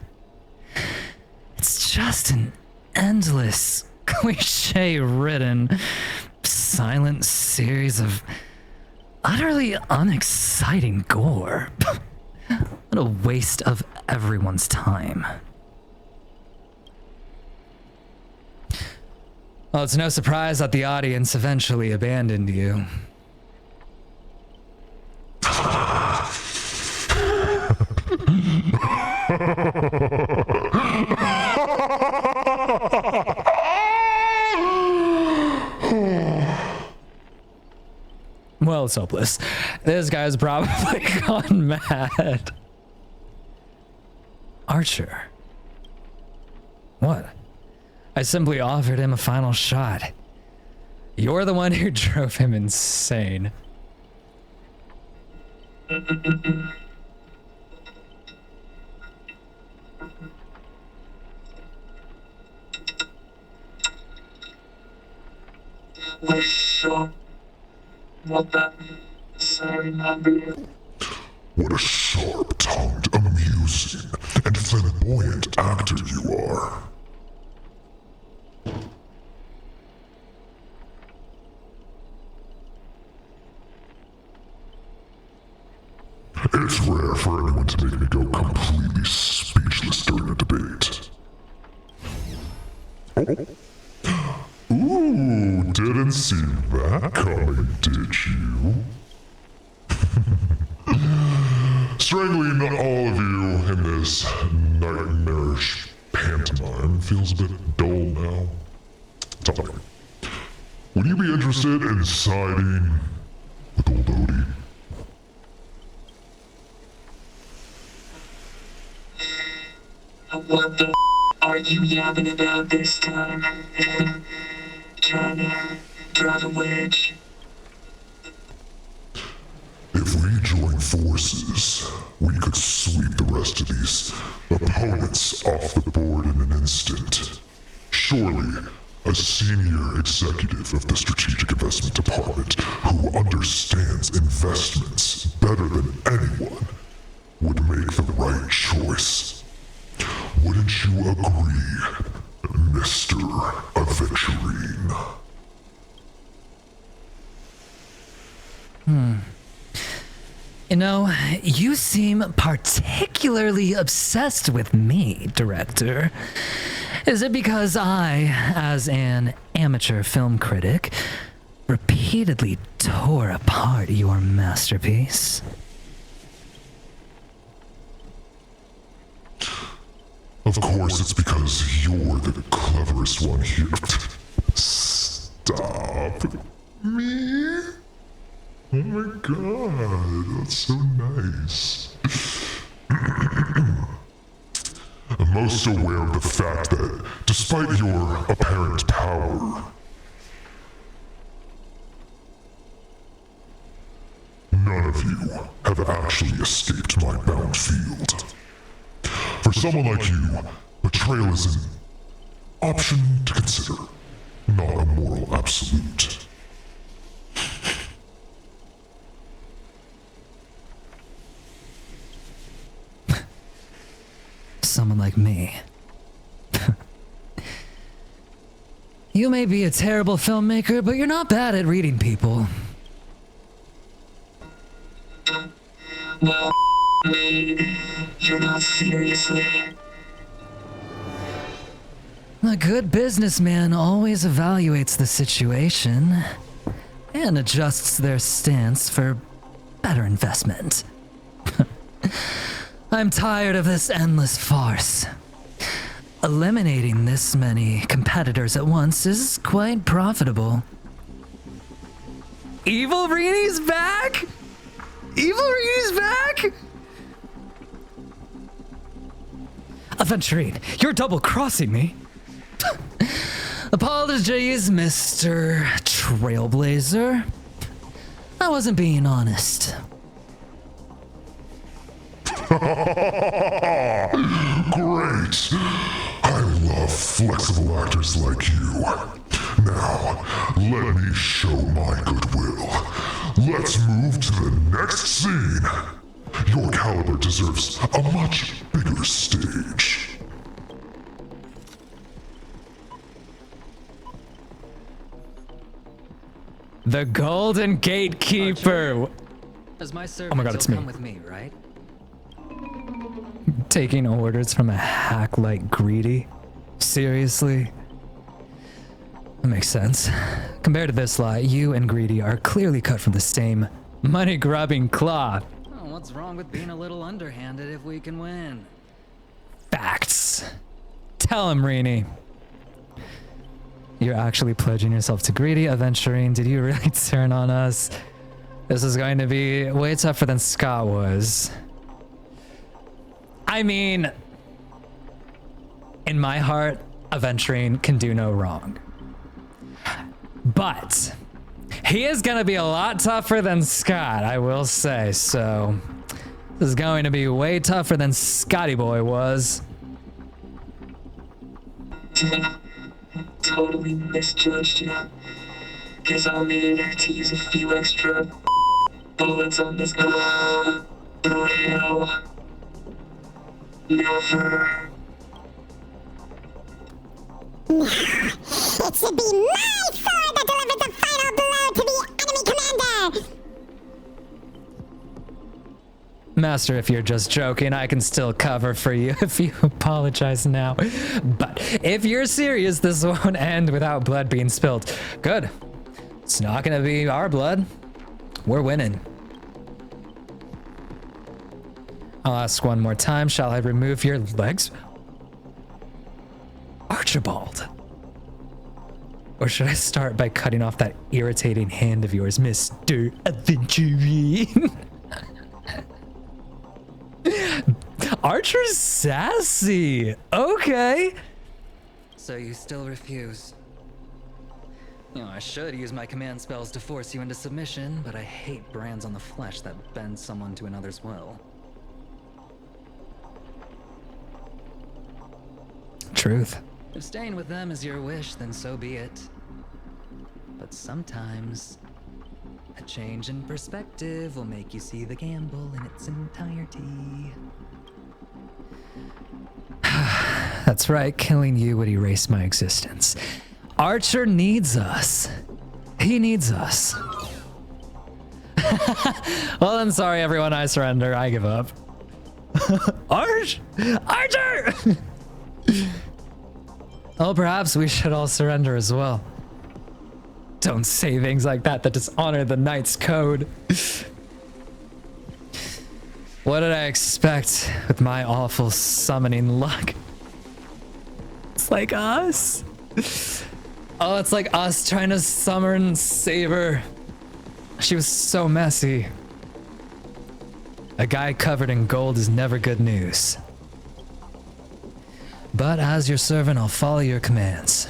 It's just an endless, cliche-ridden, silent series of utterly unexciting gore. What a waste of everyone's time. Well, it's no surprise that the audience eventually abandoned you. Well, it's hopeless. This guy's probably gone mad. Archer. What? I simply offered him a final shot. You're the one who drove him insane. What a sharp-tongued, amusing, and flamboyant actor you are. It's rare for anyone to make me go completely speechless during a debate. Oh. Ooh, didn't see that coming, did you? Strangling all of you in this nightmarish pantomime feels a bit dull now. Tell me, would you be interested in siding with old Odie? What the are you yapping about this time? Trying to drive a wedge? If we join forces, we could sweep the rest of these opponents off the board in an instant. Surely, a senior executive of the Strategic Investment Department who understands investments better than anyone would make the right choice. Wouldn't you agree, Mr. Aventurine? You know, you seem particularly obsessed with me, Director. Is it because I, as an amateur film critic, repeatedly tore apart your masterpiece? Of course it's because you're the cleverest one here. Stop. Me? Oh my god, that's so nice. I'm most aware of the fact that, despite your apparent power, none of you have actually escaped my bound field. For someone like you, betrayal is an option to consider, not a moral absolute. Someone like me. You may be a terrible filmmaker, but you're not bad at reading people. Well, you're not seriously. A good businessman always evaluates the situation and adjusts their stance for better investment. I'm tired of this endless farce. Eliminating this many competitors at once is quite profitable. Evil Rini's back? Evil Rini's back? Aventurine, you're double-crossing me. Apologies, Mr. Trailblazer. I wasn't being honest. Great! I love flexible actors like you. Now, let me show my goodwill. Let's move to the next scene. Your caliber deserves a much bigger stage. The Golden Gatekeeper. As my Oh my god, it's me. come with me, right? Taking orders from a hack like Greedy? Seriously? That makes sense. Compared to this lot, you and Greedy are clearly cut from the same money-grubbing cloth. Oh, what's wrong with being a little underhanded if we can win? Facts. Tell him, Rini. You're actually pledging yourself to Greedy, Aventurine. Did you really turn on us? This is going to be way tougher than Scott was. I mean, in my heart, Aventurine can do no wrong. But he is going to be a lot tougher than Scott, I will say. So this is going to be way tougher than Scotty Boy was. Totally misjudged you. Guess I'll need to use a few extra bullets on this Grail. Never. It should be my sword that delivers the final blow to the enemy commander! Master, if you're just joking, I can still cover for you if you apologize now. But if you're serious, this won't end without blood being spilled. Good. It's not gonna be our blood. We're winning. I'll ask one more time. Shall I remove your legs? Archibald. Or should I start by cutting off that irritating hand of yours, Mr. Aventurine? Archer's sassy. Okay. So you still refuse? You know, I should use my command spells to force you into submission, but I hate brands on the flesh that bend someone to another's will. Truth. If staying with them is your wish, then so be it. But sometimes, a change in perspective will make you see the gamble in its entirety. That's right, killing you would erase my existence. Archer needs us. He needs us. Well, then, sorry everyone, I surrender. I give up. Archer! Oh, perhaps we should all surrender as well. Don't say things like that dishonor the Knight's code. What did I expect with my awful summoning luck? It's like us. Oh, it's like us trying to summon Saber. She was so messy. A guy covered in gold is never good news. But as your servant, I'll follow your commands.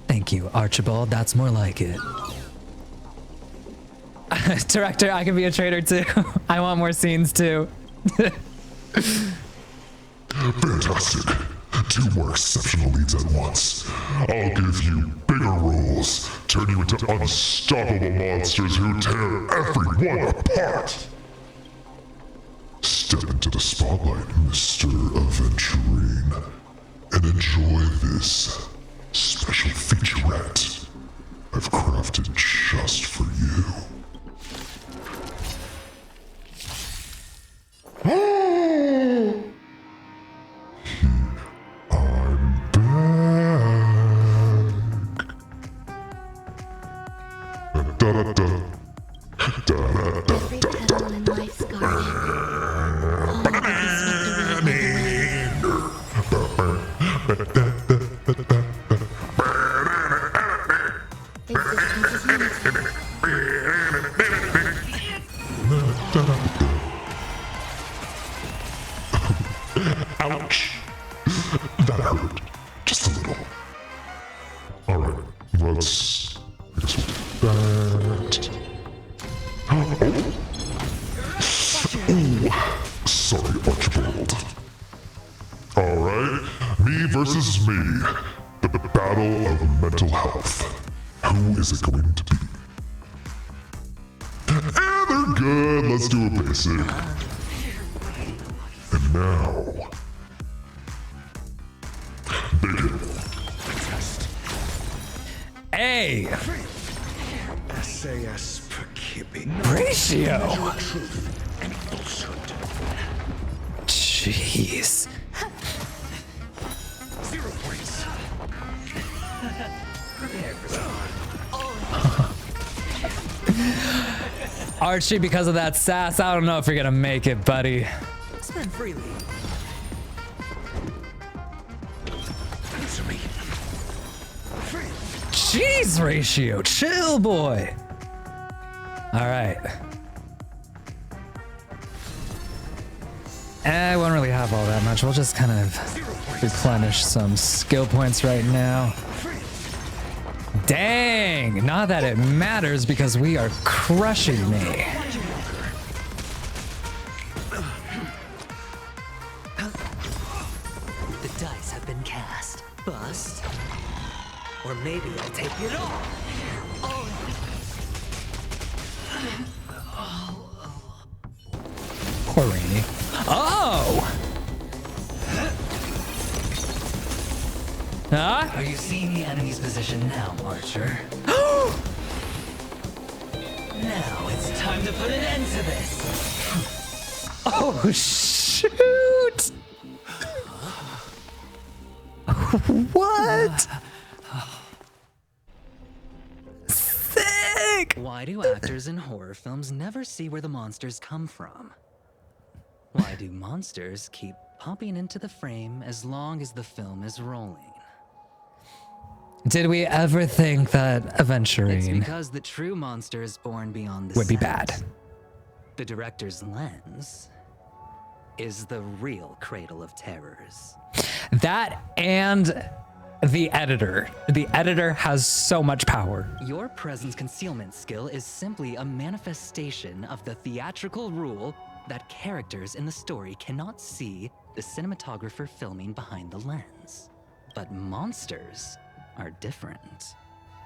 Thank you, Archibald. That's more like it. Director, I can be a traitor too. I want more scenes too. Fantastic. Two more exceptional leads at once. I'll give you bigger roles, turn you into unstoppable monsters who tear everyone apart. Step into the spotlight, Mr. Aventurine, and enjoy this special featurette I've crafted just for you. that out there. Ouch. That hurt. Just a little. Alright, let's... I guess we'll do that. Oh! Ooh. Sorry, Archibald. Alright, me versus me. The battle of mental health. Who is it going to be? They're good. Let's do a basic. And now... begin. Hey! SAS per Kippy. Ratio! Truth and falsehood. Jeez. 0 points. Archie, because of that sass, I don't know if you're gonna make it, buddy. Spend freely. Answer me. Jeez, Ratio, chill, boy. All right. I won't really have all that much. We'll just kind of replenish some skill points right now. Dang, not that it matters because we are crushing me. The dice have been cast. Bust. Or maybe I'll take it all. Poor Rainy. Oh! Huh? Are you seeing the enemy's position now, Archer? Now it's time to put an end to this. Oh, shoot! What? Sick! Why do actors in horror films never see where the monsters come from? Why do monsters keep popping into the frame as long as the film is rolling? Did we ever think that It's Aventurine because the true monster is born beyond the would be set. bad? The director's lens is the real cradle of terrors. That and the editor. The editor has so much power. Your presence concealment skill is simply a manifestation of the theatrical rule that characters in the story cannot see the cinematographer filming behind the lens. But monsters are different.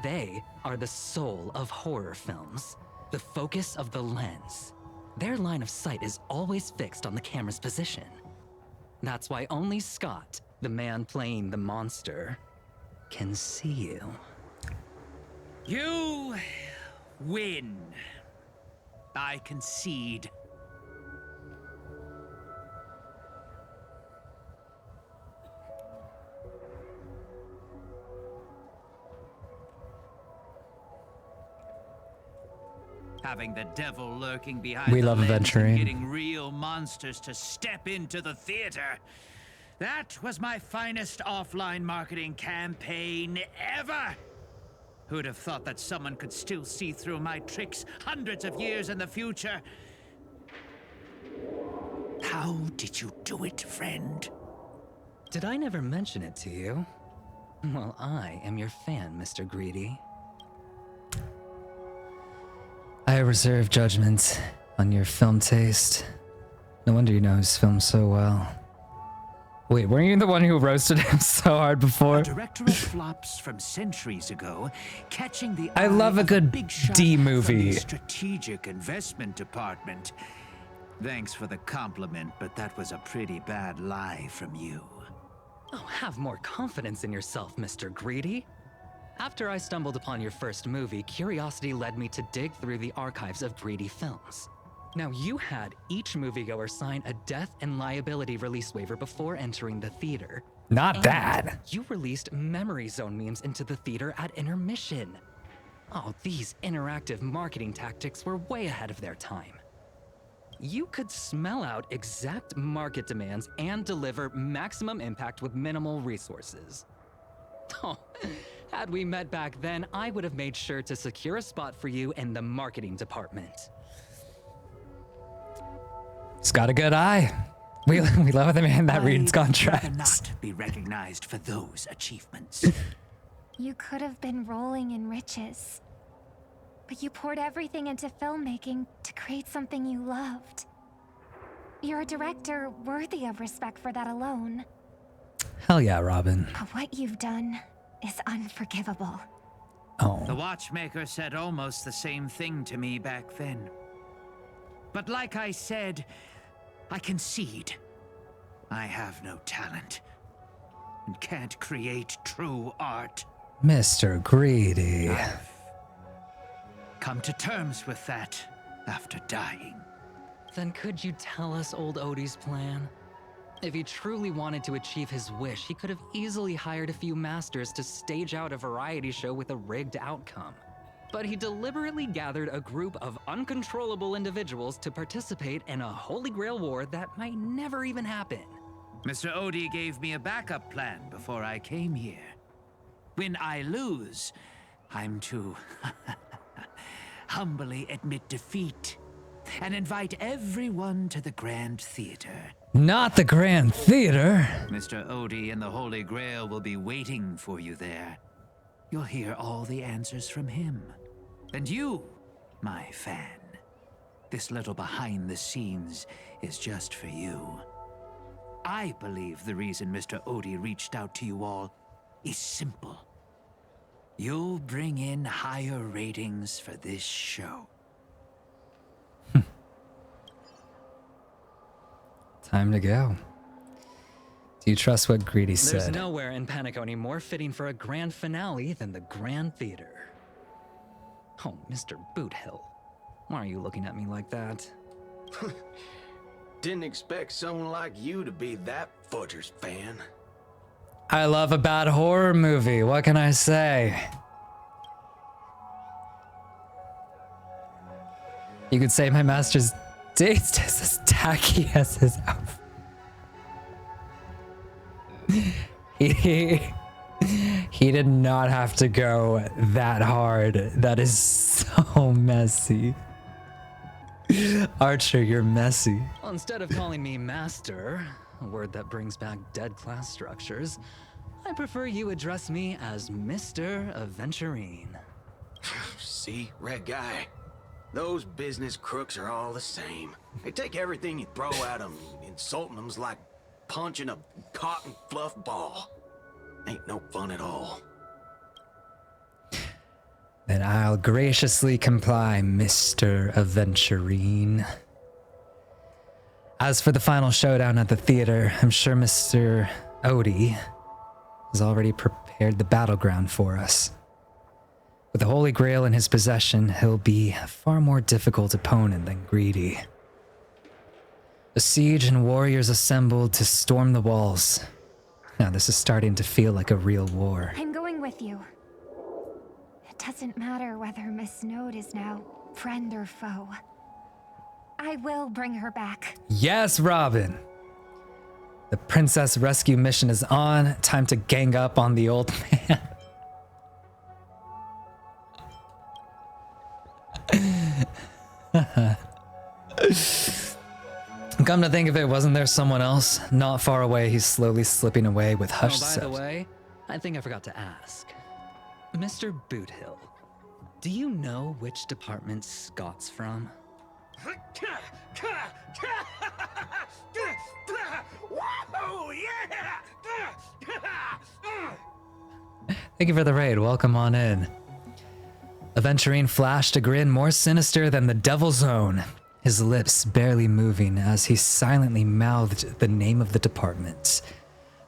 They are the soul of horror films, the focus of the lens. Their line of sight is always fixed on the camera's position. That's why only Scott, the man playing the monster, can see you. You win. I concede. Having the devil lurking behind We the love lens and Aventurine. getting real monsters to step into the theater. That was my finest offline marketing campaign ever. Who'd have thought that someone could still see through my tricks hundreds of years in the future? How did you do it, friend? Did I never mention it to you? Well, I am your fan, Mr. Greedy. I reserve judgment on your film taste. No wonder you know his film so well. Wait, weren't you the one who roasted him so hard before? Director of flops from centuries ago, catching the I love eye a of good big shot D from movie. the strategic investment department. Thanks for the compliment, but that was a pretty bad lie from you. Oh, have more confidence in yourself, Mr. Greedy. After I stumbled upon your first movie, curiosity led me to dig through the archives of Greedy films. Now, you had each moviegoer sign a death and liability release waiver before entering the theater. Not And bad. You released memory zone memes into the theater at intermission. Oh, these interactive marketing tactics were way ahead of their time. You could smell out exact market demands and deliver maximum impact with minimal resources. Oh, had we met back then, I would have made sure to secure a spot for you in the marketing department. He's got a good eye. We love the man that reads I'd rather contracts. not be recognized for those achievements. You could have been rolling in riches. But you poured everything into filmmaking to create something you loved. You're a director worthy of respect for that alone. Hell yeah, Robin. But what you've done is unforgivable. Oh. The watchmaker said almost the same thing to me back then. But like I said, I concede. I have no talent and can't create true art. Mr. Greedy. I've come to terms with that after dying. Then could you tell us old Odie's plan? If he truly wanted to achieve his wish, he could have easily hired a few masters to stage out a variety show with a rigged outcome. But he deliberately gathered a group of uncontrollable individuals to participate in a Holy Grail war that might never even happen. Mr. Odie gave me a backup plan before I came here. When I lose, I'm to humbly admit defeat and invite everyone to the Grand Theater. Not the Grand Theater. Mr. Odie and the Holy Grail will be waiting for you there. You'll hear all the answers from him. And you, my fan, this little behind the scenes is just for you. I believe the reason Mr. Odie reached out to you all is simple. You'll bring in higher ratings for this show. Time to go. Do you trust what Greedy said? There's nowhere in Penacony more fitting for a grand finale than the Grand Theater. Oh, Mr. Boothill, why are you looking at me like that? Didn't expect someone like you to be that Fudger's fan. I love a bad horror movie. What can I say? You could say my master's taste is as tacky as his outfit. He did not have to go that hard. That is so messy. Archer, you're messy. Well, instead of calling me master, a word that brings back dead class structures, I prefer you address me as Mr. Aventurine. See, red guy, those business crooks are all the same. They take everything you throw at them. Insulting them's like punching a cotton fluff ball. Ain't no fun at all. Then I'll graciously comply, Mr. Aventurine. As for the final showdown at the theater, I'm sure Mr. Odie has already prepared the battleground for us. With the Holy Grail in his possession, he'll be a far more difficult opponent than Greedy. A siege and warriors assembled to storm the walls. Now this is starting to feel like a real war. I'm going with you. It doesn't matter whether Miss Node is now friend or foe. I will bring her back. Yes, Robin! The princess rescue mission is on. Time to gang up on the old man. Come to think of it, wasn't there someone else? Not far away, he's slowly slipping away with hushed Oh, by steps. the way, I think I forgot to ask. Mr. Boothill, do you know which department Scott's from? Whoa, yeah! Thank you for the raid, welcome on in. Aventurine flashed a grin more sinister than the Devil's Own, his lips barely moving as he silently mouthed the name of the department.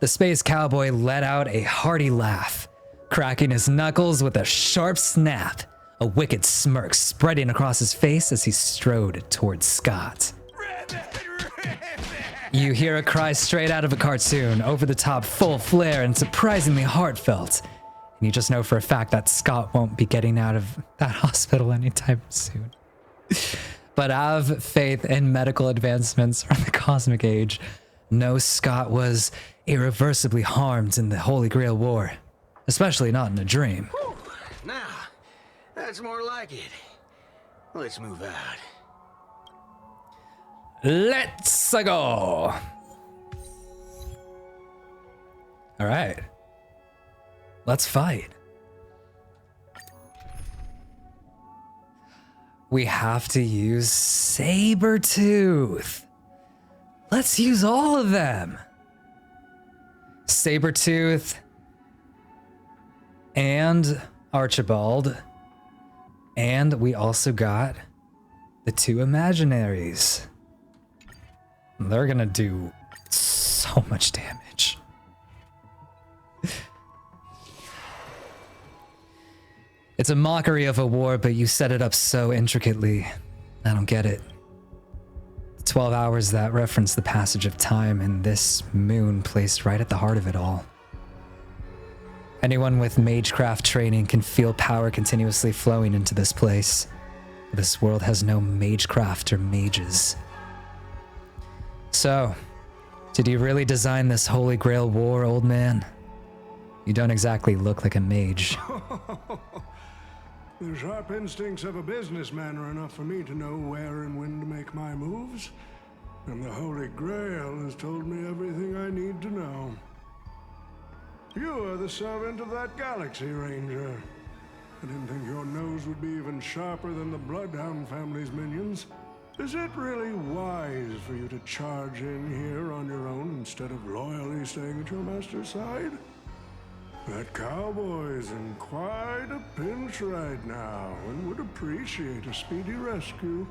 The space cowboy let out a hearty laugh, cracking his knuckles with a sharp snap, a wicked smirk spreading across his face as he strode towards Scott. You hear a cry straight out of a cartoon, over the top, full flair, and surprisingly heartfelt. And you just know for a fact that Scott won't be getting out of that hospital anytime soon. But have faith in medical advancements from the cosmic age. No, Scott was irreversibly harmed in the Holy Grail War, especially not in a dream. Whew. Now, that's more like it. Let's move out. Let's go. All right. Let's fight. We have to use Sabertooth. Let's use all of them. Sabertooth and Archibald. And we also got the two imaginaries. They're gonna do so much damage. It's a mockery of a war, but you set it up so intricately. I don't get it. 12 hours that reference the passage of time and this moon placed right at the heart of it all. Anyone with magecraft training can feel power continuously flowing into this place. This world has no magecraft or mages. So, did you really design this Holy Grail war, old man? You don't exactly look like a mage. The sharp instincts of a businessman are enough for me to know where and when to make my moves. And the Holy Grail has told me everything I need to know. You are the servant of that galaxy, Ranger. I didn't think your nose would be even sharper than the Bloodhound family's minions. Is it really wise for you to charge in here on your own instead of loyally staying at your master's side? That cowboy's in quite a pinch right now and would appreciate a speedy rescue.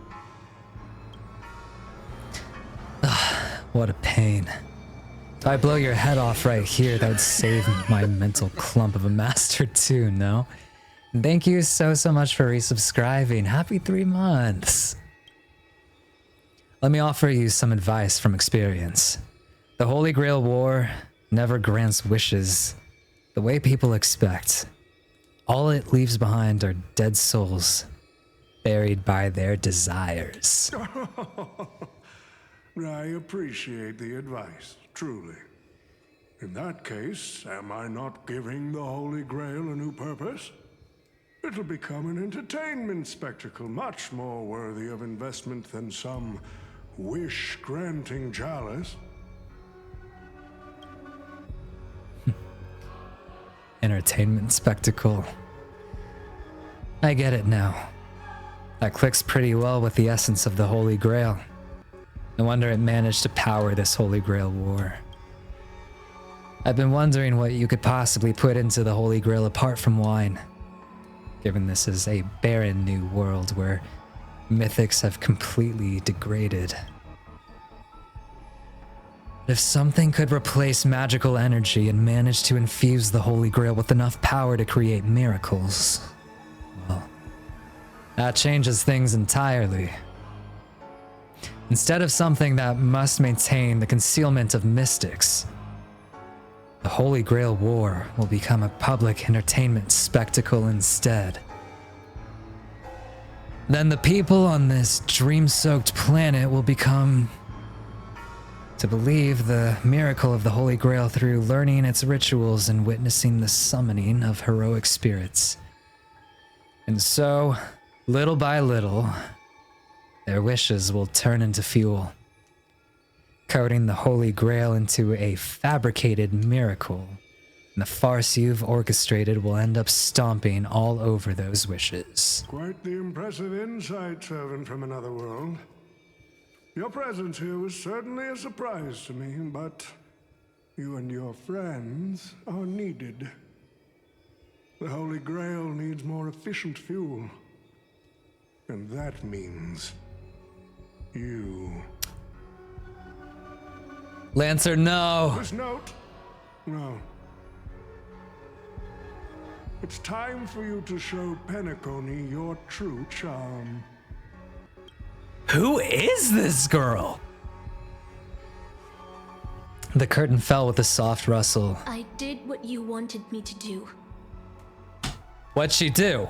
What a pain. If I blow your head off right here, that would save my mental clump of a master too, no? And thank you so much for resubscribing. Happy 3 months. Let me offer you some advice from experience. The Holy Grail War never grants wishes the way people expect. All it leaves behind are dead souls, buried by their desires. I appreciate the advice, truly. In that case, am I not giving the Holy Grail a new purpose? It'll become an entertainment spectacle much more worthy of investment than some wish-granting chalice. Entertainment spectacle. I get it now. That clicks pretty well with the essence of the Holy Grail. No wonder it managed to power this Holy Grail war. I've been wondering what you could possibly put into the Holy Grail apart from wine, given this is a barren new world where mythics have completely degraded. If something could replace magical energy and manage to infuse the Holy Grail with enough power to create miracles, well, that changes things entirely. Instead of something that must maintain the concealment of mystics, the Holy Grail War will become a public entertainment spectacle instead. Then the people on this dream-soaked planet will become to believe the miracle of the Holy Grail through learning its rituals and witnessing the summoning of heroic spirits. And so, little by little, their wishes will turn into fuel, coating the Holy Grail into a fabricated miracle, and the farce you've orchestrated will end up stomping all over those wishes. Quite the impressive insight, servant from another world. Your presence here was certainly a surprise to me, but you and your friends are needed. The Holy Grail needs more efficient fuel. And that means you. Lancer, no! This note? No. It's time for you to show Penacony your true charm. Who is this girl? The curtain fell with a soft rustle. I did what you wanted me to do. What'd she do?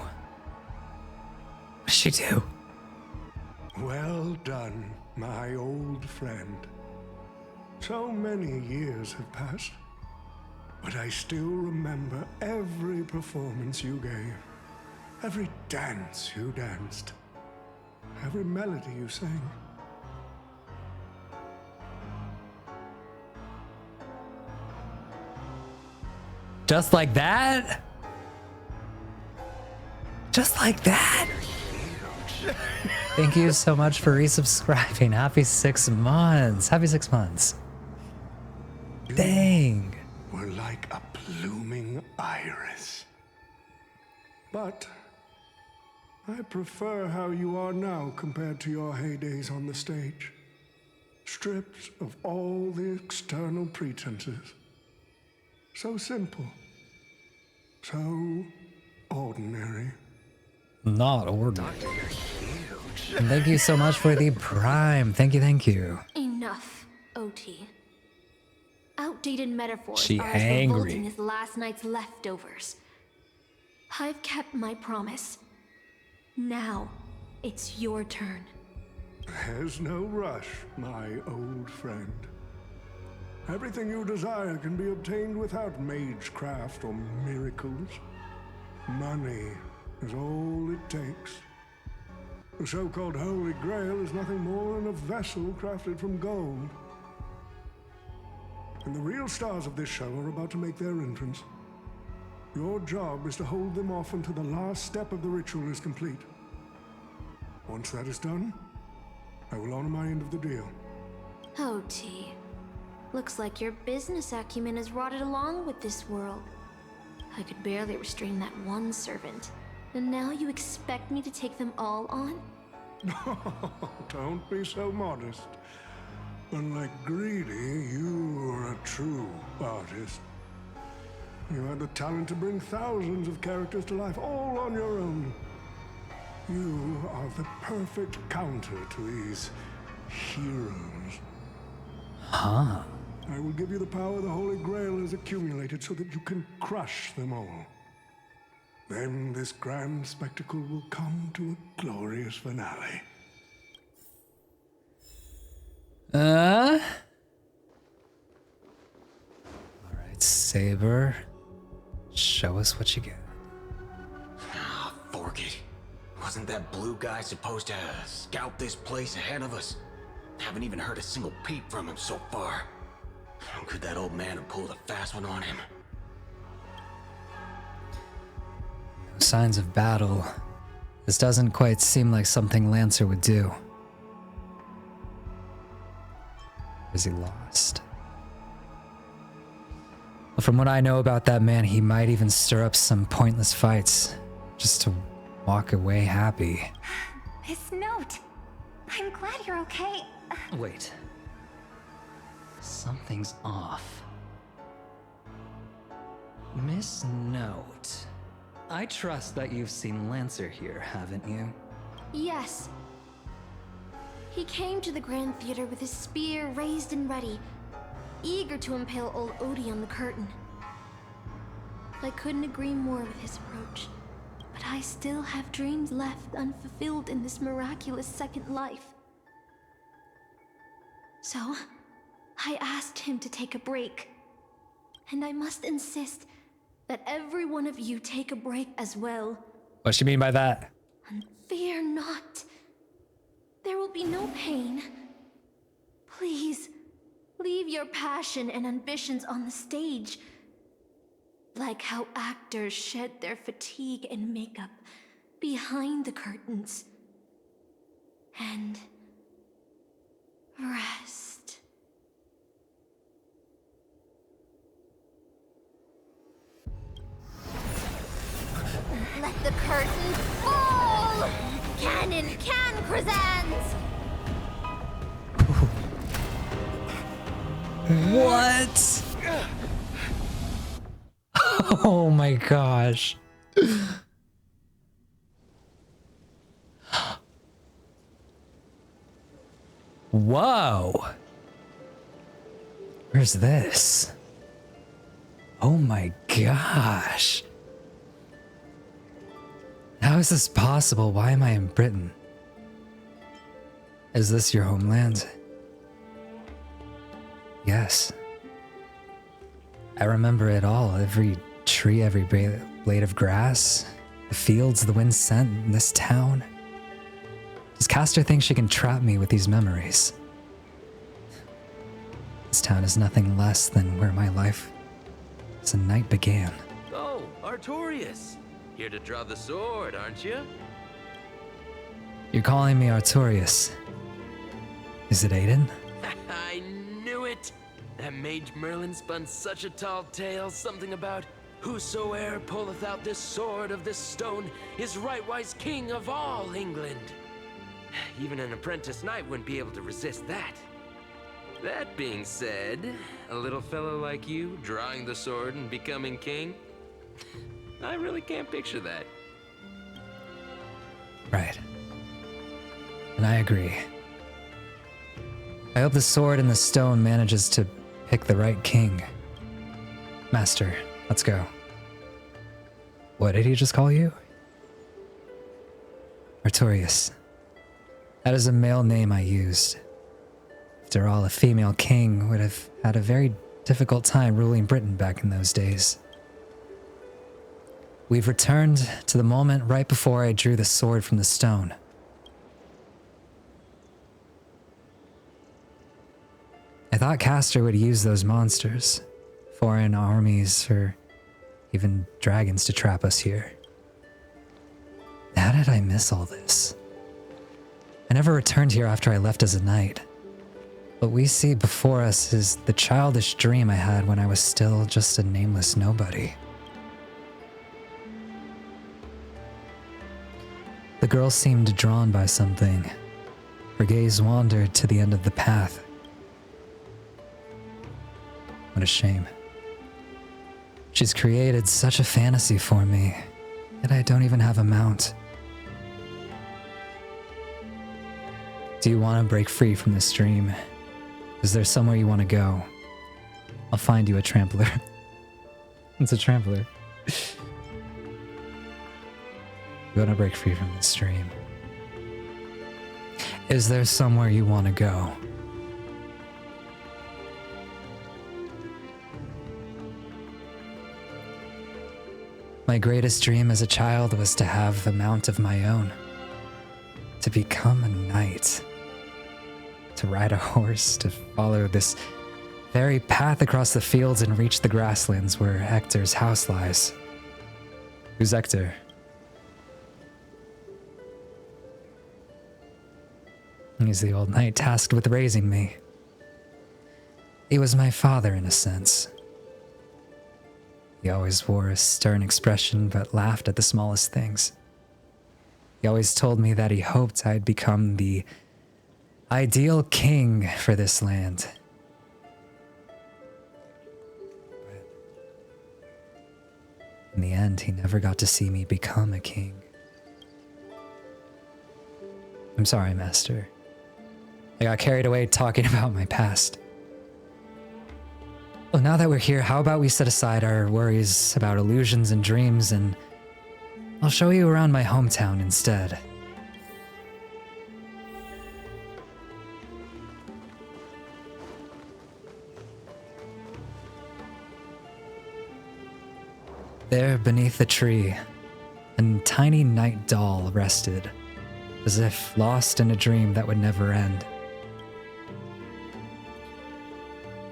What'd she do? Well done, my old friend. So many years have passed, but I still remember every performance you gave, every dance you danced, every melody you sang. Just like that? Just like that? Thank you so much for resubscribing. Happy 6 months. Happy 6 months. Dang. Were like a blooming iris. But I prefer how you are now compared to your heydays on the stage. Stripped of all the external pretenses. So simple. So ordinary. Not ordinary. And thank you so much for the prime. Thank you, thank you. Enough, OT. Outdated metaphors She are as angry. revolting as last night's leftovers. I've kept my promise. Now, it's your turn. There's no rush, my old friend. Everything you desire can be obtained without magecraft or miracles. Money is all it takes. The so-called Holy Grail is nothing more than a vessel crafted from gold. And the real stars of this show are about to make their entrance. Your job is to hold them off until the last step of the ritual is complete. Once that is done, I will honor my end of the deal. OT. Looks like your business acumen has rotted along with this world. I could barely restrain that one servant. And now you expect me to take them all on? Don't be so modest. Unlike Greedy, you are a true artist. You had the talent to bring thousands of characters to life all on your own. You are the perfect counter to these heroes. Huh. I will give you the power the Holy Grail has accumulated so that you can crush them all. Then this grand spectacle will come to a glorious finale. Alright, Saber. Show us what you got. Ah, fork it. Wasn't that blue guy supposed to scout this place ahead of us? Haven't even heard a single peep from him so far. Could that old man have pulled a fast one on him? No signs of battle. This doesn't quite seem like something Lancer would do. Or is he lost? Well, from what I know about that man, he might even stir up some pointless fights just to walk away happy. This note. I'm glad you're okay. Wait. Something's off. Miss Note. I trust that you've seen Lancer here, haven't you? Yes. He came to the Grand Theater with his spear raised and ready, eager to impale old Odie on the curtain. I couldn't agree more with his approach, but I still have dreams left unfulfilled in this miraculous second life. So, I asked him to take a break. And I must insist that every one of you take a break as well. What's she mean by that? And fear not. There will be no pain. Please, leave your passion and ambitions on the stage. Like how actors shed their fatigue and makeup behind the curtains. And rest. Let the curtain fall! Canon can present! What? Oh my gosh. Whoa. Where's this? Oh my gosh. How is this possible? Why am I in Britain? Is this your homeland? Yes. I remember it all. Every tree, every blade of grass, the fields the wind sent in this town. Does Castor think she can trap me with these memories? This town is nothing less than where my life as the night began. Oh, Artorias. Here to draw the sword, aren't you? You're calling me Artorias. Is it Aiden? I knew it! That mage Merlin spun such a tall tale, something about whosoe'er pulleth out this sword of this stone is rightwise king of all England. Even an apprentice knight wouldn't be able to resist that. That being said, a little fellow like you drawing the sword and becoming king, I really can't picture that. Right. And I agree. I hope the sword and the stone manages to pick the right king. Master, let's go. What did he just call you? Artorias. That is a male name I used. After all, a female king would have had a very difficult time ruling Britain back in those days. We've returned to the moment right before I drew the sword from the stone. I thought Castor would use those monsters, foreign armies, or even dragons to trap us here. How did I miss all this? I never returned here after I left as a knight. What we see before us is the childish dream I had when I was still just a nameless nobody. The girl seemed drawn by something. Her gaze wandered to the end of the path. What a shame. She's created such a fantasy for me, yet I don't even have a mount. Do you want to break free from this dream? Is there somewhere you want to go? I'll find you a trampler. It's a trampler. You want to break free from this dream? Is there somewhere you want to go? My greatest dream as a child was to have a mount of my own. To become a knight. To ride a horse, to follow this very path across the fields and reach the grasslands where Hector's house lies. Who's Hector? He's the old knight tasked with raising me. He was my father in a sense. He always wore a stern expression but laughed at the smallest things. He always told me that he hoped I'd become the ideal king for this land. In the end, he never got to see me become a king. I'm sorry, Master. I got carried away talking about my past. Well, now that we're here, how about we set aside our worries about illusions and dreams, and I'll show you around my hometown instead. There, beneath the tree, a tiny night doll rested, as if lost in a dream that would never end.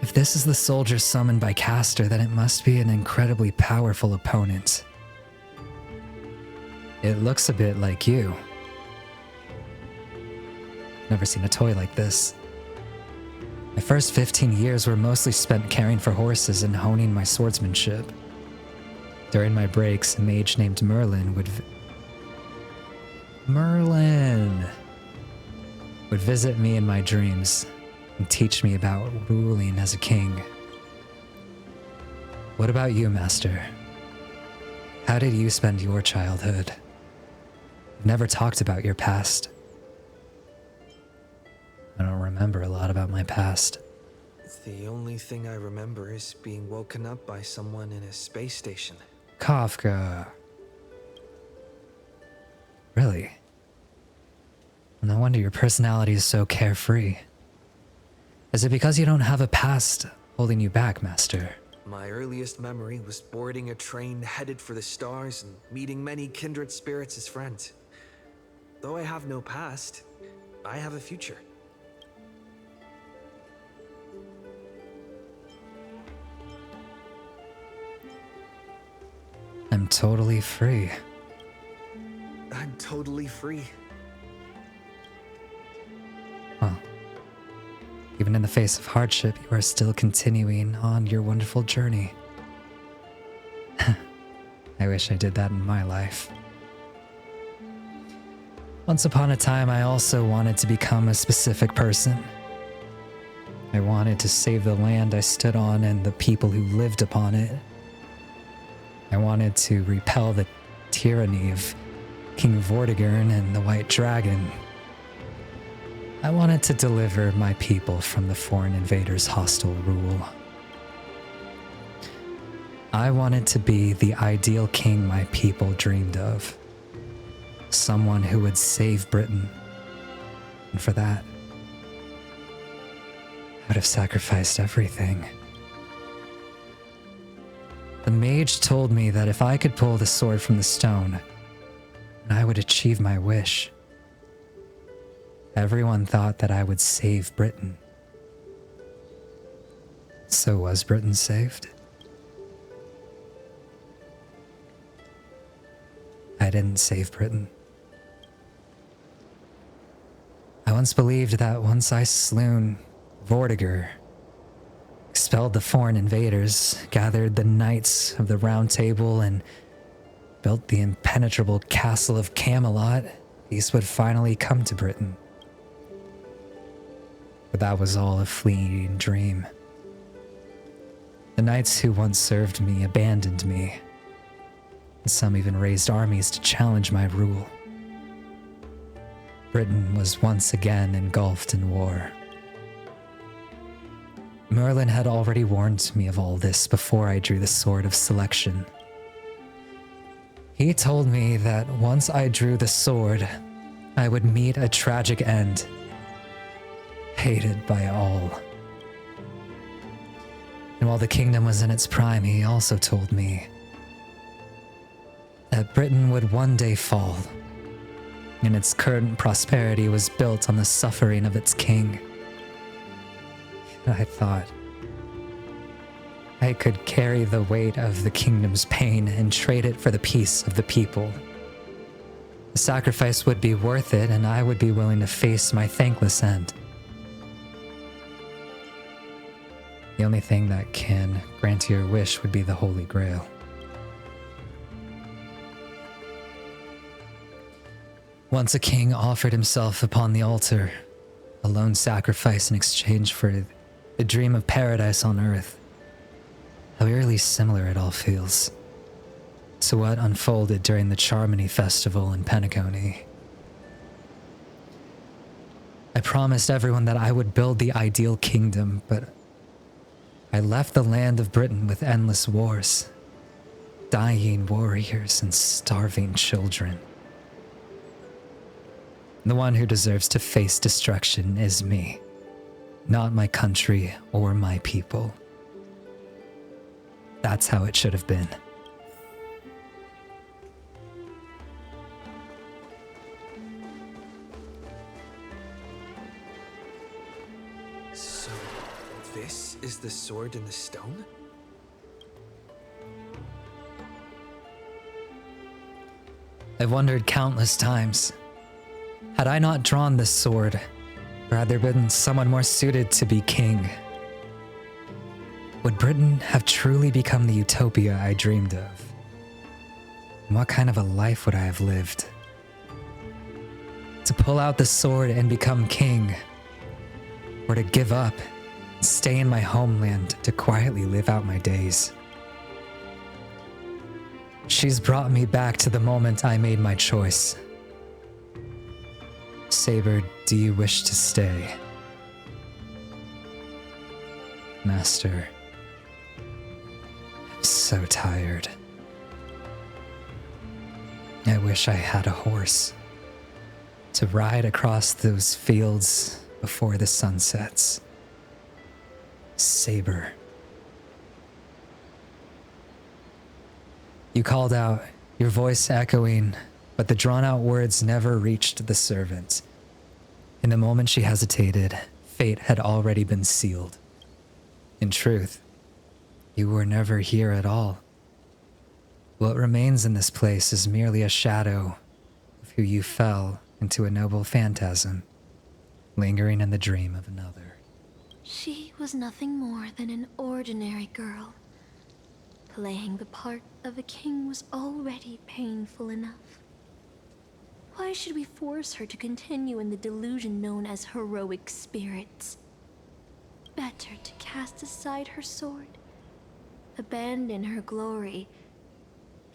If this is the soldier summoned by Castor, then it must be an incredibly powerful opponent. It looks a bit like you. Never seen a toy like this. My first 15 years were mostly spent caring for horses and honing my swordsmanship. During my breaks, a mage named Merlin would visit me in my dreams and teach me about ruling as a king. What about you, Master? How did you spend your childhood? I've never talked about your past. I don't remember a lot about my past. The only thing I remember is being woken up by someone in a space station. Kafka. Really? No wonder your personality is so carefree. Is it because you don't have a past holding you back, Master? My earliest memory was boarding a train headed for the stars and meeting many kindred spirits as friends. Though I have no past, I have a future. totally free. I'm totally free. Well, even in the face of hardship, you are still continuing on your wonderful journey. I wish I did that in my life. Once upon a time, I also wanted to become a specific person. I wanted to save the land I stood on and the people who lived upon it. I wanted to repel the tyranny of King Vortigern and the White Dragon. I wanted to deliver my people from the foreign invaders' hostile rule. I wanted to be the ideal king my people dreamed of. Someone who would save Britain. And for that, I would have sacrificed everything. The mage told me that if I could pull the sword from the stone, I would achieve my wish. Everyone thought that I would save Britain. So was Britain saved? I didn't save Britain. I once believed that once I slew Vortigern, expelled the foreign invaders, gathered the knights of the Round Table, and built the impenetrable castle of Camelot, peace would finally come to Britain. But that was all a fleeting dream. The knights who once served me abandoned me, and some even raised armies to challenge my rule. Britain was once again engulfed in war. Merlin had already warned me of all this before I drew the Sword of Selection. He told me that once I drew the sword, I would meet a tragic end, hated by all. And while the kingdom was in its prime, he also told me that Britain would one day fall, and its current prosperity was built on the suffering of its king. I thought I could carry the weight of the kingdom's pain and trade it for the peace of the people. The sacrifice would be worth it, and I would be willing to face my thankless end. The only thing that can grant your wish would be the Holy Grail. Once a king offered himself upon the altar, a lone sacrifice in exchange for the dream of paradise on earth. How eerily similar it all feels to what unfolded during the Charmony Festival in Penacony. I promised everyone that I would build the ideal kingdom, but I left the land of Britain with endless wars, dying warriors and starving children. The one who deserves to face destruction is me, not my country or my people. That's how it should have been. So, this is the sword in the stone? I've wondered countless times. Had I not drawn this sword, or had there been someone more suited to be king, would Britain have truly become the utopia I dreamed of? And what kind of a life would I have lived? To pull out the sword and become king, or to give up and stay in my homeland to quietly live out my days? She's brought me back to the moment I made my choice. Saber, do you wish to stay? Master, I'm so tired. I wish I had a horse to ride across those fields before the sun sets. Saber. You called out, your voice echoing, but the drawn-out words never reached the servant. In the moment she hesitated, fate had already been sealed. In truth, you were never here at all. What remains in this place is merely a shadow of who you fell into a noble phantasm, lingering in the dream of another. She was nothing more than an ordinary girl. Playing the part of a king was already painful enough. Why should we force her to continue in the delusion known as heroic spirits? Better to cast aside her sword, abandon her glory,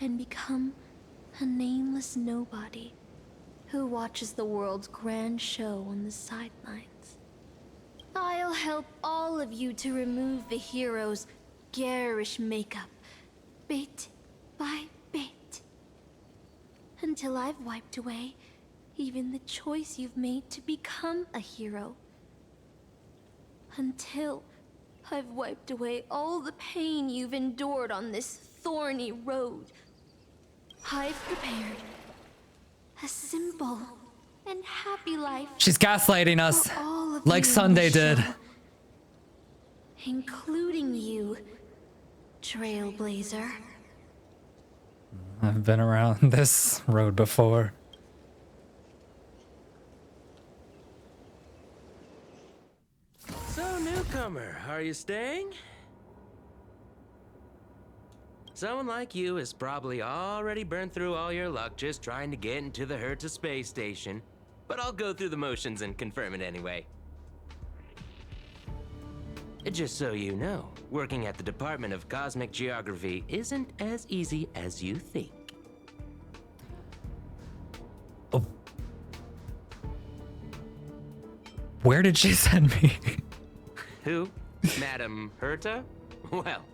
and become a nameless nobody who watches the world's grand show on the sidelines. I'll help all of you to remove the hero's garish makeup, bit by bit, until I've wiped away even the choice you've made to become a hero. Until I've wiped away all the pain you've endured on this thorny road. I've prepared a simple and happy life. She's gaslighting us, for all of like you in Sunday the did. show, including you, Trailblazer. I've been around this road before. So, newcomer, are you staying? Someone like you has probably already burned through all your luck just trying to get into the Herta space station, but I'll go through the motions and confirm it anyway. Just so you know, working at the Department of Cosmic Geography isn't as easy as you think. Where did she send me? Who? Madam Herta? Well,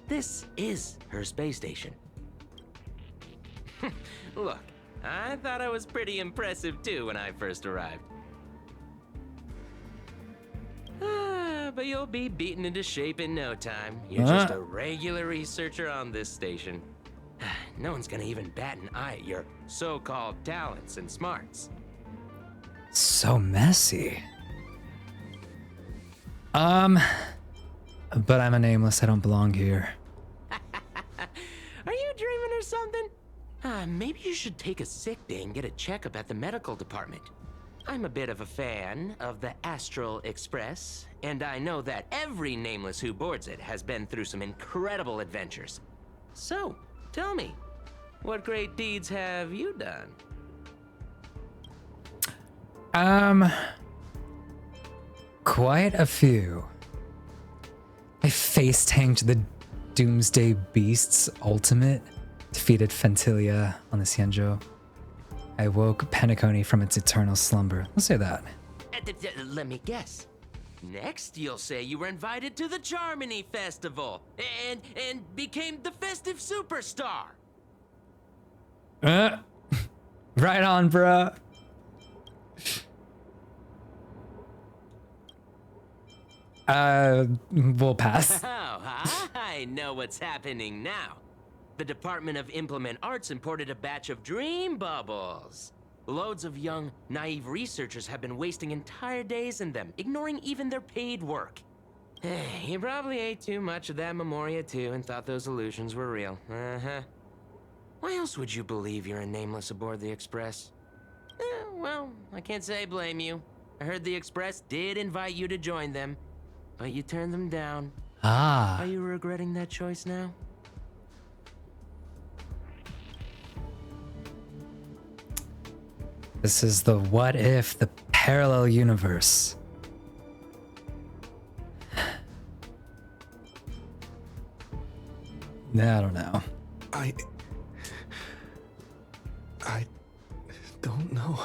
this is her space station. Look, I thought I was pretty impressive too when I first arrived. But you'll be beaten into shape in no time. You're just a regular researcher on this station. No one's gonna even bat an eye at your so-called talents and smarts. So messy. But I'm a nameless. I don't belong here. Are you dreaming or something? Maybe you should take a sick day and get a checkup at the medical department. I'm a bit of a fan of the Astral Express, and I know that every nameless who boards it has been through some incredible adventures. So, tell me, what great deeds have you done? Quite a few. I face-tanked the Doomsday Beast's ultimate, defeated Fentilia on the Xianzhou. I woke Penacony from its eternal slumber. Let's say that. Let me guess. Next, you'll say you were invited to the Charmony Festival and became the festive superstar. Right on, bruh. We'll pass. Oh, I know what's happening now. The Department of Implement Arts imported a batch of dream bubbles. Loads of young, naive researchers have been wasting entire days in them, ignoring even their paid work. You probably ate too much of that Memoria too and thought those illusions were real. Why else would you believe you're a nameless aboard the Express? Well, I can't say I blame you. I heard the Express did invite you to join them, but you turned them down. Ah. Are you regretting that choice now? This is the what if, the parallel universe. Nah, I don't know. I don't know.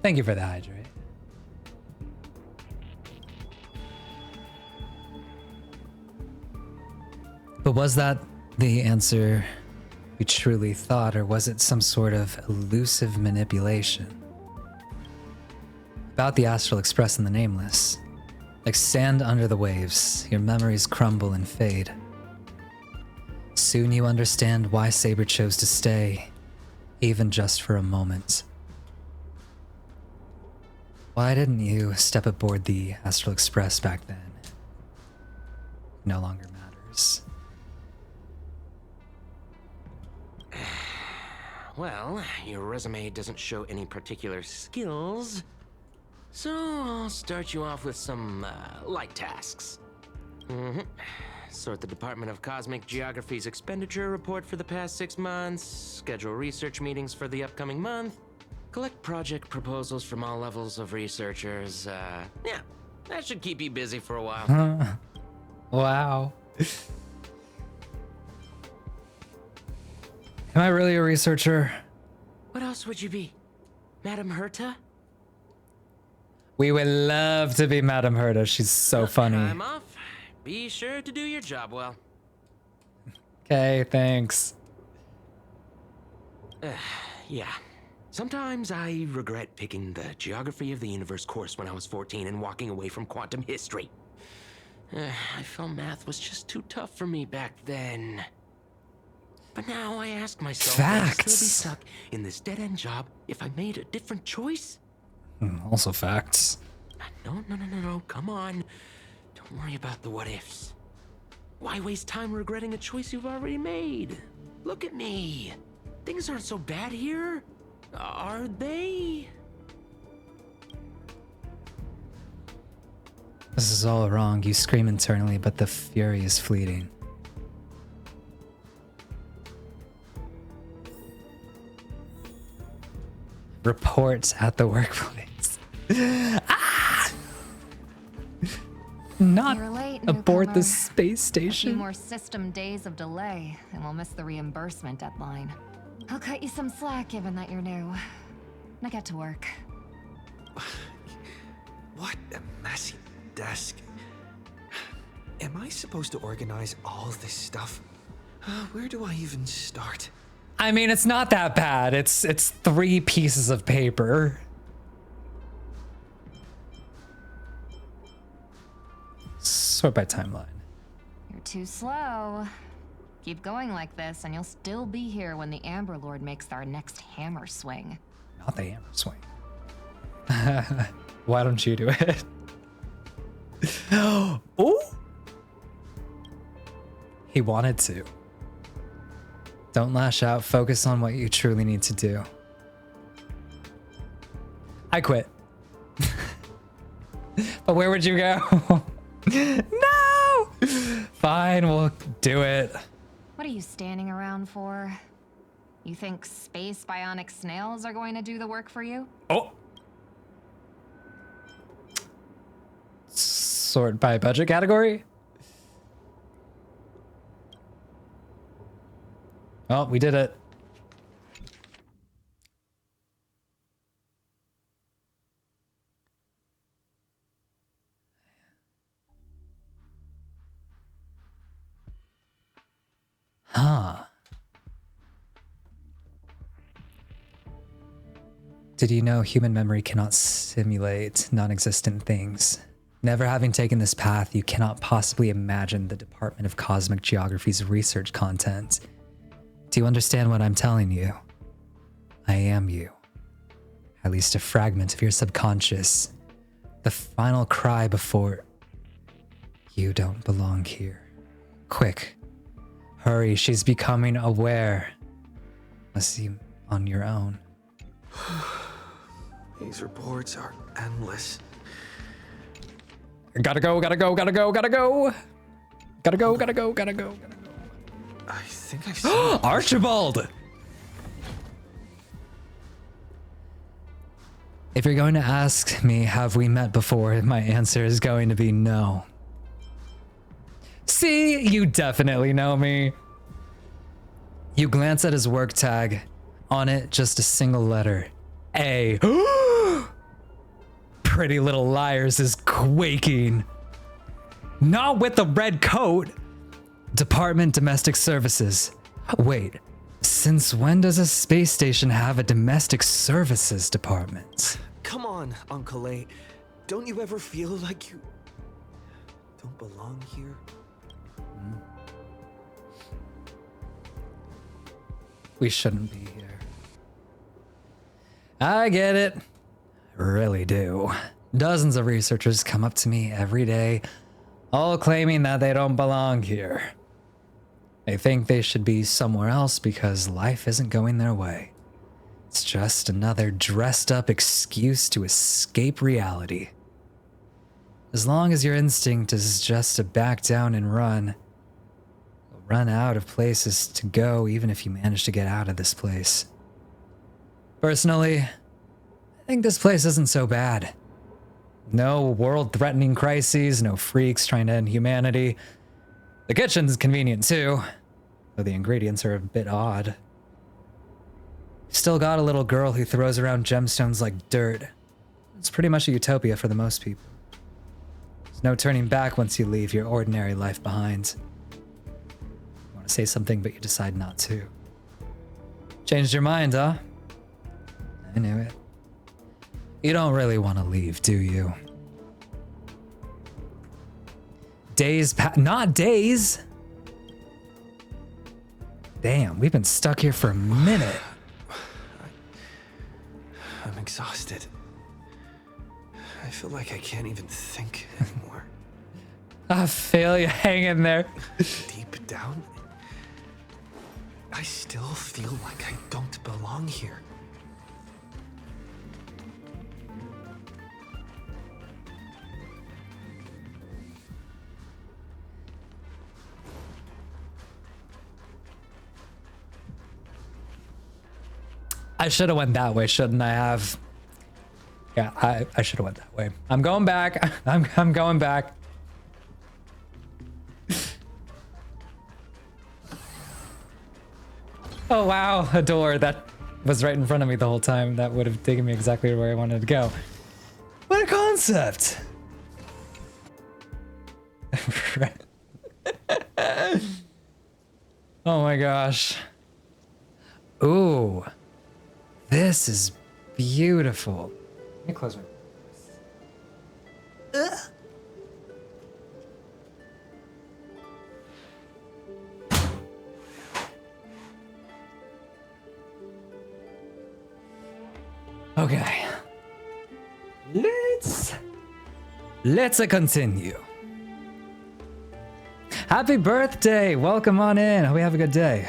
Thank you for the hydrate. But was that the answer you truly thought, or was it some sort of elusive manipulation? About the Astral Express and the Nameless. Like sand under the waves, your memories crumble and fade. Soon you understand why Saber chose to stay, even just for a moment. Why didn't you step aboard the Astral Express back then? No longer matters. well, your resume doesn't show any particular skills. So I'll start you off with some light tasks. Sort the Department of Cosmic Geography's expenditure report for the past 6 months, schedule research meetings for the upcoming month, collect project proposals from all levels of researchers. Yeah, that should keep you busy for a while. Wow. Am I really a researcher? What else would you be? Madame Herta? We would love to be Madame Herta. She's so funny. I'm off. Be sure to do your job well. Okay, thanks. Yeah. Sometimes I regret picking the Geography of the Universe course when I was 14 and walking away from quantum history. I felt math was just too tough for me back then. But now I ask myself, would I still be stuck in this dead-end job if I made a different choice? Also facts. No, come on. Don't worry about the what-ifs. Why waste time regretting a choice you've already made? Look at me. Things aren't so bad here, are they? This is all wrong. You scream internally, but the fury is fleeting. Reports at the workplace. Not You're late, aboard the newcomer. space A few station. more system days of delay, and we'll miss the reimbursement deadline. I'll cut you some slack given that you're new. Now get to work. What a messy desk. Am I supposed to organize all this stuff? Where do I even start? I mean, it's not that bad. It's 3 pieces of paper. Sort by timeline. You're too slow. Keep going like this, and you'll still be here when the Amber Lord makes our next hammer swing. Not the hammer swing. Why don't you do it? Oh! He wanted to. Don't lash out. Focus on what you truly need to do. I quit. But where would you go? No! Fine, we'll do it. What are you standing around for? You think space bionic snails are going to do the work for you? Oh! Sort by budget category? Oh, we did it. Huh. Did you know human memory cannot simulate non-existent things? Never having taken this path, you cannot possibly imagine the Department of Cosmic Geography's research content. Do you understand what I'm telling you? I am you. At least a fragment of your subconscious. The final cry before you don't belong here. Quick. Hurry, she's becoming aware. Must see on your own. These reports are endless. Gotta go, gotta go, gotta go, gotta go. Gotta go, gotta go, gotta go, gotta go. I think I've seen Archibald! If you're going to ask me, have we met before, my answer is going to be no. See, you definitely know me. You glance at his work tag. On it, just a single letter. A. Pretty Little Liars is quaking. Not with the red coat. Department Domestic Services. Wait, since when does a space station have a domestic services department? Come on, Uncle A. Don't you ever feel like you don't belong here? We shouldn't be here. I get it. I really do. Dozens of researchers come up to me every day, all claiming that they don't belong here. They think they should be somewhere else because life isn't going their way. It's just another dressed up excuse to escape reality. As long as your instinct is just to back down and run, you'll run out of places to go even if you manage to get out of this place. Personally, I think this place isn't so bad. No world-threatening crises, no freaks trying to end humanity. The kitchen's convenient too, though the ingredients are a bit odd. Still got a little girl who throws around gemstones like dirt. It's pretty much a utopia for the most people. There's no turning back once you leave your ordinary life behind. You want to say something, but you decide not to. Changed your mind, huh? I knew it. You don't really want to leave, do you? Not days! Damn, we've been stuck here for a minute. I'm exhausted. I feel like I can't even think anymore. I feel you. Hang in there. Deep down, I still feel like I don't belong here. I should have went that way, shouldn't I have? Yeah, I should have went that way. I'm going back. I'm going back. Oh wow, a door that was right in front of me the whole time. That would have taken me exactly where I wanted to go. What a concept! Oh my gosh. Ooh. This is beautiful. Let me close my door. Okay. Let's continue. Happy birthday! Welcome on in. Hope you have a good day.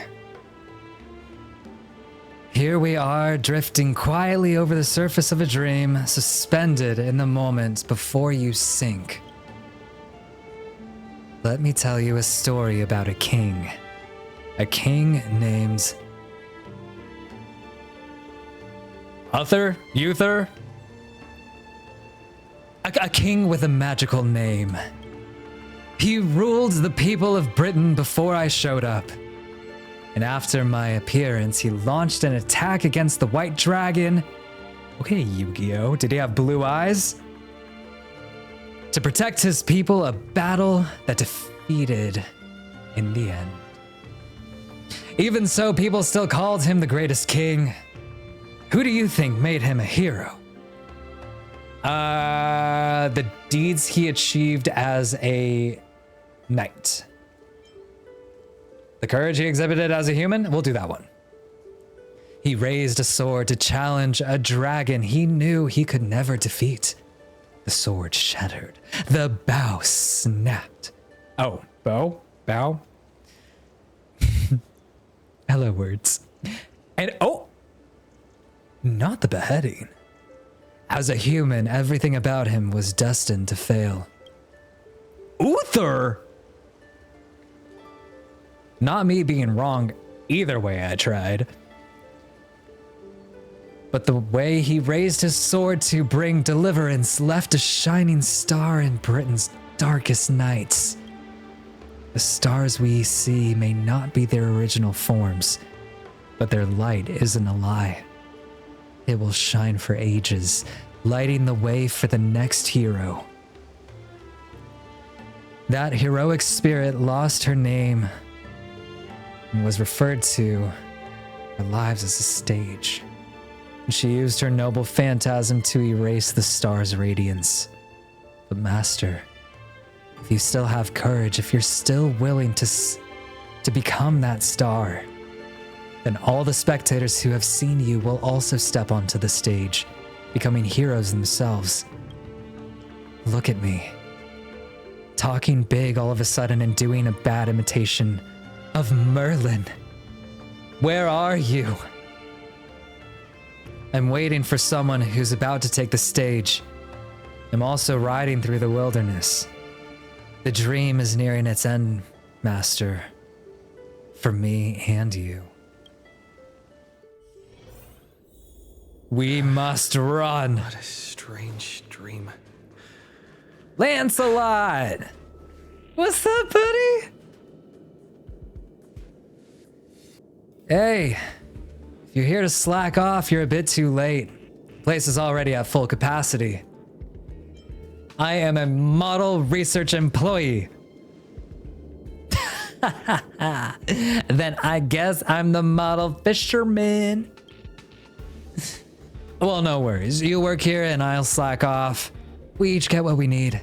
Here we are, drifting quietly over the surface of a dream, suspended in the moment before you sink. Let me tell you a story about a king. A king named Uther? A king with a magical name. He ruled the people of Britain before I showed up. And after my appearance, he launched an attack against the White Dragon. Okay, Yu-Gi-Oh! Did he have blue eyes? To protect his people, a battle that defeated in the end. Even so, people still called him the greatest king. Who do you think made him a hero? The deeds he achieved as a knight. The courage he exhibited as a human? We'll do that one. He raised a sword to challenge a dragon he knew he could never defeat. The sword shattered. The bow snapped. Oh, bow? Hello, words. And not the beheading. As a human, everything about him was destined to fail. Uther! Not me being wrong either way I tried. But the way he raised his sword to bring deliverance left a shining star in Britain's darkest nights. The stars we see may not be their original forms, but their light isn't a lie. It will shine for ages, lighting the way for the next hero. That heroic spirit lost her name and was referred to her lives as a stage. She used her noble phantasm to erase the star's radiance. But Master, if you still have courage, if you're still willing to become that star, then all the spectators who have seen you will also step onto the stage, becoming heroes themselves. Look at me. Talking big all of a sudden and doing a bad imitation of Merlin. Where are you? I'm waiting for someone who's about to take the stage. I'm also riding through the wilderness. The dream is nearing its end, Master. For me and you. We must run. What a strange dream. Lancelot! What's up, buddy? Hey, if you're here to slack off, you're a bit too late. The place is already at full capacity. I am a model research employee. Then I guess I'm the model fisherman. Well, no worries. You work here and I'll slack off. We each get what we need.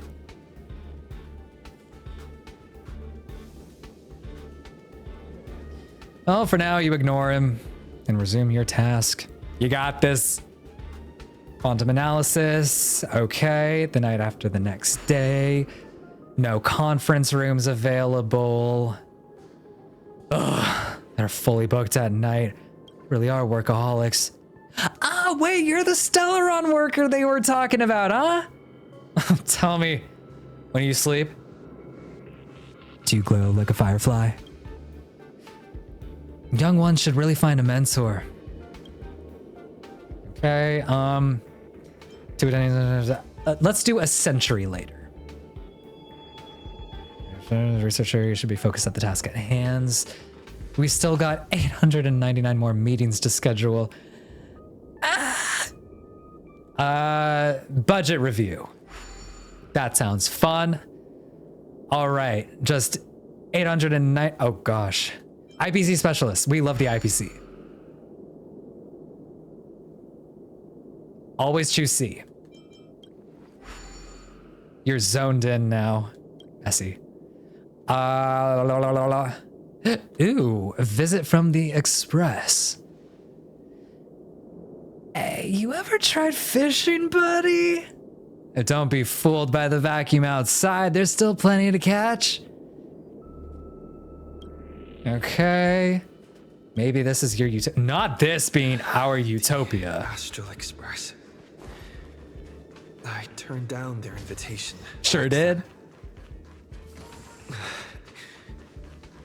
Well, for now, you ignore him and resume your task. You got this. Quantum analysis. Okay. The night after the next day. No conference rooms available. Ugh. They're fully booked at night. Really are workaholics. Ah, wait, you're the Stellaron worker they were talking about, huh? Tell me, when you sleep, do you glow like a firefly? Young ones should really find a mentor. Okay, let's do a century later. The researcher should be focused at the task at hand. We still got 899 more meetings to schedule. Budget review. That sounds fun. All right, just 809. Oh gosh. IPC specialist. We love the IPC. Always choose C. You're zoned in now. Messy. Ooh, a visit from the Express. Hey, you ever tried fishing, buddy? Don't be fooled by the vacuum outside. There's still plenty to catch. Okay. Maybe this is your utopia. Not this being our utopia. Astral Express. I turned down their invitation. Sure did.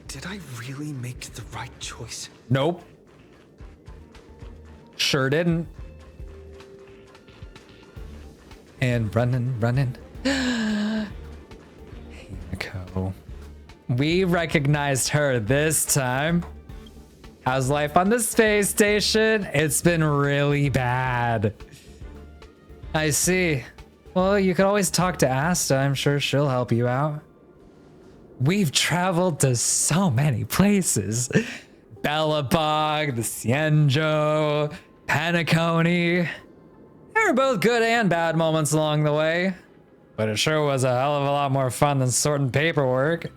Did I really make the right choice? Nope. Sure didn't. And running. Himiko. We recognized her this time. How's life on the space station? It's been really bad. I see. Well, you could always talk to Asta. I'm sure she'll help you out. We've traveled to so many places. Bellabog, the Cienjo, Penacony. There were both good and bad moments along the way. But it sure was a hell of a lot more fun than sorting paperwork.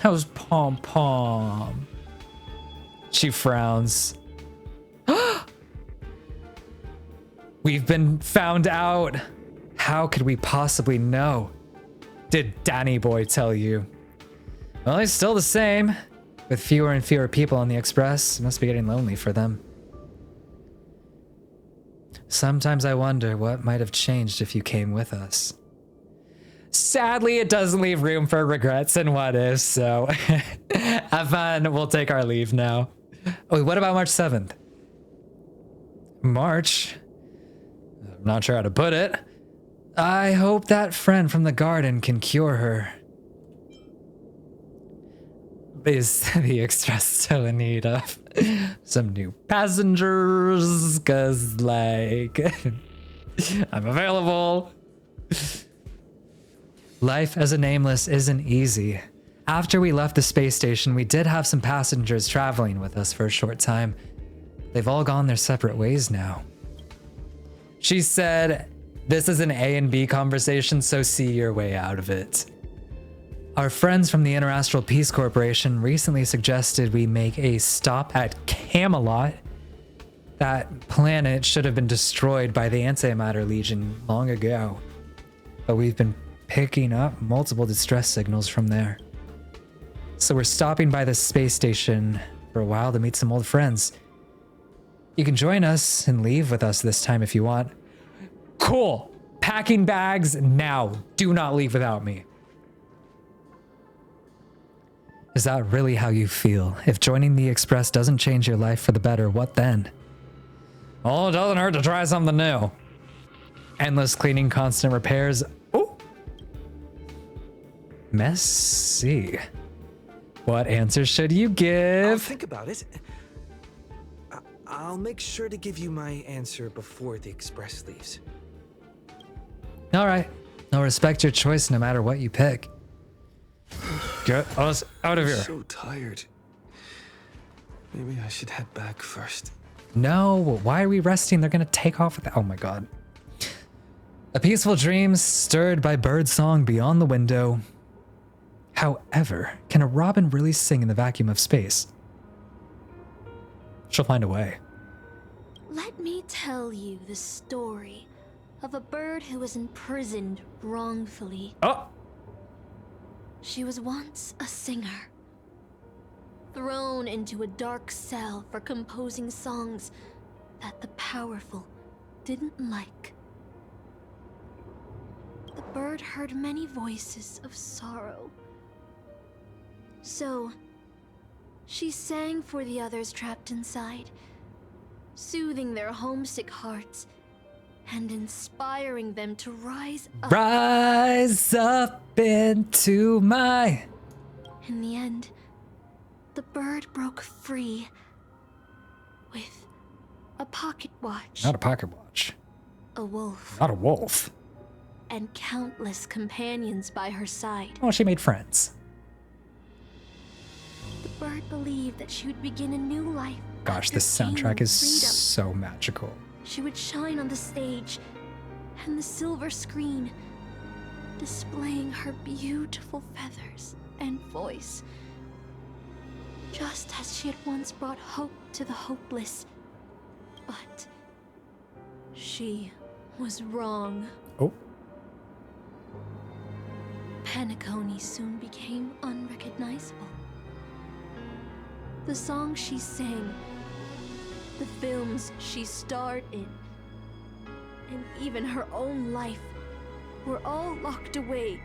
How's Pom Pom? She frowns. We've been found out. How could we possibly know? Did Danny Boy tell you? Well, he's still the same. With fewer and fewer people on the Express, it must be getting lonely for them. Sometimes I wonder what might have changed if you came with us. Sadly, it doesn't leave room for regrets and what ifs, so have fun. We'll take our leave now. Oh, what about March 7th? March? I'm not sure how to put it. I hope that friend from the garden can cure her. Is the Express still in need of some new passengers? Cause like, I'm available. Life as a nameless isn't easy. After we left the space station, we did have some passengers traveling with us for a short time. They've all gone their separate ways now. She said, this is an A and B conversation, so see your way out of it. Our friends from the Interastral Peace Corporation recently suggested we make a stop at Camelot. That planet should have been destroyed by the Antimatter Legion long ago. But we've been picking up multiple distress signals from there. So we're stopping by the space station for a while to meet some old friends. You can join us and leave with us this time if you want. Cool. Packing bags now. Do not leave without me. Is that really how you feel? If joining the Express doesn't change your life for the better, what then? Oh, it doesn't hurt to try something new. Endless cleaning, constant repairs. Oh. Messy. What answer should you give? I'll think about it. I'll make sure to give you my answer before the Express leaves. All right. I'll respect your choice no matter what you pick. Get us out of here. I'm so tired. Maybe I should head back first. No, why are we resting? They're gonna take off with that. Oh my god. A peaceful dream stirred by birdsong beyond the window. However, can a robin really sing in the vacuum of space? She'll find a way. Let me tell you the story of a bird who was imprisoned wrongfully. Oh! She was once a singer, thrown into a dark cell for composing songs that the powerful didn't like. The bird heard many voices of sorrow. So, she sang for the others trapped inside, soothing their homesick hearts and inspiring them to rise up. Rise up into my... In the end, the bird broke free with a pocket watch. Not a pocket watch. A wolf. Not a wolf. And countless companions by her side. Well, she made friends. The bird believed that she would begin a new life. Gosh, this soundtrack is so magical. She would shine on the stage and the silver screen, displaying her beautiful feathers and voice. Just as she had once brought hope to the hopeless. But she was wrong. Oh. Penacony soon became unrecognizable. The songs she sang, the films she starred in, and even her own life were all locked away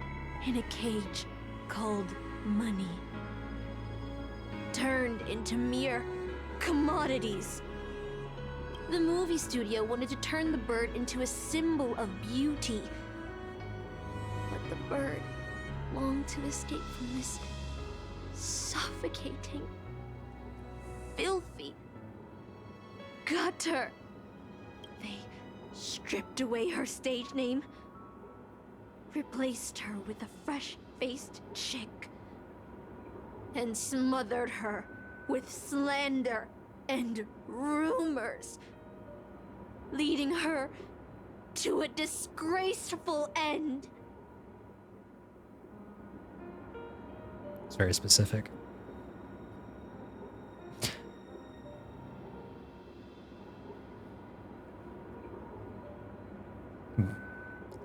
in a cage called money. Turned into mere commodities. The movie studio wanted to turn the bird into a symbol of beauty. But the bird longed to escape from this suffocating, filthy gutter. They stripped away her stage name, replaced her with a fresh-faced chick, and smothered her with slander and rumors, leading her to a disgraceful end. It's very specific.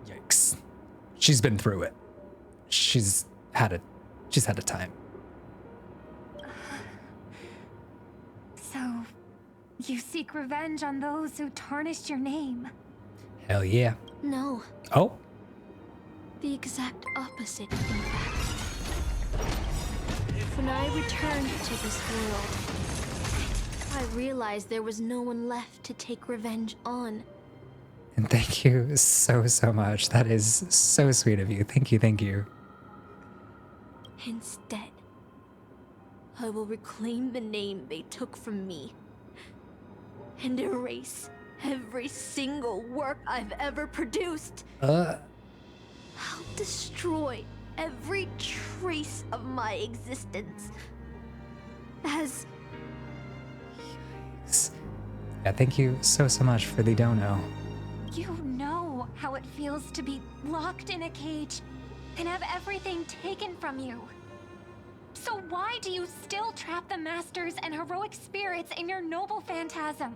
Yikes. She's been through it. She's had a time. So, you seek revenge on those who tarnished your name? Hell yeah. No. Oh. The exact opposite, in fact. When I returned to this world, I realized there was no one left to take revenge on. And thank you so much. That is so sweet of you. Thank you, thank you. Instead, I will reclaim the name they took from me and erase every single work I've ever produced. I'll destroy every trace of my existence as... Yeah, thank you so much for the dono. You know how it feels to be locked in a cage and have everything taken from you. So why do you still trap the masters and heroic spirits in your noble phantasm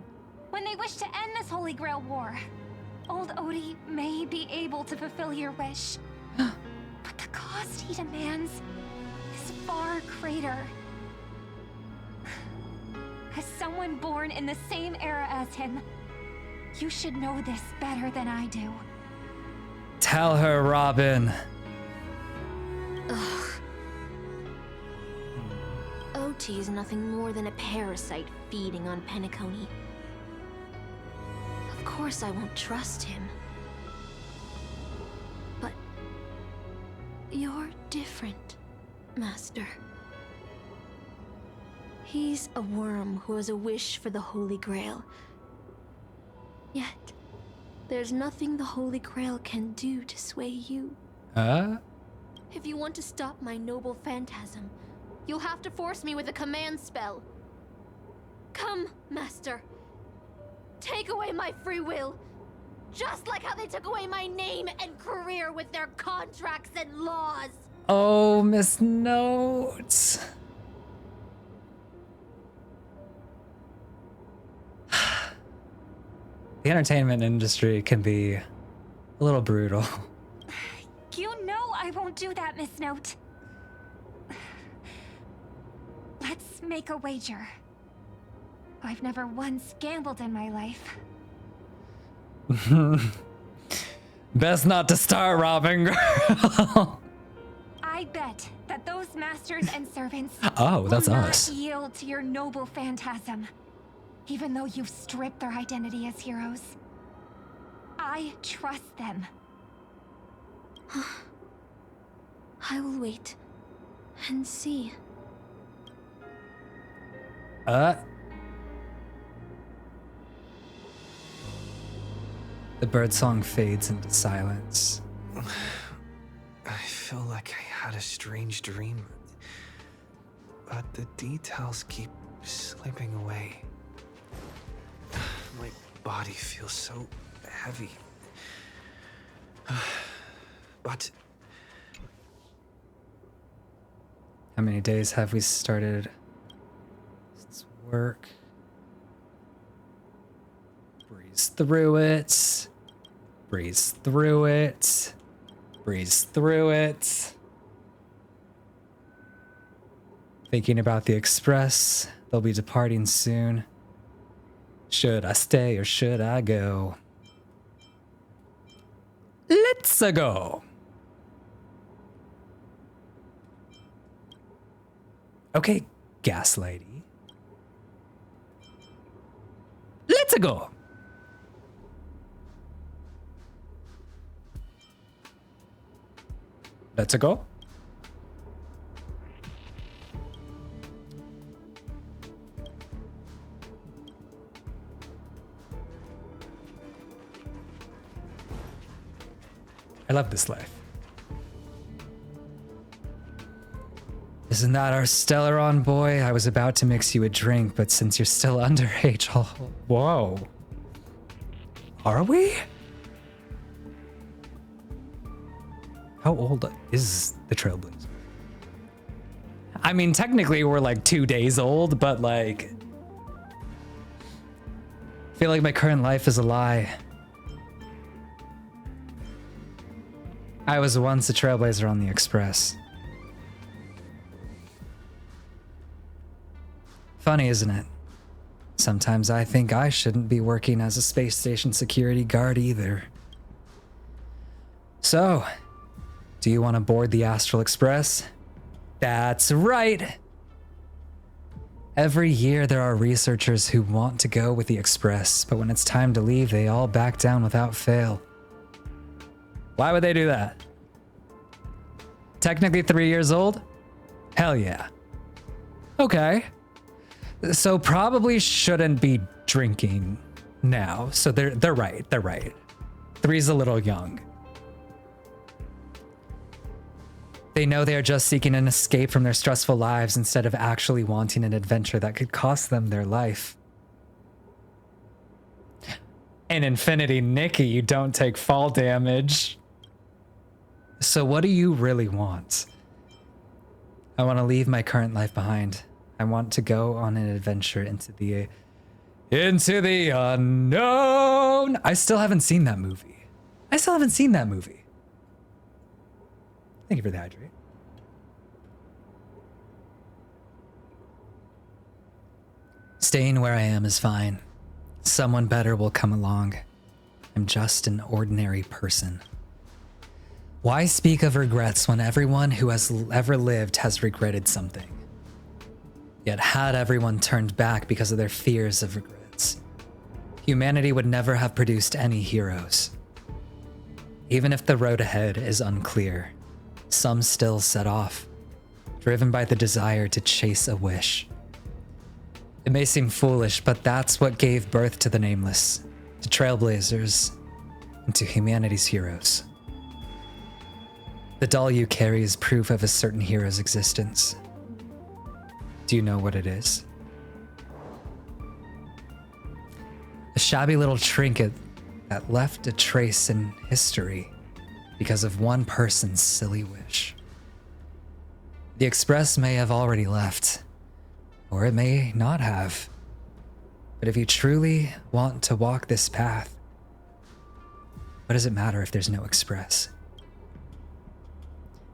when they wish to end this Holy Grail war? Old Odie may be able to fulfill your wish, but the cost he demands is far greater. as someone born in the same era as him, you should know this better than I do. Tell her, Robin. Ugh. OT is nothing more than a parasite feeding on Penacony. Of course I won't trust him. But you're different, Master. He's a worm who has a wish for the Holy Grail. Yet, there's nothing the Holy Grail can do to sway you. If you want to stop my noble phantasm, you'll have to force me with a command spell. Come, Master. Take away my free will. Just like how they took away my name and career with their contracts and laws. Oh, Miss Notes. The entertainment industry can be a little brutal. You know I won't do that, Miss Note. Let's make a wager. I've never once gambled in my life. Best not to start, Robin girl. I bet that those masters and servants Oh, that's will us. not yield to your noble phantasm, even though you've stripped their identity as heroes. I trust them. I will wait and see. The birdsong fades into silence. I feel like I had a strange dream, but the details keep slipping away. My body feels so heavy. But How many days have we started since work? Breeze through it. Breeze through it. Breeze through it. Thinking about the express. They'll be departing soon. Should I stay or should I go? Let's go. Okay, gas lady. Let's go. Let's go. I love this life. Isn't that our Stellaron boy? I was about to mix you a drink, but since you're still underage, I'll... Whoa. Are we? How old is the Trailblazer? I mean, technically we're like 2 days old, but like... I feel like my current life is a lie. I was once a Trailblazer on the Express. Funny, isn't it? Sometimes I think I shouldn't be working as a space station security guard either. So, do you want to board the Astral Express? That's right! Every year there are researchers who want to go with the Express, but when it's time to leave, they all back down without fail. Why would they do that? Technically 3 years old? Hell yeah. Okay. So probably shouldn't be drinking now. So they're right. They're right. 3's a little young. They know they are just seeking an escape from their stressful lives instead of actually wanting an adventure that could cost them their life. In Infinity, Nikki, you don't take fall damage. So what do you really want? I want to leave my current life behind. I want to go on an adventure into the unknown. I still haven't seen that movie. Thank you for the hydrate. Staying where I am is fine. Someone better will come along. I'm just an ordinary person. Why speak of regrets when everyone who has ever lived has regretted something? Yet had everyone turned back because of their fears of regrets, humanity would never have produced any heroes. Even if the road ahead is unclear, some still set off, driven by the desire to chase a wish. It may seem foolish, but that's what gave birth to the Nameless, to Trailblazers, and to humanity's heroes. The doll you carry is proof of a certain hero's existence. Do you know what it is? A shabby little trinket that left a trace in history because of one person's silly wish. The Express may have already left, or it may not have. But if you truly want to walk this path, what does it matter if there's no Express?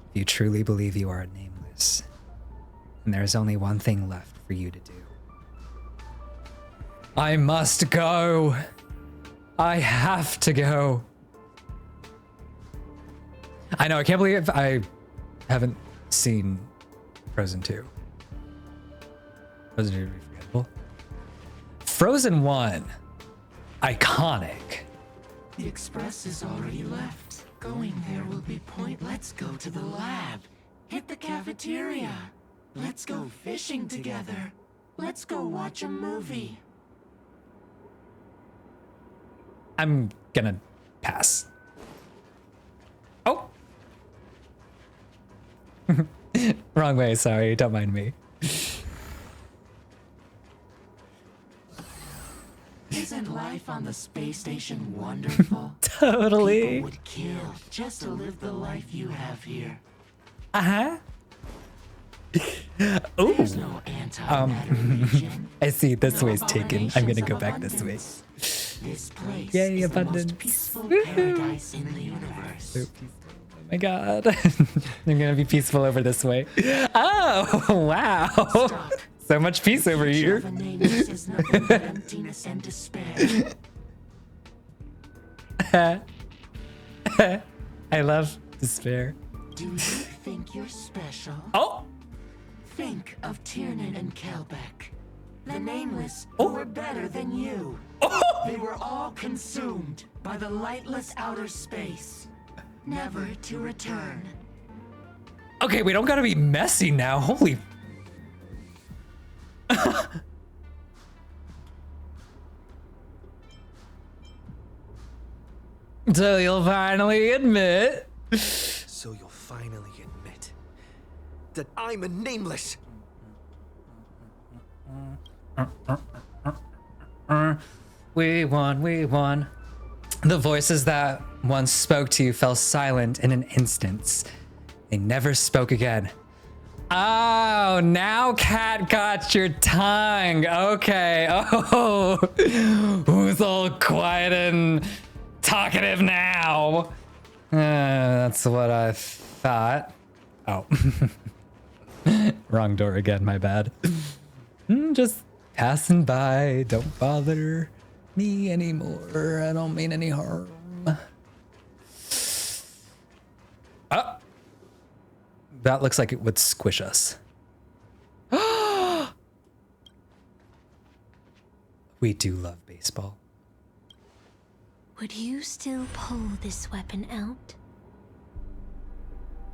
If you truly believe you are nameless, and there is only one thing left for you to do. I must go. I have to go. I know, I can't believe I haven't seen Frozen 2. Frozen 2 would be forgettable. Frozen 1. Iconic. The Express is already left. Going there will be point. Let's go to the lab. Hit the cafeteria. Let's go fishing together. Let's go watch a movie. I'm gonna pass. Oh! Wrong way, sorry, don't mind me. Isn't life on the space station wonderful? Totally. People would kill just to live the life you have here. Uh-huh. Ooh. There's no antimatter region. I see this No way's taken. I'm gonna go back this way. This place Yay, is abundance. the most peaceful paradise in the universe. So peaceful. Oh my god. I'm gonna be peaceful over this way. Oh, wow. Stop. So much peace over here. Of a nameless is nothing but emptiness and despair. I love despair. Do you think you're special? Oh! Think of Tiernan and Kelbeck. The Nameless were better than you. They were all consumed by the lightless outer space, never to return. Okay, we don't gotta be messy now. Holy. So you'll finally admit. So you'll finally admit that I'm a nameless. We won, we won. The voices that once spoke to you fell silent in an instant. They never spoke again. Oh, now Cat got your tongue. Okay. Oh, who's all quiet and talkative now? That's what I thought. Oh. Wrong door again, my bad. Just passing by. Don't bother me anymore. I don't mean any harm. Oh. That looks like it would squish us. We do love baseball. Would you still pull this weapon out?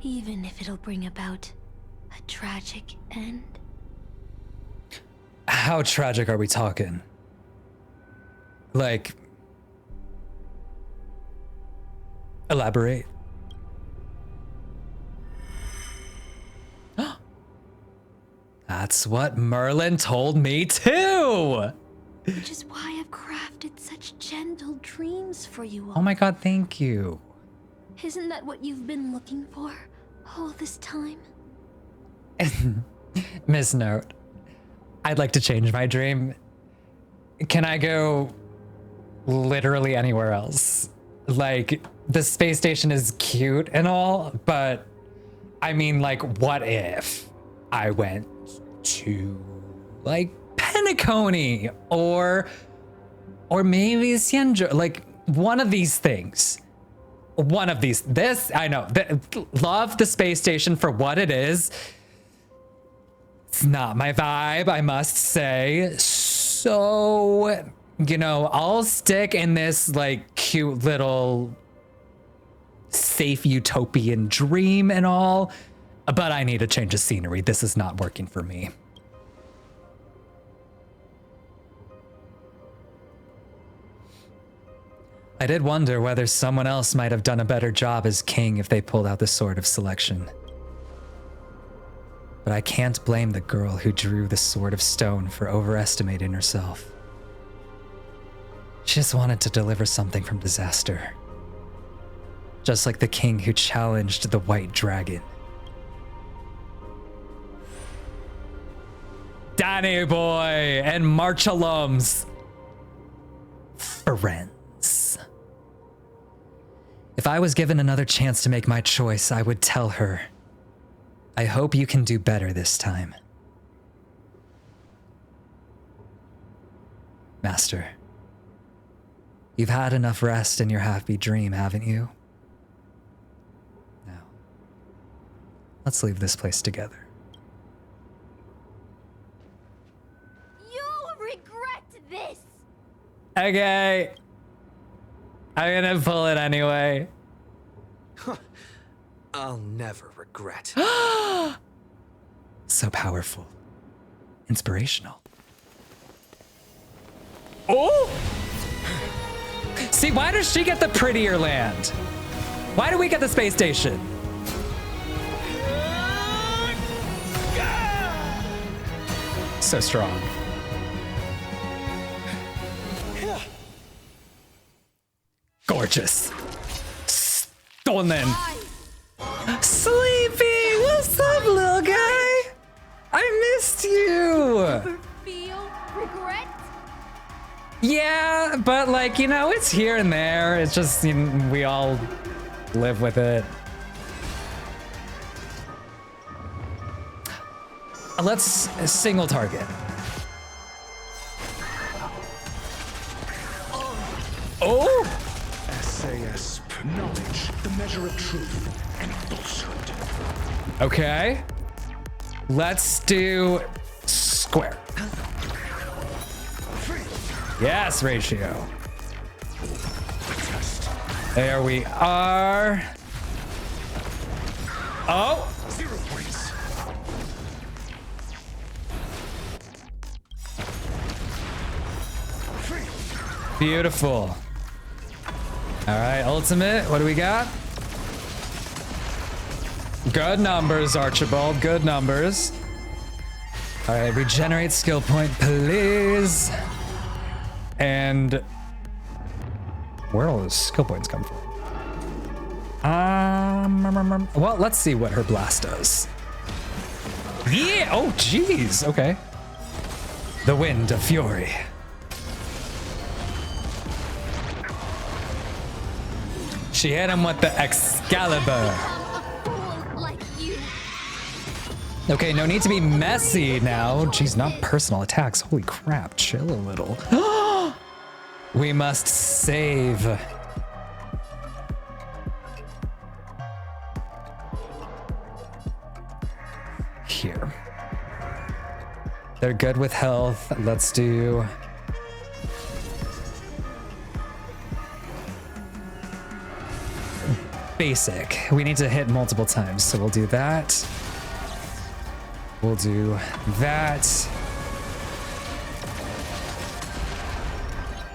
Even if it'll bring about a tragic end? How tragic are we talking? Like, elaborate. That's what Merlin told me too! Which is why I've crafted such gentle dreams for you all. Oh my god, thank you. Isn't that what you've been looking for all this time? Miss Note, I'd like to change my dream. Can I go literally anywhere else? Like, the space station is cute and all, but I mean, like, what if I went to, like, Penn Penacony or maybe Xianzhou, like one of these things. One of these. This, I know. Love the space station for what it is. It's not my vibe, I must say. So, you know, I'll stick in this like cute little safe utopian dream and all, but I need a change of scenery. This is not working for me. I did wonder whether someone else might have done a better job as king if they pulled out the sword of selection. But I can't blame the girl who drew the sword of stone for overestimating herself. She just wanted to deliver something from disaster. Just like the king who challenged the white dragon. Danny boy and March alums. Friends. If I was given another chance to make my choice, I would tell her, I hope you can do better this time. Master, you've had enough rest in your half-beat dream, haven't you? Now, let's leave this place together. You'll regret this! Okay. I'm gonna pull it anyway. I'll never regret. So powerful. Inspirational. Oh! See, why does she get the prettier land? Why do we get the space station? So strong. Gorgeous. Stolen. Sleepy, what's up, little guy? I missed you. Ever feel regret? Yeah, but like, you know, it's here and there. It's just, you know, we all live with it. Let's single target. Oh! SAS, knowledge, the measure of truth and falsehood. Okay. Let's do square. Yes, ratio. There we are. Oh. 0 points. Beautiful. All right, ultimate. What do we got? Good numbers, Archibald. Good numbers. All right, regenerate skill point, please. And where all those skill points come from? Well, let's see what her blast does. Yeah. Oh, geez. Okay. The wind of fury. She hit him with the Excalibur. Okay, no need to be messy now. Jeez, not personal attacks. Holy crap, chill a little. We must save. Here. They're good with health. Let's do... basic. We need to hit multiple times, so we'll do that. We'll do that.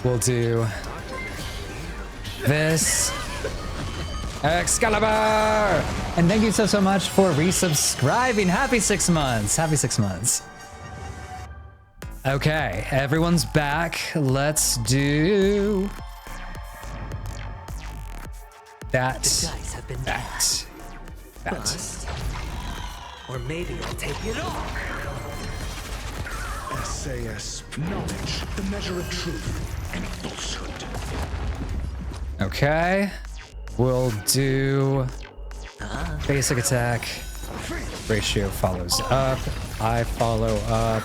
We'll do this. Excalibur! And thank you so much for resubscribing. Happy 6 months. Happy 6 months. Okay, everyone's back. Let's do that. The dice have been that. Bust. Or maybe I'll take it all. SAS, knowledge, the measure of truth and falsehood. Okay. We'll do basic attack. Ratio follows up. I follow up.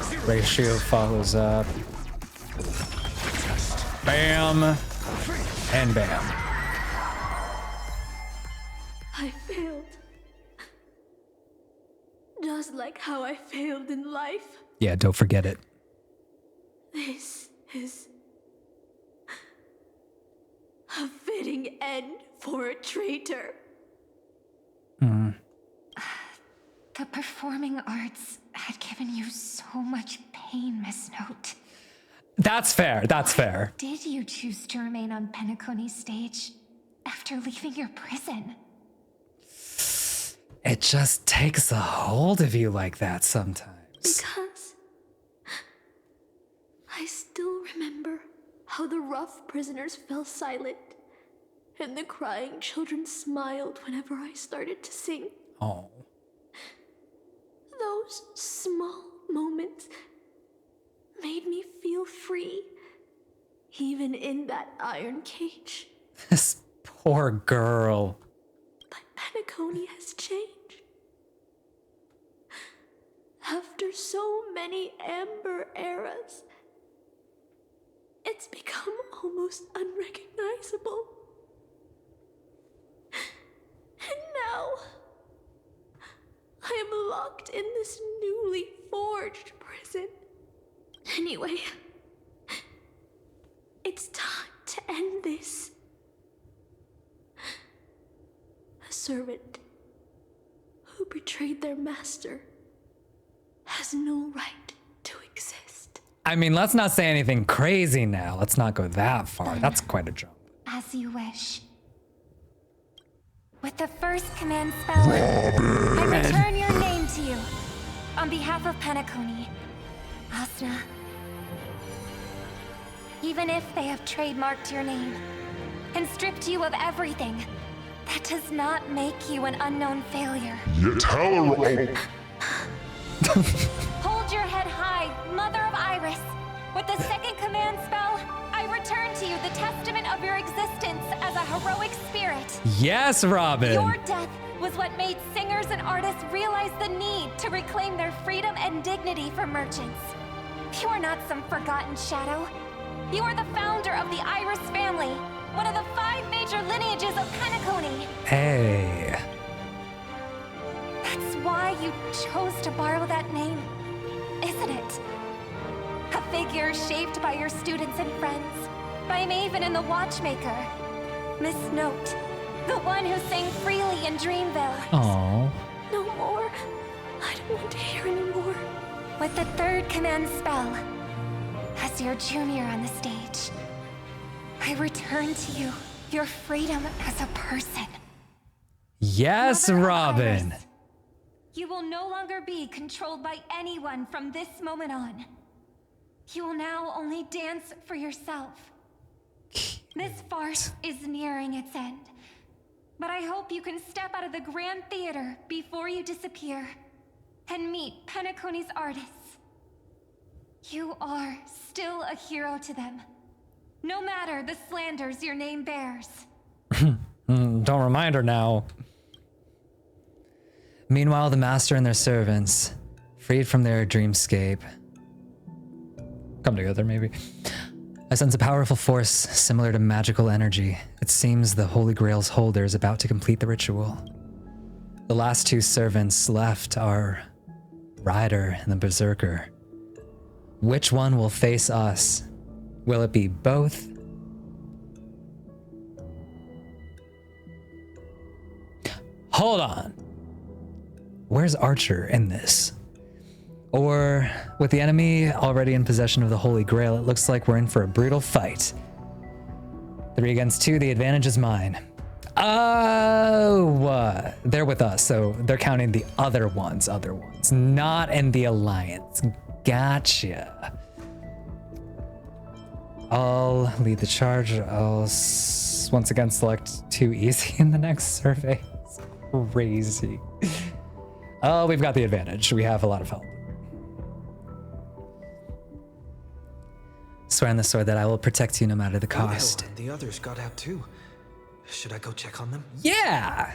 0 Ratio follows up. Bam. And bam. I failed. Just like how I failed in life. Yeah, don't forget it. This is a fitting end for a traitor. The performing arts had given you so much pain, Miss Note. That's fair. That's fair. Did you choose to remain on Penacony's stage after leaving your prison? It just takes a hold of you like that sometimes. Because I still remember how the rough prisoners fell silent and the crying children smiled whenever I started to sing. Oh. Those small moments made me feel free, even in that iron cage. This poor girl. But Penacony has changed. After so many Amber eras, it's become almost unrecognizable. And now, I am locked in this newly forged prison. Anyway, it's time to end this. A servant who betrayed their master has no right to exist. I mean, let's not say anything crazy now. Let's not go that far. That's quite a jump. As you wish. With the first command spell, I return your name to you. On behalf of Penacony, Asna. Even if they have trademarked your name and stripped you of everything, that does not make you an unknown failure. You tell her. Hold your head high, Mother of Iris. With the second command spell, I return to you the testament of your existence as a heroic spirit. Yes, Robin. Your death was what made singers and artists realize the need to reclaim their freedom and dignity for merchants. You are not some forgotten shadow. You are the founder of the Iris family, one of the 5 major lineages of Penacony. Hey. That's why you chose to borrow that name, isn't it? A figure shaped by your students and friends, by Maven and the Watchmaker. Miss Note, the one who sang freely in Dreamville. Aww. No more. I don't want to hear anymore. With the third command spell, as your junior on the stage, I return to you your freedom as a person. Yes, Mother Robin. Iris, you will no longer be controlled by anyone from this moment on. You will now only dance for yourself. This farce is nearing its end, but I hope you can step out of the Grand Theater before you disappear and meet Penacony's artists. You are still a hero to them, no matter the slanders your name bears. Don't remind her now. Meanwhile, the master and their servants, freed from their dreamscape, come together maybe. I sense a powerful force similar to magical energy. It seems the Holy Grail's holder is about to complete the ritual. The last 2 servants left are Rider and the Berserker. Which one will face us? Will it be both? Hold on. Where's Archer in this? Or, with the enemy already in possession of the Holy Grail, it looks like we're in for a brutal fight. 3 against 2, the advantage is mine. Oh, they're with us, so they're counting the other ones, not in the alliance. Gotcha. I'll lead the charge. I'll once again select 2 easy in the next survey. It's crazy. Oh, we've got the advantage. We have a lot of help. Swear on the sword that I will protect you no matter the cost. Oh, the others got out too. Should I go check on them? Yeah!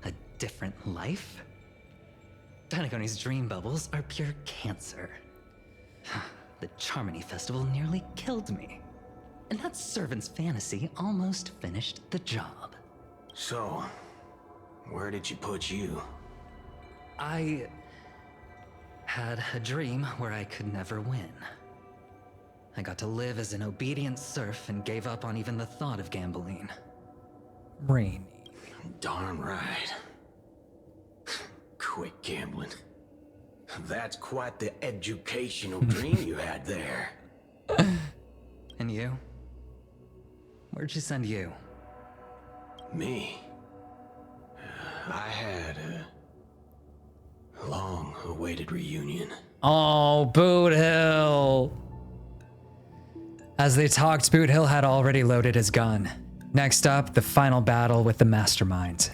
A different life? Penacony's dream bubbles are pure cancer. The Charmony Festival nearly killed me. And that servant's fantasy almost finished the job. So, where did you put you? I had a dream where I could never win. I got to live as an obedient serf and gave up on even the thought of gambling. Rainy. Darn right. Quit gambling. That's quite the educational dream you had there. And you? Where'd she send you? Me? I had a long-awaited reunion. Oh, Boot Hill. As they talked, Boot Hill had already loaded his gun. Next up, the final battle with the mastermind.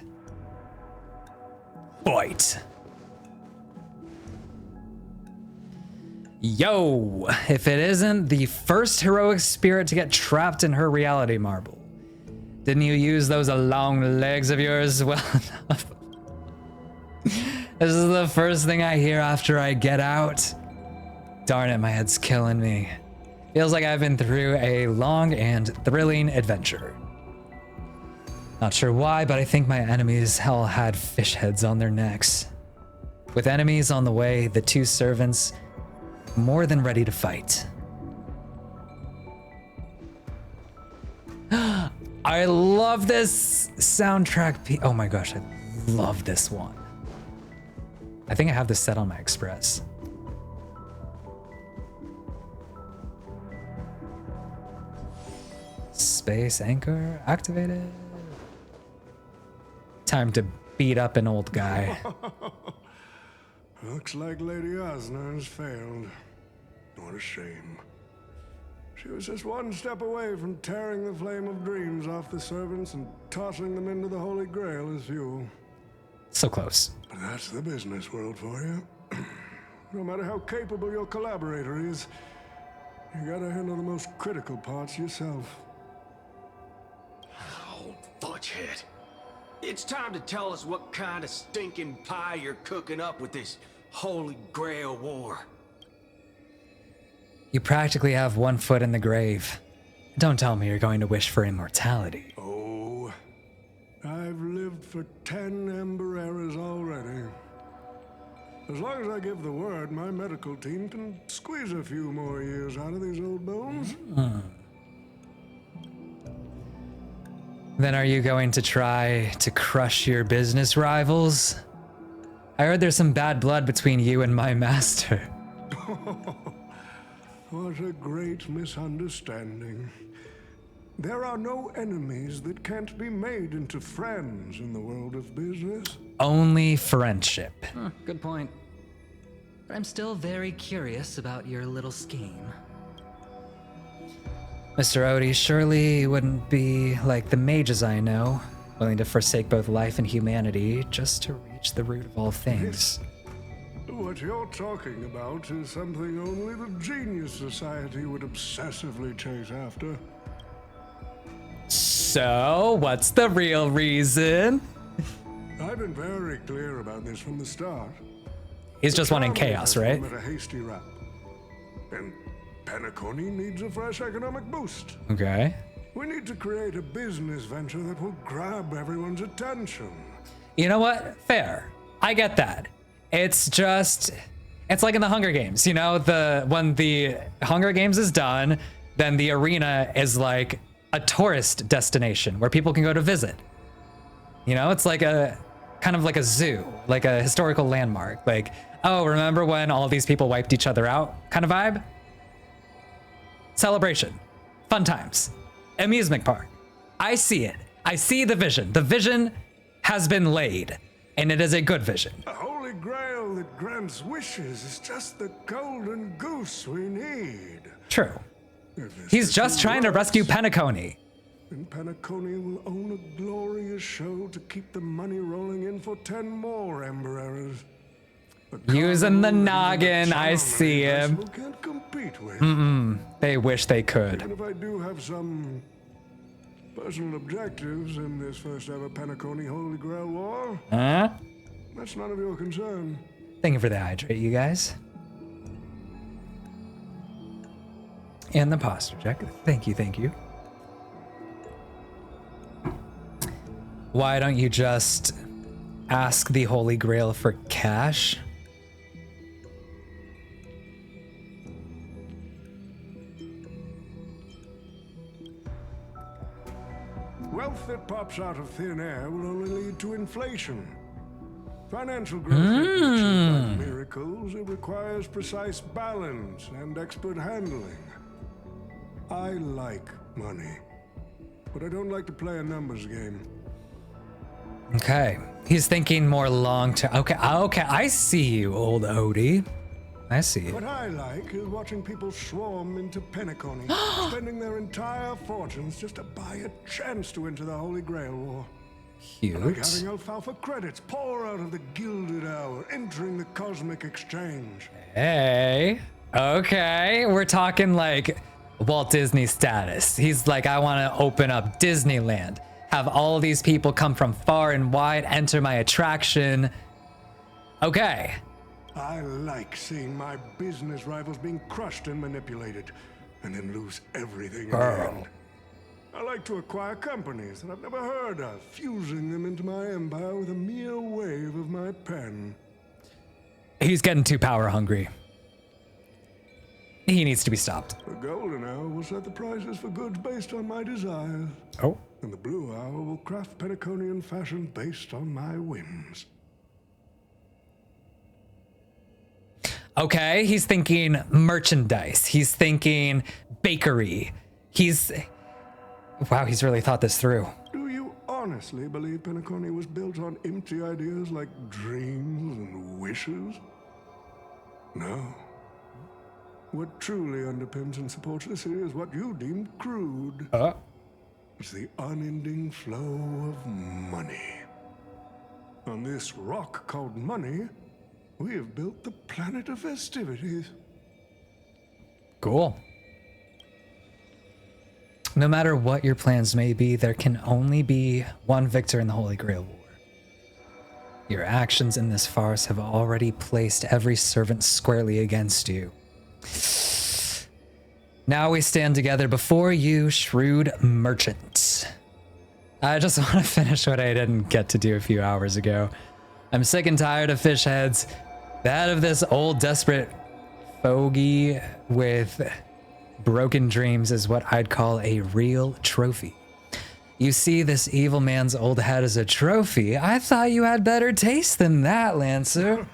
Fight. Yo, if it isn't the first heroic spirit to get trapped in her reality marble. Didn't you use those long legs of yours well enough? This is the first thing I hear after I get out. Darn it, my head's killing me. Feels like I've been through a long and thrilling adventure. Not sure why, but I think my enemies all had fish heads on their necks. With enemies on the way, the two servants more than ready to fight. I love this soundtrack. Oh my gosh, I love this one. I think I have this set on my Express. Space anchor activated. Time to beat up an old guy. Looks like Lady Osner has failed. What a shame. She was just one step away from tearing the flame of dreams off the servants and tossing them into the Holy Grail as fuel. So close. But that's the business world for you. No matter how capable your collaborator is, you gotta handle the most critical parts yourself. Oh, fudgehead. It's time to tell us what kind of stinking pie you're cooking up with this Holy Grail war. You practically have one foot in the grave. Don't tell me you're going to wish for immortality. Oh, I've lived for 10 Ember Eras already. As long as I give the word, my medical team can squeeze a few more years out of these old bones. Then are you going to try to crush your business rivals? I heard there's some bad blood between you and my master. What a great misunderstanding. There are no enemies that can't be made into friends in the world of business. Only friendship. Good point. But I'm still very curious about your little scheme. Mr. Odie surely wouldn't be like the mages I know, willing to forsake both life and humanity just to reach the root of all things. What you're talking about is something only the Genius Society would obsessively chase after. So, what's the real reason? I've been very clear about this from the start. He's just wanting chaos, right? At a hasty wrap. And Penacony needs a fresh economic boost. Okay. We need to create a business venture that will grab everyone's attention. You know what? Fair. I get that. It's just, it's like in the Hunger Games, you know, when the Hunger Games is done, then the arena is like a tourist destination where people can go to visit. You know, it's like a kind of like a zoo, like a historical landmark. Like, oh, remember when all these people wiped each other out kind of vibe? Celebration, fun times, amusement park. I see it. I see the vision. The vision has been laid, and it is a good vision. The Holy Grail that grants wishes is just the golden goose we need. True. He's just trying to rescue Penacony. And Penacony will own a glorious show to keep the money rolling in for 10 more Ember Eras. Using the noggin, I see him. Can't compete with. They wish they could. Even if I do have some personal objectives in this first ever Penacony Holy Grail War, Huh? that's none of your concern. Thank you for the hydrate, you guys. And the posture check. Thank you, thank you. Why don't you just ask the Holy Grail for cash? Wealth that pops out of thin air will only lead to inflation. Financial growth can't be achieved by miracles. It requires precise balance and expert handling. I like money, but I don't like to play a numbers game. Okay. He's thinking more long term. Okay, I see you, old Odie. I see you. What I like is watching people swarm into Penacony, spending their entire fortunes just to buy a chance to enter the Holy Grail War. Cute. I like having alfalfa credits pour out of the Gilded Hour, entering the Cosmic Exchange. Hey. Okay. We're talking like Walt Disney status. He's like, I want to open up Disneyland. Have all these people come from far and wide, enter my attraction. Okay. I like seeing my business rivals being crushed and manipulated, and then lose everything in the end. I like to acquire companies that I've never heard of, fusing them into my empire with a mere wave of my pen. He's getting too power hungry. He needs to be stopped. The Golden Hour will set the prices for goods based on my desires. Oh. And the Blue Hour will craft Penaconian fashion based on my whims. Okay, he's thinking merchandise. He's thinking bakery. Wow, he's really thought this through. Do you honestly believe Penacony was built on empty ideas like dreams and wishes? No. What truly underpins and supports this city is what you deem crude. It's the unending flow of money. On this rock called money, we have built the planet of festivities. Cool. No matter what your plans may be, there can only be one victor in the Holy Grail War. Your actions in this farce have already placed every servant squarely against you. Now we stand together before you, shrewd merchant. I just want to finish what I didn't get to do a few hours ago. I'm sick and tired of fish heads. That of this old desperate fogey with broken dreams is what I'd call a real trophy. You see this evil man's old head as a trophy. I thought you had better taste than that, Lancer.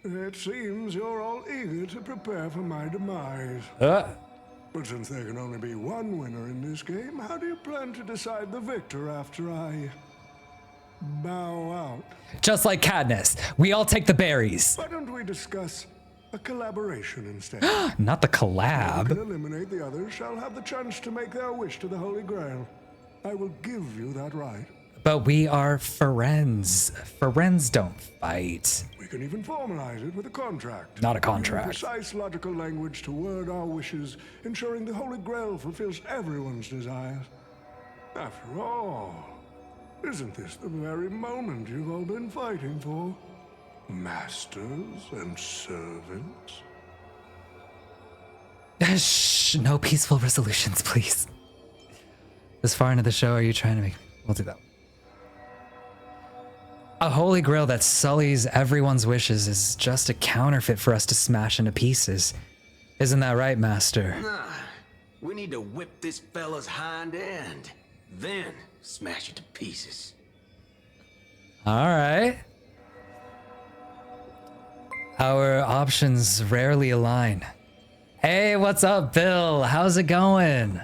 It seems you're all eager to prepare for my demise. But since there can only be one winner in this game, how do you plan to decide the victor after I bow out? Just like Katniss, we all take the berries. Why don't we discuss a collaboration instead? Not the collab. Who can eliminate the others shall have the chance to make their wish to the Holy Grail. I will give you that right. But we are friends. Friends don't fight. We can even formalize it with a contract. Not a contract. Precise logical language to word our wishes, ensuring the Holy Grail fulfills everyone's desires. After all, isn't this the very moment you've all been fighting for? Masters and servants? Shh, no peaceful resolutions, please. This far into the show, are you trying to make... We'll do that. A Holy Grail that sullies everyone's wishes is just a counterfeit for us to smash into pieces. Isn't that right, Master? Nah, we need to whip this fella's hind end, then smash it to pieces. All right. Our options rarely align. Hey, what's up, Bill? How's it going?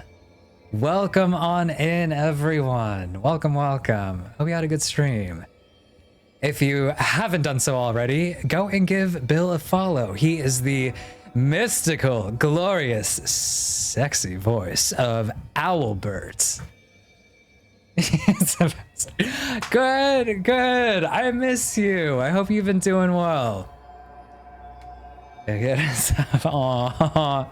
Welcome on in, everyone. Welcome, welcome. Hope you had a good stream. If you haven't done so already, go and give Bill a follow. He is the mystical, glorious, sexy voice of Owlbert. Good, good. I miss you. I hope you've been doing well. Aww.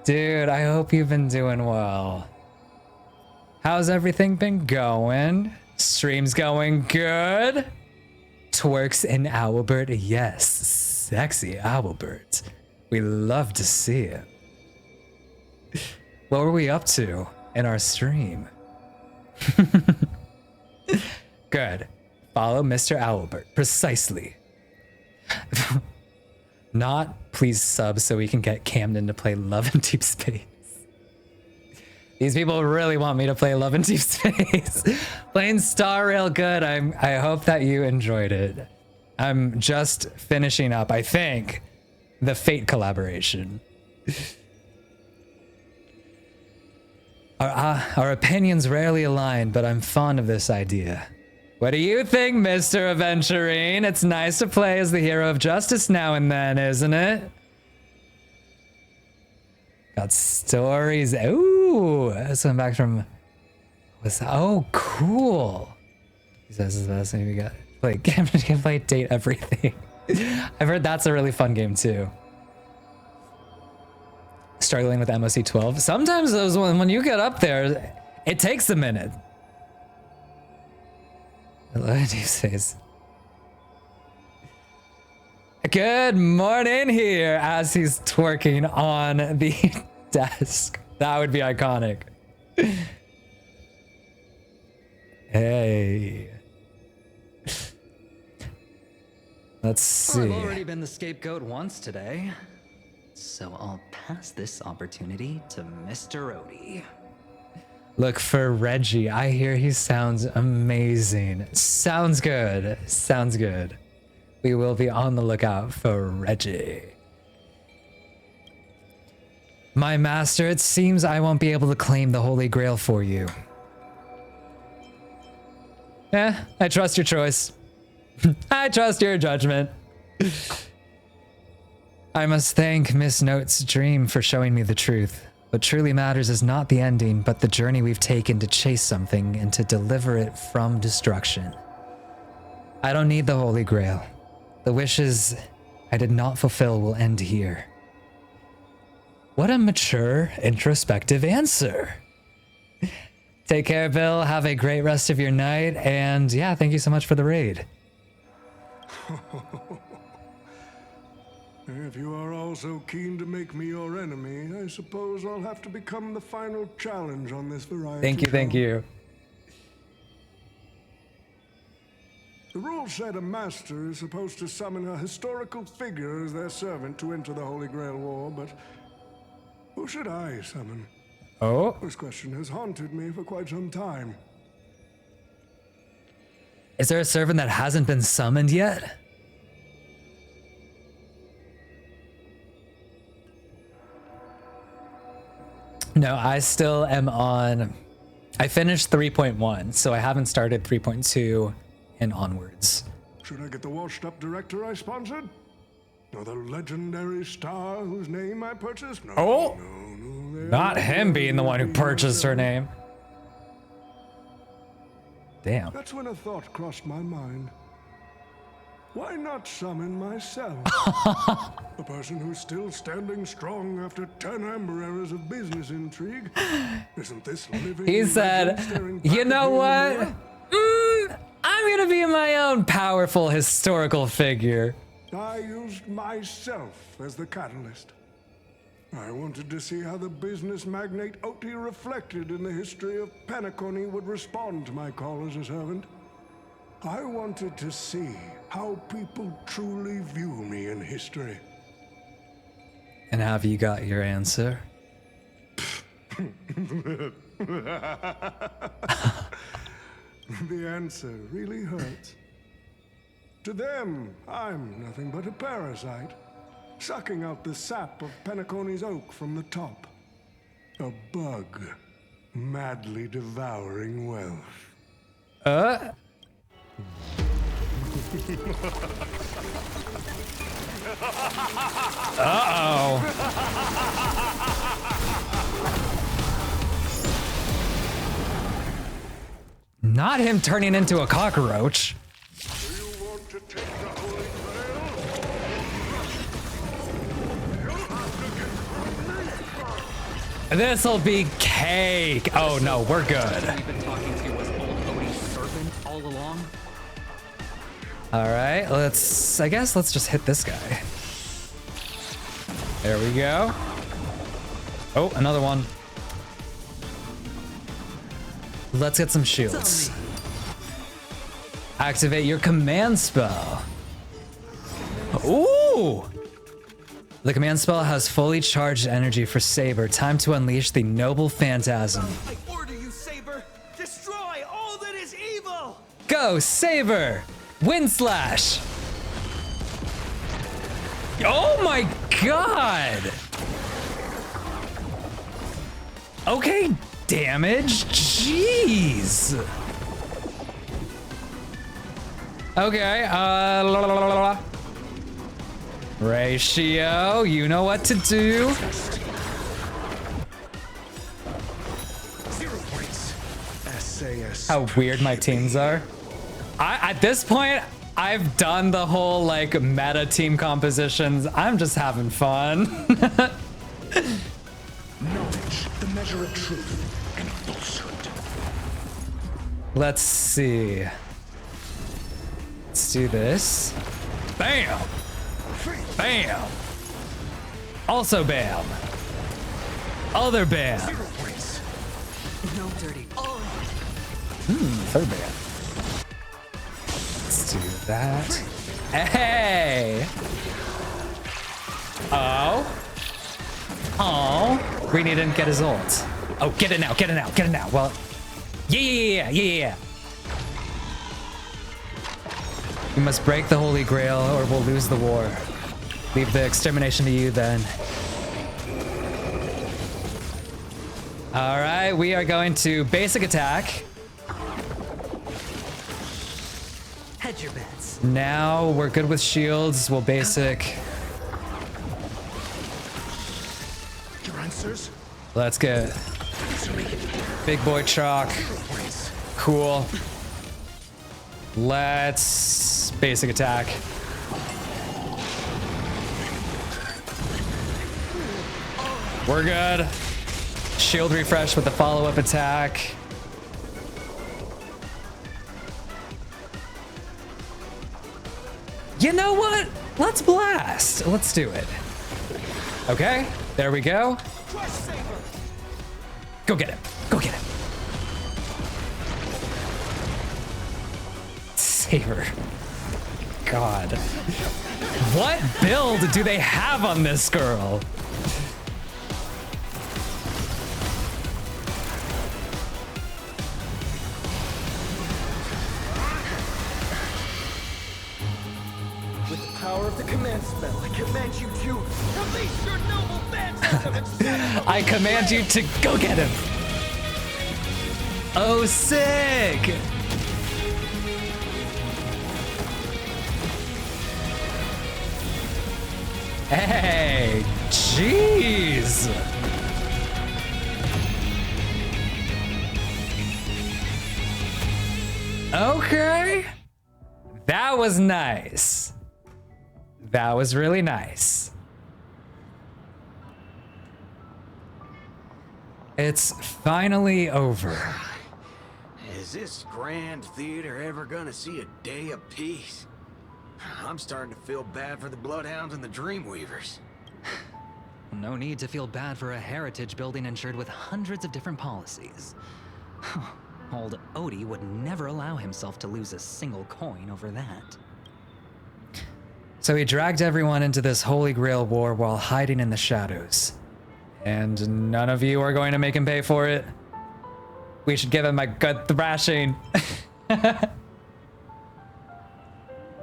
Dude, I hope you've been doing well. How's everything been going? Stream's going good? Twerks in Owlbert? Yes, sexy Owlbert. We love to see it. What were we up to in our stream? Good. Follow Mr. Owlbert. Precisely. Not please sub so we can get Camden to play Love in Deep Space. These people really want me to play Love in Deep Space. Playing Star Rail good. I hope that you enjoyed it. I'm just finishing up, I think, the Fate collaboration. Our opinions rarely align, but I'm fond of this idea. What do you think, Mr. Aventurine? It's nice to play as the hero of justice now and then, isn't it? Got stories. Ooh, that's coming back from. Oh, cool. He says the best thing we got. Like, can play date everything. I've heard that's a really fun game too. Struggling with MOC 12. Sometimes those when you get up there, it takes a minute. What do you say? Good morning here as he's twerking on the desk. That would be iconic. Hey. Let's see. I've already been the scapegoat once today, so I'll pass this opportunity to Mr. Odie. Look for Reggie. I hear he sounds amazing. Sounds good. Sounds good. We will be on the lookout for Reggie. My master, it seems I won't be able to claim the Holy Grail for you. I trust your choice. I trust your judgment. I must thank Miss Note's dream for showing me the truth. What truly matters is not the ending, but the journey we've taken to chase something and to deliver it from destruction. I don't need the Holy Grail. The wishes I did not fulfill will end here. What a mature, introspective answer. Take care, Bill. Have a great rest of your night. And yeah, thank you so much for the raid. If you are all so keen to make me your enemy, I suppose I'll have to become the final challenge on this variety. Thank you, thank you. The rules said a master is supposed to summon a historical figure as their servant to enter the Holy Grail War, but who should I summon? Oh? This question has haunted me for quite some time. Is there a servant that hasn't been summoned yet? No, I still am on. I finished 3.1, so I haven't started 3.2 and onwards. Should I get the washed-up director I sponsored? Or the legendary star whose name I purchased? No, Not him being the one who purchased her name. Damn. That's when a thought crossed my mind. Why not summon myself? A person who's still standing strong after 10 amber eras of business intrigue. Isn't this living? He said, you know what? I'm gonna be my own powerful historical figure. I used myself as the catalyst. I wanted to see how the business magnate Oti reflected in the history of Penacony would respond to my call as a servant. I wanted to see how people truly view me in history. And have you got your answer? The answer really hurts. To them, I'm nothing but a parasite, sucking out the sap of Penacony's oak from the top. A bug, madly devouring wealth. Uh-oh. Not him turning into a cockroach. This'll be cake. Oh no, we're good. We've been talking to was old Odie's servant all along. All right, I guess let's just hit this guy. There we go. Oh, another one. Let's get some shields. Activate your command spell. Ooh! The command spell has fully charged energy for Saber. Time to unleash the noble phantasm. I order you, Saber! Destroy all that is evil! Go, Saber! Wind slash! Oh my god! Okay, damage? Jeez! Okay, Ratio, you know what to do. 0 points. SAS. How weird my teams are. At this point, I've done the whole like meta team compositions. I'm just having fun. Knowledge, the measure of truth and falsehood. Let's see. Let's do this. Bam! Bam! Also bam! Other bam! 0 points. No dirty. Third bam. Let's do that. Hey! Oh. Oh. Greeny didn't get his ult. Oh, get it now, get it now, get it now. Well, yeah. We must break the Holy Grail or we'll lose the war. Leave the extermination to you then. All right, we are going to basic attack. Hedge your bets. Now we're good with shields. We'll basic. Your answers? Let's get big boy chalk. Cool. Let's basic attack. We're good. Shield refresh with the follow-up attack. You know what? Let's blast. Let's do it. Okay, there we go. Go get him. Go get him. Saber. God. What build do they have on this girl? With the power of the command spell, I command you to release your noble phantasm. I command you to go get him. Oh, sick. Hey, jeez. Okay. That was nice. That was really nice. It's finally over. Is this grand theater ever gonna see a day of peace? I'm starting to feel bad for the Bloodhounds and the Dreamweavers. No need to feel bad for a heritage building insured with hundreds of different policies. Old Odie would never allow himself to lose a single coin over that. So he dragged everyone into this Holy Grail war while hiding in the shadows. And none of you are going to make him pay for it. We should give him a good thrashing.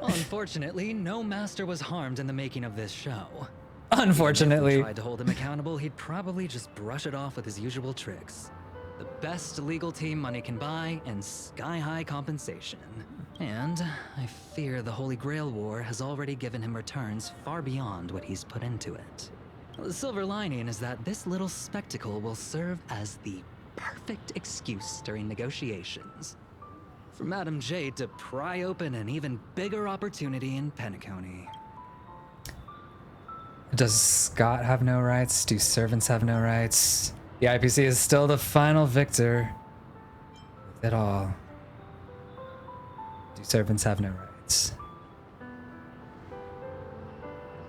Unfortunately, no master was harmed in the making of this show. Unfortunately. If we tried to hold him accountable, he'd probably just brush it off with his usual tricks. The best legal team money can buy and sky-high compensation. And I fear the Holy Grail War has already given him returns far beyond what he's put into it. The silver lining is that this little spectacle will serve as the perfect excuse during negotiations for Madame Jade to pry open an even bigger opportunity in Penacony. Does Scott have no rights? Do servants have no rights? The IPC is still the final victor of it all. Do servants have no rights?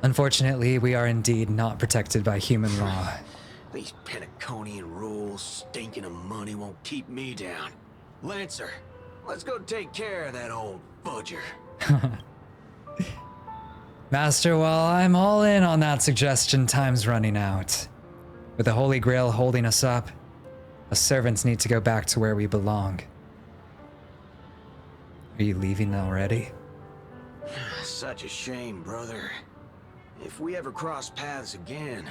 Unfortunately, we are indeed not protected by human law. These Penaconian rules, stinking of money won't keep me down. Lancer, let's go take care of that old fudger. Master, well, I'm all in on that suggestion. Time's running out. With the Holy Grail holding us up, us servants need to go back to where we belong. Are you leaving already? Such a shame, brother. If we ever cross paths again,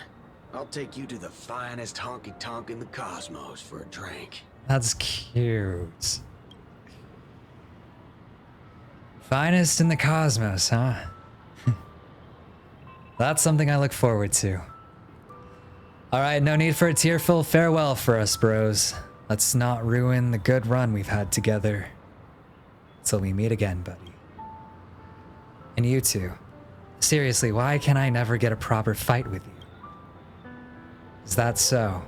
I'll take you to the finest honky-tonk in the cosmos for a drink. That's cute. Finest in the cosmos, huh? That's something I look forward to. Alright, no need for a tearful farewell for us, bros. Let's not ruin the good run we've had together. Till we meet again, buddy. And you two. Seriously, why can I never get a proper fight with you? Is that so?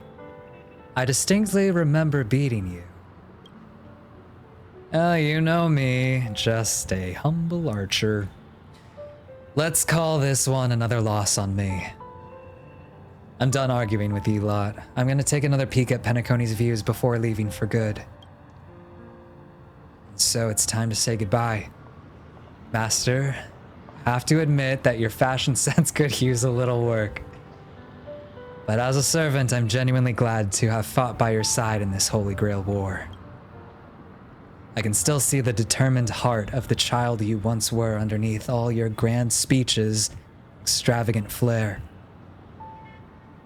I distinctly remember beating you. Oh, you know me, just a humble archer. Let's call this one another loss on me. I'm done arguing with you lot. I'm gonna take another peek at Penacony's views before leaving for good. So it's time to say goodbye. Master, I have to admit that your fashion sense could use a little work. But as a servant, I'm genuinely glad to have fought by your side in this Holy Grail war. I can still see the determined heart of the child you once were underneath all your grand speeches, extravagant flair.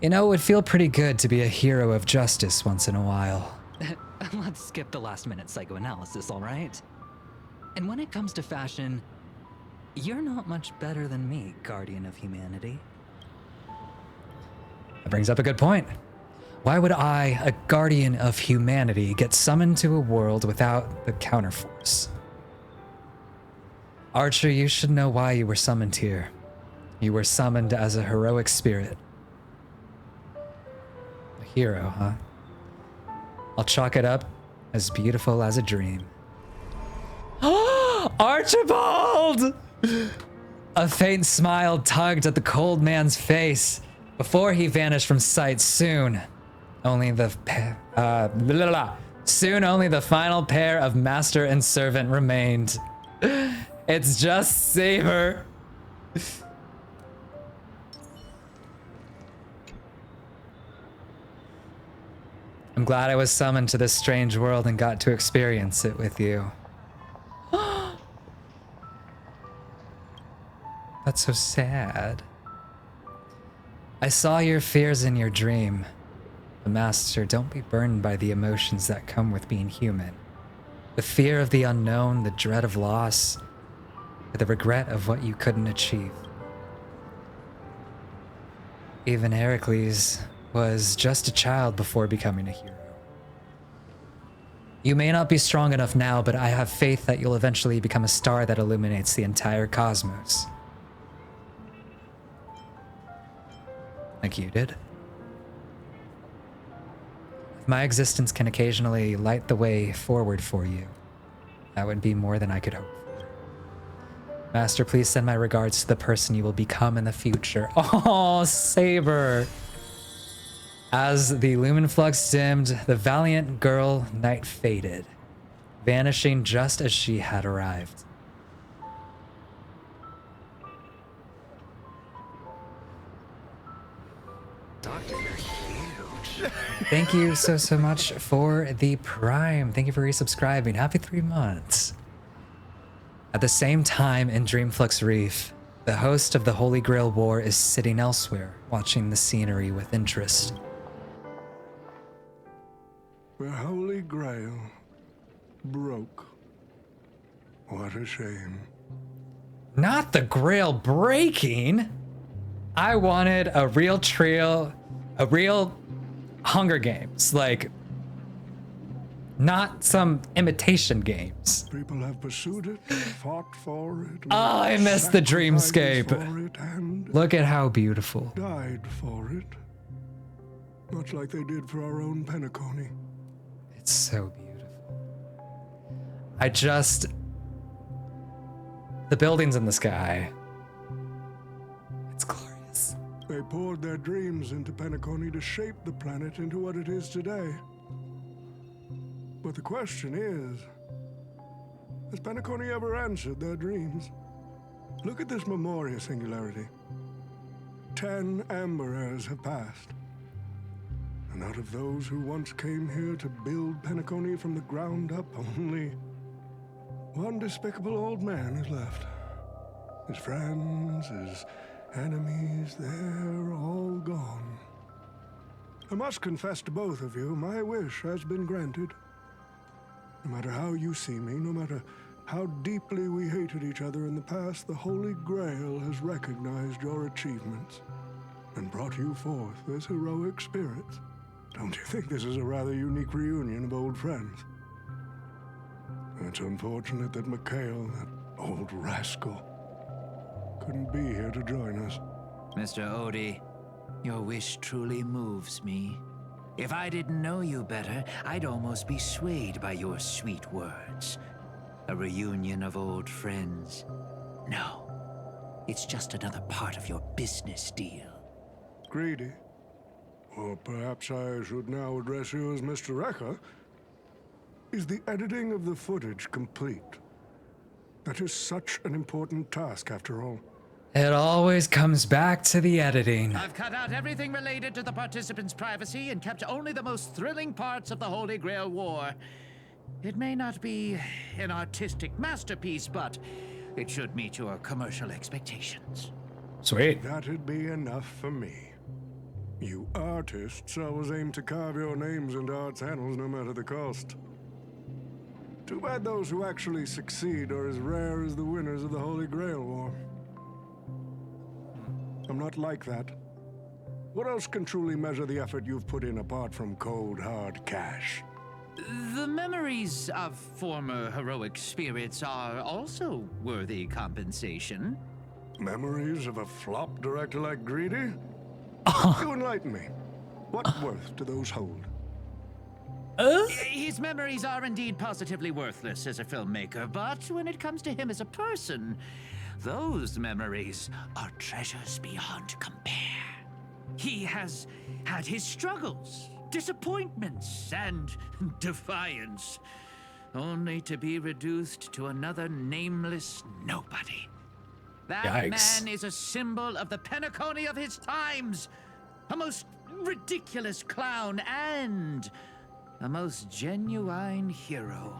You know, it would feel pretty good to be a hero of justice once in a while. Let's skip the last-minute psychoanalysis, all right? And when it comes to fashion, you're not much better than me, Guardian of Humanity. That brings up a good point. Why would I, a guardian of humanity, get summoned to a world without the counterforce? Archer, you should know why you were summoned here. You were summoned as a heroic spirit. A hero, huh? I'll chalk it up as beautiful as a dream. Archibald! A faint smile tugged at the cold man's face before he vanished from sight. Soon, only the final pair of master and servant remained. It's just Saber. I'm glad I was summoned to this strange world and got to experience it with you. That's so sad. I saw your fears in your dream. But Master, don't be burned by the emotions that come with being human. The fear of the unknown, the dread of loss, the regret of what you couldn't achieve. Even Heracles was just a child before becoming a hero. You may not be strong enough now, but I have faith that you'll eventually become a star that illuminates the entire cosmos. Like you did. If my existence can occasionally light the way forward for you, that would be more than I could hope for. Master, please send my regards to the person you will become in the future. Oh, Saber! As the lumen flux dimmed, the valiant girl night faded, vanishing just as she had arrived. Doctor, you're huge. Thank you so much for the Prime. Thank you for resubscribing. Happy 3 months. At the same time in Dreamflux Reef, the host of the Holy Grail War is sitting elsewhere, watching the scenery with interest. The Holy Grail broke. What a shame. Not the Grail breaking. I wanted a real trio, a real Hunger Games, like not some imitation games. People have pursued it, fought for it. Oh, I miss the dreamscape. For it and Look at how beautiful. died for it. Much like they did for our own Penacony. It's so beautiful. The buildings in the sky. It's glorious. They poured their dreams into Penacony to shape the planet into what it is today. But the question is, has Penacony ever answered their dreams? Look at this Memoria singularity. 10 Amber Eras have passed. And out of those who once came here to build Penacony from the ground up, only one despicable old man is left. His friends, his enemies, they're all gone. I must confess to both of you, my wish has been granted. No matter how you see me, no matter how deeply we hated each other in the past, the Holy Grail has recognized your achievements and brought you forth as heroic spirits. Don't you think this is a rather unique reunion of old friends? It's unfortunate that Mikhail, that old rascal, couldn't be here to join us. Mr. Odie, your wish truly moves me. If I didn't know you better, I'd almost be swayed by your sweet words. A reunion of old friends. No, it's just another part of your business deal. Greedy? Or perhaps I should now address you as Mr. Rekka. Is the editing of the footage complete? That is such an important task, after all. It always comes back to the editing. I've cut out everything related to the participants' privacy and kept only the most thrilling parts of the Holy Grail War. It may not be an artistic masterpiece, but it should meet your commercial expectations. Sweet. That'd be enough for me. You artists always aim to carve your names into art's annals no matter the cost. Too bad those who actually succeed are as rare as the winners of the Holy Grail War. I'm not like that. What else can truly measure the effort you've put in apart from cold, hard cash? The memories of former heroic spirits are also worthy compensation. Memories of a flop director like Greedy? You enlighten me. What worth do those hold? His memories are indeed positively worthless as a filmmaker, but when it comes to him as a person, those memories are treasures beyond compare. He has had his struggles, disappointments, and defiance, only to be reduced to another nameless nobody. That Yikes. man is a symbol of the Penacony of his times, a most ridiculous clown and a most genuine hero.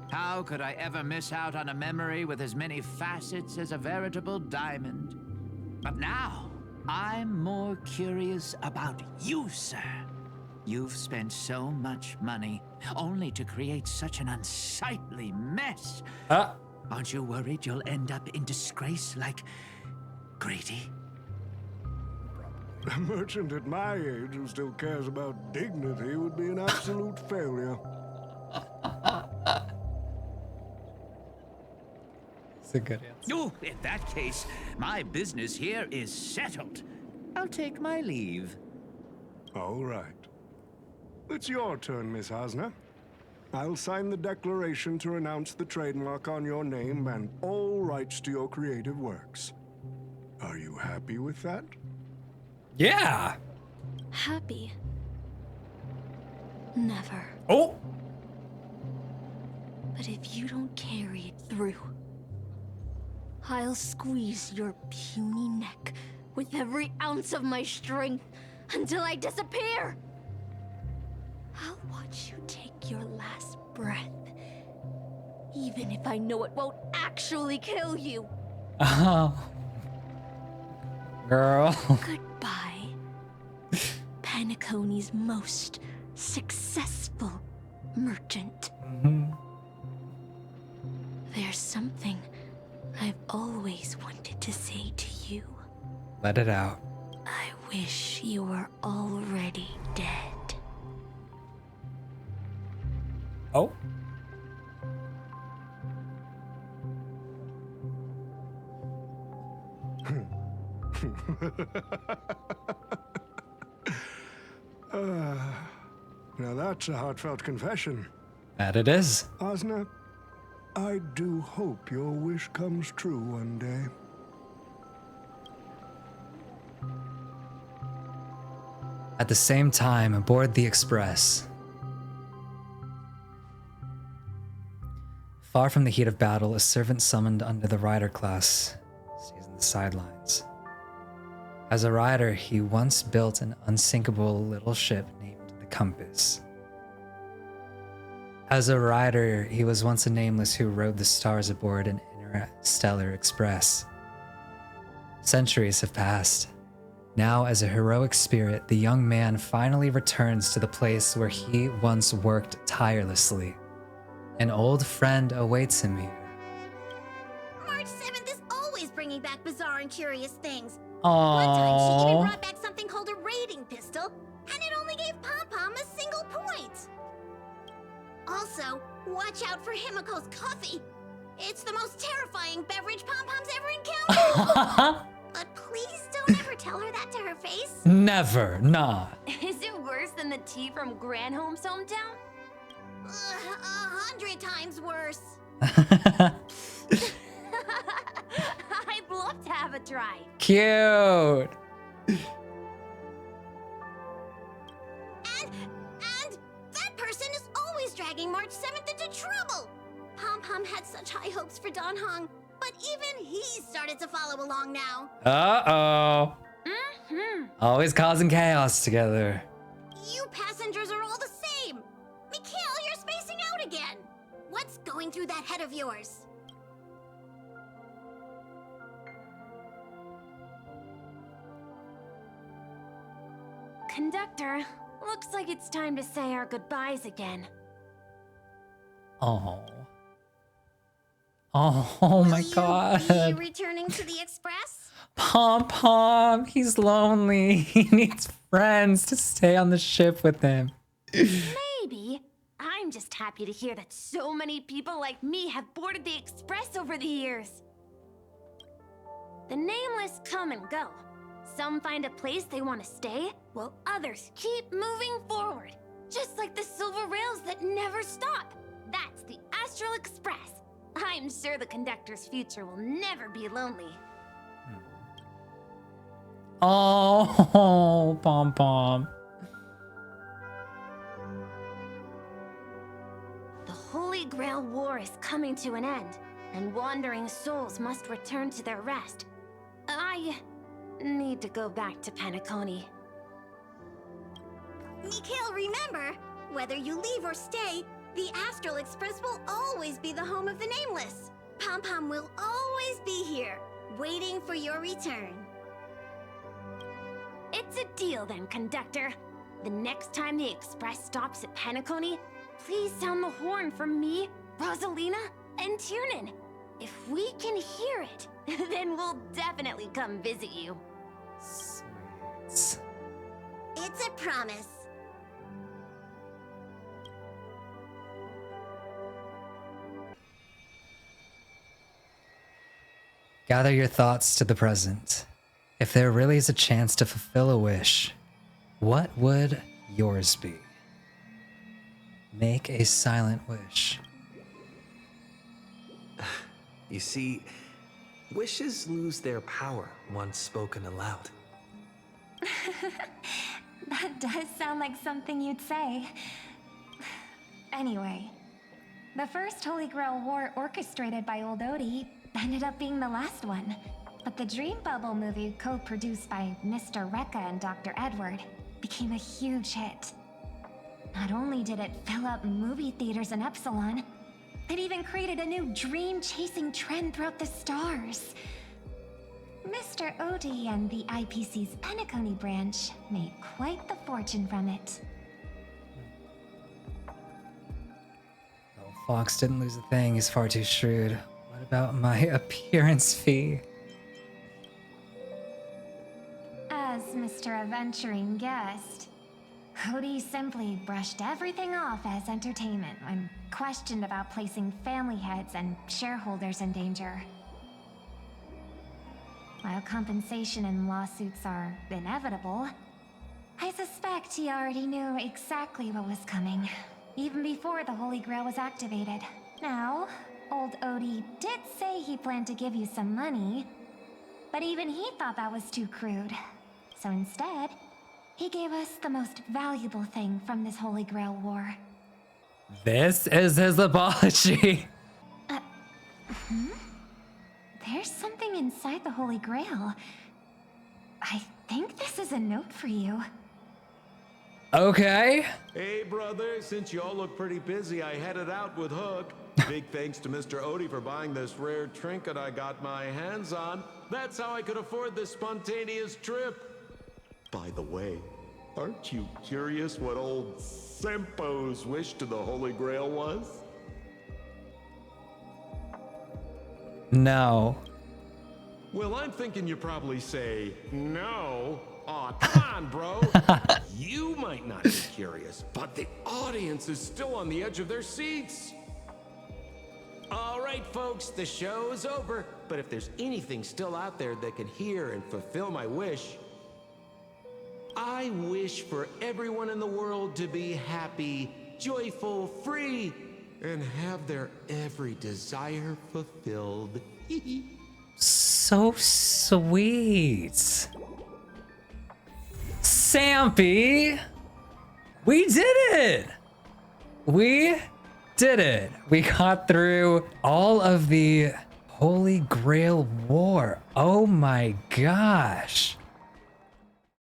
How could I ever miss out on a memory with as many facets as a veritable diamond? But now, I'm more curious about you, sir. You've spent so much money, only to create such an unsightly mess. Aren't you worried you'll end up in disgrace like Greedy? A merchant at my age who still cares about dignity would be an absolute failure. It's a good answer. Oh, in that case, my business here is settled. I'll take my leave. All right. It's your turn, Miss Hasna. I'll sign the declaration to renounce the trademark on your name and all rights to your creative works. Are you happy with that? Yeah. Happy? Never. Oh. But if you don't carry it through, I'll squeeze your puny neck with every ounce of my strength until I disappear. I'll watch you take your last breath, even if I know it won't actually kill you. Oh. Girl. Goodbye, Penacony's most successful merchant. There's something I've always wanted to say to you. Let it out. I wish you were already dead. Oh. Now that's a heartfelt confession. That it is. Hasna, I do hope your wish comes true one day. At the same time, aboard the Express, far from the heat of battle, a servant summoned under the rider class stays on the sidelines. As a rider, he once built an unsinkable little ship named the Compass. As a rider, he was once a nameless who rode the stars aboard an interstellar express. Centuries have passed. Now, as a heroic spirit, the young man finally returns to the place where he once worked tirelessly. An old friend awaits him here. March 7th is always bringing back bizarre and curious things. Aww. One time she even brought back something called a raiding pistol, and it only gave Pom-Pom a single point. Also, watch out for Himiko's coffee. It's the most terrifying beverage Pom-Pom's ever encountered. But please don't ever tell her that to her face. Never, nah. Is it worse than the tea from Granholm's hometown? 100 times worse. I'd love to have a try. Cute. And that person is always dragging March 7th into trouble. Pom-Pom had such high hopes for Dan Hong, but even he started to follow along now. Uh-oh. Always causing chaos together. You passengers are all the same. Mikhail, you're spacing out again. What's going through that head of yours? Conductor, looks like it's time to say our goodbyes again. Oh. Oh my god. Are you returning to the Express? Pom-Pom, he's lonely. He needs friends to stay on the ship with him. Maybe. I'm just happy to hear that so many people like me have boarded the Express over the years. The nameless come and go. Some find a place they want to stay, while others keep moving forward. Just like the silver rails that never stop. That's the Astral Express. I'm sure the conductor's future will never be lonely. Oh, Pom-Pom. The Holy Grail War is coming to an end, and wandering souls must return to their rest. I need to go back to Penacony. Mikhail, remember, whether you leave or stay, the Astral Express will always be the home of the Nameless. Pom-Pom will always be here, waiting for your return. It's a deal then, conductor. The next time the Express stops at Penacony, please sound the horn for me, Rosalina, and Tiernan. If we can hear it, then we'll definitely come visit you. Sweet. It's a promise. Gather your thoughts to the present. If there really is a chance to fulfill a wish, what would yours be? Make a silent wish. You see, wishes lose their power once spoken aloud. That does sound like something you'd say. Anyway, the first Holy Grail War orchestrated by Old Odie ended up being the last one. But the Dream Bubble movie, co-produced by Mr. Rekka and Dr. Edward, became a huge hit. Not only did it fill up movie theaters in Epsilon, it even created a new dream-chasing trend throughout the stars. Mr. Odie and the IPC's Penacony branch made quite the fortune from it. Oh, Fox didn't lose a thing. He's far too shrewd. What about my appearance fee? As Mr. Aventurine guessed, Odie simply brushed everything off as entertainment when questioned about placing family heads and shareholders in danger. While compensation and lawsuits are inevitable, I suspect he already knew exactly what was coming, even before the Holy Grail was activated. Now, old Odie did say he planned to give you some money, but even he thought that was too crude. So instead, He gave us the most valuable thing from this Holy Grail War. This is his apology. There's something inside the Holy Grail. I think this is a note for you. Okay. Hey, brother, since you all look pretty busy, I headed out with Hook. Big thanks to Mr. Odie for buying this rare trinket I got my hands on. That's how I could afford this spontaneous trip. By the way, aren't you curious what old Sempo's wish to the Holy Grail was? No. Well, I'm thinking you probably say, no. Aw, come on, bro. You might not be curious, but the audience is still on the edge of their seats. All right, folks, the show's over. But if there's anything still out there that can hear and fulfill my wish, I wish for everyone in the world to be happy, joyful, free, and have their every desire fulfilled. So sweet. Sampy, we did it. We did it. We got through all of the Holy Grail War. Oh my gosh.